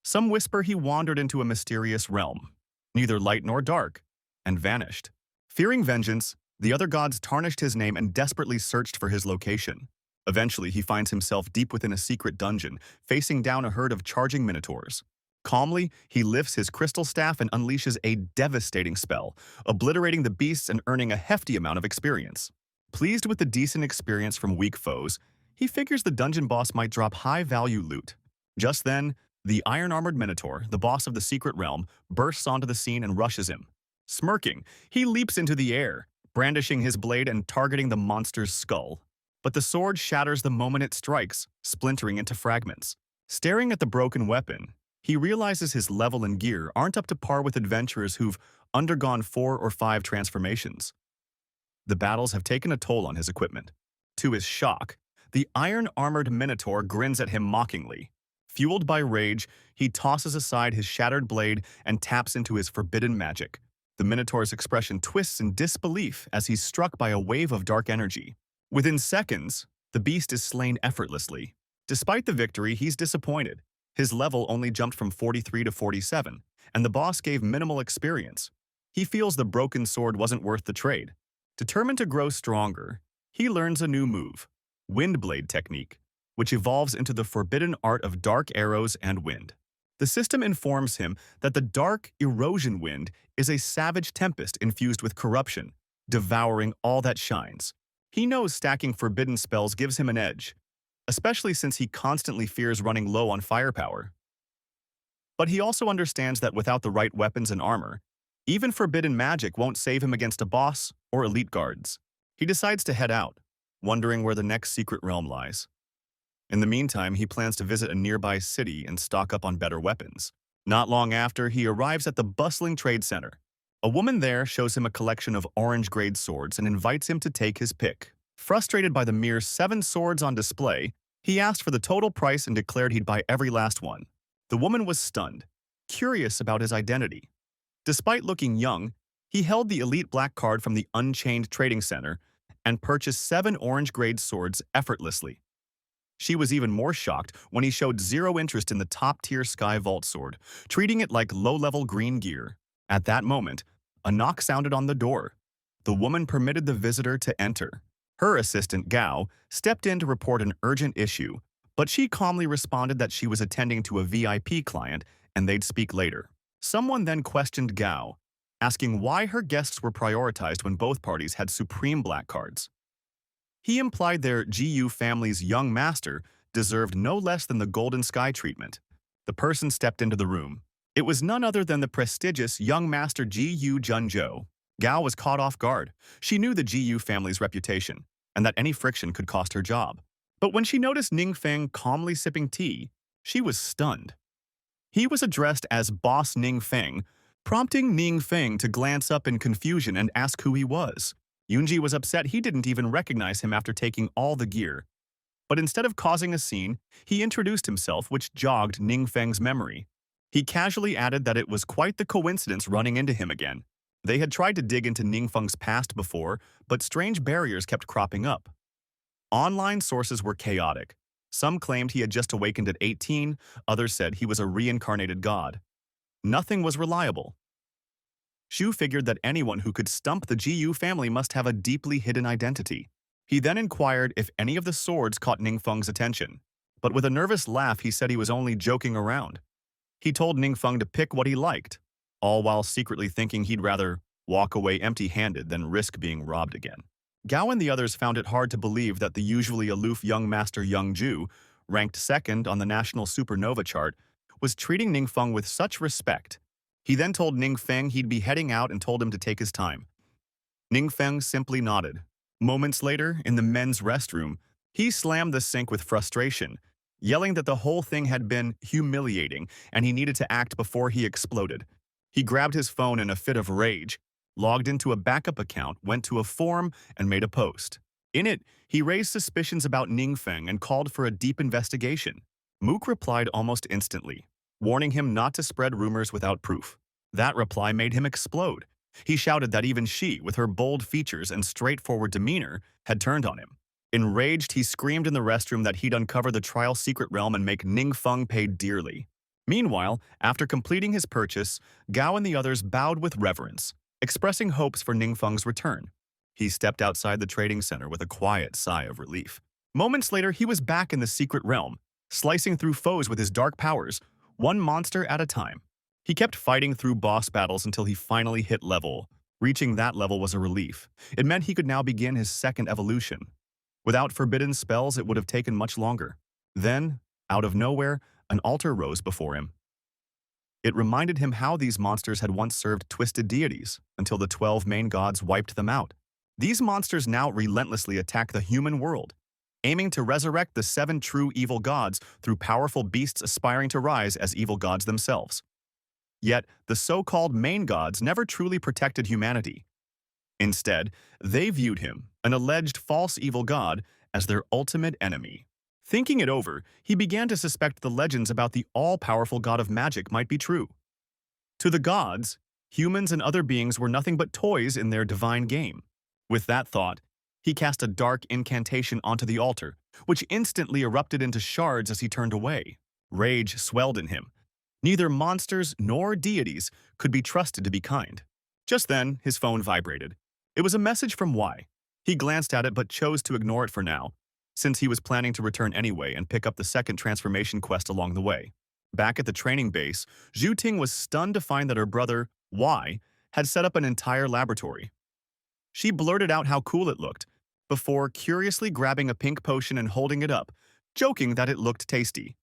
Some whisper he wandered into a mysterious realm, neither light nor dark, and vanished. Fearing vengeance, the other gods tarnished his name and desperately searched for his location. Eventually, he finds himself deep within a secret dungeon, facing down a herd of charging minotaurs. Calmly, he lifts his crystal staff and unleashes a devastating spell, obliterating the beasts and earning a hefty amount of experience. Pleased with the decent experience from weak foes, he figures the dungeon boss might drop high-value loot. Just then, the iron-armored minotaur, the boss of the secret realm, bursts onto the scene and rushes him. Smirking, he leaps into the air, brandishing his blade and targeting the monster's skull. But the sword shatters the moment it strikes, splintering into fragments. Staring at the broken weapon, he realizes his level and gear aren't up to par with adventurers who've undergone 4 or 5 transformations. The battles have taken a toll on his equipment. To his shock, the iron-armored minotaur grins at him mockingly. Fueled by rage, he tosses aside his shattered blade and taps into his forbidden magic. The minotaur's expression twists in disbelief as he's struck by a wave of dark energy. Within seconds, the beast is slain effortlessly. Despite the victory, he's disappointed. His level only jumped from 43 to 47, and the boss gave minimal experience. He feels the broken sword wasn't worth the trade. Determined to grow stronger, he learns a new move, Wind Blade technique, which evolves into the forbidden art of dark arrows and wind. The system informs him that the dark erosion wind is a savage tempest infused with corruption, devouring all that shines. He knows stacking forbidden spells gives him an edge, especially since he constantly fears running low on firepower. But he also understands that without the right weapons and armor, even forbidden magic won't save him against a boss or elite guards. He decides to head out, wondering where the next secret realm lies. In the meantime, he plans to visit a nearby city and stock up on better weapons. Not long after, he arrives at the bustling trade center. A woman there shows him a collection of orange-grade swords and invites him to take his pick. Frustrated by the mere 7 swords on display, he asked for the total price and declared he'd buy every last one. The woman was stunned, curious about his identity. Despite looking young, he held the elite black card from the Unchained Trading Center and purchased 7 orange-grade swords effortlessly. She was even more shocked when he showed zero interest in the top-tier Sky Vault sword, treating it like low-level green gear. At that moment, a knock sounded on the door. The woman permitted the visitor to enter. Her assistant, Gao, stepped in to report an urgent issue, but she calmly responded that she was attending to a VIP client and they'd speak later. Someone then questioned Gao, asking why her guests were prioritized when both parties had supreme black cards. He implied their GU family's young master deserved no less than the Golden Sky treatment. The person stepped into the room. It was none other than the prestigious young master GU Junzhou. Gao was caught off guard. She knew the GU family's reputation, and that any friction could cost her job. But when she noticed Ning Feng calmly sipping tea, she was stunned. He was addressed as Boss Ning Feng, prompting Ning Feng to glance up in confusion and ask who he was. Yunji was upset he didn't even recognize him after taking all the gear. But instead of causing a scene, he introduced himself, which jogged Ning Feng's memory. He casually added that it was quite the coincidence running into him again. They had tried to dig into Ningfeng's past before, but strange barriers kept cropping up. Online sources were chaotic. Some claimed he had just awakened at 18, others said he was a reincarnated god. Nothing was reliable. Shu figured that anyone who could stump the Jiyu family must have a deeply hidden identity. He then inquired if any of the swords caught Ningfeng's attention, but with a nervous laugh he said he was only joking around. He told Ningfeng to pick what he liked, all while secretly thinking he'd rather walk away empty-handed than risk being robbed again. Gao and the others found it hard to believe that the usually aloof young master Youngju, ranked second on the national supernova chart, was treating Ningfeng with such respect. He then told Ningfeng he'd be heading out and told him to take his time. Ningfeng simply nodded. Moments later, in the men's restroom, he slammed the sink with frustration, yelling that the whole thing had been humiliating and he needed to act before he exploded. He grabbed his phone in a fit of rage, logged into a backup account, went to a forum, and made a post. In it, he raised suspicions about Ningfeng and called for a deep investigation. Mook replied almost instantly, warning him not to spread rumors without proof. That reply made him explode. He shouted that even she, with her bold features and straightforward demeanor, had turned on him. Enraged, he screamed in the restroom that he'd uncover the trial secret realm and make Ningfeng pay dearly. Meanwhile, after completing his purchase, Gao and the others bowed with reverence, expressing hopes for Ningfeng's return. He stepped outside the trading center with a quiet sigh of relief. Moments later, he was back in the secret realm, slicing through foes with his dark powers, one monster at a time. He kept fighting through boss battles until he finally hit level. Reaching that level was a relief. It meant he could now begin his second evolution. Without forbidden spells, it would have taken much longer. Then, out of nowhere, an altar rose before him. It reminded him how these monsters had once served twisted deities, until the 12 main gods wiped them out. These monsters now relentlessly attack the human world, aiming to resurrect the 7 true evil gods through powerful beasts aspiring to rise as evil gods themselves. Yet, the so-called main gods never truly protected humanity. Instead, they viewed him, an alleged false evil god, as their ultimate enemy. Thinking it over, he began to suspect the legends about the all-powerful god of magic might be true. To the gods, humans and other beings were nothing but toys in their divine game. With that thought, he cast a dark incantation onto the altar, which instantly erupted into shards as he turned away. Rage swelled in him. Neither monsters nor deities could be trusted to be kind. Just then, his phone vibrated. It was a message from Y. He glanced at it but chose to ignore it for now, since he was planning to return anyway and pick up the second transformation quest along the way. Back at the training base, Zhu Ting was stunned to find that her brother, Y, had set up an entire laboratory. She blurted out how cool it looked, before curiously grabbing a pink potion and holding it up, joking that it looked tasty.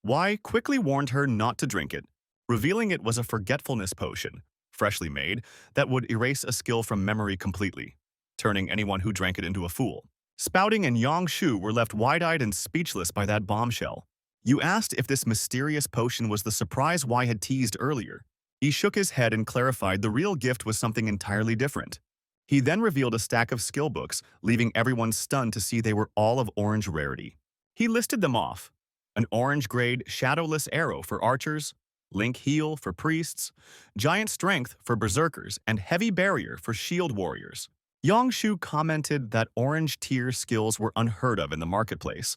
Y quickly warned her not to drink it, revealing it was a forgetfulness potion, freshly made, that would erase a skill from memory completely, turning anyone who drank it into a fool. Spouting and Yang Shu were left wide-eyed and speechless by that bombshell. You asked if this mysterious potion was the surprise Y had teased earlier. He shook his head and clarified the real gift was something entirely different. He then revealed a stack of skill books, leaving everyone stunned to see they were all of orange rarity. He listed them off. An orange-grade shadowless arrow for archers, link heal for priests, giant strength for berserkers, and heavy barrier for shield warriors. Yang Shu commented that orange tier skills were unheard of in the marketplace.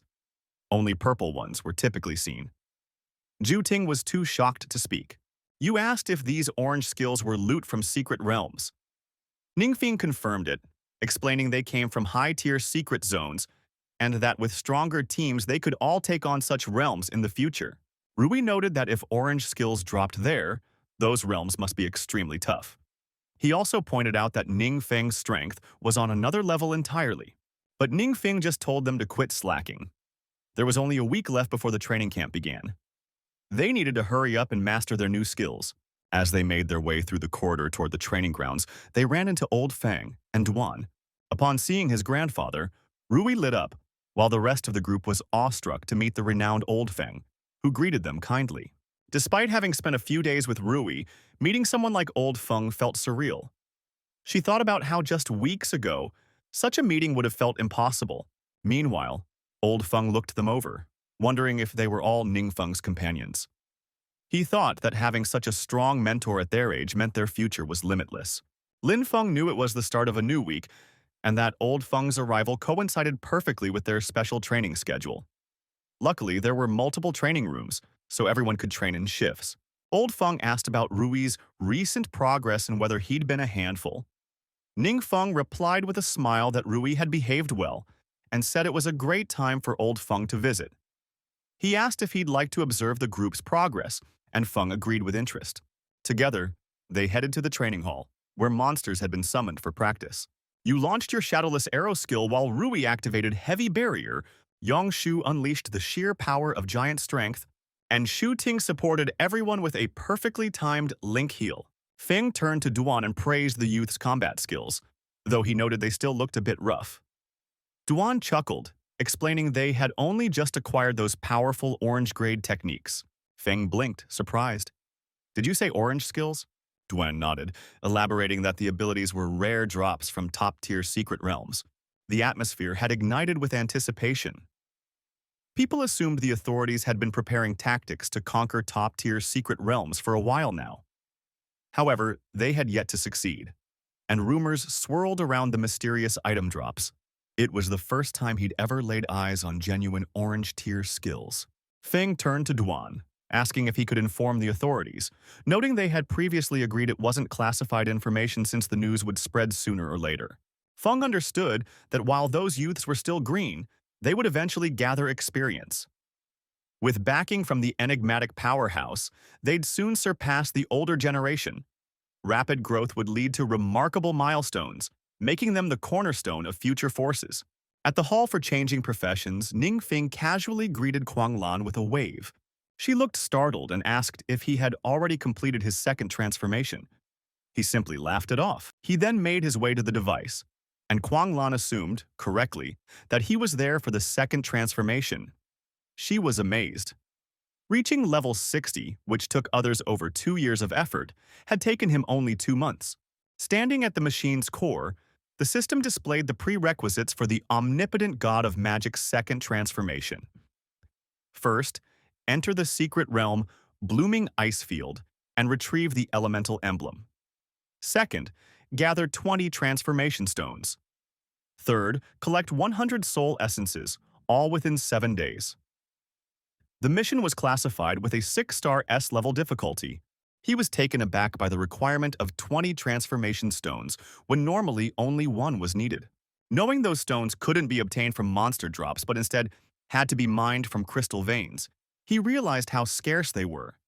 Only purple ones were typically seen. Zhu Ting was too shocked to speak. You asked if these orange skills were loot from secret realms. Ningfeng confirmed it, explaining they came from high-tier secret zones and that with stronger teams they could all take on such realms in the future. Rui noted that if orange skills dropped there, those realms must be extremely tough. He also pointed out that Ningfeng's strength was on another level entirely, but Ningfeng just told them to quit slacking. There was only a week left before the training camp began. They needed to hurry up and master their new skills. As they made their way through the corridor toward the training grounds, they ran into Old Fang and Duan. Upon seeing his grandfather, Rui lit up, while the rest of the group was awestruck to meet the renowned Old Fang, who greeted them kindly. Despite having spent a few days with Rui, meeting someone like Old Feng felt surreal. She thought about how just weeks ago, such a meeting would have felt impossible. Meanwhile, Old Feng looked them over, wondering if they were all Ningfeng's companions. He thought that having such a strong mentor at their age meant their future was limitless. Lin Feng knew it was the start of a new week, and that old Feng's arrival coincided perfectly with their special training schedule. Luckily, there were multiple training rooms, so everyone could train in shifts. Old Feng asked about Rui's recent progress and whether he'd been a handful. Ning Feng replied with a smile that Rui had behaved well and said it was a great time for Old Feng to visit. He asked if he'd like to observe the group's progress, and Feng agreed with interest. Together, they headed to the training hall, where monsters had been summoned for practice. You launched your shadowless arrow skill while Rui activated Heavy Barrier. Yongshu unleashed the sheer power of giant strength, and Shu Ting supported everyone with a perfectly timed link heal. Feng turned to Duan and praised the youth's combat skills, though he noted they still looked a bit rough. Duan chuckled, explaining they had only just acquired those powerful orange-grade techniques. Feng blinked, surprised. Did you say orange skills? Duan nodded, elaborating that the abilities were rare drops from top-tier secret realms. The atmosphere had ignited with anticipation. People assumed the authorities had been preparing tactics to conquer top-tier secret realms for a while now. However, they had yet to succeed, and rumors swirled around the mysterious item drops. It was the first time he'd ever laid eyes on genuine orange-tier skills. Feng turned to Duan, asking if he could inform the authorities, noting they had previously agreed it wasn't classified information since the news would spread sooner or later. Feng understood that while those youths were still green, they would eventually gather experience. With backing from the enigmatic powerhouse, they'd soon surpass the older generation. Rapid growth would lead to remarkable milestones, making them the cornerstone of future forces. At the Hall for Changing Professions, Ning Feng casually greeted Kuang Lan with a wave. She looked startled and asked if he had already completed his second transformation. He simply laughed it off. He then made his way to the device, and Kuang Lan assumed, correctly, that he was there for the second transformation. She was amazed. Reaching level 60, which took others over 2 years of effort, had taken him only 2 months. Standing at the machine's core, the system displayed the prerequisites for the omnipotent god of magic's second transformation. First, enter the secret realm, Blooming Ice Field, and retrieve the elemental emblem. Second, gather 20 transformation stones. Third, collect 100 soul essences, all within 7 days. The mission was classified with a 6-star S-level difficulty. He was taken aback by the requirement of 20 transformation stones when normally only 1 was needed. Knowing those stones couldn't be obtained from monster drops but instead had to be mined from crystal veins, he realized how scarce they were.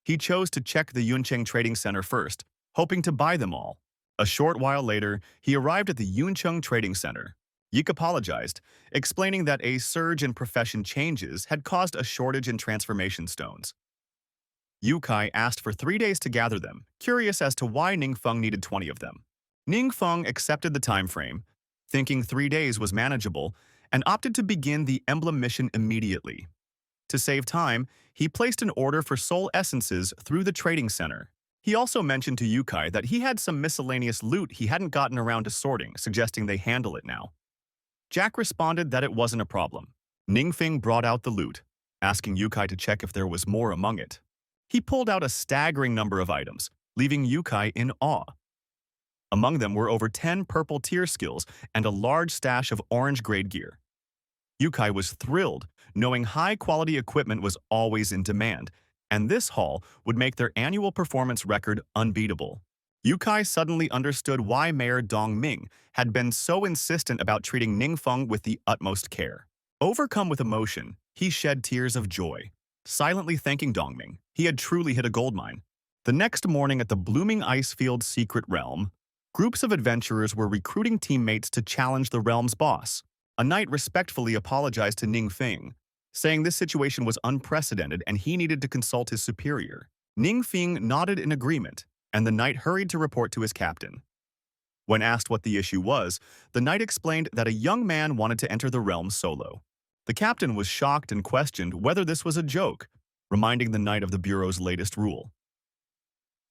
He chose to check the Yuncheng Trading Center first, hoping to buy them all. A short while later, he arrived at the Yuncheng Trading Center. Yik apologized, explaining that a surge in profession changes had caused a shortage in transformation stones. Yukai asked for 3 days to gather them, curious as to why Ning Feng needed 20 of them. Ning Feng accepted the time frame, thinking 3 days was manageable, and opted to begin the emblem mission immediately. To save time, he placed an order for soul essences through the trading center. He also mentioned to Yukai that he had some miscellaneous loot he hadn't gotten around to sorting, suggesting they handle it now. Jack responded that it wasn't a problem. Ning Feng brought out the loot, asking Yukai to check if there was more among it. He pulled out a staggering number of items, leaving Yukai in awe. Among them were over 10 purple tier skills and a large stash of orange-grade gear. Yukai was thrilled, knowing high-quality equipment was always in demand, and this haul would make their annual performance record unbeatable. Yukai suddenly understood why Mayor Dong Ming had been so insistent about treating Ning Feng with the utmost care. Overcome with emotion, he shed tears of joy, silently thanking Dong Ming. He had truly hit a goldmine. The next morning at the Blooming Ice Field Secret Realm, groups of adventurers were recruiting teammates to challenge the realm's boss. A knight respectfully apologized to Ning Feng, saying this situation was unprecedented and he needed to consult his superior. Ning Feng nodded in agreement, and the knight hurried to report to his captain. When asked what the issue was, the knight explained that a young man wanted to enter the realm solo. The captain was shocked and questioned whether this was a joke, reminding the knight of the Bureau's latest rule.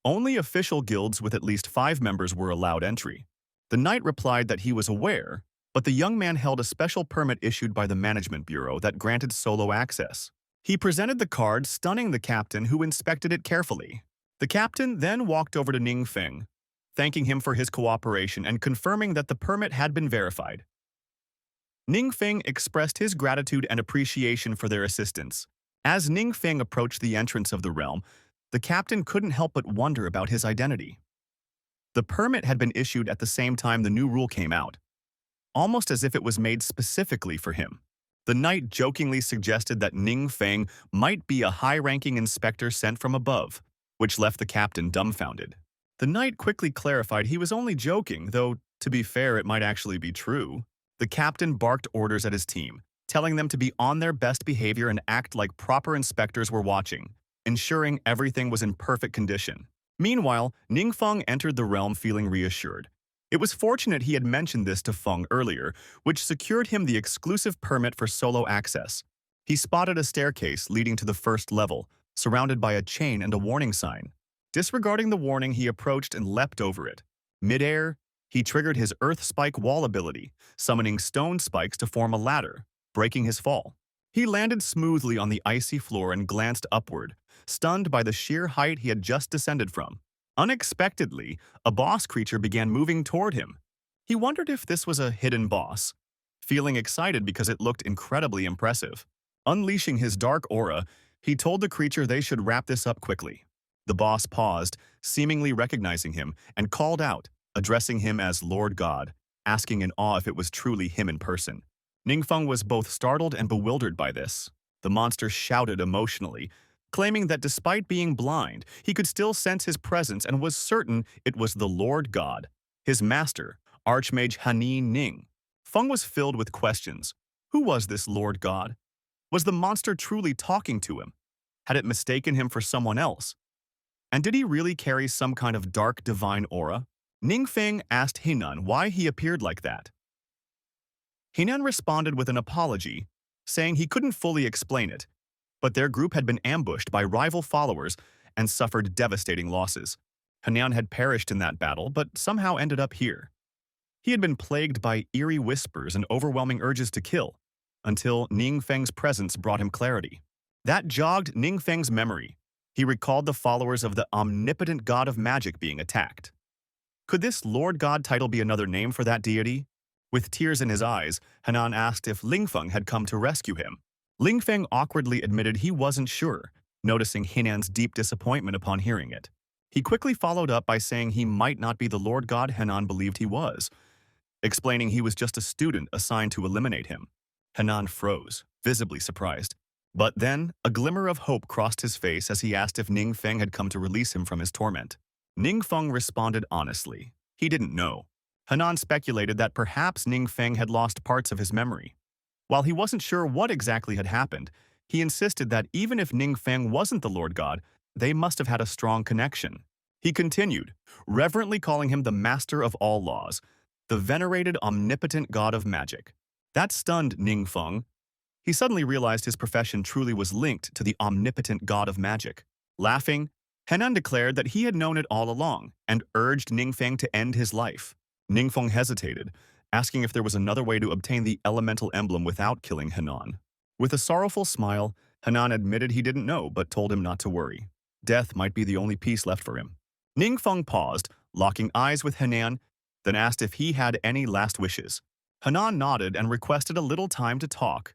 Only official guilds with at least 5 members were allowed entry. The knight replied that he was aware, but the young man held a special permit issued by the Management Bureau that granted solo access. He presented the card, stunning the captain, who inspected it carefully. The captain then walked over to Ning Feng, thanking him for his cooperation and confirming that the permit had been verified. Ning Feng expressed his gratitude and appreciation for their assistance. As Ning Feng approached the entrance of the realm, the captain couldn't help but wonder about his identity. The permit had been issued at the same time the new rule came out, almost as if it was made specifically for him. The knight jokingly suggested that Ning Feng might be a high-ranking inspector sent from above, which left the captain dumbfounded. The knight quickly clarified he was only joking, though, to be fair, it might actually be true. The captain barked orders at his team, telling them to be on their best behavior and act like proper inspectors were watching, ensuring everything was in perfect condition. Meanwhile, Ning Feng entered the realm feeling reassured. It was fortunate he had mentioned this to Feng earlier, which secured him the exclusive permit for solo access. He spotted a staircase leading to the first level, surrounded by a chain and a warning sign. Disregarding the warning, he approached and leapt over it. Mid-air, he triggered his Earth Spike wall ability, summoning stone spikes to form a ladder, breaking his fall. He landed smoothly on the icy floor and glanced upward, stunned by the sheer height he had just descended from. Unexpectedly, a boss creature began moving toward him. He wondered if this was a hidden boss, feeling excited because it looked incredibly impressive. Unleashing his dark aura, he told the creature they should wrap this up quickly. The boss paused, seemingly recognizing him, and called out, addressing him as Lord God, asking in awe if it was truly him in person. Ning Feng was both startled and bewildered by this. The monster shouted emotionally, claiming that despite being blind, he could still sense his presence and was certain it was the Lord God, his master, Archmage Hanin Ning. Feng was filled with questions. Who was this Lord God? Was the monster truly talking to him? Had it mistaken him for someone else? And did he really carry some kind of dark divine aura? Ning Feng asked Henan why he appeared like that. Henan responded with an apology, saying he couldn't fully explain it, but their group had been ambushed by rival followers and suffered devastating losses. Henan had perished in that battle, but somehow ended up here. He had been plagued by eerie whispers and overwhelming urges to kill, until Ning Feng's presence brought him clarity. That jogged Ning Feng's memory. He recalled the followers of the omnipotent god of magic being attacked. Could this Lord God title be another name for that deity? With tears in his eyes, Henan asked if Lingfeng had come to rescue him. Lingfeng awkwardly admitted he wasn't sure, noticing Henan's deep disappointment upon hearing it. He quickly followed up by saying he might not be the Lord God Henan believed he was, explaining he was just a student assigned to eliminate him. Henan froze, visibly surprised. But then, a glimmer of hope crossed his face as he asked if Ning Feng had come to release him from his torment. Ning Feng responded honestly. He didn't know. Henan speculated that perhaps Ning Feng had lost parts of his memory. While he wasn't sure what exactly had happened, he insisted that even if Ning Feng wasn't the Lord God, they must have had a strong connection. He continued, reverently calling him the master of all laws, the venerated omnipotent god of magic. That stunned Ning Feng. He suddenly realized his profession truly was linked to the omnipotent god of magic. Laughing, Henan declared that he had known it all along and urged Ning Feng to end his life. Ning Feng hesitated, asking if there was another way to obtain the elemental emblem without killing Henan. With a sorrowful smile, Henan admitted he didn't know but told him not to worry. Death might be the only peace left for him. Ning Feng paused, locking eyes with Henan, then asked if he had any last wishes. Henan nodded and requested a little time to talk,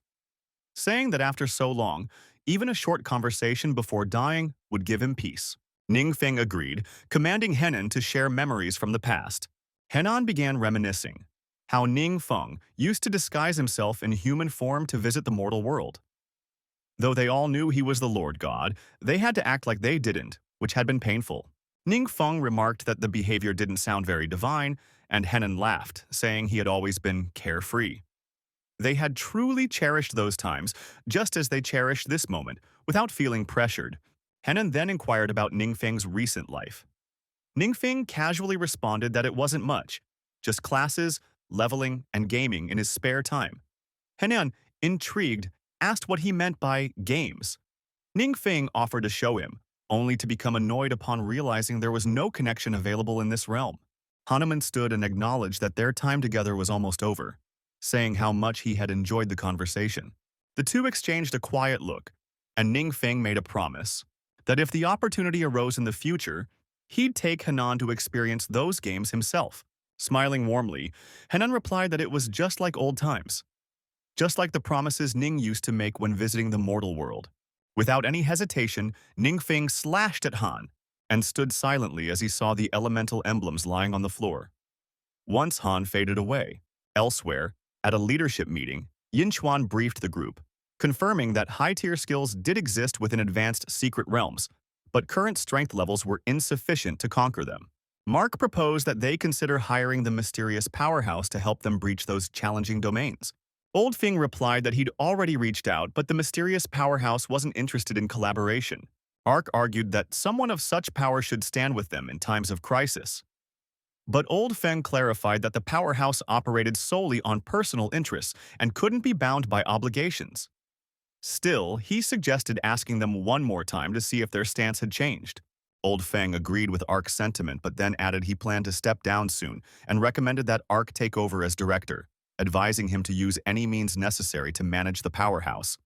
saying that after so long, even a short conversation before dying would give him peace. Ning Feng agreed, commanding Henan to share memories from the past. Henan began reminiscing how Ning Feng used to disguise himself in human form to visit the mortal world. Though they all knew he was the Lord God, they had to act like they didn't, which had been painful. Ning Feng remarked that the behavior didn't sound very divine, and Henan laughed, saying he had always been carefree. They had truly cherished those times, just as they cherished this moment, without feeling pressured. Henan then inquired about Ning Feng's recent life. Ning Feng casually responded that it wasn't much, just classes, leveling, and gaming in his spare time. Henan, intrigued, asked what he meant by games. Ning Feng offered to show him, only to become annoyed upon realizing there was no connection available in this realm. Hanuman stood and acknowledged that their time together was almost over, saying how much he had enjoyed the conversation. The two exchanged a quiet look, and Ning Feng made a promise that if the opportunity arose in the future, he'd take Henan to experience those games himself. Smiling warmly, Henan replied that it was just like old times, just like the promises Ning used to make when visiting the mortal world. Without any hesitation, Ning Feng slashed at Han and stood silently as he saw the elemental emblems lying on the floor. Once Han faded away. Elsewhere, at a leadership meeting, Yin Chuan briefed the group, confirming that high-tier skills did exist within advanced secret realms, but current strength levels were insufficient to conquer them. Mark proposed that they consider hiring the mysterious powerhouse to help them breach those challenging domains. Old Fing replied that he'd already reached out, but the mysterious powerhouse wasn't interested in collaboration. Ark argued that someone of such power should stand with them in times of crisis. But Old Feng clarified that the powerhouse operated solely on personal interests and couldn't be bound by obligations. Still, he suggested asking them one more time to see if their stance had changed. Old Feng agreed with Ark's sentiment but then added he planned to step down soon and recommended that Ark take over as director, advising him to use any means necessary to manage the powerhouse.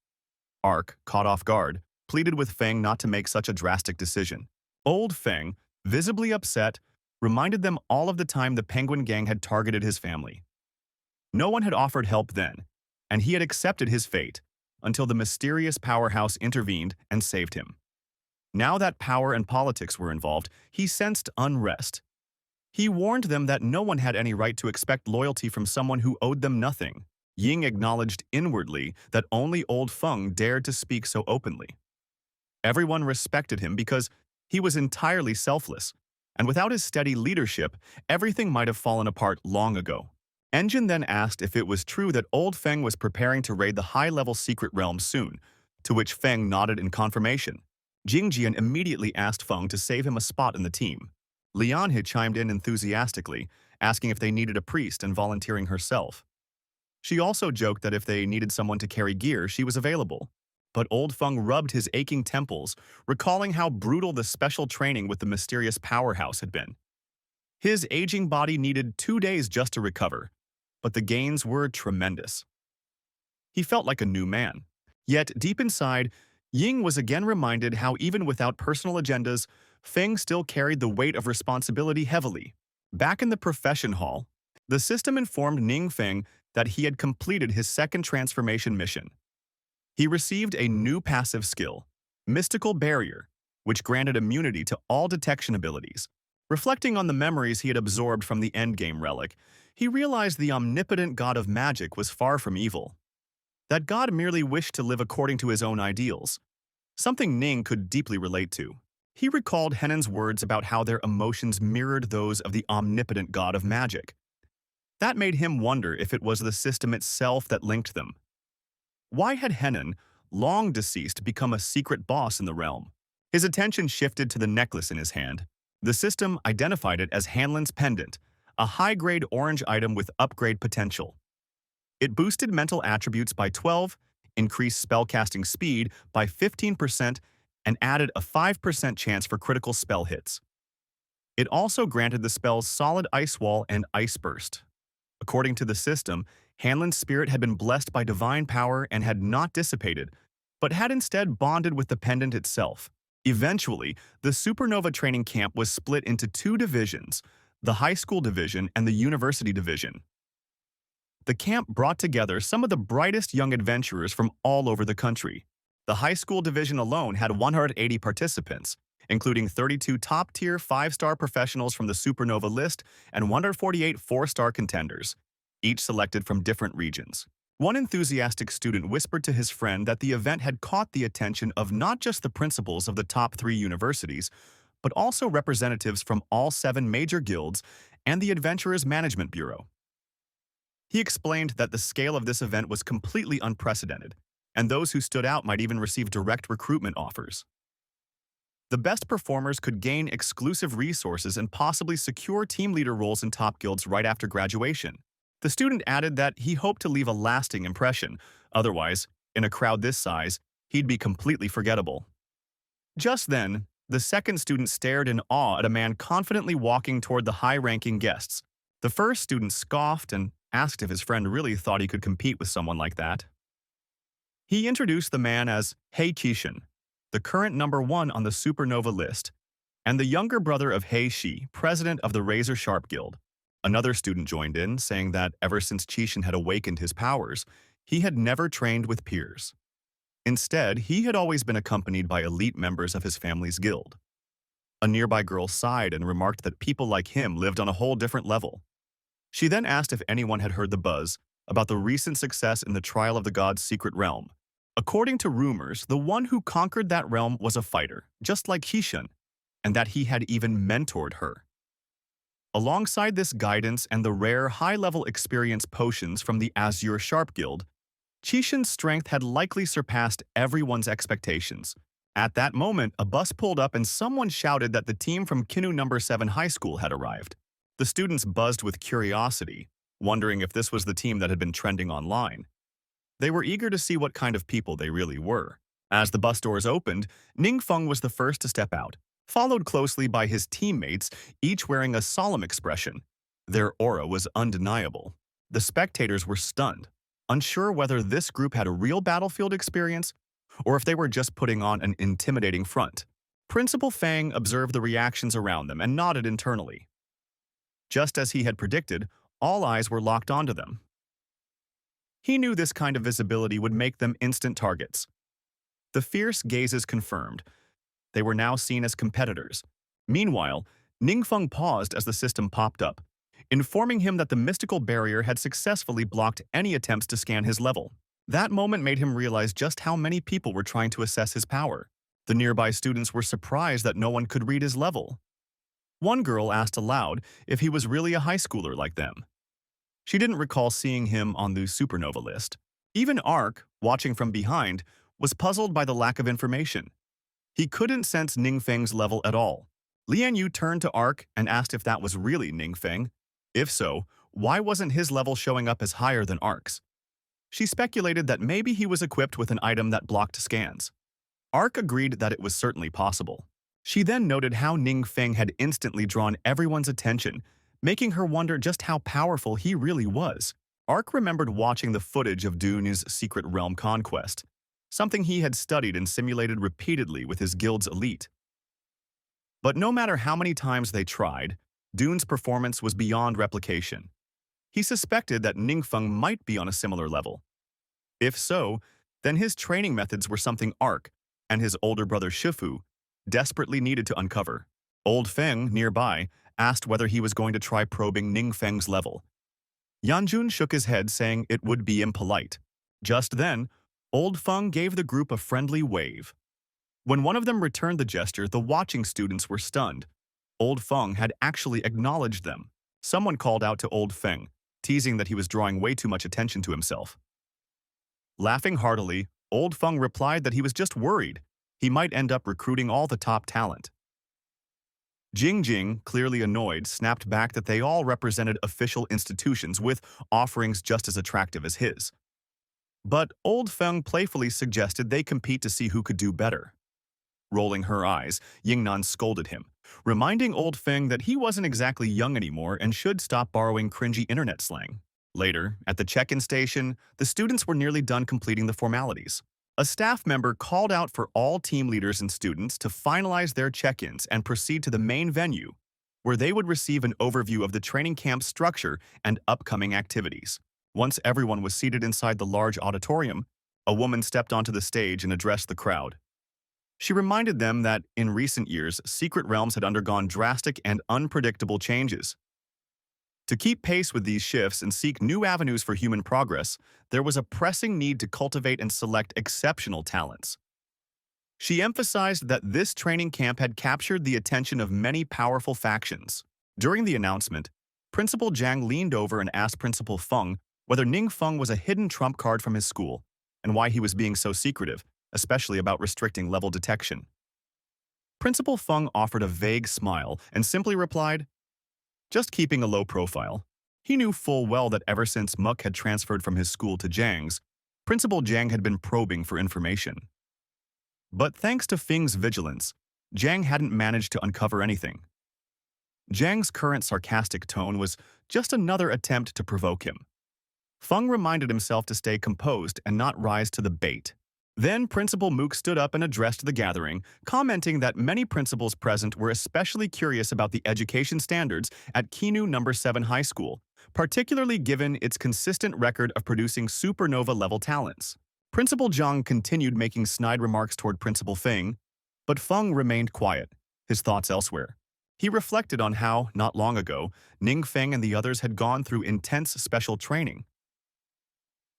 Ark, caught off guard, pleaded with Feng not to make such a drastic decision. Old Feng, visibly upset, reminded them all of the time the Penguin Gang had targeted his family. No one had offered help then, and he had accepted his fate until the mysterious powerhouse intervened and saved him. Now that power and politics were involved, he sensed unrest. He warned them that no one had any right to expect loyalty from someone who owed them nothing. Ying acknowledged inwardly that only Old Feng dared to speak so openly. Everyone respected him because he was entirely selfless, and without his steady leadership, everything might have fallen apart long ago. Engine then asked if it was true that Old Feng was preparing to raid the high-level secret realm soon, to which Feng nodded in confirmation. Jingjian immediately asked Feng to save him a spot in the team. Lian had chimed in enthusiastically, asking if they needed a priest and volunteering herself. She also joked that if they needed someone to carry gear, she was available. But Old Feng rubbed his aching temples, recalling how brutal the special training with the mysterious powerhouse had been. His aging body needed 2 days just to recover, but the gains were tremendous. He felt like a new man. Yet, deep inside, Ying was again reminded how even without personal agendas, Feng still carried the weight of responsibility heavily. Back in the profession hall, the system informed Ning Feng that he had completed his second transformation mission. He received a new passive skill, Mystical Barrier, which granted immunity to all detection abilities. Reflecting on the memories he had absorbed from the endgame relic, he realized the omnipotent god of magic was far from evil. That god merely wished to live according to his own ideals, something Ning could deeply relate to. He recalled Henan's words about how their emotions mirrored those of the omnipotent god of magic. That made him wonder if it was the system itself that linked them. Why had Henan, long deceased, become a secret boss in the realm? His attention shifted to the necklace in his hand. The system identified it as Hanlon's Pendant, a high-grade orange item with upgrade potential. It boosted mental attributes by 12, increased spellcasting speed by 15%, and added a 5% chance for critical spell hits. It also granted the spells Solid Ice Wall and Ice Burst. According to the system, Hanlon's spirit had been blessed by divine power and had not dissipated, but had instead bonded with the pendant itself. Eventually, the Supernova training camp was split into 2 divisions, the high school division and the university division. The camp brought together some of the brightest young adventurers from all over the country. The high school division alone had 180 participants, including 32 top-tier 5-star professionals from the Supernova list and 148 4-star contenders, each selected from different regions. One enthusiastic student whispered to his friend that the event had caught the attention of not just the principals of the top 3 universities, but also representatives from all 7 major guilds and the Adventurers Management Bureau. He explained that the scale of this event was completely unprecedented, and those who stood out might even receive direct recruitment offers. The best performers could gain exclusive resources and possibly secure team leader roles in top guilds right after graduation. The student added that he hoped to leave a lasting impression. Otherwise, in a crowd this size, he'd be completely forgettable. Just then, the second student stared in awe at a man confidently walking toward the high-ranking guests. The first student scoffed and asked if his friend really thought he could compete with someone like that. He introduced the man as Hei Qixin, the current #1 on the supernova list, and the younger brother of Hei Shi, president of the Razor Sharp Guild. Another student joined in, saying that ever since Qixin had awakened his powers, he had never trained with peers. Instead, he had always been accompanied by elite members of his family's guild. A nearby girl sighed and remarked that people like him lived on a whole different level. She then asked if anyone had heard the buzz about the recent success in the Trial of the Gods' secret realm. According to rumors, the one who conquered that realm was a fighter, just like Qixin, and that he had even mentored her. Alongside this guidance and the rare high-level experience potions from the Azure Sharp Guild, Qixin's strength had likely surpassed everyone's expectations. At that moment, a bus pulled up and someone shouted that the team from Kinu #7 High School had arrived. The students buzzed with curiosity, wondering if this was the team that had been trending online. They were eager to see what kind of people they really were. As the bus doors opened, Ningfeng was the first to step out, followed closely by his teammates, each wearing a solemn expression. Their aura was undeniable. The spectators were stunned, unsure whether this group had a real battlefield experience or if they were just putting on an intimidating front. Principal Fang observed the reactions around them and nodded internally. Just as he had predicted, all eyes were locked onto them. He knew this kind of visibility would make them instant targets. The fierce gazes confirmed. They were now seen as competitors. Meanwhile, Ningfeng paused as the system popped up, informing him that the mystical barrier had successfully blocked any attempts to scan his level. That moment made him realize just how many people were trying to assess his power. The nearby students were surprised that no one could read his level. One girl asked aloud if he was really a high schooler like them. She didn't recall seeing him on the supernova list. Even Ark, watching from behind, was puzzled by the lack of information. He couldn't sense Ningfeng's level at all. Lian Yu turned to Ark and asked if that was really Ningfeng. If so, why wasn't his level showing up as higher than Ark's? She speculated that maybe he was equipped with an item that blocked scans. Ark agreed that it was certainly possible. She then noted how Ningfeng had instantly drawn everyone's attention, making her wonder just how powerful he really was. Ark remembered watching the footage of Dune's secret realm conquest, something he had studied and simulated repeatedly with his guild's elite. But no matter how many times they tried, Dune's performance was beyond replication. He suspected that Ningfeng might be on a similar level. If so, then his training methods were something Ark and his older brother Shifu desperately needed to uncover. Old Feng, nearby, asked whether he was going to try probing Ningfeng's level. Yanjun shook his head, saying it would be impolite. Just then, Old Feng gave the group a friendly wave. When one of them returned the gesture, the watching students were stunned. Old Feng had actually acknowledged them. Someone called out to Old Feng, teasing that he was drawing way too much attention to himself. Laughing heartily, Old Feng replied that he was just worried he might end up recruiting all the top talent. Jing Jing, clearly annoyed, snapped back that they all represented official institutions with offerings just as attractive as his. But Old Feng playfully suggested they compete to see who could do better. Rolling her eyes, Yingnan scolded him, reminding Old Feng that he wasn't exactly young anymore and should stop borrowing cringy internet slang. Later, at the check-in station, the students were nearly done completing the formalities. A staff member called out for all team leaders and students to finalize their check-ins and proceed to the main venue, where they would receive an overview of the training camp's structure and upcoming activities. Once everyone was seated inside the large auditorium, a woman stepped onto the stage and addressed the crowd. She reminded them that, in recent years, secret realms had undergone drastic and unpredictable changes. To keep pace with these shifts and seek new avenues for human progress, there was a pressing need to cultivate and select exceptional talents. She emphasized that this training camp had captured the attention of many powerful factions. During the announcement, Principal Jiang leaned over and asked Principal Feng whether Ningfeng was a hidden trump card from his school and why he was being so secretive, especially about restricting level detection. Principal Feng offered a vague smile and simply replied, "Just keeping a low profile." He knew full well that ever since Muk had transferred from his school to Jiang's, Principal Jiang had been probing for information. But thanks to Feng's vigilance, Jiang hadn't managed to uncover anything. Jiang's current sarcastic tone was just another attempt to provoke him. Feng reminded himself to stay composed and not rise to the bait. Then Principal Mook stood up and addressed the gathering, commenting that many principals present were especially curious about the education standards at Kinu No. 7 High School, particularly given its consistent record of producing supernova-level talents. Principal Zhang continued making snide remarks toward Principal Feng, but Feng remained quiet, his thoughts elsewhere. He reflected on how, not long ago, Ning Feng and the others had gone through intense special training.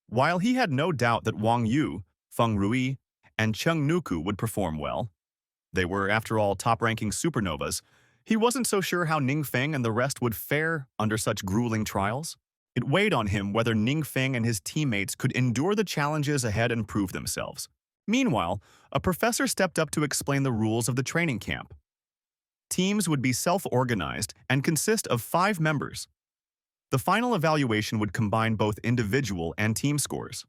While he had no doubt that Wang Yu, Feng Rui, and Cheng Nuku would perform well, they were, after all, top-ranking supernovas, he wasn't so sure how Ning Feng and the rest would fare under such grueling trials. It weighed on him whether Ning Feng and his teammates could endure the challenges ahead and prove themselves. Meanwhile, a professor stepped up to explain the rules of the training camp. Teams would be self-organized and consist of 5 members. The final evaluation would combine both individual and team scores.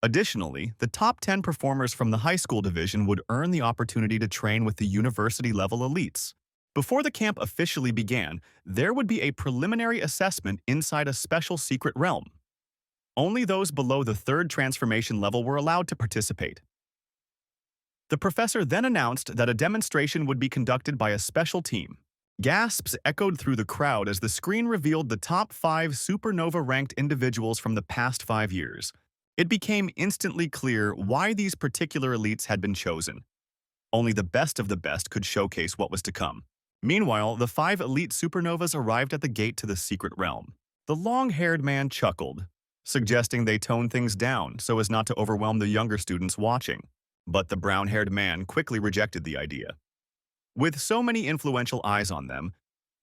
Additionally, the top 10 performers from the high school division would earn the opportunity to train with the university-level elites. Before the camp officially began, there would be a preliminary assessment inside a special secret realm. Only those below the 3rd transformation level were allowed to participate. The professor then announced that a demonstration would be conducted by a special team. Gasps echoed through the crowd as the screen revealed the top 5 supernova-ranked individuals from the past 5 years. It became instantly clear why these particular elites had been chosen. Only the best of the best could showcase what was to come. Meanwhile, the 5 elite supernovas arrived at the gate to the secret realm. The long-haired man chuckled, suggesting they tone things down so as not to overwhelm the younger students watching. But the brown-haired man quickly rejected the idea. With so many influential eyes on them,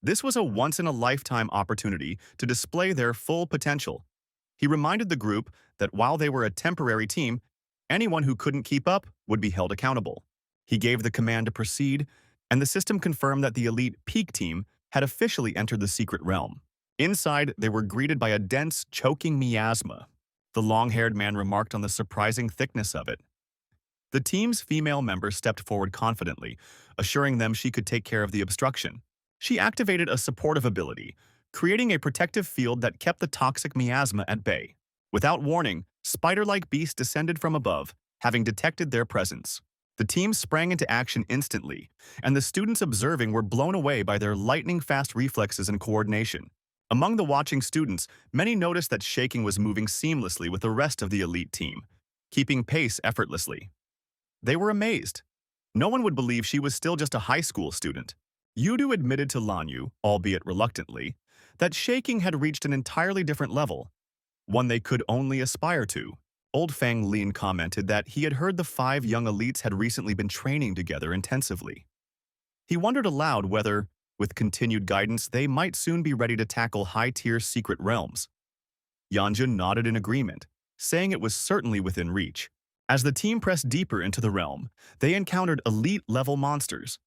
this was a once-in-a-lifetime opportunity to display their full potential. He reminded the group that while they were a temporary team, anyone who couldn't keep up would be held accountable. He gave the command to proceed, and the system confirmed that the elite peak team had officially entered the secret realm. Inside, they were greeted by a dense, choking miasma. The long-haired man remarked on the surprising thickness of it. The team's female member stepped forward confidently, assuring them she could take care of the obstruction. She activated a supportive ability, creating a protective field that kept the toxic miasma at bay. Without warning, spider-like beasts descended from above, having detected their presence. The team sprang into action instantly, and the students observing were blown away by their lightning-fast reflexes and coordination. Among the watching students, many noticed that Shaking was moving seamlessly with the rest of the elite team, keeping pace effortlessly. They were amazed. No one would believe she was still just a high school student. Yudu admitted to Lanyu, albeit reluctantly, that Shaking had reached an entirely different level, one they could only aspire to. Old Fang Lin commented that he had heard the 5 young elites had recently been training together intensively. He wondered aloud whether, with continued guidance, they might soon be ready to tackle high-tier secret realms. Yanjun nodded in agreement, saying it was certainly within reach. As the team pressed deeper into the realm, they encountered elite-level monsters.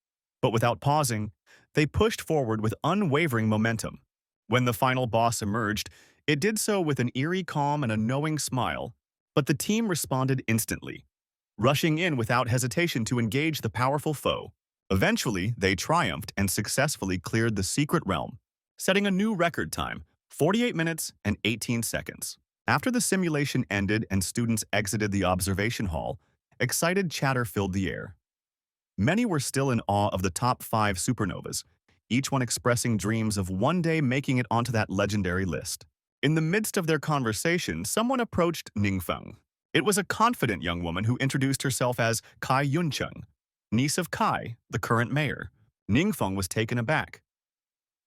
But without pausing, they pushed forward with unwavering momentum. When the final boss emerged, it did so with an eerie calm and a knowing smile, but the team responded instantly, rushing in without hesitation to engage the powerful foe. Eventually, they triumphed and successfully cleared the secret realm, setting a new record time, 48 minutes and 18 seconds. After the simulation ended and students exited the observation hall, excited chatter filled the air. Many were still in awe of the top 5 supernovas, each one expressing dreams of one day making it onto that legendary list. In the midst of their conversation, someone approached Ningfeng. It was a confident young woman who introduced herself as Kai Yuncheng, niece of Kai, the current mayor. Ningfeng was taken aback.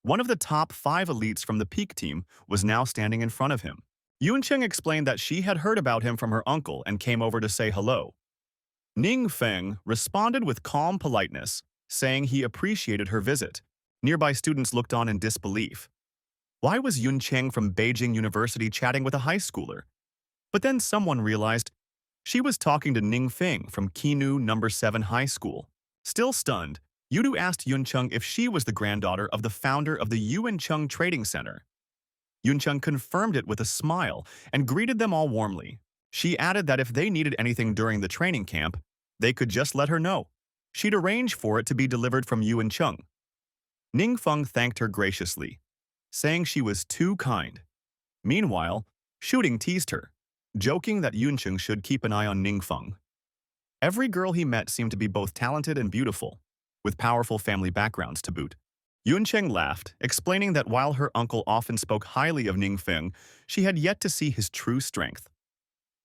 One of the top 5 elites from the peak team was now standing in front of him. Yuncheng explained that she had heard about him from her uncle and came over to say hello. Ningfeng responded with calm politeness, saying he appreciated her visit. Nearby students looked on in disbelief. Why was Yuncheng from Beijing University chatting with a high schooler? But then someone realized she was talking to Ningfeng from Kinu No. 7 High School. Still stunned, Yudu asked Yuncheng if she was the granddaughter of the founder of the Yuancheng Trading Center. Yuncheng confirmed it with a smile and greeted them all warmly. She added that if they needed anything during the training camp, they could just let her know. She'd arrange for it to be delivered from Yuancheng. Ningfeng thanked her graciously, saying she was too kind. Meanwhile, Shooting teased her. joking that Yuncheng should keep an eye on Ningfeng. Every girl he met seemed to be both talented and beautiful, with powerful family backgrounds to boot. Yuncheng laughed, explaining that while her uncle often spoke highly of Ningfeng, she had yet to see his true strength.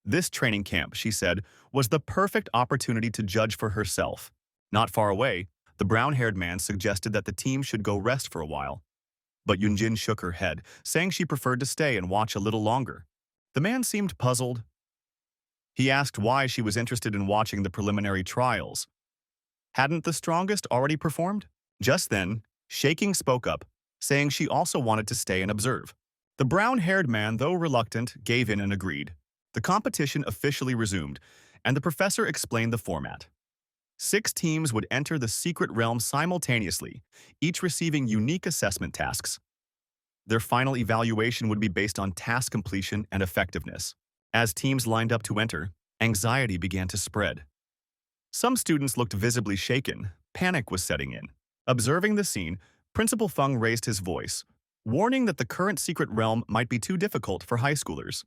This training camp, she said, was the perfect opportunity to judge for herself. Not far away, the brown-haired man suggested that the team should go rest for a while. But Yunjin shook her head, saying she preferred to stay and watch a little longer. The man seemed puzzled. He asked why she was interested in watching the preliminary trials. Hadn't the strongest already performed? Just then, Shaking spoke up, saying she also wanted to stay and observe. The brown-haired man, though reluctant, gave in and agreed. The competition officially resumed, and the professor explained the format. 6 teams would enter the secret realm simultaneously, each receiving unique assessment tasks. Their final evaluation would be based on task completion and effectiveness. As teams lined up to enter, anxiety began to spread. Some students looked visibly shaken. Panic was setting in. Observing the scene, Principal Feng raised his voice, warning that the current secret realm might be too difficult for high schoolers.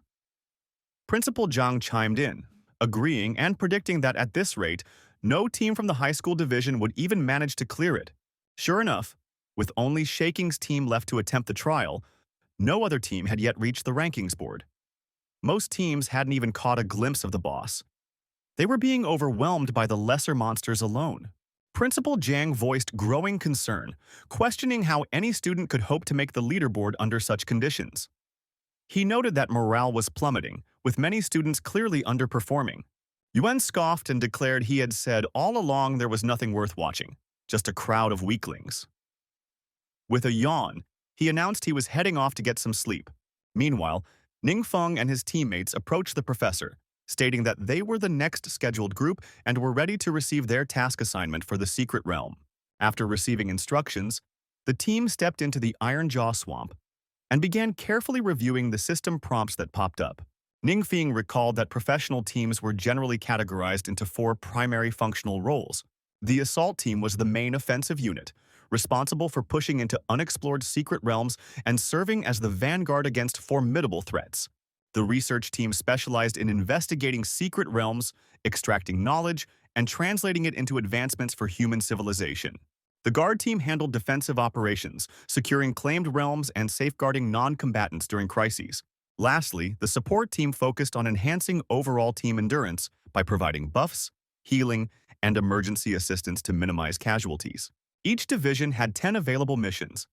Principal Zhang chimed in, agreeing and predicting that at this rate, no team from the high school division would even manage to clear it. Sure enough, with only Shaking's team left to attempt the trial, no other team had yet reached the rankings board. Most teams hadn't even caught a glimpse of the boss. They were being overwhelmed by the lesser monsters alone. Principal Jiang voiced growing concern, questioning how any student could hope to make the leaderboard under such conditions. He noted that morale was plummeting, with many students clearly underperforming. Yuan scoffed and declared he had said all along there was nothing worth watching, just a crowd of weaklings. With a yawn, he announced he was heading off to get some sleep. Meanwhile, Ningfeng and his teammates approached the professor, stating that they were the next scheduled group and were ready to receive their task assignment for the secret realm. After receiving instructions, the team stepped into the Iron Jaw Swamp and began carefully reviewing the system prompts that popped up. Ningfeng recalled that professional teams were generally categorized into 4 primary functional roles. The assault team was the main offensive unit, responsible for pushing into unexplored secret realms and serving as the vanguard against formidable threats. The research team specialized in investigating secret realms, extracting knowledge, and translating it into advancements for human civilization. The guard team handled defensive operations, securing claimed realms and safeguarding non-combatants during crises. Lastly, the support team focused on enhancing overall team endurance by providing buffs, healing, and emergency assistance to minimize casualties. Each division had 10 available missions.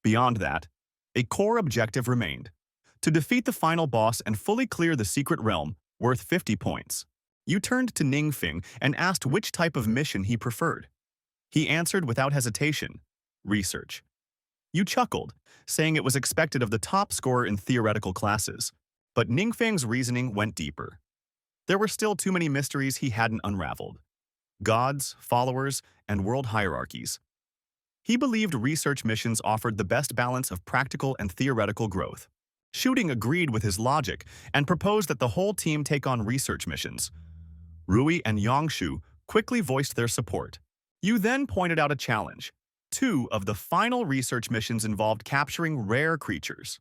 Beyond that, a core objective remained: to defeat the final boss and fully clear the secret realm, worth 50 points. You turned to Ningfeng and asked which type of mission he preferred. He answered without hesitation: research. You chuckled, saying it was expected of the top scorer in theoretical classes. But Ningfeng's reasoning went deeper. There were still too many mysteries he hadn't unraveled: gods, followers, and world hierarchies. He believed research missions offered the best balance of practical and theoretical growth. Shooting agreed with his logic and proposed that the whole team take on research missions. Rui and Yangshu quickly voiced their support. You then pointed out a challenge. 2 of the final research missions involved capturing rare creatures.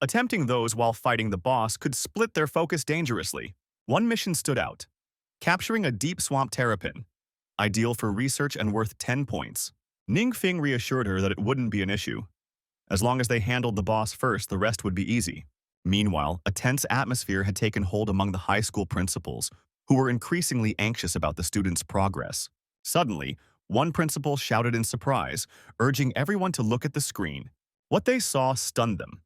Attempting those while fighting the boss could split their focus dangerously. One mission stood out: capturing a deep swamp terrapin, ideal for research and worth 10 points. Ningfeng reassured her that it wouldn't be an issue. As long as they handled the boss first, the rest would be easy. Meanwhile, a tense atmosphere had taken hold among the high school principals, who were increasingly anxious about the students' progress. Suddenly, one principal shouted in surprise, urging everyone to look at the screen. What they saw stunned them.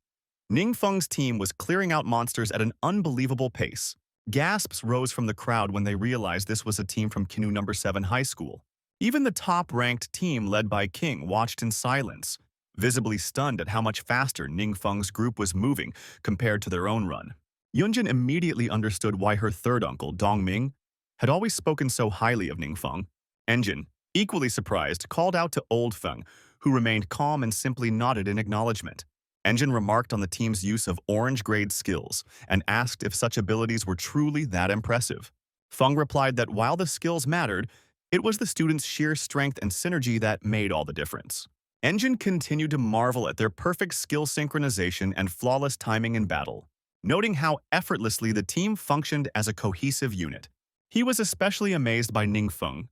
Ningfeng's team was clearing out monsters at an unbelievable pace. Gasps rose from the crowd when they realized this was a team from Kinu No. 7 High School. Even the top-ranked team led by King watched in silence, visibly stunned at how much faster Ningfeng's group was moving compared to their own run. Yunjin immediately understood why her third uncle, Dongming, had always spoken so highly of Ningfeng. Enjin, equally surprised, called out to Old Feng, who remained calm and simply nodded in acknowledgement. Enjin remarked on the team's use of orange-grade skills and asked if such abilities were truly that impressive. Feng replied that while the skills mattered, it was the students' sheer strength and synergy that made all the difference. Enjin continued to marvel at their perfect skill synchronization and flawless timing in battle. noting how effortlessly the team functioned as a cohesive unit. He was especially amazed by Ningfeng,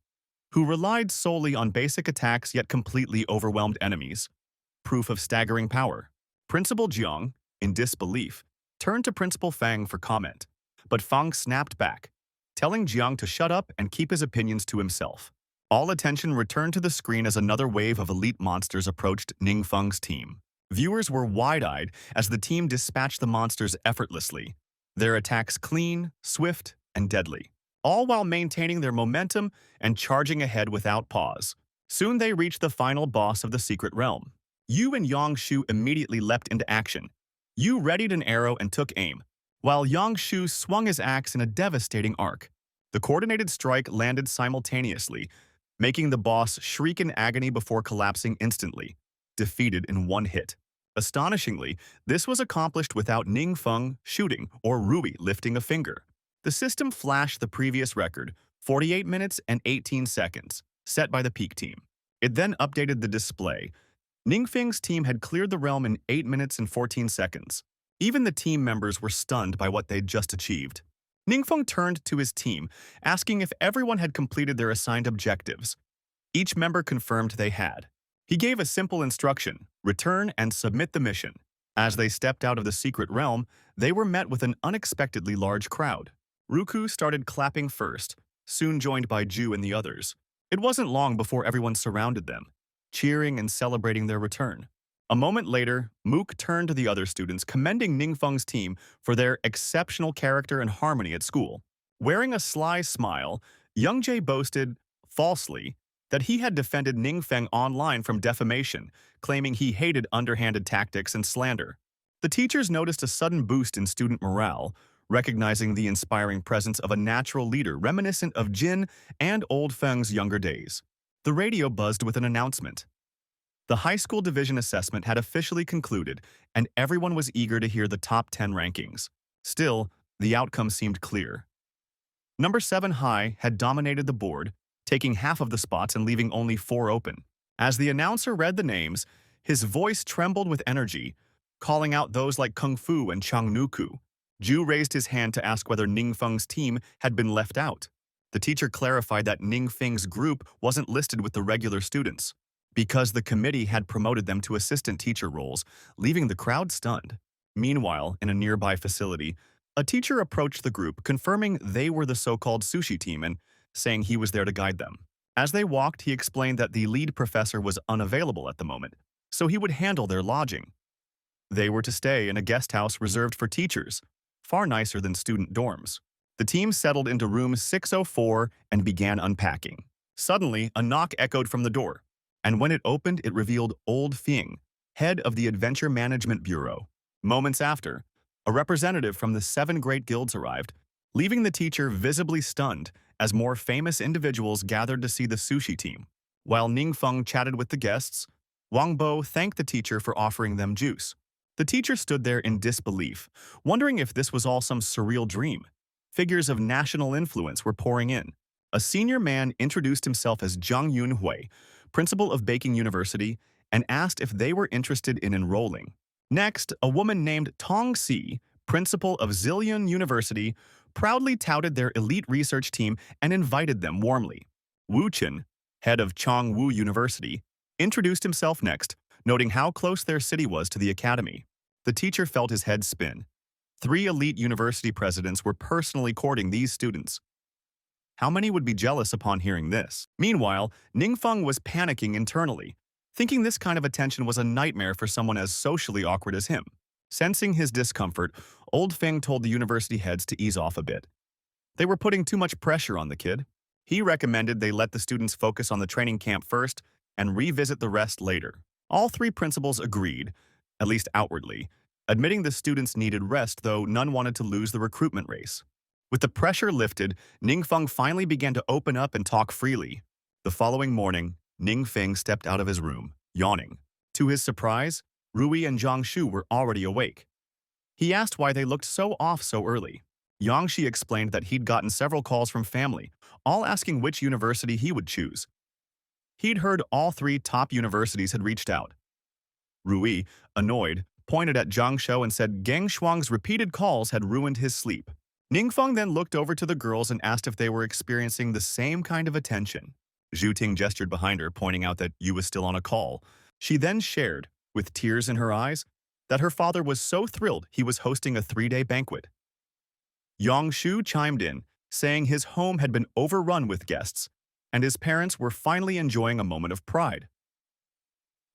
who relied solely on basic attacks yet completely overwhelmed enemies. Proof of staggering power. Principal Jiang, in disbelief, turned to Principal Fang for comment, but Fang snapped back, telling Jiang to shut up and keep his opinions to himself. All attention returned to the screen as another wave of elite monsters approached Ningfeng's team. Viewers were wide-eyed as the team dispatched the monsters effortlessly, their attacks clean, swift, and deadly, all while maintaining their momentum and charging ahead without pause. Soon they reached the final boss of the secret realm. Yu and Yang Shu immediately leapt into action. Yu readied an arrow and took aim, while Yang Shu swung his axe in a devastating arc. The coordinated strike landed simultaneously, making the boss shriek in agony before collapsing instantly, defeated in one hit. Astonishingly, this was accomplished without Ningfeng shooting or Rui lifting a finger. The system flashed the previous record, 48 minutes and 18 seconds, set by the Peak team. It then updated the display. Ningfeng's team had cleared the realm in 8 minutes and 14 seconds. Even the team members were stunned by what they'd just achieved. Ningfeng turned to his team, asking if everyone had completed their assigned objectives. Each member confirmed they had. He gave a simple instruction: return and submit the mission. As they stepped out of the secret realm, they were met with an unexpectedly large crowd. Ruku started clapping first, soon joined by Ju and the others. It wasn't long before everyone surrounded them, cheering and celebrating their return. A moment later, Mook turned to the other students, commending Ningfeng's team for their exceptional character and harmony at school. Wearing a sly smile, Young Jae boasted, falsely, that he had defended Ningfeng online from defamation, claiming he hated underhanded tactics and slander. The teachers noticed a sudden boost in student morale, recognizing the inspiring presence of a natural leader reminiscent of Jin and Old Feng's younger days. The radio buzzed with an announcement. The high school division assessment had officially concluded, and everyone was eager to hear the top 10 rankings. Still, the outcome seemed clear. Number 7 High had dominated the board, taking half of the spots and leaving only 4 open. As the announcer read the names, his voice trembled with energy, calling out those like Kung Fu and Chang Nuku. Ju raised his hand to ask whether Ningfeng's team had been left out. The teacher clarified that Ningfeng's group wasn't listed with the regular students, because the committee had promoted them to assistant teacher roles, leaving the crowd stunned. Meanwhile, in a nearby facility, a teacher approached the group, confirming they were the so-called sushi team and saying he was there to guide them. As they walked, he explained that the lead professor was unavailable at the moment, so he would handle their lodging. They were to stay in a guest house reserved for teachers, far nicer than student dorms. The team settled into room 604 and began unpacking. Suddenly, a knock echoed from the door, and when it opened, it revealed Old Fing, head of the Adventure Management Bureau. Moments after, a representative from the 7 great guilds arrived, leaving the teacher visibly stunned as more famous individuals gathered to see the sushi team. While Ningfeng chatted with the guests, Wang Bo thanked the teacher for offering them juice. The teacher stood there in disbelief, wondering if this was all some surreal dream. Figures of national influence were pouring in. A senior man introduced himself as Zhang Yunhui, principal of Baking University, and asked if they were interested in enrolling. Next, a woman named Tong Si, principal of Zillion University, proudly touted their elite research team and invited them warmly. Wu Chen, head of Chongwu University, introduced himself next, noting how close their city was to the academy. The teacher felt his head spin. 3 elite university presidents were personally courting these students. How many would be jealous upon hearing this? Meanwhile, Ningfeng was panicking internally, thinking this kind of attention was a nightmare for someone as socially awkward as him. Sensing his discomfort, Old Feng told the university heads to ease off a bit. They were putting too much pressure on the kid. He recommended they let the students focus on the training camp first and revisit the rest later. All 3 principals agreed, at least outwardly, admitting the students needed rest, though none wanted to lose the recruitment race. With the pressure lifted, Ningfeng finally began to open up and talk freely. The following morning, Ningfeng stepped out of his room, yawning. To his surprise, Rui and Jiangshu were already awake. He asked why they looked so off so early. Yangshi explained that he'd gotten several calls from family, all asking which university he would choose. He'd heard all 3 top universities had reached out. Rui, annoyed, pointed at Zhang Shou and said Geng Shuang's repeated calls had ruined his sleep. Ningfeng then looked over to the girls and asked if they were experiencing the same kind of attention. Zhu Ting gestured behind her, pointing out that Yu was still on a call. She then shared, with tears in her eyes, that her father was so thrilled he was hosting a 3-day banquet. Yang Shu chimed in, saying his home had been overrun with guests, and his parents were finally enjoying a moment of pride.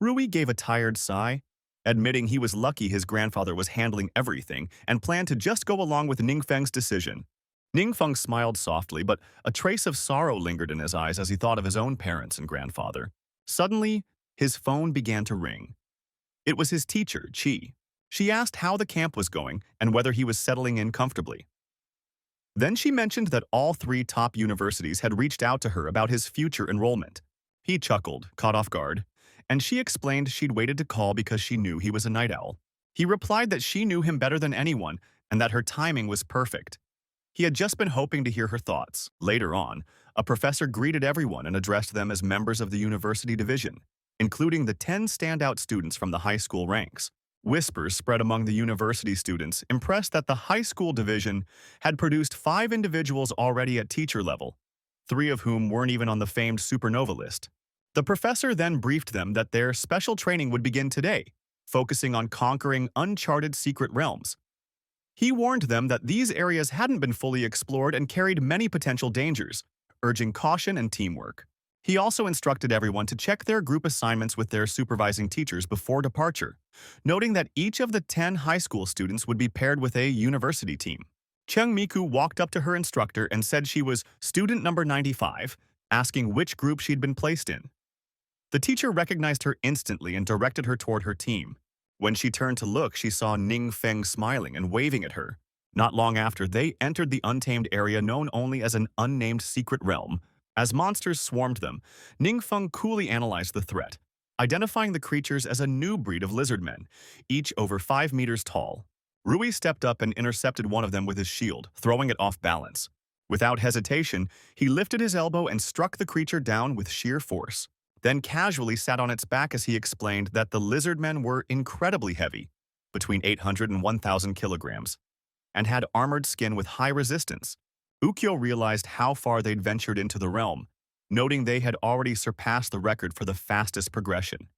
Rui gave a tired sigh, admitting he was lucky his grandfather was handling everything and planned to just go along with Ningfeng's decision. Ningfeng smiled softly, but a trace of sorrow lingered in his eyes as he thought of his own parents and grandfather. Suddenly, his phone began to ring. It was his teacher, Qi. She asked how the camp was going and whether he was settling in comfortably. Then she mentioned that all 3 top universities had reached out to her about his future enrollment. He chuckled, caught off guard, and she explained she'd waited to call because she knew he was a night owl. He replied that she knew him better than anyone and that her timing was perfect. He had just been hoping to hear her thoughts. Later on, a professor greeted everyone and addressed them as members of the university division, including the 10 standout students from the high school ranks. Whispers spread among the university students, impressed that the high school division had produced 5 individuals already at teacher level, 3 of whom weren't even on the famed supernova list. The professor then briefed them that their special training would begin today, focusing on conquering uncharted secret realms. He warned them that these areas hadn't been fully explored and carried many potential dangers, urging caution and teamwork. He also instructed everyone to check their group assignments with their supervising teachers before departure, noting that each of the 10 high school students would be paired with a university team. Cheng Miku walked up to her instructor and said she was student number 95, asking which group she'd been placed in. The teacher recognized her instantly and directed her toward her team. When she turned to look, she saw Ning Feng smiling and waving at her. Not long after, they entered the untamed area known only as an unnamed secret realm. As monsters swarmed them, Ningfeng coolly analyzed the threat, identifying the creatures as a new breed of lizardmen, each over 5 meters tall. Rui stepped up and intercepted one of them with his shield, throwing it off balance. Without hesitation, he lifted his elbow and struck the creature down with sheer force, then casually sat on its back as he explained that the lizardmen were incredibly heavy, between 800 and 1,000 kilograms, and had armored skin with high resistance. Ukyo realized how far they'd ventured into the realm, noting they had already surpassed the record for the fastest progression.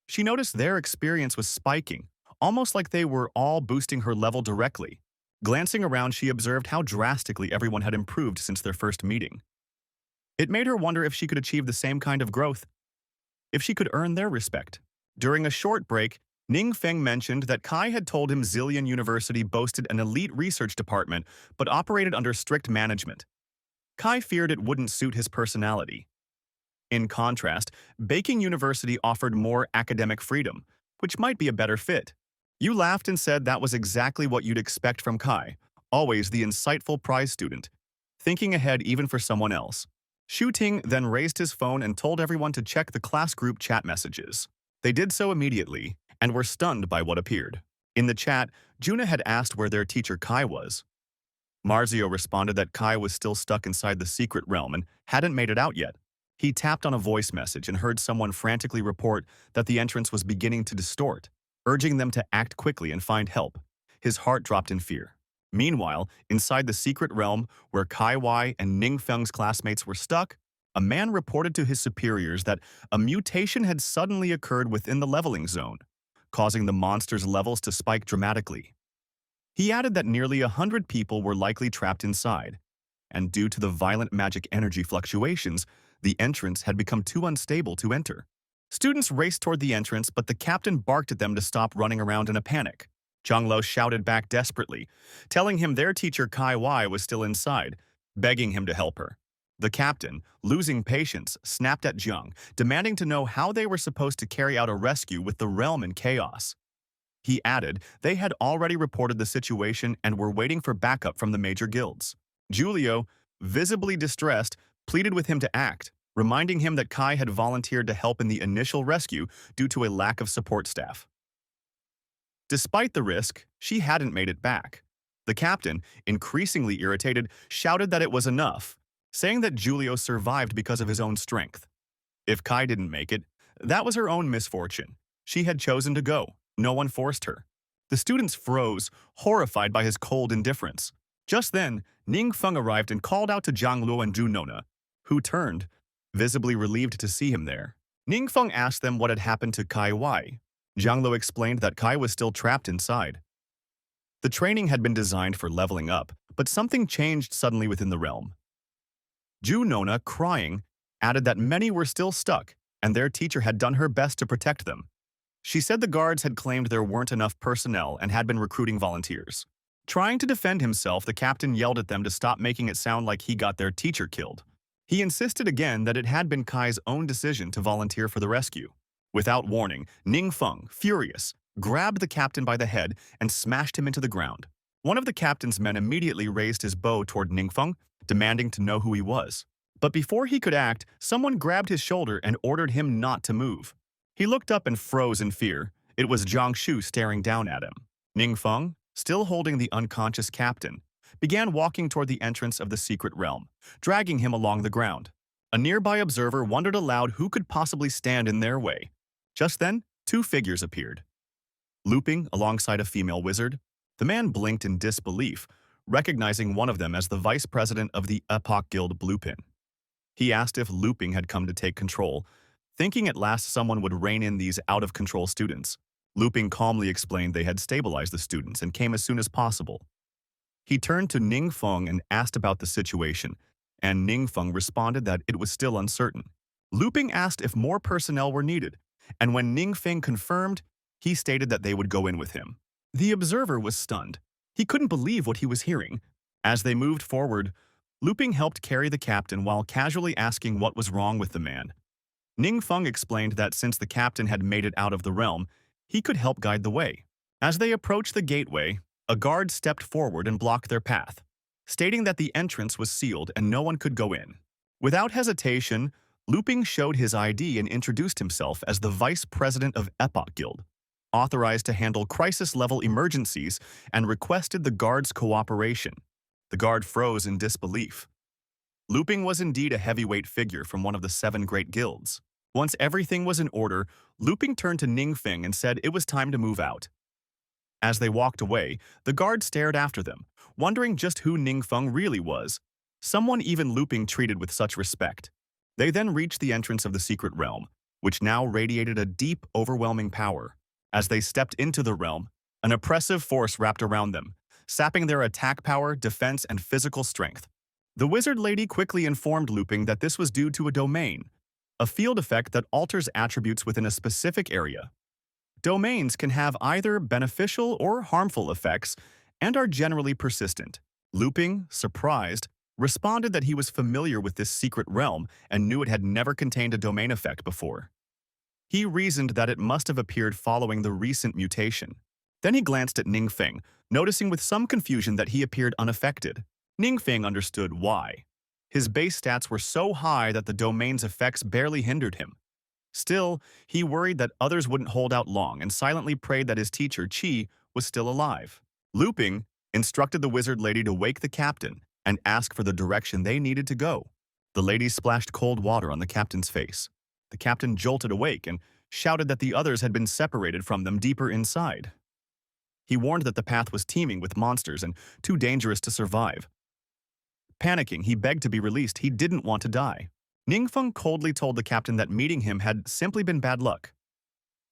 She noticed their experience was spiking, almost like they were all boosting her level directly. Glancing around, she observed how drastically everyone had improved since their first meeting. It made her wonder if she could achieve the same kind of growth, if she could earn their respect. During a short break, Ning Feng mentioned that Kai had told him Zillion University boasted an elite research department but operated under strict management. Kai feared it wouldn't suit his personality. In contrast, Baking University offered more academic freedom, which might be a better fit. You laughed and said that was exactly what you'd expect from Kai, always the insightful prize student, thinking ahead even for someone else. Shu Ting then raised his phone and told everyone to check the class group chat messages. They did so immediately, and were stunned by what appeared. In the chat, Juna had asked where their teacher Kai was. Marzio responded that Kai was still stuck inside the secret realm and hadn't made it out yet. He tapped on a voice message and heard someone frantically report that the entrance was beginning to distort, urging them to act quickly and find help. His heart dropped in fear. Meanwhile, inside the secret realm, where Kai Wai and Ning Feng's classmates were stuck, a man reported to his superiors that a mutation had suddenly occurred within the leveling zone, causing the monster's levels to spike dramatically. He added that nearly 100 people were likely trapped inside, and due to the violent magic energy fluctuations, the entrance had become too unstable to enter. Students raced toward the entrance, but the captain barked at them to stop running around in a panic. Zhang Lo shouted back desperately, telling him their teacher Kai Wai was still inside, begging him to help her. The captain, losing patience, snapped at Zhang, demanding to know how they were supposed to carry out a rescue with the realm in chaos. He added they had already reported the situation and were waiting for backup from the major guilds. Giulio, visibly distressed, pleaded with him to act, reminding him that Kai had volunteered to help in the initial rescue due to a lack of support staff. Despite the risk, she hadn't made it back. The captain, increasingly irritated, shouted that it was enough, saying that Giulio survived because of his own strength. If Kai didn't make it, that was her own misfortune. She had chosen to go. No one forced her. The students froze, horrified by his cold indifference. Just then, Ning Feng arrived and called out to Zhang Luo and Zhu Nona, who turned, visibly relieved to see him there. Ning Feng asked them what had happened to Kai Wai. Zhang Luo explained that Kai was still trapped inside. The training had been designed for leveling up, but something changed suddenly within the realm. Zhu Nona, crying, added that many were still stuck, and their teacher had done her best to protect them. She said the guards had claimed there weren't enough personnel and had been recruiting volunteers. Trying to defend himself, the captain yelled at them to stop making it sound like he got their teacher killed. He insisted again that it had been Kai's own decision to volunteer for the rescue. Without warning, Ning Feng, furious, grabbed the captain by the head and smashed him into the ground. One of the captain's men immediately raised his bow toward Ning Feng, demanding to know who he was. But before he could act, someone grabbed his shoulder and ordered him not to move. He looked up and froze in fear. It was Zhang Shu staring down at him. Ning Feng, still holding the unconscious captain, began walking toward the entrance of the secret realm, dragging him along the ground. A nearby observer wondered aloud who could possibly stand in their way. Just then, two figures appeared. Looping alongside a female wizard, the man blinked in disbelief, recognizing one of them as the vice president of the Epoch Guild Bluepin. He asked if Looping had come to take control, thinking at last someone would rein in these out-of-control students. Looping calmly explained they had stabilized the students and came as soon as possible. He turned to Ning Feng and asked about the situation, and Ning Feng responded that it was still uncertain. Looping asked if more personnel were needed, and when Ning Feng confirmed, he stated that they would go in with him. The observer was stunned. He couldn't believe what he was hearing. As they moved forward, Looping helped carry the captain while casually asking what was wrong with the man. Ning Feng explained that since the captain had made it out of the realm, he could help guide the way. As they approached the gateway, a guard stepped forward and blocked their path, stating that the entrance was sealed and no one could go in. Without hesitation, Looping showed his ID and introduced himself as the vice president of Epoch Guild, authorized to handle crisis-level emergencies, and requested the guard's cooperation. The guard froze in disbelief. Looping was indeed a heavyweight figure from one of the 7 great guilds. Once everything was in order, Looping turned to Ning Feng and said it was time to move out. As they walked away, the guard stared after them, wondering just who Ning Feng really was, someone even Looping treated with such respect. They then reached the entrance of the secret realm, which now radiated a deep, overwhelming power. As they stepped into the realm, an oppressive force wrapped around them, sapping their attack power, defense, and physical strength. The wizard lady quickly informed Looping that this was due to a domain, a field effect that alters attributes within a specific area. Domains can have either beneficial or harmful effects and are generally persistent. Looping, surprised, responded that he was familiar with this secret realm and knew it had never contained a domain effect before. He reasoned that it must have appeared following the recent mutation. Then he glanced at Ning Feng, noticing with some confusion that he appeared unaffected. Ning Feng understood why. His base stats were so high that the domain's effects barely hindered him. Still, he worried that others wouldn't hold out long and silently prayed that his teacher, Qi, was still alive. Looping instructed the wizard lady to wake the captain and ask for the direction they needed to go. The lady splashed cold water on the captain's face. The captain jolted awake and shouted that the others had been separated from them deeper inside. He warned that the path was teeming with monsters and too dangerous to survive. Panicking, he begged to be released. He didn't want to die. Ning Feng coldly told the captain that meeting him had simply been bad luck.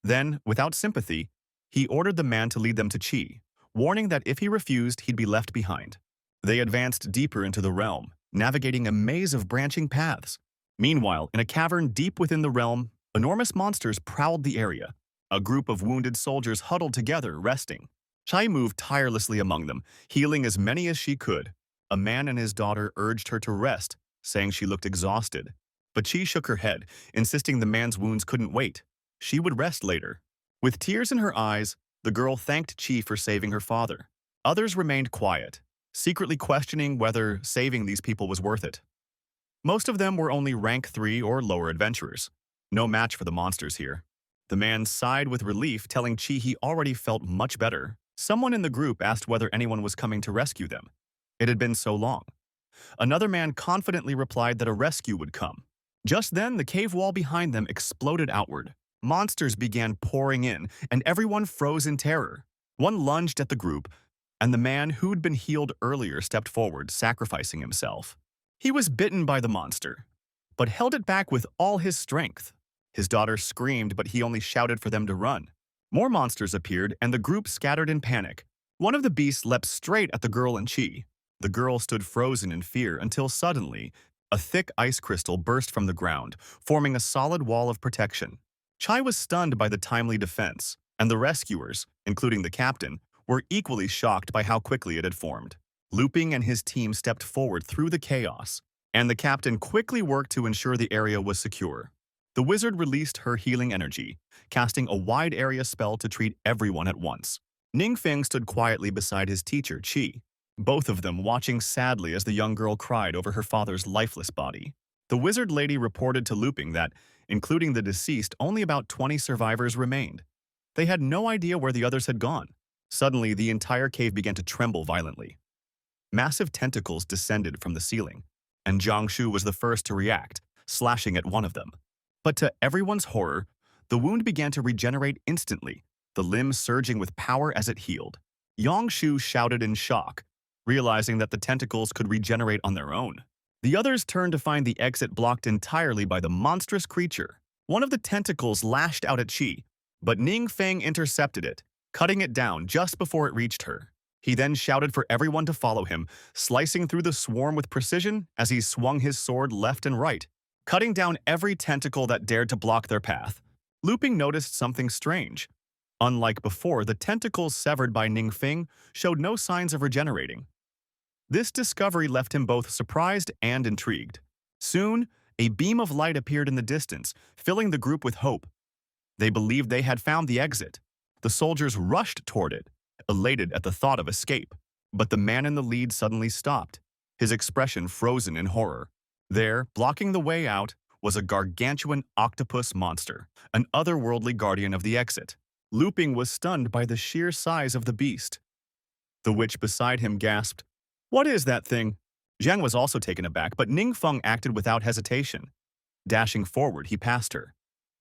Then, without sympathy, he ordered the man to lead them to Qi, warning that if he refused, he'd be left behind. They advanced deeper into the realm, navigating a maze of branching paths. Meanwhile, in a cavern deep within the realm, enormous monsters prowled the area. A group of wounded soldiers huddled together, resting. Chai moved tirelessly among them, healing as many as she could. A man and his daughter urged her to rest, saying she looked exhausted. But Qi shook her head, insisting the man's wounds couldn't wait. She would rest later. With tears in her eyes, the girl thanked Qi for saving her father. Others remained quiet, secretly questioning whether saving these people was worth it. Most of them were only rank 3 or lower adventurers. No match for the monsters here. The man sighed with relief, telling Qi he already felt much better. Someone in the group asked whether anyone was coming to rescue them. It had been so long. Another man confidently replied that a rescue would come. Just then, the cave wall behind them exploded outward. monsters began pouring in, and everyone froze in terror. One lunged at the group, and the man who'd been healed earlier stepped forward, sacrificing himself. He was bitten by the monster, but held it back with all his strength. His daughter screamed, but he only shouted for them to run. More monsters appeared, and the group scattered in panic. One of the beasts leapt straight at the girl and Chi. The girl stood frozen in fear until suddenly, a thick ice crystal burst from the ground, forming a solid wall of protection. Chai was stunned by the timely defense, and the rescuers, including the captain, were equally shocked by how quickly it had formed. Looping and his team stepped forward through the chaos, and the captain quickly worked to ensure the area was secure. The wizard released her healing energy, casting a wide-area spell to treat everyone at once. Ningfeng stood quietly beside his teacher, Qi, both of them watching sadly as the young girl cried over her father's lifeless body. The wizard lady reported to Looping that, including the deceased, only about 20 survivors remained. They had no idea where the others had gone. Suddenly, the entire cave began to tremble violently. Massive tentacles descended from the ceiling, and Jiangshu was the first to react, slashing at one of them. But to everyone's horror, the wound began to regenerate instantly, the limb surging with power as it healed. Yangshu shouted in shock, realizing that the tentacles could regenerate on their own. The others turned to find the exit blocked entirely by the monstrous creature. One of the tentacles lashed out at Qi, but Ningfeng intercepted it, cutting it down just before it reached her. He then shouted for everyone to follow him, slicing through the swarm with precision as he swung his sword left and right, cutting down every tentacle that dared to block their path. Looping noticed something strange. Unlike before, the tentacles severed by Ningfeng showed no signs of regenerating. This discovery left him both surprised and intrigued. Soon, a beam of light appeared in the distance, filling the group with hope. They believed they had found the exit. The soldiers rushed toward it, elated at the thought of escape. But the man in the lead suddenly stopped, his expression frozen in horror. There, blocking the way out, was a gargantuan octopus monster, an otherworldly guardian of the exit. Looping was stunned by the sheer size of the beast. The witch beside him gasped, "What is that thing?" Zhang was also taken aback, but Ningfeng acted without hesitation. Dashing forward, he passed her.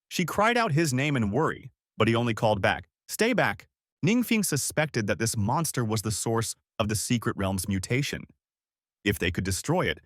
She cried out his name in worry, but he only called back, "Stay back." Ningfeng suspected that this monster was the source of the secret realm's mutation. If they could destroy it,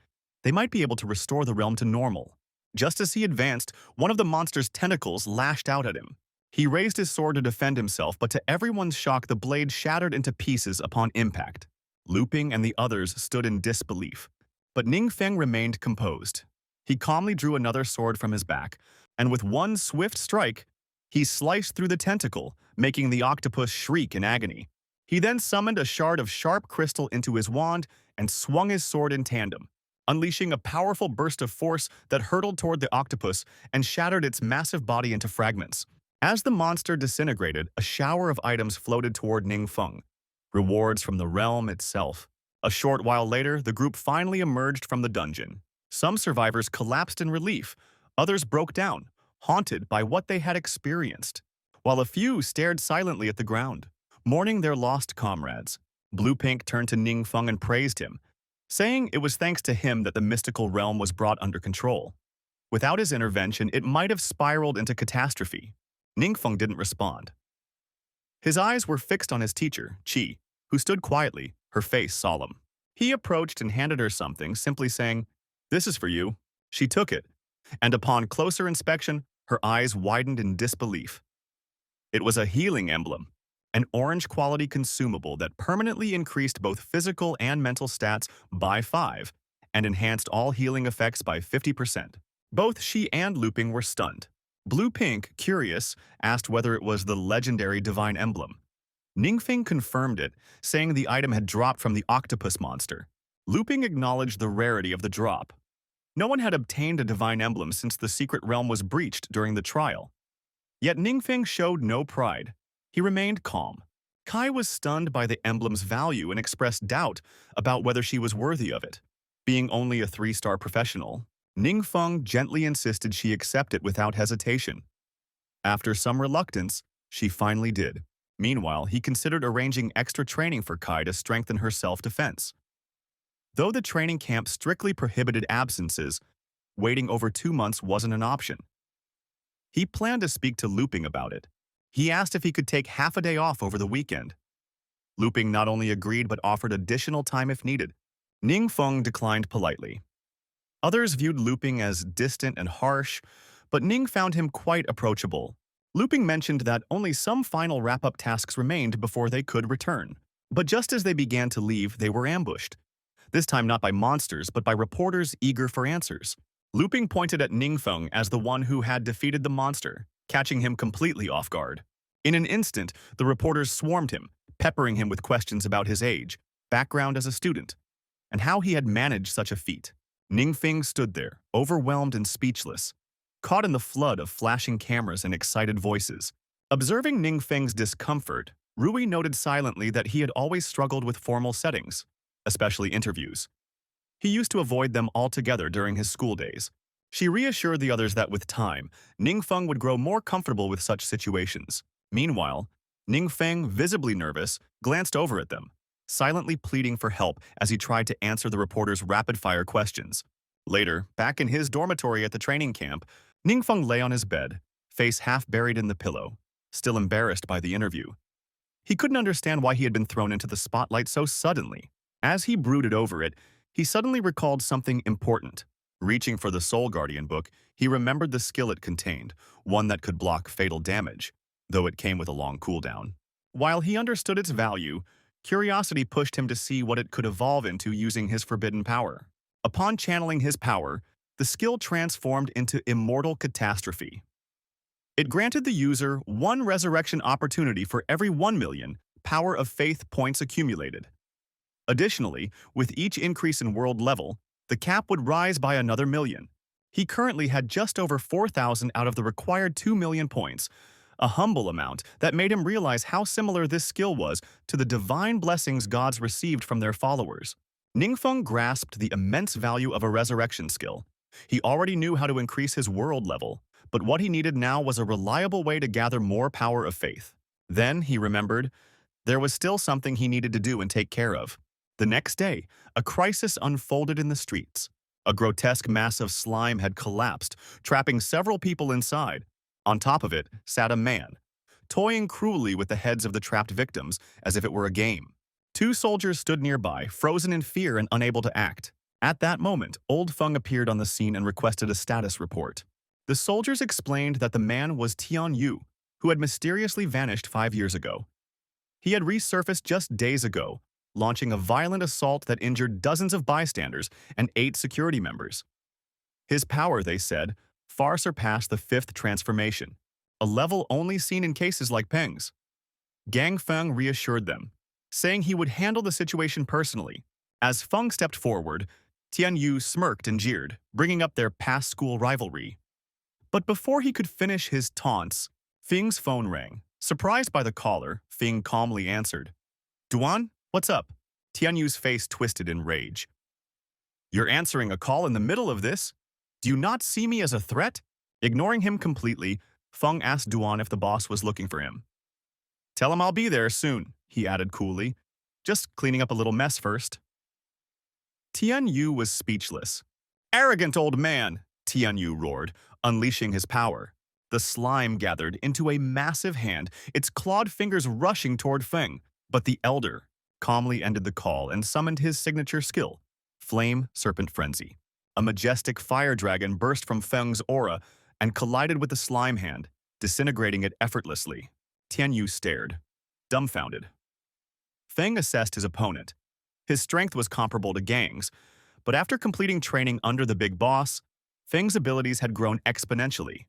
they might be able to restore the realm to normal. Just as he advanced, one of the monster's tentacles lashed out at him. He raised his sword to defend himself, but to everyone's shock, the blade shattered into pieces upon impact. Looping and the others stood in disbelief, but Ningfeng remained composed. He calmly drew another sword from his back, and with one swift strike, he sliced through the tentacle, making the octopus shriek in agony. He then summoned a shard of sharp crystal into his wand and swung his sword in tandem, unleashing a powerful burst of force that hurtled toward the octopus and shattered its massive body into fragments. As the monster disintegrated, a shower of items floated toward Ningfeng, rewards from the realm itself. A short while later, the group finally emerged from the dungeon. Some survivors collapsed in relief, others broke down, haunted by what they had experienced, while a few stared silently at the ground, mourning their lost comrades. Blue Pink turned to Ningfeng and praised him, saying it was thanks to him that the mystical realm was brought under control. Without his intervention, it might have spiraled into catastrophe. Ningfeng didn't respond. His eyes were fixed on his teacher, Qi, who stood quietly, her face solemn. He approached and handed her something, simply saying, "This is for you." She took it, and upon closer inspection, her eyes widened in disbelief. It was a healing emblem, an orange-quality consumable that permanently increased both physical and mental stats by 5 and enhanced all healing effects by 50%. Both she and Looping were stunned. Blue Pink, curious, asked whether it was the legendary divine emblem. Ningfeng confirmed it, saying the item had dropped from the octopus monster. Looping acknowledged the rarity of the drop. No one had obtained a divine emblem since the secret realm was breached during the trial. Yet Ningfeng showed no pride. He remained calm. Kai was stunned by the emblem's value and expressed doubt about whether she was worthy of it. Being only a 3-star professional, Ningfeng gently insisted she accept it without hesitation. After some reluctance, she finally did. Meanwhile, he considered arranging extra training for Kai to strengthen her self-defense. Though the training camp strictly prohibited absences, waiting over 2 months wasn't an option. He planned to speak to Looping about it. He asked if he could take half a day off over the weekend. Looping not only agreed but offered additional time if needed. Ning Feng declined politely. Others viewed Looping as distant and harsh, but Ning found him quite approachable. Looping mentioned that only some final wrap-up tasks remained before they could return. But just as they began to leave, they were ambushed. This time not by monsters, but by reporters eager for answers. Looping pointed at Ningfeng as the one who had defeated the monster, catching him completely off guard. In an instant, the reporters swarmed him, peppering him with questions about his age, background as a student, and how he had managed such a feat. Ningfeng stood there, overwhelmed and speechless, caught in the flood of flashing cameras and excited voices. Observing Ningfeng's discomfort, Rui noted silently that he had always struggled with formal settings, especially interviews. He used to avoid them altogether during his school days. She reassured the others that with time, Ningfeng would grow more comfortable with such situations. Meanwhile, Ningfeng, visibly nervous, glanced over at them, silently pleading for help as he tried to answer the reporter's rapid-fire questions. Later, back in his dormitory at the training camp, Ningfeng lay on his bed, face half buried in the pillow, still embarrassed by the interview. He couldn't understand why he had been thrown into the spotlight so suddenly. As he brooded over it, he suddenly recalled something important. Reaching for the Soul Guardian book, he remembered the skill it contained, one that could block fatal damage, though it came with a long cooldown. While he understood its value, curiosity pushed him to see what it could evolve into using his forbidden power. Upon channeling his power, the skill transformed into Immortal Catastrophe. It granted the user one resurrection opportunity for every 1 million Power of Faith points accumulated. Additionally, with each increase in world level, the cap would rise by another million. He currently had just over 4,000 out of the required 2 million points, a humble amount that made him realize how similar this skill was to the divine blessings gods received from their followers. Ningfeng grasped the immense value of a resurrection skill. He already knew how to increase his world level, but what he needed now was a reliable way to gather more power of faith. Then, he remembered, there was still something he needed to do and take care of. The next day, a crisis unfolded in the streets. A grotesque mass of slime had collapsed, trapping several people inside. On top of it sat a man, toying cruelly with the heads of the trapped victims as if it were a game. 2 soldiers stood nearby, frozen in fear and unable to act. At that moment, Old Feng appeared on the scene and requested a status report. The soldiers explained that the man was Tian Yu, who had mysteriously vanished 5 years ago. He had resurfaced just days ago, launching a violent assault that injured dozens of bystanders and 8 security members. His power, they said, far surpassed the 5th transformation, a level only seen in cases like Peng's. Gang Feng reassured them, saying he would handle the situation personally. As Feng stepped forward, Tian Yu smirked and jeered, bringing up their past school rivalry. But before he could finish his taunts, Feng's phone rang. Surprised by the caller, Feng calmly answered. "Duan, what's up?" Tian Yu's face twisted in rage. "You're answering a call in the middle of this? Do you not see me as a threat?" Ignoring him completely, Feng asked Duan if the boss was looking for him. "Tell him I'll be there soon," he added coolly. "Just cleaning up a little mess first." Tian Yu was speechless. "Arrogant old man!" Tian Yu roared, unleashing his power. The slime gathered into a massive hand, its clawed fingers rushing toward Feng. But the Elder calmly ended the call and summoned his signature skill, Flame Serpent Frenzy. A majestic fire dragon burst from Feng's aura and collided with the slime hand, disintegrating it effortlessly. Tian Yu stared, dumbfounded. Feng assessed his opponent. His strength was comparable to Gang's, but after completing training under the big boss, Feng's abilities had grown exponentially.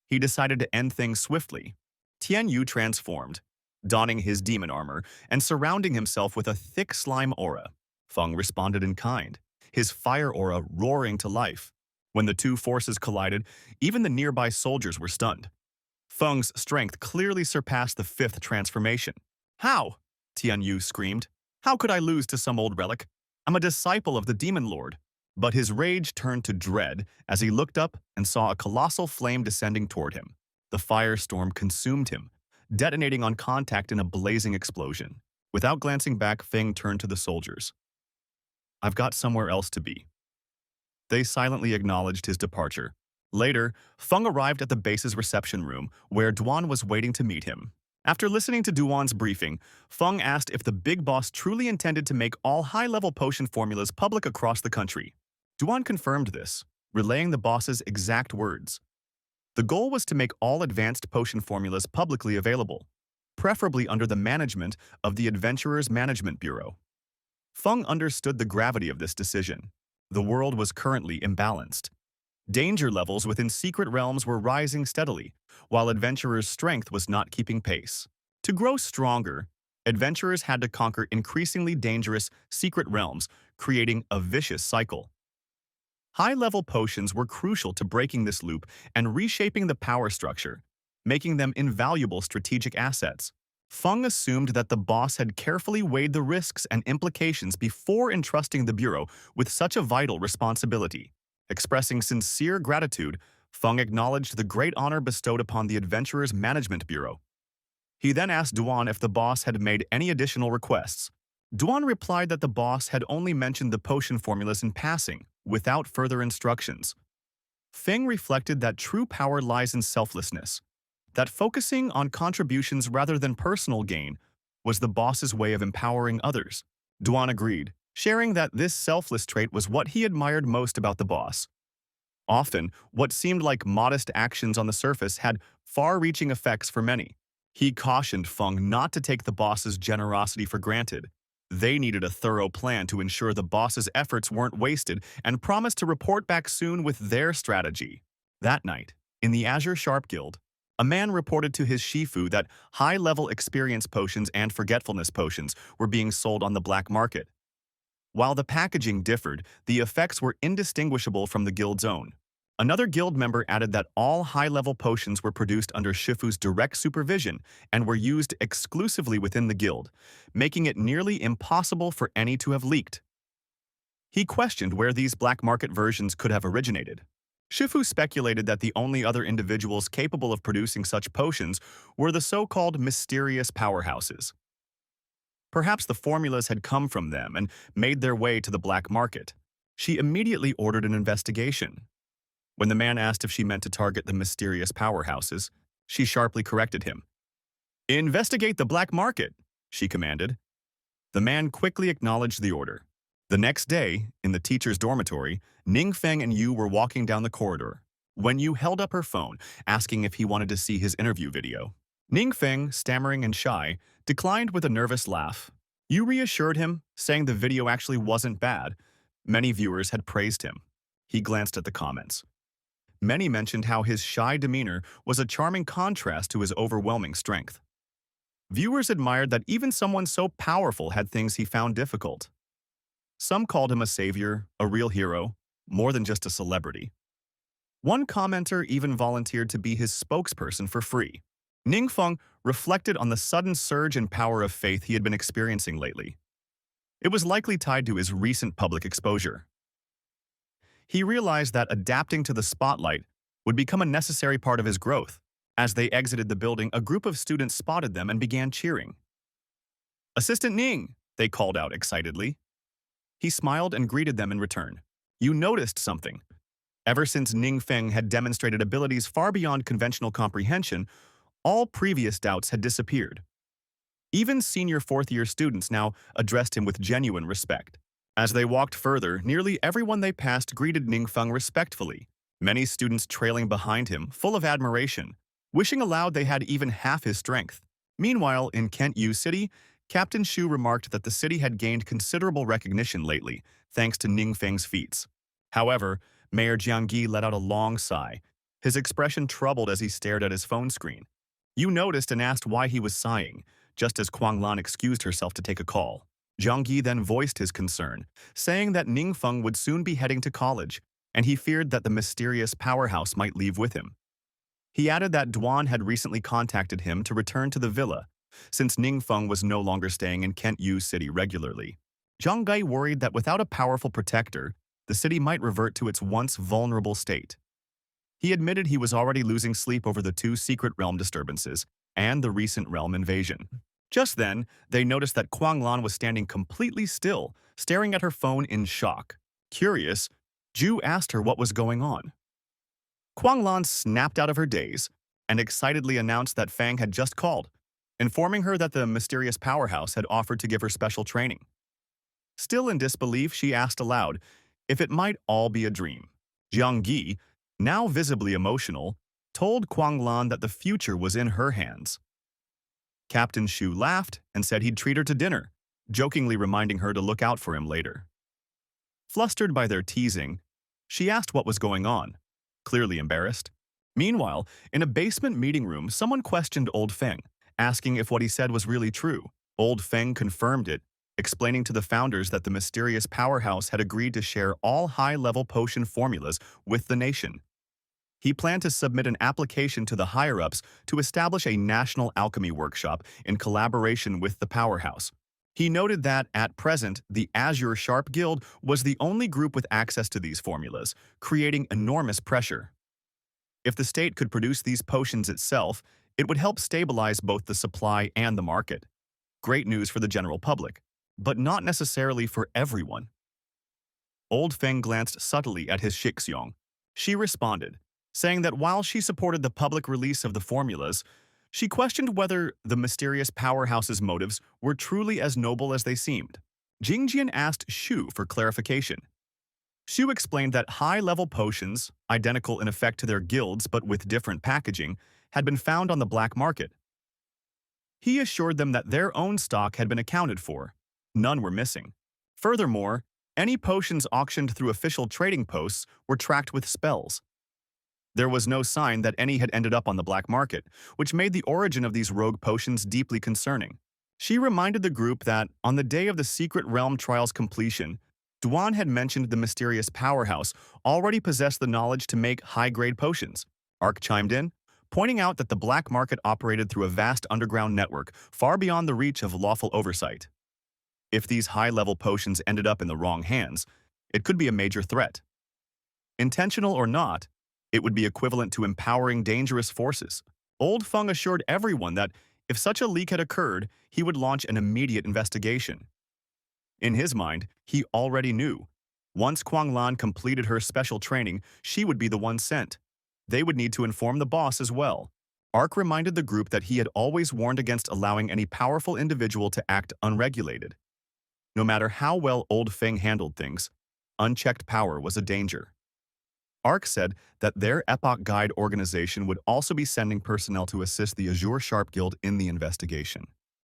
He decided to end things swiftly. Tian Yu transformed, donning his demon armor and surrounding himself with a thick slime aura. Feng responded in kind, his fire aura roaring to life. When the two forces collided, even the nearby soldiers were stunned. Feng's strength clearly surpassed the 5th transformation. "How?" Tian Yu screamed. "How could I lose to some old relic? I'm a disciple of the Demon Lord." But his rage turned to dread as he looked up and saw a colossal flame descending toward him. The firestorm consumed him, detonating on contact in a blazing explosion. Without glancing back, Feng turned to the soldiers. "I've got somewhere else to be." They silently acknowledged his departure, Later, Feng arrived at the base's reception room, where Duan was waiting to meet him. After listening to Duan's briefing, Feng asked if the big boss truly intended to make all high-level potion formulas public across the country. Duan confirmed this, relaying the boss's exact words. The goal was to make all advanced potion formulas publicly available, preferably under the management of the Adventurers Management Bureau. Feng understood the gravity of this decision. The world was currently imbalanced. Danger levels within secret realms were rising steadily, while adventurers' strength was not keeping pace. To grow stronger, adventurers had to conquer increasingly dangerous secret realms, creating a vicious cycle. High-level potions were crucial to breaking this loop and reshaping the power structure, making them invaluable strategic assets. Feng assumed that the boss had carefully weighed the risks and implications before entrusting the Bureau with such a vital responsibility. Expressing sincere gratitude, Feng acknowledged the great honor bestowed upon the Adventurers Management Bureau. He then asked Duan if the boss had made any additional requests. Duan replied that the boss had only mentioned the potion formulas in passing, without further instructions. Feng reflected that true power lies in selflessness, that focusing on contributions rather than personal gain was the boss's way of empowering others. Duan agreed, sharing that this selfless trait was what he admired most about the boss. Often, what seemed like modest actions on the surface had far-reaching effects for many. He cautioned Feng not to take the boss's generosity for granted. They needed a thorough plan to ensure the boss's efforts weren't wasted and promised to report back soon with their strategy. That night, in the Azure Sharp Guild, a man reported to his Shifu that high-level experience potions and forgetfulness potions were being sold on the black market. While the packaging differed, the effects were indistinguishable from the guild's own. Another guild member added that all high-level potions were produced under Shifu's direct supervision and were used exclusively within the guild, making it nearly impossible for any to have leaked. He questioned where these black market versions could have originated. Shifu speculated that the only other individuals capable of producing such potions were the so-called mysterious powerhouses. Perhaps the formulas had come from them and made their way to the black market. She immediately ordered an investigation. When the man asked if she meant to target the mysterious powerhouses, she sharply corrected him. "Investigate the black market," she commanded. The man quickly acknowledged the order. The next day, in the teacher's dormitory, Ningfeng and Yu were walking down the corridor when Yu held up her phone, asking if he wanted to see his interview video. Ningfeng, stammering and shy, declined with a nervous laugh. Yu reassured him, saying the video actually wasn't bad. Many viewers had praised him. He glanced at the comments. Many mentioned how his shy demeanor was a charming contrast to his overwhelming strength. Viewers admired that even someone so powerful had things he found difficult. Some called him a savior, a real hero, more than just a celebrity. One commenter even volunteered to be his spokesperson for free. Ningfeng reflected on the sudden surge in power of faith he had been experiencing lately. It was likely tied to his recent public exposure. He realized that adapting to the spotlight would become a necessary part of his growth. As they exited the building, a group of students spotted them and began cheering. "Assistant Ning!" they called out excitedly. He smiled and greeted them in return. "You noticed something." Ever since Ningfeng had demonstrated abilities far beyond conventional comprehension, all previous doubts had disappeared. Even senior fourth-year students now addressed him with genuine respect. As they walked further, nearly everyone they passed greeted Ningfeng respectfully, many students trailing behind him, full of admiration, wishing aloud they had even half his strength. Meanwhile, in Kent U City, Captain Shu remarked that the city had gained considerable recognition lately, thanks to Ningfeng's feats. However, Mayor Jiangyi let out a long sigh, his expression troubled as he stared at his phone screen. Yu noticed and asked why he was sighing, just as Kuanglan excused herself to take a call. Jiangyi then voiced his concern, saying that Ningfeng would soon be heading to college, and he feared that the mysterious powerhouse might leave with him. He added that Duan had recently contacted him to return to the villa, since Ningfeng was no longer staying in Kent U City regularly. Jiangyi worried that without a powerful protector, the city might revert to its once vulnerable state. He admitted he was already losing sleep over the two secret realm disturbances and the recent realm invasion. Just then, they noticed that Kuanglan was standing completely still, staring at her phone in shock. Curious, Ju asked her what was going on. Lan snapped out of her daze and excitedly announced that Fang had just called, informing her that the mysterious powerhouse had offered to give her special training. Still in disbelief, she asked aloud if it might all be a dream. Jiang Yi, now visibly emotional, told Lan that the future was in her hands. Captain Shu laughed and said he'd treat her to dinner, jokingly reminding her to look out for him later. Flustered by their teasing, she asked what was going on, clearly embarrassed. Meanwhile, in a basement meeting room, someone questioned Old Feng, asking if what he said was really true. Old Feng confirmed it, explaining to the founders that the mysterious powerhouse had agreed to share all high-level potion formulas with the nation. He planned to submit an application to the higher-ups to establish a national alchemy workshop in collaboration with the powerhouse. He noted that, at present, the Azure Sharp Guild was the only group with access to these formulas, creating enormous pressure. If the state could produce these potions itself, it would help stabilize both the supply and the market. Great news for the general public, but not necessarily for everyone. Old Feng glanced subtly at his Shixiong. She responded, saying that while she supported the public release of the formulas, she questioned whether the mysterious powerhouse's motives were truly as noble as they seemed. Jingjian asked Shu for clarification. Shu explained that high-level potions, identical in effect to their guilds but with different packaging, had been found on the black market. He assured them that their own stock had been accounted for. None were missing. Furthermore, any potions auctioned through official trading posts were tracked with spells. There was no sign that any had ended up on the black market, which made the origin of these rogue potions deeply concerning. She reminded the group that, on the day of the Secret Realm trial's completion, Duan had mentioned the mysterious powerhouse already possessed the knowledge to make high-grade potions. Ark chimed in, pointing out that the black market operated through a vast underground network far beyond the reach of lawful oversight. If these high-level potions ended up in the wrong hands, it could be a major threat. Intentional or not, it would be equivalent to empowering dangerous forces. Old Feng assured everyone that if such a leak had occurred, he would launch an immediate investigation. In his mind, he already knew. Once Lan completed her special training, she would be the one sent. They would need to inform the boss as well. Ark reminded the group that he had always warned against allowing any powerful individual to act unregulated. No matter how well Old Feng handled things, unchecked power was a danger. Ark said that their Epoch Guide organization would also be sending personnel to assist the Azure Sharp Guild in the investigation.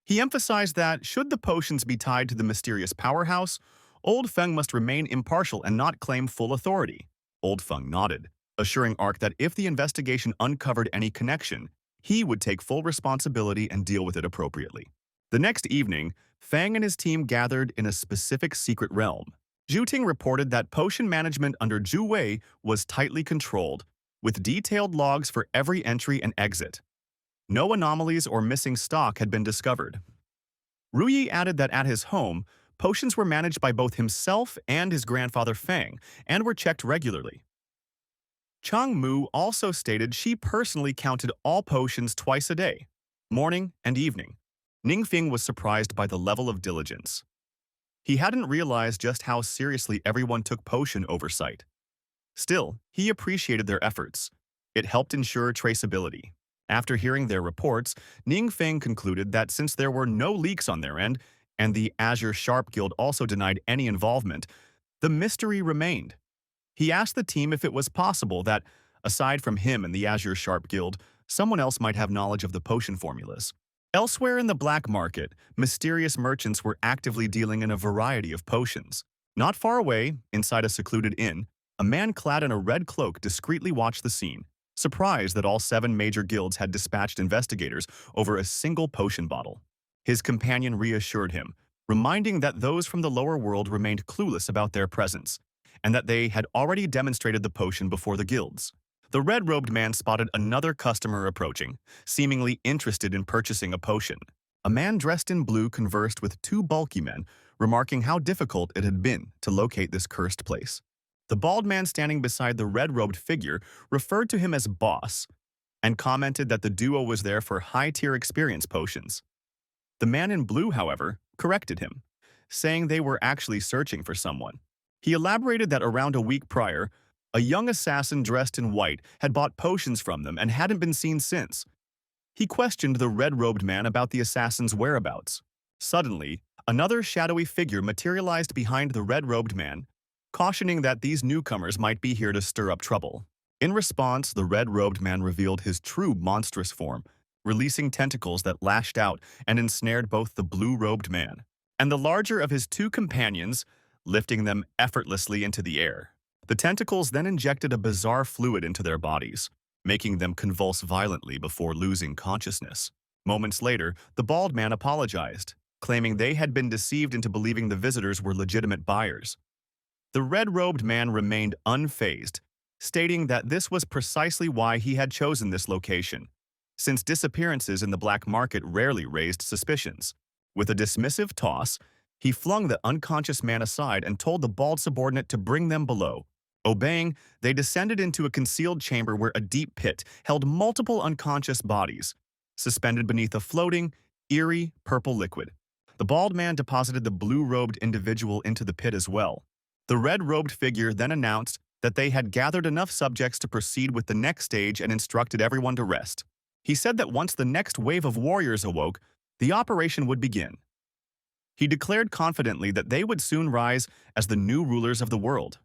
He emphasized that, should the potions be tied to the mysterious powerhouse, Old Feng must remain impartial and not claim full authority. Old Feng nodded, assuring Ark that if the investigation uncovered any connection, he would take full responsibility and deal with it appropriately. The next evening, Fang and his team gathered in a specific secret realm. Zhu Ting reported that potion management under Zhu Wei was tightly controlled, with detailed logs for every entry and exit. No anomalies or missing stock had been discovered. Ruyi added that at his home, potions were managed by both himself and his grandfather Fang, and were checked regularly. Chang Mu also stated she personally counted all potions twice a day, morning and evening. Ningfeng was surprised by the level of diligence. He hadn't realized just how seriously everyone took potion oversight. Still, he appreciated their efforts. It helped ensure traceability. After hearing their reports, Ningfeng concluded that since there were no leaks on their end, and the Azure Sharp Guild also denied any involvement, the mystery remained. He asked the team if it was possible that, aside from him and the Azure Sharp Guild, someone else might have knowledge of the potion formulas. Elsewhere in the black market, mysterious merchants were actively dealing in a variety of potions. Not far away, inside a secluded inn, a man clad in a red cloak discreetly watched the scene, surprised that all 7 major guilds had dispatched investigators over a single potion bottle. His companion reassured him, reminding that those from the lower world remained clueless about their presence, and that they had already demonstrated the potion before the guilds. The red-robed man spotted another customer approaching, seemingly interested in purchasing a potion. A man dressed in blue conversed with 2 bulky men, remarking how difficult it had been to locate this cursed place. The bald man standing beside the red-robed figure referred to him as boss, and commented that the duo was there for high-tier experience potions. The man in blue, however, corrected him, saying they were actually searching for someone. He elaborated that around a week prior, A young assassin dressed in white had bought potions from them and hadn't been seen since. He questioned the red-robed man about the assassin's whereabouts. Suddenly, another shadowy figure materialized behind the red-robed man, cautioning that these newcomers might be here to stir up trouble. In response, the red-robed man revealed his true monstrous form, releasing tentacles that lashed out and ensnared both the blue-robed man and the larger of his two companions, lifting them effortlessly into the air. The tentacles then injected a bizarre fluid into their bodies, making them convulse violently before losing consciousness. Moments later, the bald man apologized, claiming they had been deceived into believing the visitors were legitimate buyers. The red-robed man remained unfazed, stating that this was precisely why he had chosen this location, since disappearances in the black market rarely raised suspicions. With a dismissive toss, he flung the unconscious man aside and told the bald subordinate to bring them below. Obeying, they descended into a concealed chamber where a deep pit held multiple unconscious bodies, suspended beneath a floating, eerie, purple liquid. The bald man deposited the blue-robed individual into the pit as well. The red-robed figure then announced that they had gathered enough subjects to proceed with the next stage and instructed everyone to rest. He said that once the next wave of warriors awoke, the operation would begin. He declared confidently that they would soon rise as the new rulers of the world.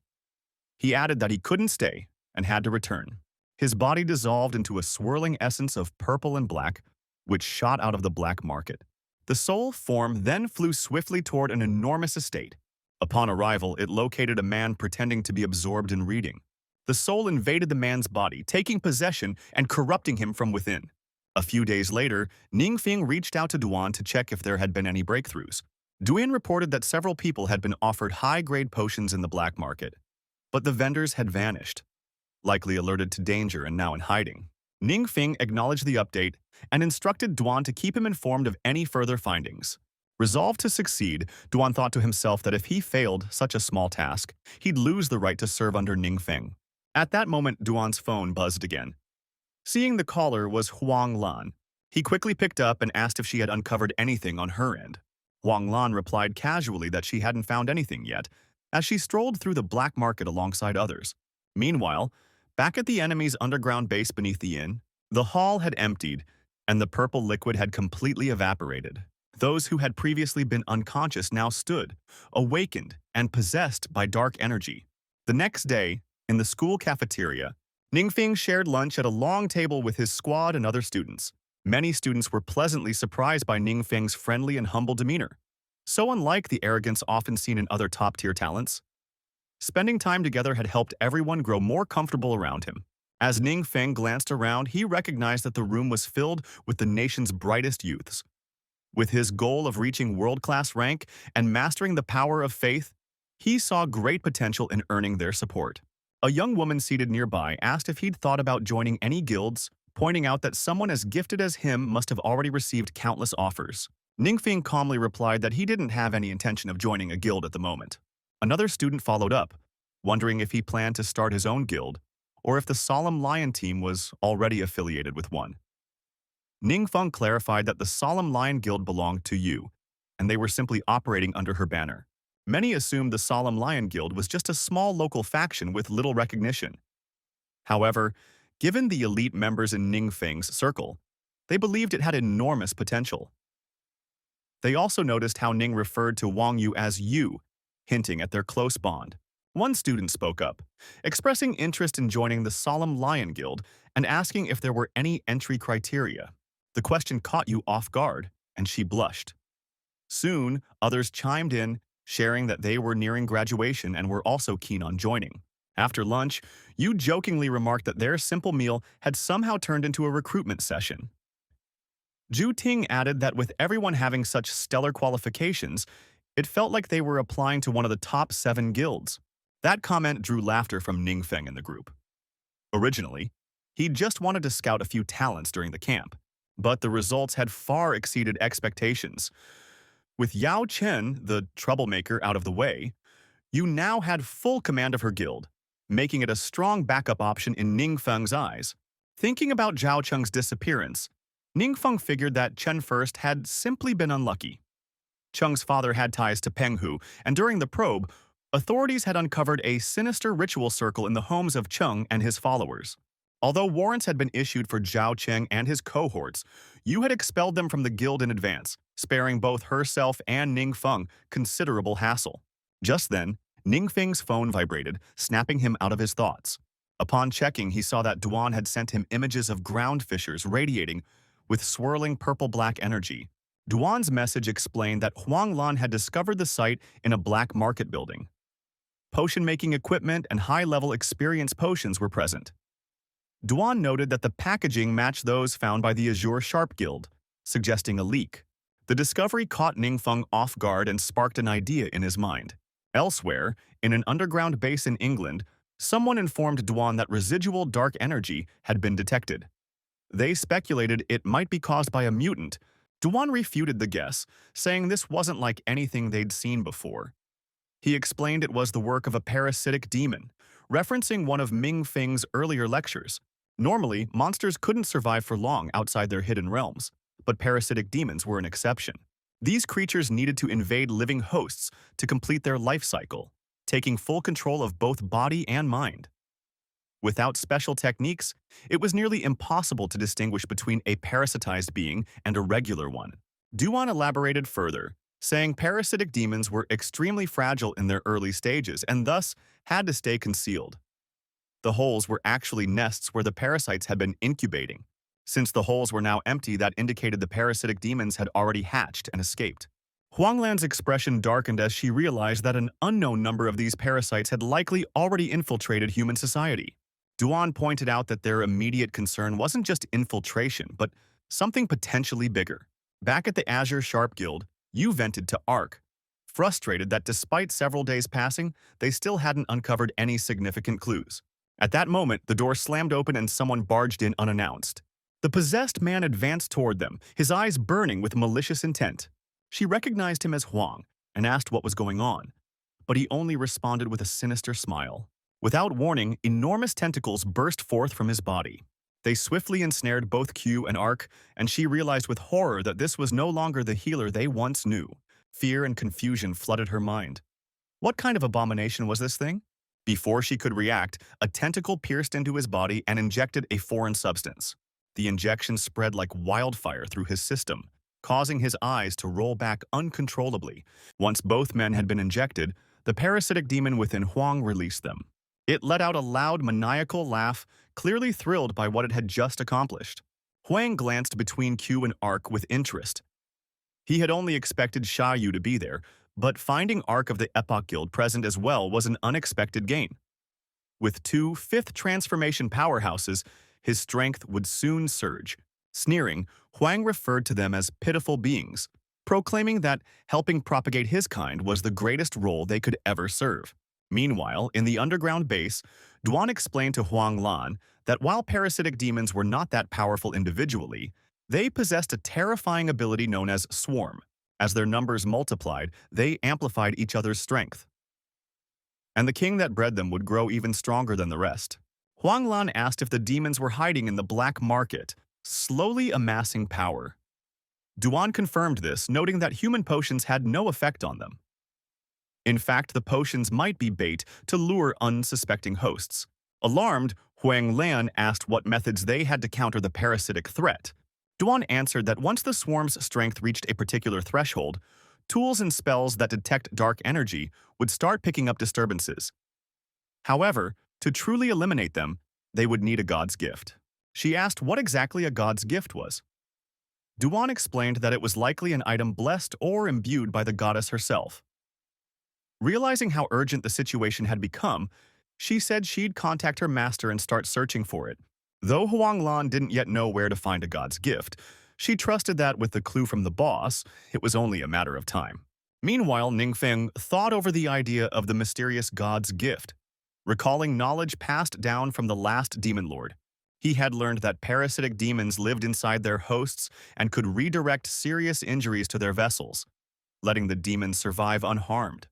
He added that he couldn't stay and had to return. His body dissolved into a swirling essence of purple and black, which shot out of the black market. The soul form then flew swiftly toward an enormous estate. Upon arrival, it located a man pretending to be absorbed in reading. The soul invaded the man's body, taking possession and corrupting him from within. A few days later, Ningfeng reached out to Duan to check if there had been any breakthroughs. Duan reported that several people had been offered high-grade potions in the black market, but the vendors had vanished, likely alerted to danger and now in hiding. Ningfeng acknowledged the update and instructed Duan to keep him informed of any further findings. Resolved to succeed, Duan thought to himself that if he failed such a small task, he'd lose the right to serve under Ningfeng. At that moment, Duan's phone buzzed again. Seeing the caller was Huang Lan, he quickly picked up and asked if she had uncovered anything on her end. Huang Lan replied casually that she hadn't found anything yet, as she strolled through the black market alongside others. Meanwhile, back at the enemy's underground base beneath the inn, the hall had emptied, and the purple liquid had completely evaporated. Those who had previously been unconscious now stood, awakened and possessed by dark energy. The next day, in the school cafeteria, Ningfeng shared lunch at a long table with his squad and other students. Many students were pleasantly surprised by Ningfeng's friendly and humble demeanor, so unlike the arrogance often seen in other top-tier talents. Spending time together had helped everyone grow more comfortable around him. As Ningfeng glanced around, he recognized that the room was filled with the nation's brightest youths. With his goal of reaching world-class rank and mastering the power of faith, he saw great potential in earning their support. A young woman seated nearby asked if he'd thought about joining any guilds, pointing out that someone as gifted as him must have already received countless offers. Ningfeng calmly replied that he didn't have any intention of joining a guild at the moment. Another student followed up, wondering if he planned to start his own guild, or if the Solemn Lion team was already affiliated with one. Ningfeng clarified that the Solemn Lion Guild belonged to Yu, and they were simply operating under her banner. Many assumed the Solemn Lion Guild was just a small local faction with little recognition. However, given the elite members in Ningfeng's circle, they believed it had enormous potential. They also noticed how Ning referred to Wang Yu as Yu, hinting at their close bond. One student spoke up, expressing interest in joining the Solemn Lion Guild and asking if there were any entry criteria. The question caught Yu off guard, and she blushed. Soon, others chimed in, sharing that they were nearing graduation and were also keen on joining. After lunch, Yu jokingly remarked that their simple meal had somehow turned into a recruitment session. Zhu Ting added that with everyone having such stellar qualifications, it felt like they were applying to one of the top 7 guilds. That comment drew laughter from Ningfeng in the group. Originally, he just wanted to scout a few talents during the camp, but the results had far exceeded expectations. With Yao Chen, the troublemaker, out of the way, Yu now had full command of her guild, making it a strong backup option in Ningfeng's eyes. Thinking about Zhao Cheng's disappearance, Ningfeng figured that Chen First had simply been unlucky. Cheng's father had ties to Penghu, and during the probe, Authorities had uncovered a sinister ritual circle in the homes of Cheng and his followers. Although warrants had been issued for Zhao Cheng and his cohorts, Yu had expelled them from the guild in advance, sparing both herself and Ning Feng considerable hassle. Just then, Ning Feng's phone vibrated, snapping him out of his thoughts. Upon checking, he saw that Duan had sent him images of ground fissures radiating with swirling purple-black energy. Duan's message explained that Huang Lan had discovered the site in a black market building. Potion-making equipment and high-level experience potions were present. Duan noted that the packaging matched those found by the Azure Sharp Guild, suggesting a leak. The discovery caught Ningfeng off guard and sparked an idea in his mind. Elsewhere, in an underground base in England, someone informed Duan that residual dark energy had been detected. They speculated it might be caused by a mutant. Duan refuted the guess, saying this wasn't like anything they'd seen before. He explained it was the work of a parasitic demon, referencing one of Ming Feng's earlier lectures. Normally, monsters couldn't survive for long outside their hidden realms, but parasitic demons were an exception. These creatures needed to invade living hosts to complete their life cycle, taking full control of both body and mind. Without special techniques, it was nearly impossible to distinguish between a parasitized being and a regular one. Duan elaborated further, saying parasitic demons were extremely fragile in their early stages and thus had to stay concealed. The holes were actually nests where the parasites had been incubating. Since the holes were now empty, that indicated the parasitic demons had already hatched and escaped. Huanglan's expression darkened as she realized that an unknown number of these parasites had likely already infiltrated human society. Duan pointed out that their immediate concern wasn't just infiltration, but something potentially bigger. Back at the Azure Sharp Guild, Yu vented to Ark, frustrated that despite several days passing, they still hadn't uncovered any significant clues. At that moment, the door slammed open and someone barged in unannounced. The possessed man advanced toward them, his eyes burning with malicious intent. She recognized him as Huang and asked what was going on, but he only responded with a sinister smile. Without warning, enormous tentacles burst forth from his body. They swiftly ensnared both Q and Ark, and she realized with horror that this was no longer the healer they once knew. Fear and confusion flooded her mind. What kind of abomination was this thing? Before she could react, a tentacle pierced into his body and injected a foreign substance. The injection spread like wildfire through his system, causing his eyes to roll back uncontrollably. Once both men had been injected, the parasitic demon within Huang released them. It let out a loud, maniacal laugh, clearly thrilled by what it had just accomplished. Huang glanced between Q and Ark with interest. He had only expected Sha Yu to be there, but finding Ark of the Epoch Guild present as well was an unexpected gain. With two fifth transformation powerhouses, his strength would soon surge. Sneering, Huang referred to them as pitiful beings, proclaiming that helping propagate his kind was the greatest role they could ever serve. Meanwhile, in the underground base, Duan explained to Huang Lan that while parasitic demons were not that powerful individually, they possessed a terrifying ability known as swarm. As their numbers multiplied, they amplified each other's strength. And the king that bred them would grow even stronger than the rest. Huang Lan asked if the demons were hiding in the black market, slowly amassing power. Duan confirmed this, noting that human potions had no effect on them. In fact, the potions might be bait to lure unsuspecting hosts. Alarmed, Huang Lan asked what methods they had to counter the parasitic threat. Duan answered that once the swarm's strength reached a particular threshold, tools and spells that detect dark energy would start picking up disturbances. However, to truly eliminate them, they would need a god's gift. She asked what exactly a god's gift was. Duan explained that it was likely an item blessed or imbued by the goddess herself. Realizing how urgent the situation had become, she said she'd contact her master and start searching for it. Though Huang Lan didn't yet know where to find a god's gift, she trusted that with the clue from the boss, it was only a matter of time. Meanwhile, Ningfeng thought over the idea of the mysterious god's gift. Recalling knowledge passed down from the last demon lord, he had learned that parasitic demons lived inside their hosts and could redirect serious injuries to their vessels, letting the demons survive unharmed.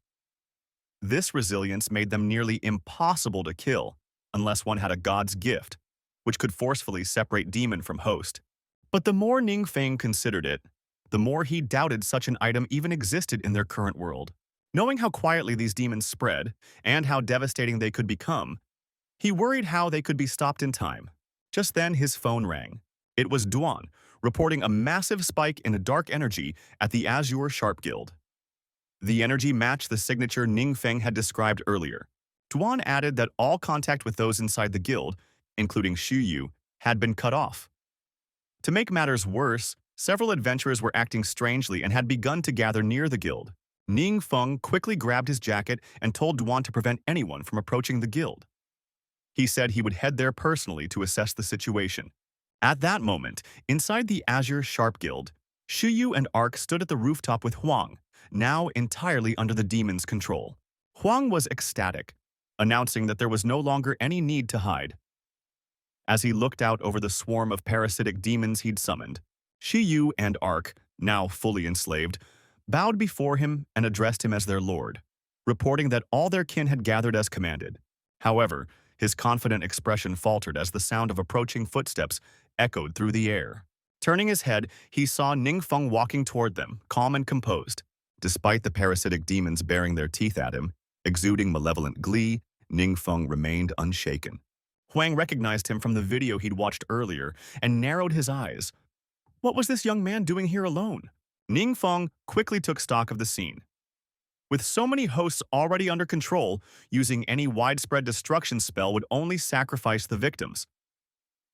This resilience made them nearly impossible to kill unless one had a god's gift, which could forcefully separate demon from host. But the more Ningfeng considered it, the more he doubted such an item even existed in their current world. Knowing how quietly these demons spread, and how devastating they could become, he worried how they could be stopped in time. Just then, his phone rang. It was Duan, reporting a massive spike in a dark energy at the Azure Sharp Guild. The energy matched the signature Ning Feng had described earlier. Duan added that all contact with those inside the guild, including Xu Yu, had been cut off. To make matters worse, several adventurers were acting strangely and had begun to gather near the guild. Ning Feng quickly grabbed his jacket and told Duan to prevent anyone from approaching the guild. He said he would head there personally to assess the situation. At that moment, inside the Azure Sharp Guild, Shuyu and Ark stood at the rooftop with Huang, now entirely under the demon's control. Huang was ecstatic, announcing that there was no longer any need to hide. As he looked out over the swarm of parasitic demons he'd summoned, Shiyu and Ark, now fully enslaved, bowed before him and addressed him as their lord, reporting that all their kin had gathered as commanded. However, his confident expression faltered as the sound of approaching footsteps echoed through the air. Turning his head, he saw Ning Feng walking toward them, calm and composed. Despite the parasitic demons baring their teeth at him, exuding malevolent glee, Ning Feng remained unshaken. Huang recognized him from the video he'd watched earlier and narrowed his eyes. What was this young man doing here alone? Ning Feng quickly took stock of the scene. With so many hosts already under control, using any widespread destruction spell would only sacrifice the victims.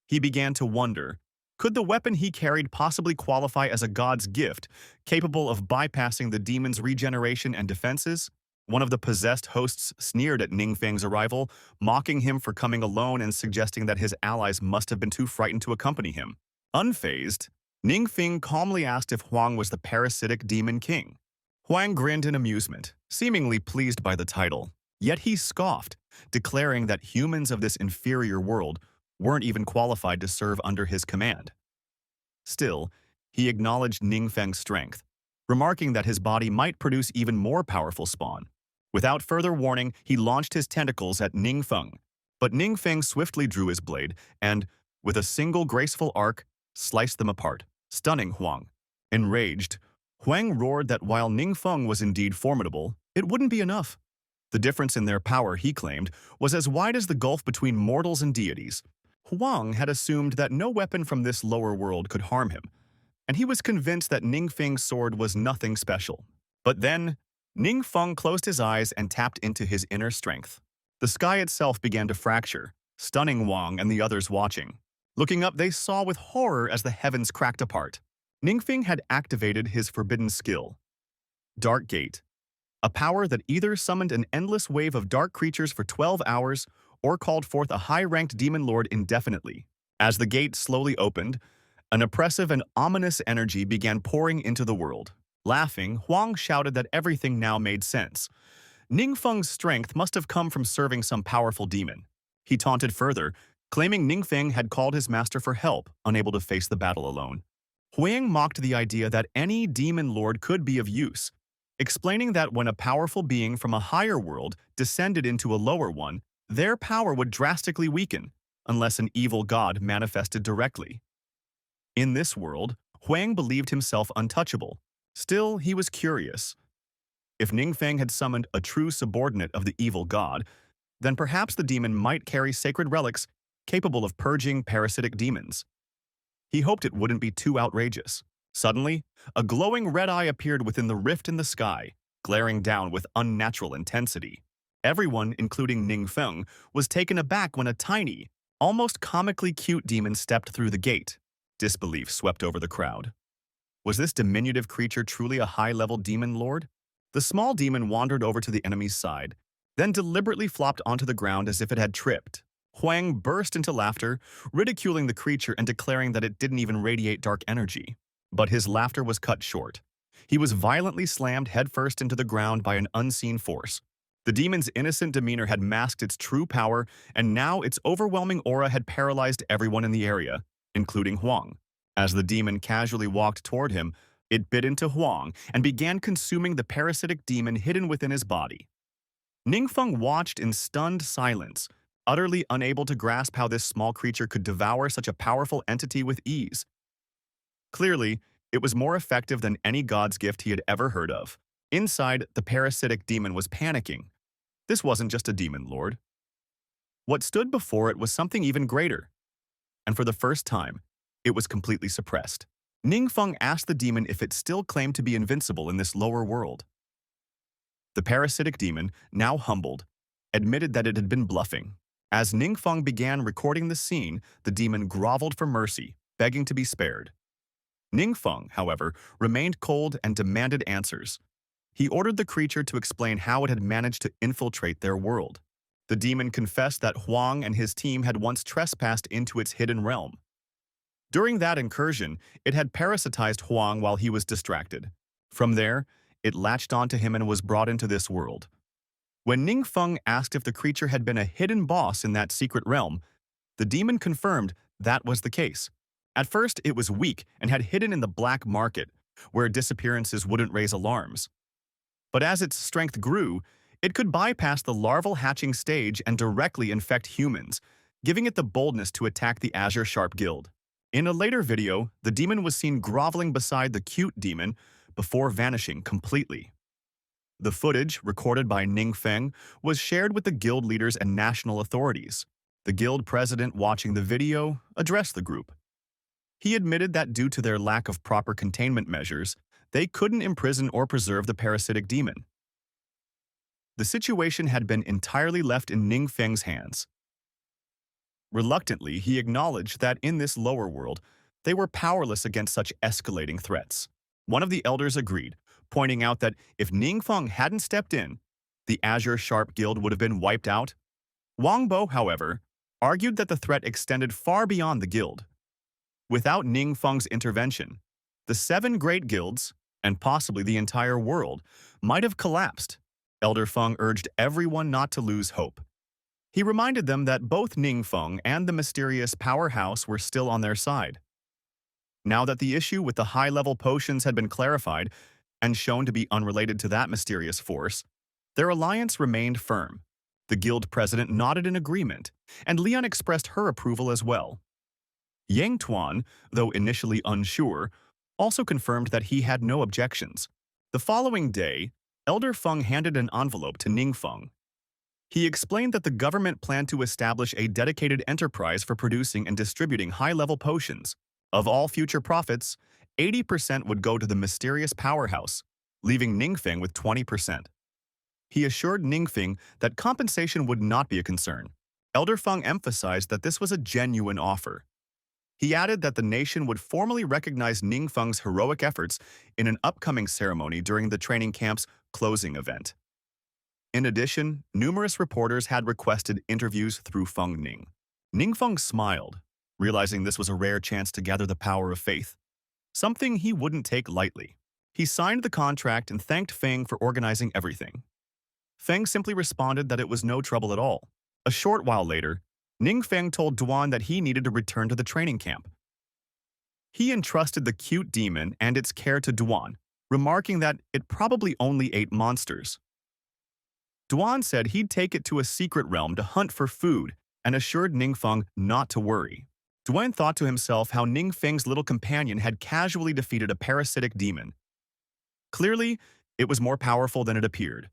He began to wonder, could the weapon he carried possibly qualify as a god's gift, capable of bypassing the demon's regeneration and defenses? One of the possessed hosts sneered at Ning Feng's arrival, mocking him for coming alone and suggesting that his allies must have been too frightened to accompany him. Unfazed, Ning Feng calmly asked if Huang was the parasitic demon king. Huang grinned in amusement, seemingly pleased by the title. Yet he scoffed, declaring that humans of this inferior world weren't even qualified to serve under his command. Still, he acknowledged Ning Feng's strength, remarking that his body might produce even more powerful spawn. Without further warning, he launched his tentacles at Ning Feng, but Ning Feng swiftly drew his blade and, with a single graceful arc, sliced them apart, stunning Huang. Enraged, Huang roared that while Ning Feng was indeed formidable, it wouldn't be enough. The difference in their power, he claimed, was as wide as the gulf between mortals and deities. Huang had assumed that no weapon from this lower world could harm him, and he was convinced that Ning Feng's sword was nothing special. But then, Ning Feng closed his eyes and tapped into his inner strength. The sky itself began to fracture, stunning Huang and the others watching. Looking up, they saw with horror as the heavens cracked apart. Ning Feng had activated his forbidden skill, Dark Gate, a power that either summoned an endless wave of dark creatures for 12 hours or called forth a high-ranked demon lord indefinitely. As the gate slowly opened, an oppressive and ominous energy began pouring into the world. Laughing, Huang shouted that everything now made sense. Ning Feng's strength must have come from serving some powerful demon. He taunted further, claiming Ning Feng had called his master for help, unable to face the battle alone. Huang mocked the idea that any demon lord could be of use, explaining that when a powerful being from a higher world descended into a lower one, their power would drastically weaken, unless an evil god manifested directly. In this world, Huang believed himself untouchable. Still, he was curious. If Ning Feng had summoned a true subordinate of the evil god, then perhaps the demon might carry sacred relics capable of purging parasitic demons. He hoped it wouldn't be too outrageous. Suddenly, a glowing red eye appeared within the rift in the sky, glaring down with unnatural intensity. Everyone, including Ning Feng, was taken aback when a tiny, almost comically cute demon stepped through the gate. Disbelief swept over the crowd. Was this diminutive creature truly a high-level demon lord? The small demon wandered over to the enemy's side, then deliberately flopped onto the ground as if it had tripped. Huang burst into laughter, ridiculing the creature and declaring that it didn't even radiate dark energy. But his laughter was cut short. He was violently slammed headfirst into the ground by an unseen force. The demon's innocent demeanor had masked its true power, and now its overwhelming aura had paralyzed everyone in the area, including Huang. As the demon casually walked toward him, it bit into Huang and began consuming the parasitic demon hidden within his body. Ning Feng watched in stunned silence, utterly unable to grasp how this small creature could devour such a powerful entity with ease. Clearly, it was more effective than any god's gift he had ever heard of. Inside, the parasitic demon was panicking. This wasn't just a demon lord. What stood before it was something even greater. And for the first time, it was completely suppressed. Ningfeng asked the demon if it still claimed to be invincible in this lower world. The parasitic demon, now humbled, admitted that it had been bluffing. As Ningfeng began recording the scene, the demon groveled for mercy, begging to be spared. Ningfeng, however, remained cold and demanded answers. He ordered the creature to explain how it had managed to infiltrate their world. The demon confessed that Huang and his team had once trespassed into its hidden realm. During that incursion, it had parasitized Huang while he was distracted. From there, it latched onto him and was brought into this world. When Ningfeng asked if the creature had been a hidden boss in that secret realm, the demon confirmed that was the case. At first, it was weak and had hidden in the black market, where disappearances wouldn't raise alarms. But as its strength grew, it could bypass the larval hatching stage and directly infect humans, giving it the boldness to attack the Azure Sharp Guild. In a later video, the demon was seen groveling beside the cute demon before vanishing completely. The footage, recorded by Ningfeng, was shared with the guild leaders and national authorities. The guild president watching the video addressed the group. He admitted that due to their lack of proper containment measures, they couldn't imprison or preserve the parasitic demon. The situation had been entirely left in Ningfeng's hands. Reluctantly, he acknowledged that in this lower world, they were powerless against such escalating threats. One of the elders agreed, pointing out that if Ningfeng hadn't stepped in, the Azure Sharp Guild would have been wiped out. Wang Bo, however, argued that the threat extended far beyond the guild. Without Ningfeng's intervention, the 7 great guilds, and possibly the entire world, might have collapsed. Elder Feng urged everyone not to lose hope. He reminded them that both Ningfeng and the mysterious powerhouse were still on their side. Now that the issue with the high-level potions had been clarified and shown to be unrelated to that mysterious force, their alliance remained firm. The guild president nodded in agreement, and Leon expressed her approval as well. Yang Tuan, though initially unsure, also confirmed that he had no objections. The following day, Elder Feng handed an envelope to Ningfeng. He explained that the government planned to establish a dedicated enterprise for producing and distributing high-level potions. Of all future profits, 80% would go to the mysterious powerhouse, leaving Ningfeng with 20%. He assured Ningfeng that compensation would not be a concern. Elder Feng emphasized that this was a genuine offer. He added that the nation would formally recognize Ningfeng's heroic efforts in an upcoming ceremony during the training camp's closing event. In addition, numerous reporters had requested interviews through Feng Ning. Ningfeng smiled, realizing this was a rare chance to gather the power of faith, something he wouldn't take lightly. He signed the contract and thanked Feng for organizing everything. Feng simply responded that it was no trouble at all. A short while later, Ningfeng told Duan that he needed to return to the training camp. He entrusted the cute demon and its care to Duan, remarking that it probably only ate monsters. Duan said he'd take it to a secret realm to hunt for food and assured Ningfeng not to worry. Duan thought to himself how Ningfeng's little companion had casually defeated a parasitic demon. Clearly, it was more powerful than it appeared.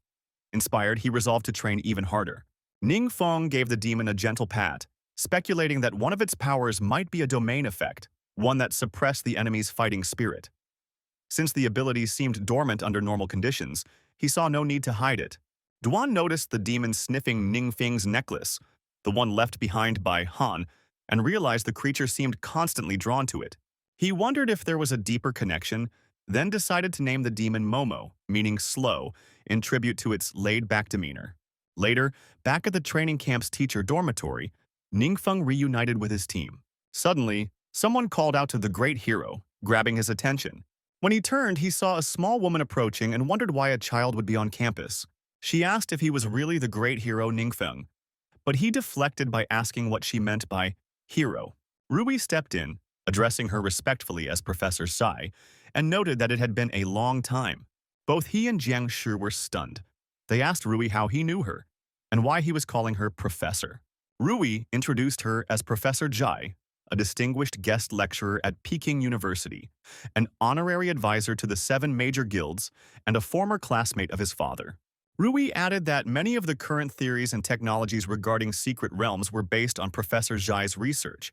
Inspired, he resolved to train even harder. Ningfeng gave the demon a gentle pat, speculating that one of its powers might be a domain effect, one that suppressed the enemy's fighting spirit. Since the ability seemed dormant under normal conditions, he saw no need to hide it. Duan noticed the demon sniffing Ningfeng's necklace, the one left behind by Han, and realized the creature seemed constantly drawn to it. He wondered if there was a deeper connection, then decided to name the demon Momo, meaning slow, in tribute to its laid-back demeanor. Later, back at the training camp's teacher dormitory, Ningfeng reunited with his team. Suddenly, someone called out to the great hero, grabbing his attention. When he turned, he saw a small woman approaching and wondered why a child would be on campus. She asked if he was really the great hero Ningfeng, but he deflected by asking what she meant by hero. Rui stepped in, addressing her respectfully as Professor Sai, and noted that it had been a long time. Both he and Jiang Shi were stunned. They asked Rui how he knew her, and why he was calling her Professor. Rui introduced her as Professor Jai, a distinguished guest lecturer at Peking University, an honorary advisor to the 7 major guilds, and a former classmate of his father. Rui added that many of the current theories and technologies regarding secret realms were based on Professor Zhai's research.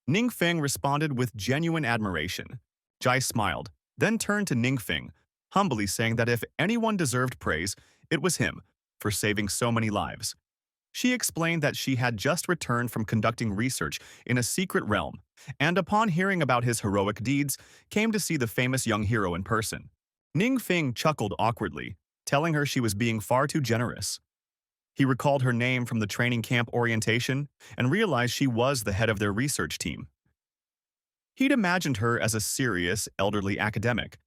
Ningfeng responded with genuine admiration. Zhai smiled, then turned to Ningfeng, humbly saying that if anyone deserved praise, it was him, for saving so many lives. She explained that she had just returned from conducting research in a secret realm, and upon hearing about his heroic deeds, came to see the famous young hero in person. Ningfeng chuckled awkwardly, telling her she was being far too generous. He recalled her name from the training camp orientation and realized she was the head of their research team. He'd imagined her as a serious, elderly academic,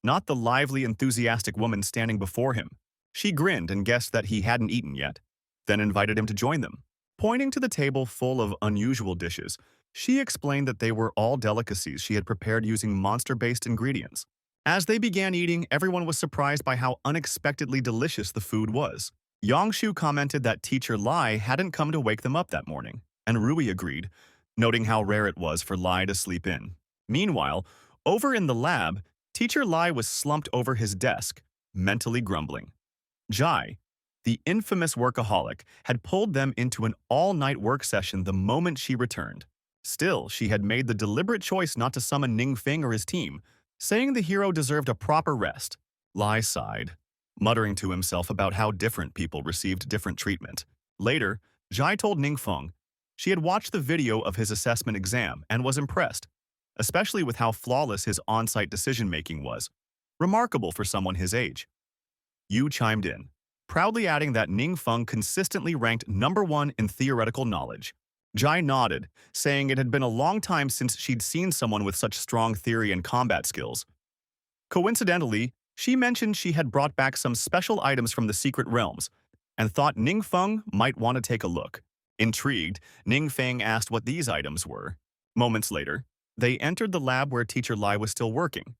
not the lively, enthusiastic woman standing before him. She grinned and guessed that he hadn't eaten yet, then invited him to join them. Pointing to the table full of unusual dishes, she explained that they were all delicacies she had prepared using monster-based ingredients. As they began eating, everyone was surprised by how unexpectedly delicious the food was. Yangshu commented that Teacher Lai hadn't come to wake them up that morning, and Rui agreed, noting how rare it was for Lai to sleep in. Meanwhile, over in the lab, Teacher Lai was slumped over his desk, mentally grumbling. Zhai, the infamous workaholic, had pulled them into an all-night work session the moment she returned. Still, she had made the deliberate choice not to summon Ningfeng or his team, saying the hero deserved a proper rest. Lai sighed, muttering to himself about how different people received different treatment. Later, Zhai told Ningfeng she had watched the video of his assessment exam and was impressed, especially with how flawless his on-site decision-making was, remarkable for someone his age. Yu chimed in, proudly adding that Ningfeng consistently ranked #1 in theoretical knowledge. Zhai nodded, saying it had been a long time since she'd seen someone with such strong theory and combat skills. Coincidentally, she mentioned she had brought back some special items from the secret realms and thought Ningfeng might want to take a look. Intrigued, Ningfeng asked what these items were. Moments later, they entered the lab where Teacher Lai was still working.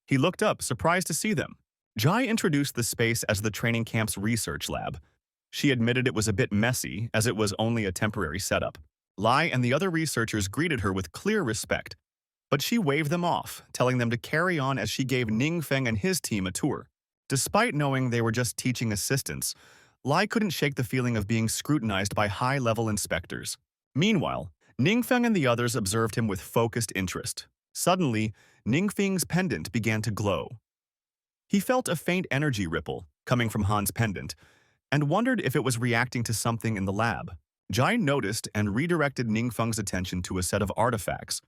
He looked up, surprised to see them. Zhai introduced the space as the training camp's research lab. She admitted it was a bit messy, as it was only a temporary setup. Lai and the other researchers greeted her with clear respect, but she waved them off, telling them to carry on as she gave Ningfeng and his team a tour. Despite knowing they were just teaching assistants, Lai couldn't shake the feeling of being scrutinized by high-level inspectors. Meanwhile, Ningfeng and the others observed him with focused interest. Suddenly, Ningfeng's pendant began to glow. He felt a faint energy ripple coming from Han's pendant and wondered if it was reacting to something in the lab. Zhai noticed and redirected Ningfeng's attention to a set of artifacts,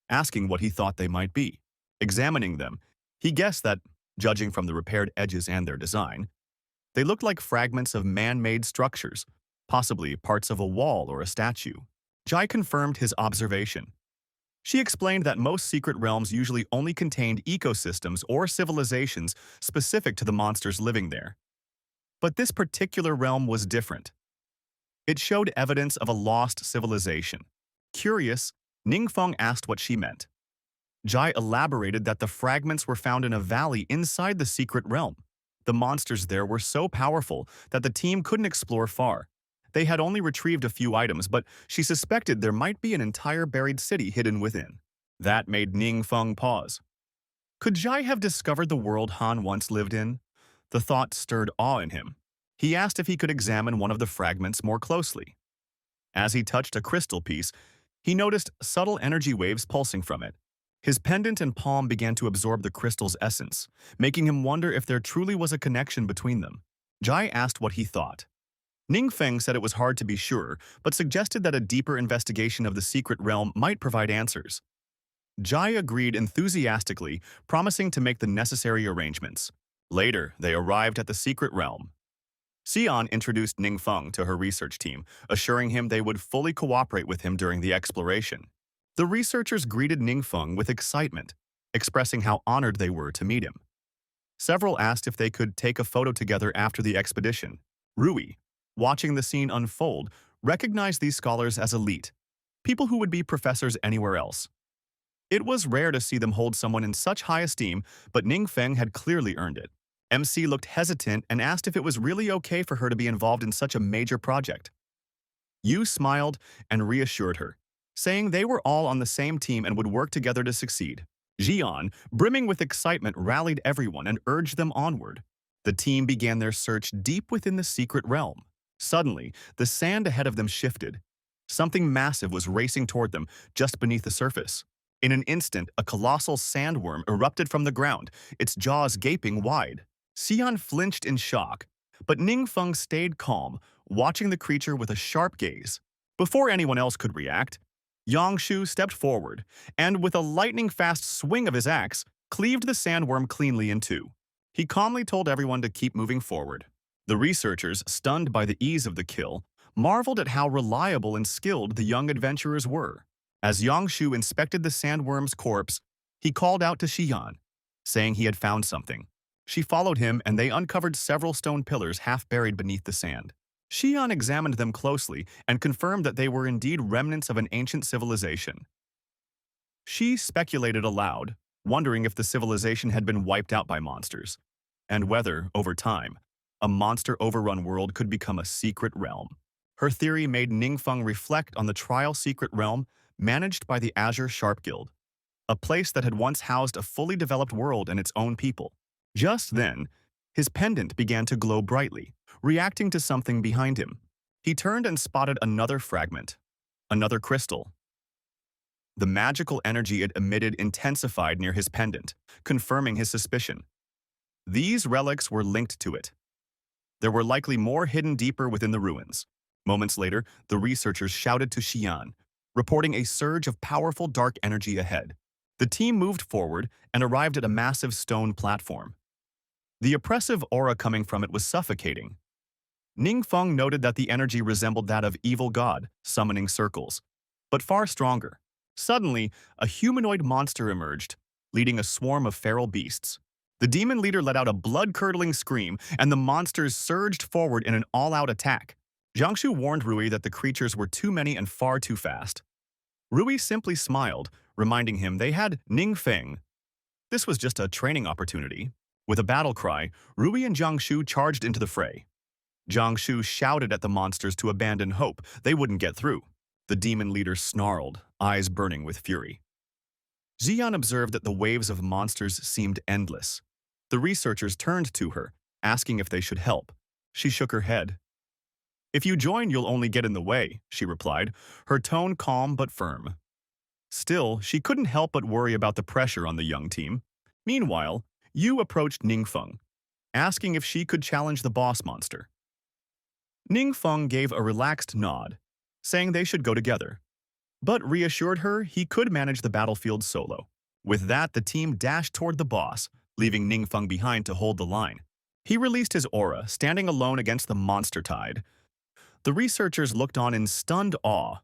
asking what he thought they might be. Examining them, he guessed that, judging from the repaired edges and their design, they looked like fragments of man-made structures, possibly parts of a wall or a statue. Zhai confirmed his observation. She explained that most secret realms usually only contained ecosystems or civilizations specific to the monsters living there. But this particular realm was different. It showed evidence of a lost civilization. Curious, Ningfeng asked what she meant. Zhai elaborated that the fragments were found in a valley inside the secret realm. The monsters there were so powerful that the team couldn't explore far. They had only retrieved a few items, but she suspected there might be an entire buried city hidden within. That made Ningfeng pause. Could Zhai have discovered the world Han once lived in? The thought stirred awe in him. He asked if he could examine one of the fragments more closely. As he touched a crystal piece, he noticed subtle energy waves pulsing from it. His pendant and palm began to absorb the crystal's essence, making him wonder if there truly was a connection between them. Zhai asked what he thought. Ningfeng said it was hard to be sure, but suggested that a deeper investigation of the secret realm might provide answers. Zhai agreed enthusiastically, promising to make the necessary arrangements. Later, they arrived at the secret realm. Xian introduced Ningfeng to her research team, assuring him they would fully cooperate with him during the exploration. The researchers greeted Ningfeng with excitement, expressing how honored they were to meet him. Several asked if they could take a photo together after the expedition. Rui, watching the scene unfold, recognized these scholars as elite, people who would be professors anywhere else. It was rare to see them hold someone in such high esteem, but Ningfeng had clearly earned it. MC looked hesitant and asked if it was really okay for her to be involved in such a major project. Yu smiled and reassured her, saying they were all on the same team and would work together to succeed. Jian, brimming with excitement, rallied everyone and urged them onward. The team began their search deep within the secret realm. Suddenly, the sand ahead of them shifted. Something massive was racing toward them, just beneath the surface. In an instant, a colossal sandworm erupted from the ground, its jaws gaping wide. Xian flinched in shock, but Ningfeng stayed calm, watching the creature with a sharp gaze. Before anyone else could react, Yangshu stepped forward, and with a lightning-fast swing of his axe, cleaved the sandworm cleanly in two. He calmly told everyone to keep moving forward. The researchers, stunned by the ease of the kill, marveled at how reliable and skilled the young adventurers were. As Yangshu inspected the sandworm's corpse, he called out to Xian, saying he had found something. She followed him, and they uncovered several stone pillars half buried beneath the sand. Xian examined them closely and confirmed that they were indeed remnants of an ancient civilization. She speculated aloud, wondering if the civilization had been wiped out by monsters, and whether, over time, a monster-overrun world could become a secret realm. Her theory made Ningfeng reflect on the trial secret realm managed by the Azure Sharp Guild, a place that had once housed a fully developed world and its own people. Just then, his pendant began to glow brightly, reacting to something behind him. He turned and spotted another fragment, another crystal. The magical energy it emitted intensified near his pendant, confirming his suspicion. These relics were linked to it. There were likely more hidden deeper within the ruins. Moments later, the researchers shouted to Xian, reporting a surge of powerful dark energy ahead. The team moved forward and arrived at a massive stone platform. The oppressive aura coming from it was suffocating. Ningfeng noted that the energy resembled that of evil god, summoning circles, but far stronger. Suddenly, a humanoid monster emerged, leading a swarm of feral beasts. The demon leader let out a blood-curdling scream, and the monsters surged forward in an all-out attack. Jiangshu warned Rui that the creatures were too many and far too fast. Rui simply smiled, reminding him they had Ningfeng. This was just a training opportunity. With a battle cry, Rui and Jiangshu charged into the fray. Jiangshu shouted at the monsters to abandon hope. They wouldn't get through. The demon leader snarled, eyes burning with fury. Xian observed that the waves of monsters seemed endless. The researchers turned to her, asking if they should help. She shook her head. "If you join, you'll only get in the way," she replied, her tone calm but firm. Still, she couldn't help but worry about the pressure on the young team. Meanwhile, Yu approached Ningfeng, asking if she could challenge the boss monster. Ningfeng gave a relaxed nod, saying they should go together, but reassured her he could manage the battlefield solo. With that, the team dashed toward the boss, leaving Ningfeng behind to hold the line. He released his aura, standing alone against the monster tide. The researchers looked on in stunned awe.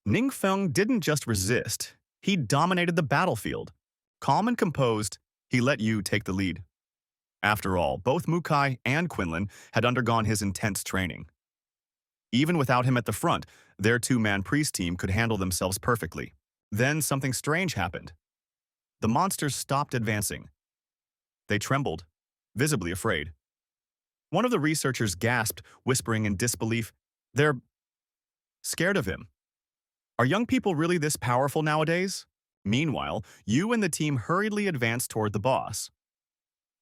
Ningfeng didn't just resist, he dominated the battlefield. Calm and composed, he let Yu take the lead. After all, both Mukai and Quinlan had undergone his intense training. Even without him at the front, their two-man priest team could handle themselves perfectly. Then something strange happened. The monsters stopped advancing. They trembled, visibly afraid. One of the researchers gasped, whispering in disbelief, "They're scared of him. Are young people really this powerful nowadays?" Meanwhile, Yu and the team hurriedly advanced toward the boss.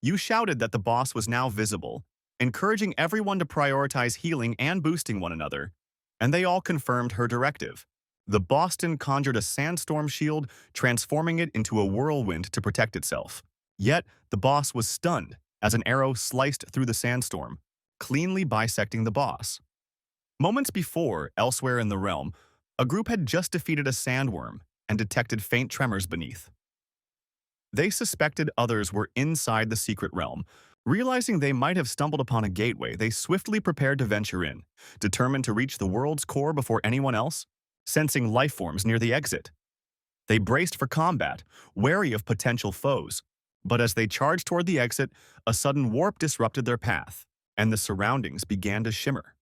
Yu shouted that the boss was now visible, encouraging everyone to prioritize healing and boosting one another, and they all confirmed her directive. The Boston conjured a sandstorm shield, transforming it into a whirlwind to protect itself. Yet, the boss was stunned as an arrow sliced through the sandstorm, cleanly bisecting the boss. Moments before, elsewhere in the realm, a group had just defeated a sandworm and detected faint tremors beneath. They suspected others were inside the secret realm. Realizing they might have stumbled upon a gateway, they swiftly prepared to venture in, determined to reach the world's core before anyone else, sensing life forms near the exit. They braced for combat, wary of potential foes. But as they charged toward the exit, a sudden warp disrupted their path, and the surroundings began to shimmer.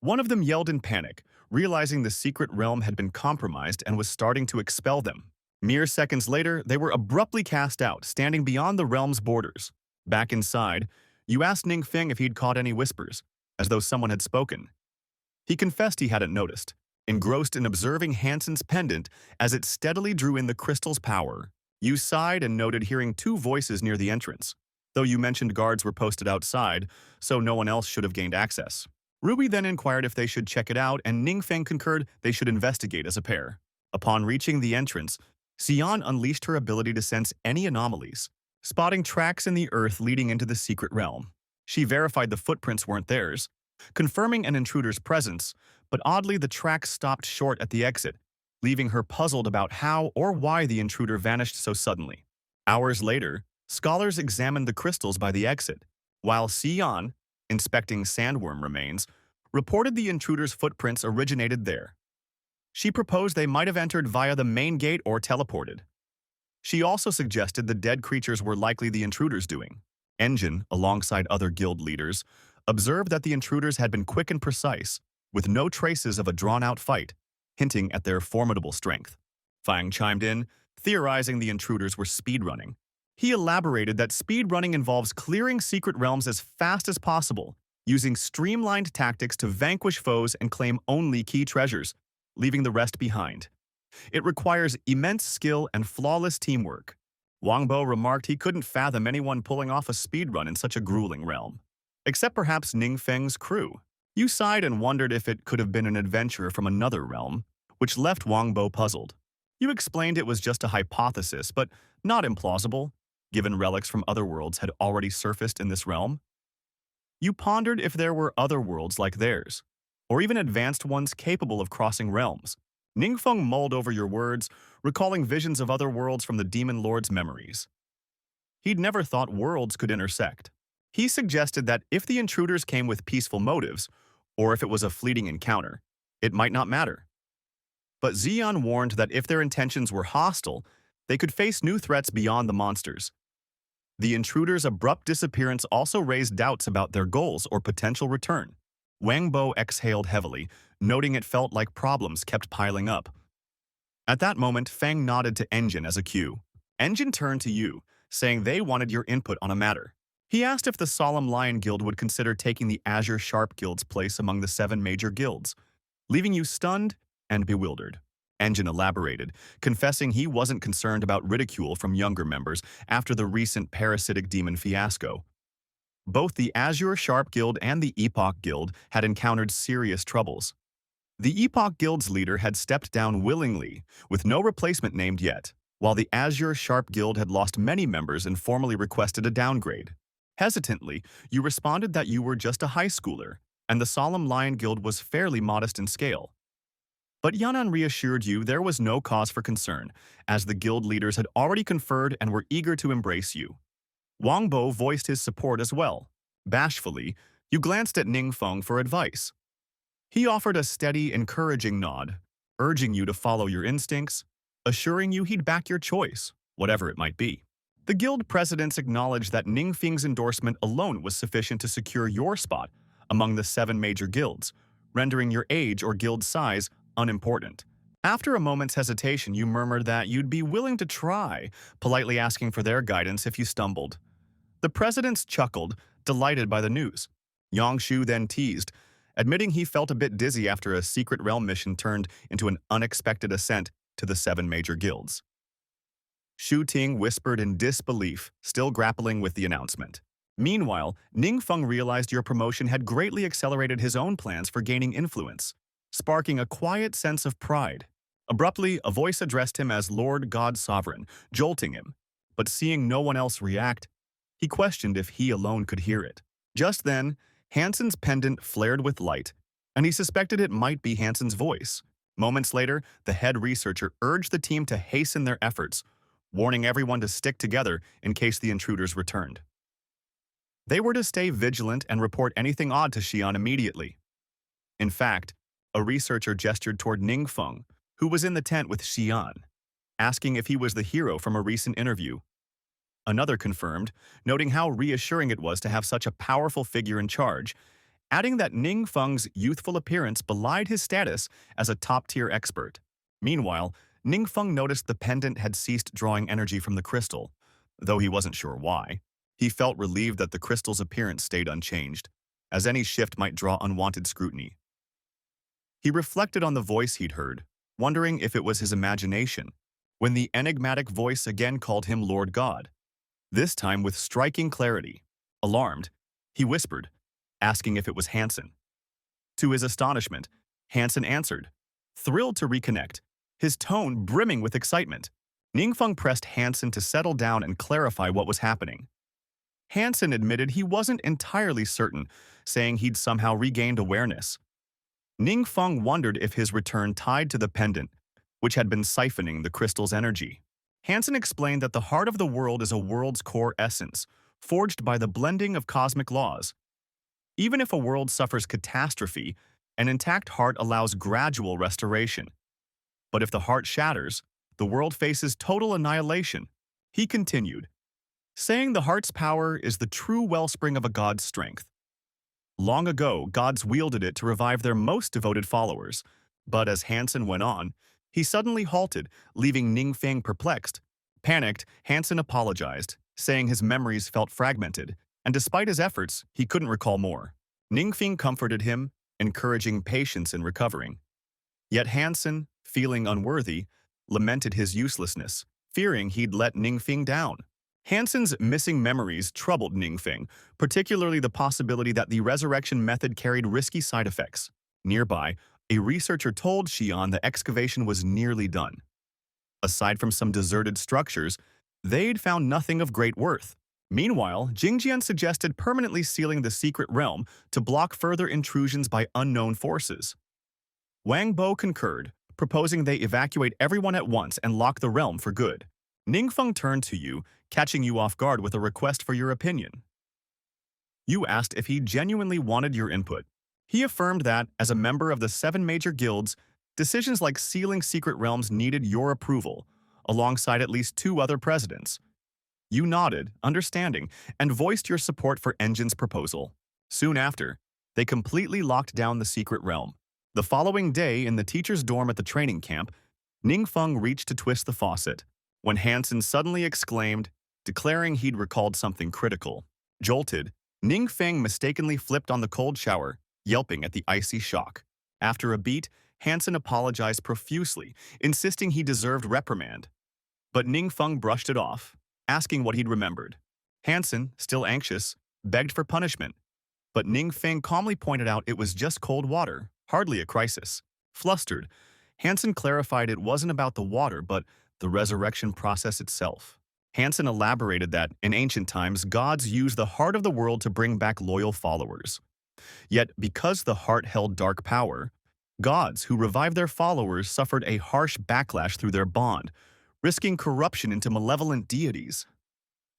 One of them yelled in panic, realizing the secret realm had been compromised and was starting to expel them. Mere seconds later, they were abruptly cast out, standing beyond the realm's borders. Back inside, Yu asked Ningfeng if he'd caught any whispers, as though someone had spoken. He confessed he hadn't noticed, engrossed in observing Hansen's pendant as it steadily drew in the crystal's power. You sighed and noted hearing two voices near the entrance, though you mentioned guards were posted outside, so no one else should have gained access. Ruby then inquired if they should check it out, and Ningfeng concurred they should investigate as a pair. Upon reaching the entrance, Xian unleashed her ability to sense any anomalies, spotting tracks in the earth leading into the secret realm. She verified the footprints weren't theirs, confirming an intruder's presence, but oddly the tracks stopped short at the exit, leaving her puzzled about how or why the intruder vanished so suddenly. Hours later, scholars examined the crystals by the exit, while Xian, inspecting sandworm remains, reported the intruder's footprints originated there. She proposed they might have entered via the main gate or teleported. She also suggested the dead creatures were likely the intruders' doing. Engine, alongside other guild leaders, observed that the intruders had been quick and precise, with no traces of a drawn-out fight, hinting at their formidable strength. Fang chimed in, theorizing the intruders were speedrunning. He elaborated that speedrunning involves clearing secret realms as fast as possible, using streamlined tactics to vanquish foes and claim only key treasures, leaving the rest behind. It requires immense skill and flawless teamwork. Wang Bo remarked he couldn't fathom anyone pulling off a speedrun in such a grueling realm. Except perhaps Ningfeng's crew. You sighed and wondered if it could have been an adventurer from another realm, which left Wang Bo puzzled. You explained it was just a hypothesis, but not implausible, given relics from other worlds had already surfaced in this realm. You pondered if there were other worlds like theirs, or even advanced ones capable of crossing realms. Ningfeng mulled over your words, recalling visions of other worlds from the Demon Lord's memories. He'd never thought worlds could intersect. He suggested that if the intruders came with peaceful motives, or if it was a fleeting encounter, it might not matter. But Xian warned that if their intentions were hostile, they could face new threats beyond the monsters. The intruders' abrupt disappearance also raised doubts about their goals or potential return. Wang Bo exhaled heavily, noting it felt like problems kept piling up. At that moment, Fang nodded to Engine as a cue. Engine turned to you, saying they wanted your input on a matter. He asked if the Solemn Lion Guild would consider taking the Azure Sharp Guild's place among the 7 major guilds, leaving you stunned and bewildered. Engine elaborated, confessing he wasn't concerned about ridicule from younger members after the recent parasitic demon fiasco. Both the Azure Sharp Guild and the Epoch Guild had encountered serious troubles. The Epoch Guild's leader had stepped down willingly, with no replacement named yet, while the Azure Sharp Guild had lost many members and formally requested a downgrade. Hesitantly, you responded that you were just a high schooler, and the Solemn Lion Guild was fairly modest in scale. But Yanan reassured you there was no cause for concern, as the guild leaders had already conferred and were eager to embrace you. Wang Bo voiced his support as well. Bashfully, you glanced at Ningfeng for advice. He offered a steady, encouraging nod, urging you to follow your instincts, assuring you he'd back your choice, whatever it might be. The guild presidents acknowledged that Ningfeng's endorsement alone was sufficient to secure your spot among the 7 major guilds, rendering your age or guild size unimportant. After a moment's hesitation, you murmured that you'd be willing to try, politely asking for their guidance if you stumbled. The presidents chuckled, delighted by the news. Yangshu then teased, admitting he felt a bit dizzy after a secret realm mission turned into an unexpected ascent to the 7 major guilds. Shu Ting whispered in disbelief, still grappling with the announcement. Meanwhile, Ningfeng realized your promotion had greatly accelerated his own plans for gaining influence, sparking a quiet sense of pride. Abruptly, a voice addressed him as Lord God Sovereign, jolting him. But seeing no one else react, he questioned if he alone could hear it. Just then, Hansen's pendant flared with light, and he suspected it might be Hansen's voice. Moments later, the head researcher urged the team to hasten their efforts, warning everyone to stick together in case the intruders returned. They were to stay vigilant and report anything odd to Xian immediately. In fact, a researcher gestured toward Ningfeng, who was in the tent with Xian, asking if he was the hero from a recent interview. Another confirmed, noting how reassuring it was to have such a powerful figure in charge, adding that Ningfeng's youthful appearance belied his status as a top-tier expert. Meanwhile, Ningfeng noticed the pendant had ceased drawing energy from the crystal, though he wasn't sure why. He felt relieved that the crystal's appearance stayed unchanged, as any shift might draw unwanted scrutiny. He reflected on the voice he'd heard, wondering if it was his imagination, when the enigmatic voice again called him Lord God, this time with striking clarity. Alarmed, he whispered, asking if it was Hansen. To his astonishment, Hansen answered, thrilled to reconnect, his tone brimming with excitement. Ningfeng pressed Hansen to settle down and clarify what was happening. Hansen admitted he wasn't entirely certain, saying he'd somehow regained awareness. Ningfeng wondered if his return tied to the pendant, which had been siphoning the crystal's energy. Hansen explained that the heart of the world is a world's core essence, forged by the blending of cosmic laws. Even if a world suffers catastrophe, an intact heart allows gradual restoration. But if the heart shatters, the world faces total annihilation. He continued, saying the heart's power is the true wellspring of a god's strength. Long ago, gods wielded it to revive their most devoted followers. But as Hansen went on, he suddenly halted, leaving Ningfeng perplexed. Panicked, Hansen apologized, saying his memories felt fragmented, and despite his efforts, he couldn't recall more. Ningfeng comforted him, encouraging patience in recovering. Yet Hansen, feeling unworthy, lamented his uselessness, fearing he'd let Ningfeng down. Hansen's missing memories troubled Ningfeng, particularly the possibility that the resurrection method carried risky side effects. Nearby, a researcher told Xian the excavation was nearly done. Aside from some deserted structures, they'd found nothing of great worth. Meanwhile, Jingjian suggested permanently sealing the secret realm to block further intrusions by unknown forces. Wang Bo concurred, proposing they evacuate everyone at once and lock the realm for good. Ningfeng turned to you, catching you off guard with a request for your opinion. You asked if he genuinely wanted your input. He affirmed that, as a member of the 7 major guilds, decisions like sealing secret realms needed your approval, alongside at least 2 other presidents. You nodded, understanding, and voiced your support for Engin's proposal. Soon after, they completely locked down the secret realm. The following day, in the teacher's dorm at the training camp, Ningfeng reached to twist the faucet, when Hansen suddenly exclaimed, declaring he'd recalled something critical. Jolted, Ningfeng mistakenly flipped on the cold shower, yelping at the icy shock. After a beat, Hansen apologized profusely, insisting he deserved reprimand. But Ningfeng brushed it off, asking what he'd remembered. Hansen, still anxious, begged for punishment, but Ningfeng calmly pointed out it was just cold water, hardly a crisis. Flustered, Hansen clarified it wasn't about the water but the resurrection process itself. Hansen elaborated that, in ancient times, gods used the heart of the world to bring back loyal followers. Yet, because the heart held dark power, gods who revived their followers suffered a harsh backlash through their bond, risking corruption into malevolent deities.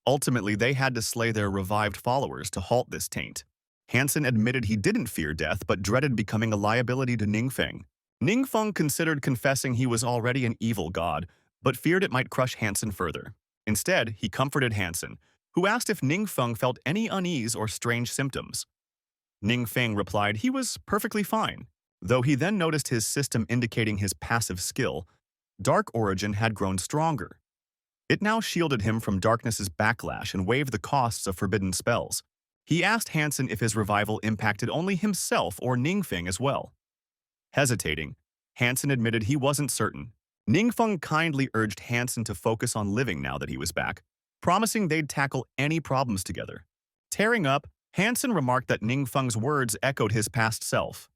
Ultimately, they had to slay their revived followers to halt this taint. Hansen admitted he didn't fear death but dreaded becoming a liability to Ningfeng. Ningfeng considered confessing he was already an evil god, but feared it might crush Hansen further. Instead, he comforted Hansen, who asked if Ningfeng felt any unease or strange symptoms. Ningfeng replied he was perfectly fine, though he then noticed his system indicating his passive skill, Dark Origin, had grown stronger. It now shielded him from darkness's backlash and waived the costs of forbidden spells. He asked Hansen if his revival impacted only himself or Ningfeng as well. Hesitating, Hansen admitted he wasn't certain. Ningfeng kindly urged Hansen to focus on living now that he was back, promising they'd tackle any problems together. Tearing up, Hansen remarked that Ningfeng's words echoed his past self.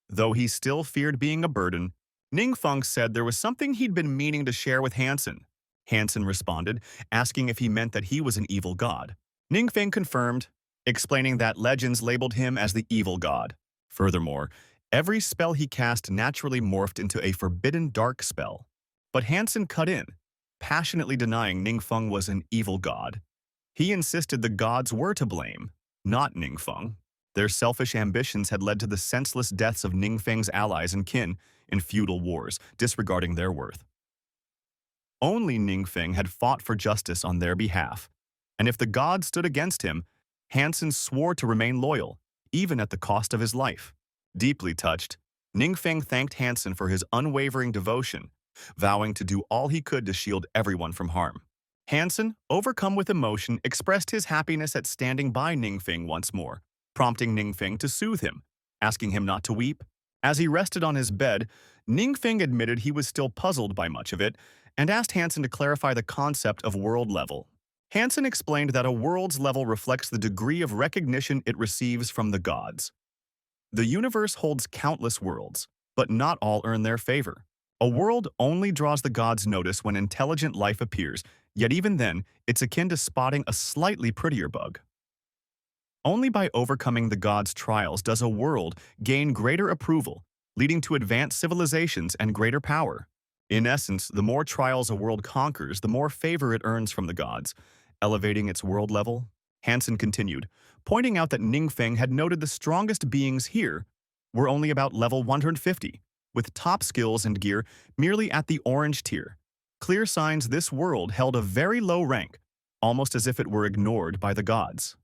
Though he still feared being a burden, Ningfeng said there was something he'd been meaning to share with Hansen. Hansen responded, asking if he meant that he was an evil god. Ningfeng confirmed, explaining that legends labeled him as the evil god. Furthermore, every spell he cast naturally morphed into a forbidden dark spell. But Hansen cut in, passionately denying Ningfeng was an evil god. He insisted the gods were to blame, not Ningfeng. Their selfish ambitions had led to the senseless deaths of Ningfeng's allies and kin in feudal wars, disregarding their worth. Only Ningfeng had fought for justice on their behalf, and if the gods stood against him, Hansen swore to remain loyal, even at the cost of his life. Deeply touched, Ningfeng thanked Hansen for his unwavering devotion, vowing to do all he could to shield everyone from harm. Hansen, overcome with emotion, expressed his happiness at standing by Ningfeng once more, prompting Ningfeng to soothe him, asking him not to weep. As he rested on his bed, Ningfeng admitted he was still puzzled by much of it and asked Hansen to clarify the concept of world level. Hansen explained that a world's level reflects the degree of recognition it receives from the gods. The universe holds countless worlds, but not all earn their favor. A world only draws the gods' notice when intelligent life appears, yet even then, it's akin to spotting a slightly prettier bug. Only by overcoming the gods' trials does a world gain greater approval, leading to advanced civilizations and greater power. In essence, the more trials a world conquers, the more favor it earns from the gods, elevating its world level. Hansen continued, pointing out that Ningfeng had noted the strongest beings here were only about level 150, with top skills and gear merely at the orange tier. Clear signs this world held a very low rank, almost as if it were ignored by the gods.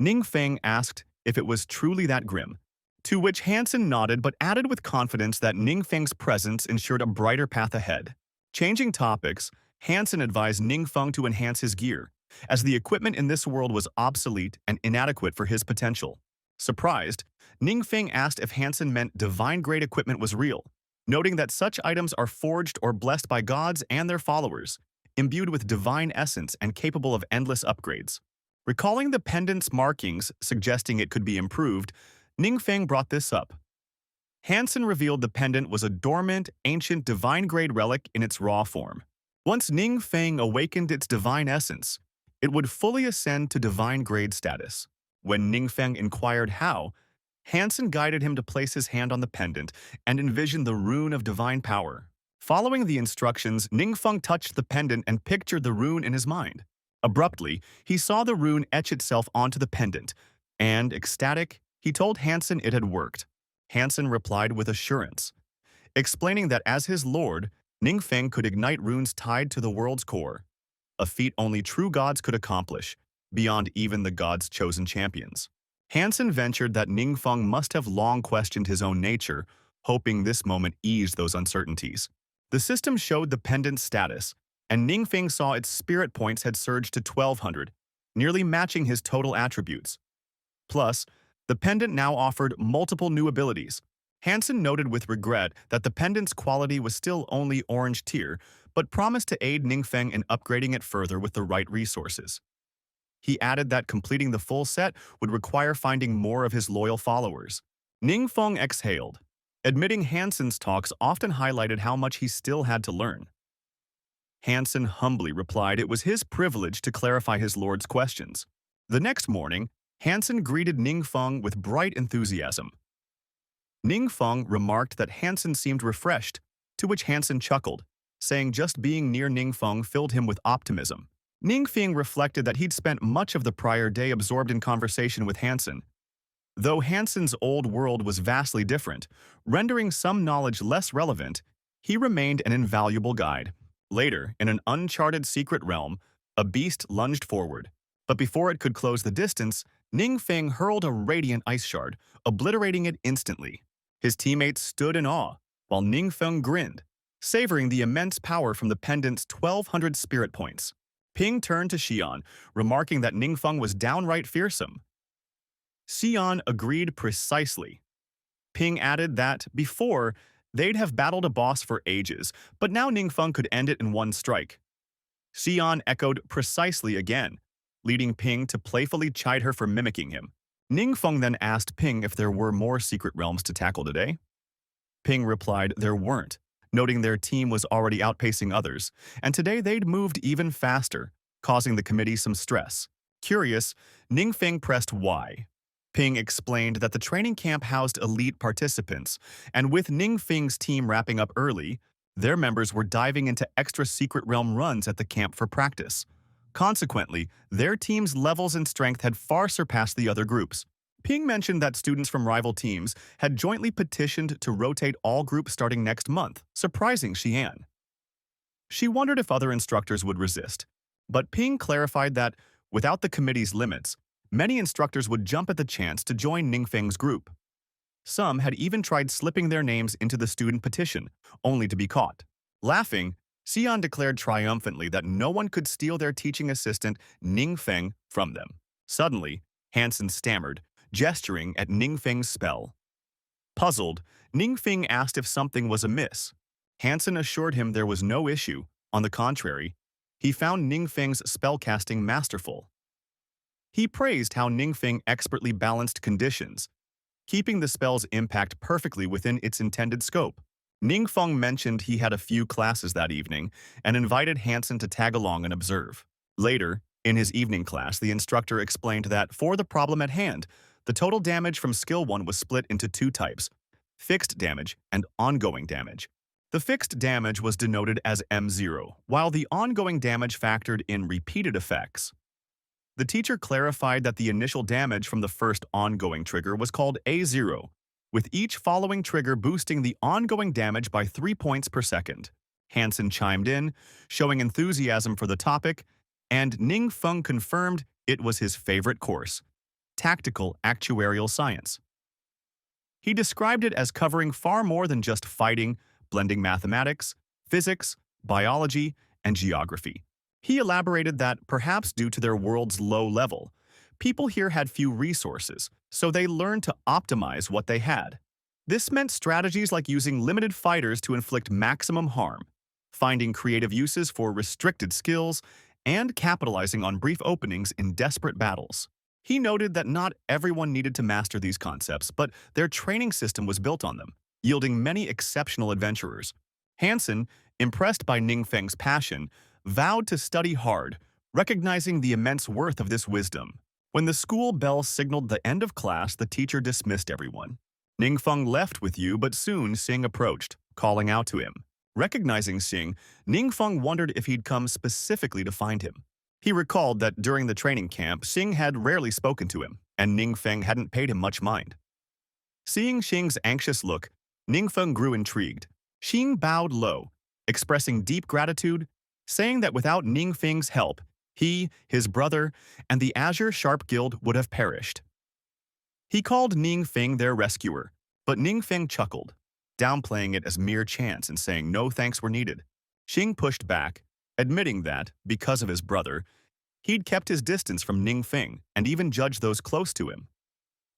Ningfeng asked if it was truly that grim, to which Hansen nodded but added with confidence that Ningfeng's presence ensured a brighter path ahead. Changing topics, Hansen advised Ningfeng to enhance his gear, as the equipment in this world was obsolete and inadequate for his potential. Surprised, Ningfeng asked if Hansen meant divine-grade equipment was real, noting that such items are forged or blessed by gods and their followers, imbued with divine essence and capable of endless upgrades. Recalling the pendant's markings suggesting it could be improved, Ningfeng brought this up. Hansen revealed the pendant was a dormant, ancient divine-grade relic in its raw form. Once Ningfeng awakened its divine essence, it would fully ascend to divine-grade status. When Ningfeng inquired how, Hansen guided him to place his hand on the pendant and envision the rune of divine power. Following the instructions, Ningfeng touched the pendant and pictured the rune in his mind. Abruptly, he saw the rune etch itself onto the pendant, and, ecstatic, he told Hansen it had worked. Hansen replied with assurance, explaining that as his lord, Ningfeng could ignite runes tied to the world's core, a feat only true gods could accomplish, beyond even the gods' chosen champions. Hansen ventured that Ningfeng must have long questioned his own nature, hoping this moment eased those uncertainties. The system showed the pendant's status, and Ningfeng saw its spirit points had surged to 1,200, nearly matching his total attributes. Plus, the pendant now offered multiple new abilities. Hansen noted with regret that the pendant's quality was still only orange tier, but promised to aid Ningfeng in upgrading it further with the right resources. He added that completing the full set would require finding more of his loyal followers. Ningfeng exhaled, admitting Hansen's talks often highlighted how much he still had to learn. Hansen humbly replied it was his privilege to clarify his lord's questions. The next morning, Hansen greeted Ningfeng with bright enthusiasm. Ningfeng remarked that Hansen seemed refreshed, to which Hansen chuckled, saying just being near Ningfeng filled him with optimism. Ningfeng reflected that he'd spent much of the prior day absorbed in conversation with Hansen. Though Hansen's old world was vastly different, rendering some knowledge less relevant, he remained an invaluable guide. Later, in an uncharted secret realm, a beast lunged forward. But before it could close the distance, Ningfeng hurled a radiant ice shard, obliterating it instantly. His teammates stood in awe, while Ningfeng grinned, savoring the immense power from the pendant's 1,200 spirit points. Ping turned to Xian, remarking that Ningfeng was downright fearsome. Xian agreed precisely. Ping added that, before, they'd have battled a boss for ages, but now Ningfeng could end it in one strike. Xian echoed precisely again, leading Ping to playfully chide her for mimicking him. Ningfeng then asked Ping if there were more secret realms to tackle today. Ping replied there weren't, noting their team was already outpacing others, and today they'd moved even faster, causing the committee some stress. Curious, Ningfeng pressed why. Ping explained that the training camp housed elite participants, and with Ningfeng's team wrapping up early, their members were diving into extra secret realm runs at the camp for practice. Consequently, their team's levels and strength had far surpassed the other groups. Ping mentioned that students from rival teams had jointly petitioned to rotate all groups starting next month, surprising Xian. She wondered if other instructors would resist, but Ping clarified that, without the committee's limits, many instructors would jump at the chance to join Ningfeng's group. Some had even tried slipping their names into the student petition, only to be caught. Laughing, Xian declared triumphantly that no one could steal their teaching assistant, Ningfeng, from them. Suddenly, Hansen stammered, gesturing at Ningfeng's spell. Puzzled, Ningfeng asked if something was amiss. Hansen assured him there was no issue. On the contrary, he found Ningfeng's spellcasting masterful. He praised how Ningfeng expertly balanced conditions, keeping the spell's impact perfectly within its intended scope. Ningfeng mentioned he had a few classes that evening and invited Hansen to tag along and observe. Later, in his evening class, the instructor explained that for the problem at hand, the total damage from Skill 1 was split into two types: fixed damage and ongoing damage. The fixed damage was denoted as M0, while the ongoing damage factored in repeated effects. The teacher clarified that the initial damage from the first ongoing trigger was called A0, with each following trigger boosting the ongoing damage by 3 points per second. Hansen chimed in, showing enthusiasm for the topic, and Ningfeng confirmed it was his favorite course: tactical actuarial science. He described it as covering far more than just fighting, blending mathematics, physics, biology, and geography. He elaborated that, perhaps due to their world's low level, people here had few resources, so they learned to optimize what they had. This meant strategies like using limited fighters to inflict maximum harm, finding creative uses for restricted skills, and capitalizing on brief openings in desperate battles. He noted that not everyone needed to master these concepts, but their training system was built on them, yielding many exceptional adventurers. Hansen, impressed by Ningfeng's passion, vowed to study hard, recognizing the immense worth of this wisdom. When the school bell signaled the end of class, the teacher dismissed everyone. Ningfeng left with you, but soon Xing approached, calling out to him. Recognizing Xing, Ningfeng wondered if he'd come specifically to find him. He recalled that during the training camp, Xing had rarely spoken to him, and Ningfeng hadn't paid him much mind. Seeing Xing's anxious look, Ningfeng grew intrigued. Xing bowed low, expressing deep gratitude, saying that without Ningfeng's help, he, his brother, and the Azure Sharp Guild would have perished. He called Ningfeng their rescuer, but Ningfeng chuckled, downplaying it as mere chance and saying no thanks were needed. Xing pushed back, admitting that, because of his brother, he'd kept his distance from Ningfeng and even judged those close to him.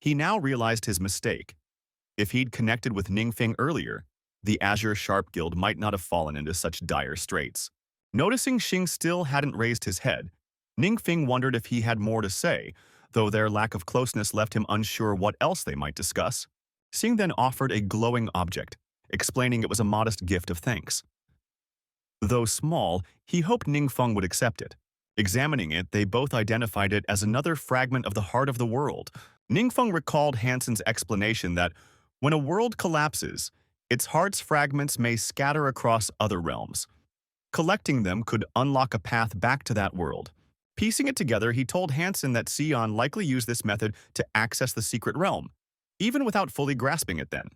He now realized his mistake. If he'd connected with Ningfeng earlier, the Azure Sharp Guild might not have fallen into such dire straits. Noticing Xing still hadn't raised his head, Ningfeng wondered if he had more to say, though their lack of closeness left him unsure what else they might discuss. Xing then offered a glowing object, explaining it was a modest gift of thanks. Though small, he hoped Ningfeng would accept it. Examining it, they both identified it as another fragment of the heart of the world. Ningfeng recalled Hansen's explanation that when a world collapses, its heart's fragments may scatter across other realms. Collecting them could unlock a path back to that world. Piecing it together, he told Hansen that Sion likely used this method to access the secret realm, even without fully grasping it then.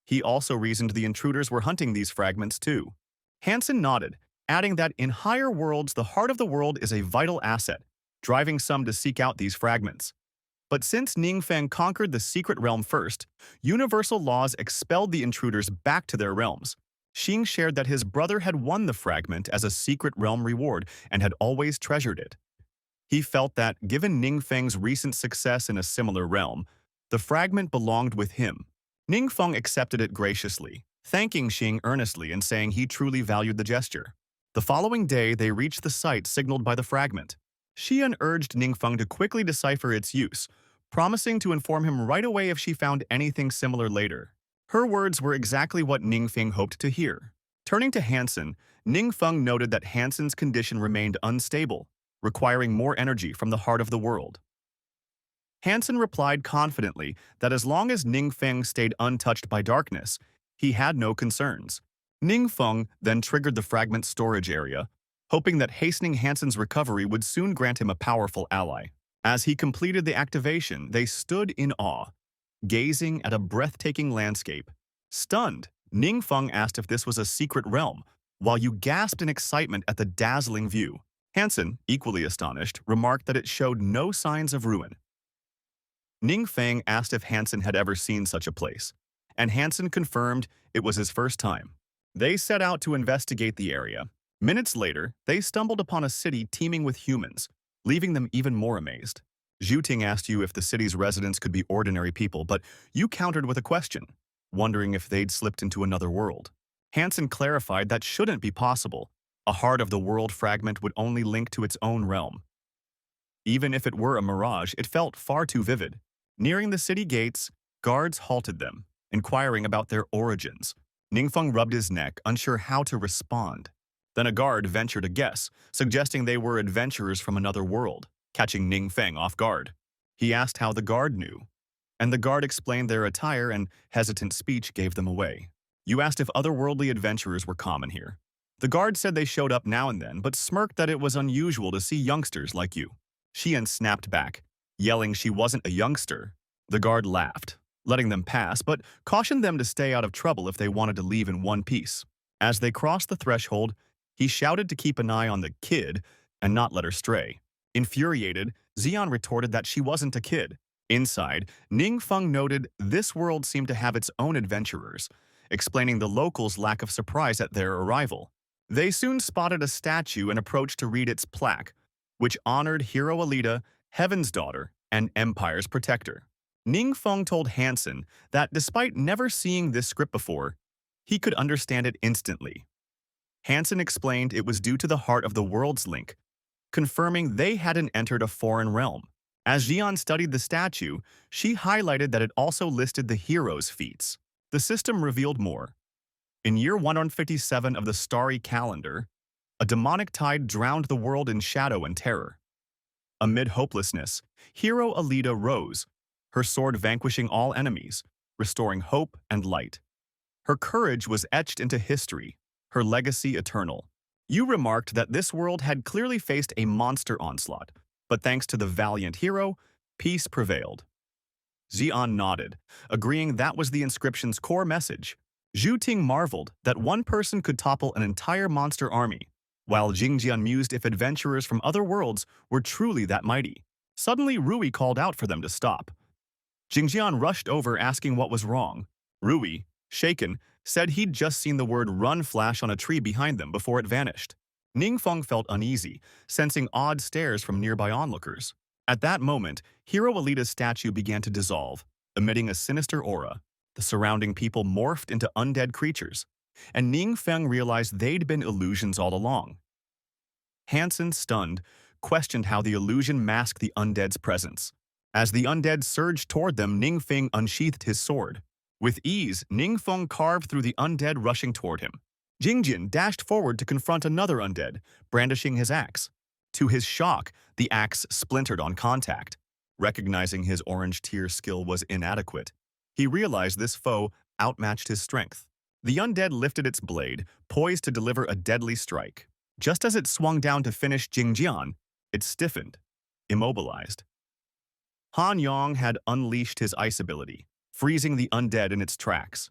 He also reasoned the intruders were hunting these fragments too. Hansen nodded, adding that in higher worlds, the heart of the world is a vital asset, driving some to seek out these fragments. But since Ningfeng conquered the secret realm first, universal laws expelled the intruders back to their realms. Xing shared that his brother had won the fragment as a secret realm reward and had always treasured it. He felt that, given Ningfeng's recent success in a similar realm, the fragment belonged with him. Ningfeng accepted it graciously, thanking Xing earnestly and saying he truly valued the gesture. The following day, they reached the site signaled by the fragment. Xian urged Ningfeng to quickly decipher its use, promising to inform him right away if she found anything similar later. Her words were exactly what Ningfeng hoped to hear. Turning to Hansen, Ningfeng noted that Hansen's condition remained unstable, requiring more energy from the heart of the world. Hansen replied confidently that as long as Ningfeng stayed untouched by darkness, he had no concerns. Ningfeng then triggered the fragment storage area, hoping that hastening Hansen's recovery would soon grant him a powerful ally. As he completed the activation, they stood in awe, gazing at a breathtaking landscape. Stunned, Ningfeng asked if this was a secret realm, while Yu gasped in excitement at the dazzling view. Hansen, equally astonished, remarked that it showed no signs of ruin. Ningfeng asked if Hansen had ever seen such a place, and Hansen confirmed it was his first time. They set out to investigate the area. Minutes later, they stumbled upon a city teeming with humans, leaving them even more amazed. Zhu Ting asked you if the city's residents could be ordinary people, but you countered with a question. wondering if they'd slipped into another world. Hansen clarified that shouldn't be possible. A heart of the world fragment would only link to its own realm. Even if it were a mirage, it felt far too vivid. Nearing the city gates, guards halted them, inquiring about their origins. Ningfeng rubbed his neck, unsure how to respond. Then a guard ventured a guess, suggesting they were adventurers from another world, catching Ningfeng off guard. He asked how the guard knew, and the guard explained their attire and hesitant speech gave them away. You asked if otherworldly adventurers were common here. The guard said they showed up now and then, but smirked that it was unusual to see youngsters like you. Xian snapped back, yelling she wasn't a youngster. The guard laughed, letting them pass, but cautioned them to stay out of trouble if they wanted to leave in one piece. As they crossed the threshold, he shouted to keep an eye on the kid and not let her stray. Infuriated, Xian retorted that she wasn't a kid. Inside, Ningfeng noted this world seemed to have its own adventurers, explaining the locals' lack of surprise at their arrival. They soon spotted a statue and approached to read its plaque, which honored Hero Alita, Heaven's Daughter, and Empire's Protector. Ningfeng told Hansen that despite never seeing this script before, he could understand it instantly. Hansen explained it was due to the heart of the world's link, confirming they hadn't entered a foreign realm. As Xian studied the statue, she highlighted that it also listed the hero's feats. The system revealed more. In year 157 of the starry calendar, a demonic tide drowned the world in shadow and terror. Amid hopelessness, Hero Alita rose, her sword vanquishing all enemies, restoring hope and light. Her courage was etched into history, her legacy eternal. You remarked that this world had clearly faced a monster onslaught, but thanks to the valiant hero, peace prevailed. Xian nodded, agreeing that was the inscription's core message. Zhu Ting marveled that one person could topple an entire monster army, while Jingjian mused if adventurers from other worlds were truly that mighty. Suddenly, Rui called out for them to stop. Jingjian rushed over asking what was wrong. Rui, shaken, said he'd just seen the word run flash on a tree behind them before it vanished. Ningfeng felt uneasy, sensing odd stares from nearby onlookers. At that moment, Hero Alita's statue began to dissolve, emitting a sinister aura. The surrounding people morphed into undead creatures, and Ningfeng realized they'd been illusions all along. Hansen, stunned, questioned how the illusion masked the undead's presence. As the undead surged toward them, Ningfeng unsheathed his sword. With ease, Ningfeng carved through the undead rushing toward him. Jingjian dashed forward to confront another undead, brandishing his axe. To his shock, the axe splintered on contact. Recognizing his orange tier skill was inadequate, he realized this foe outmatched his strength. The undead lifted its blade, poised to deliver a deadly strike. Just as it swung down to finish Jingjian, it stiffened, immobilized. Han Yong had unleashed his ice ability, freezing the undead in its tracks.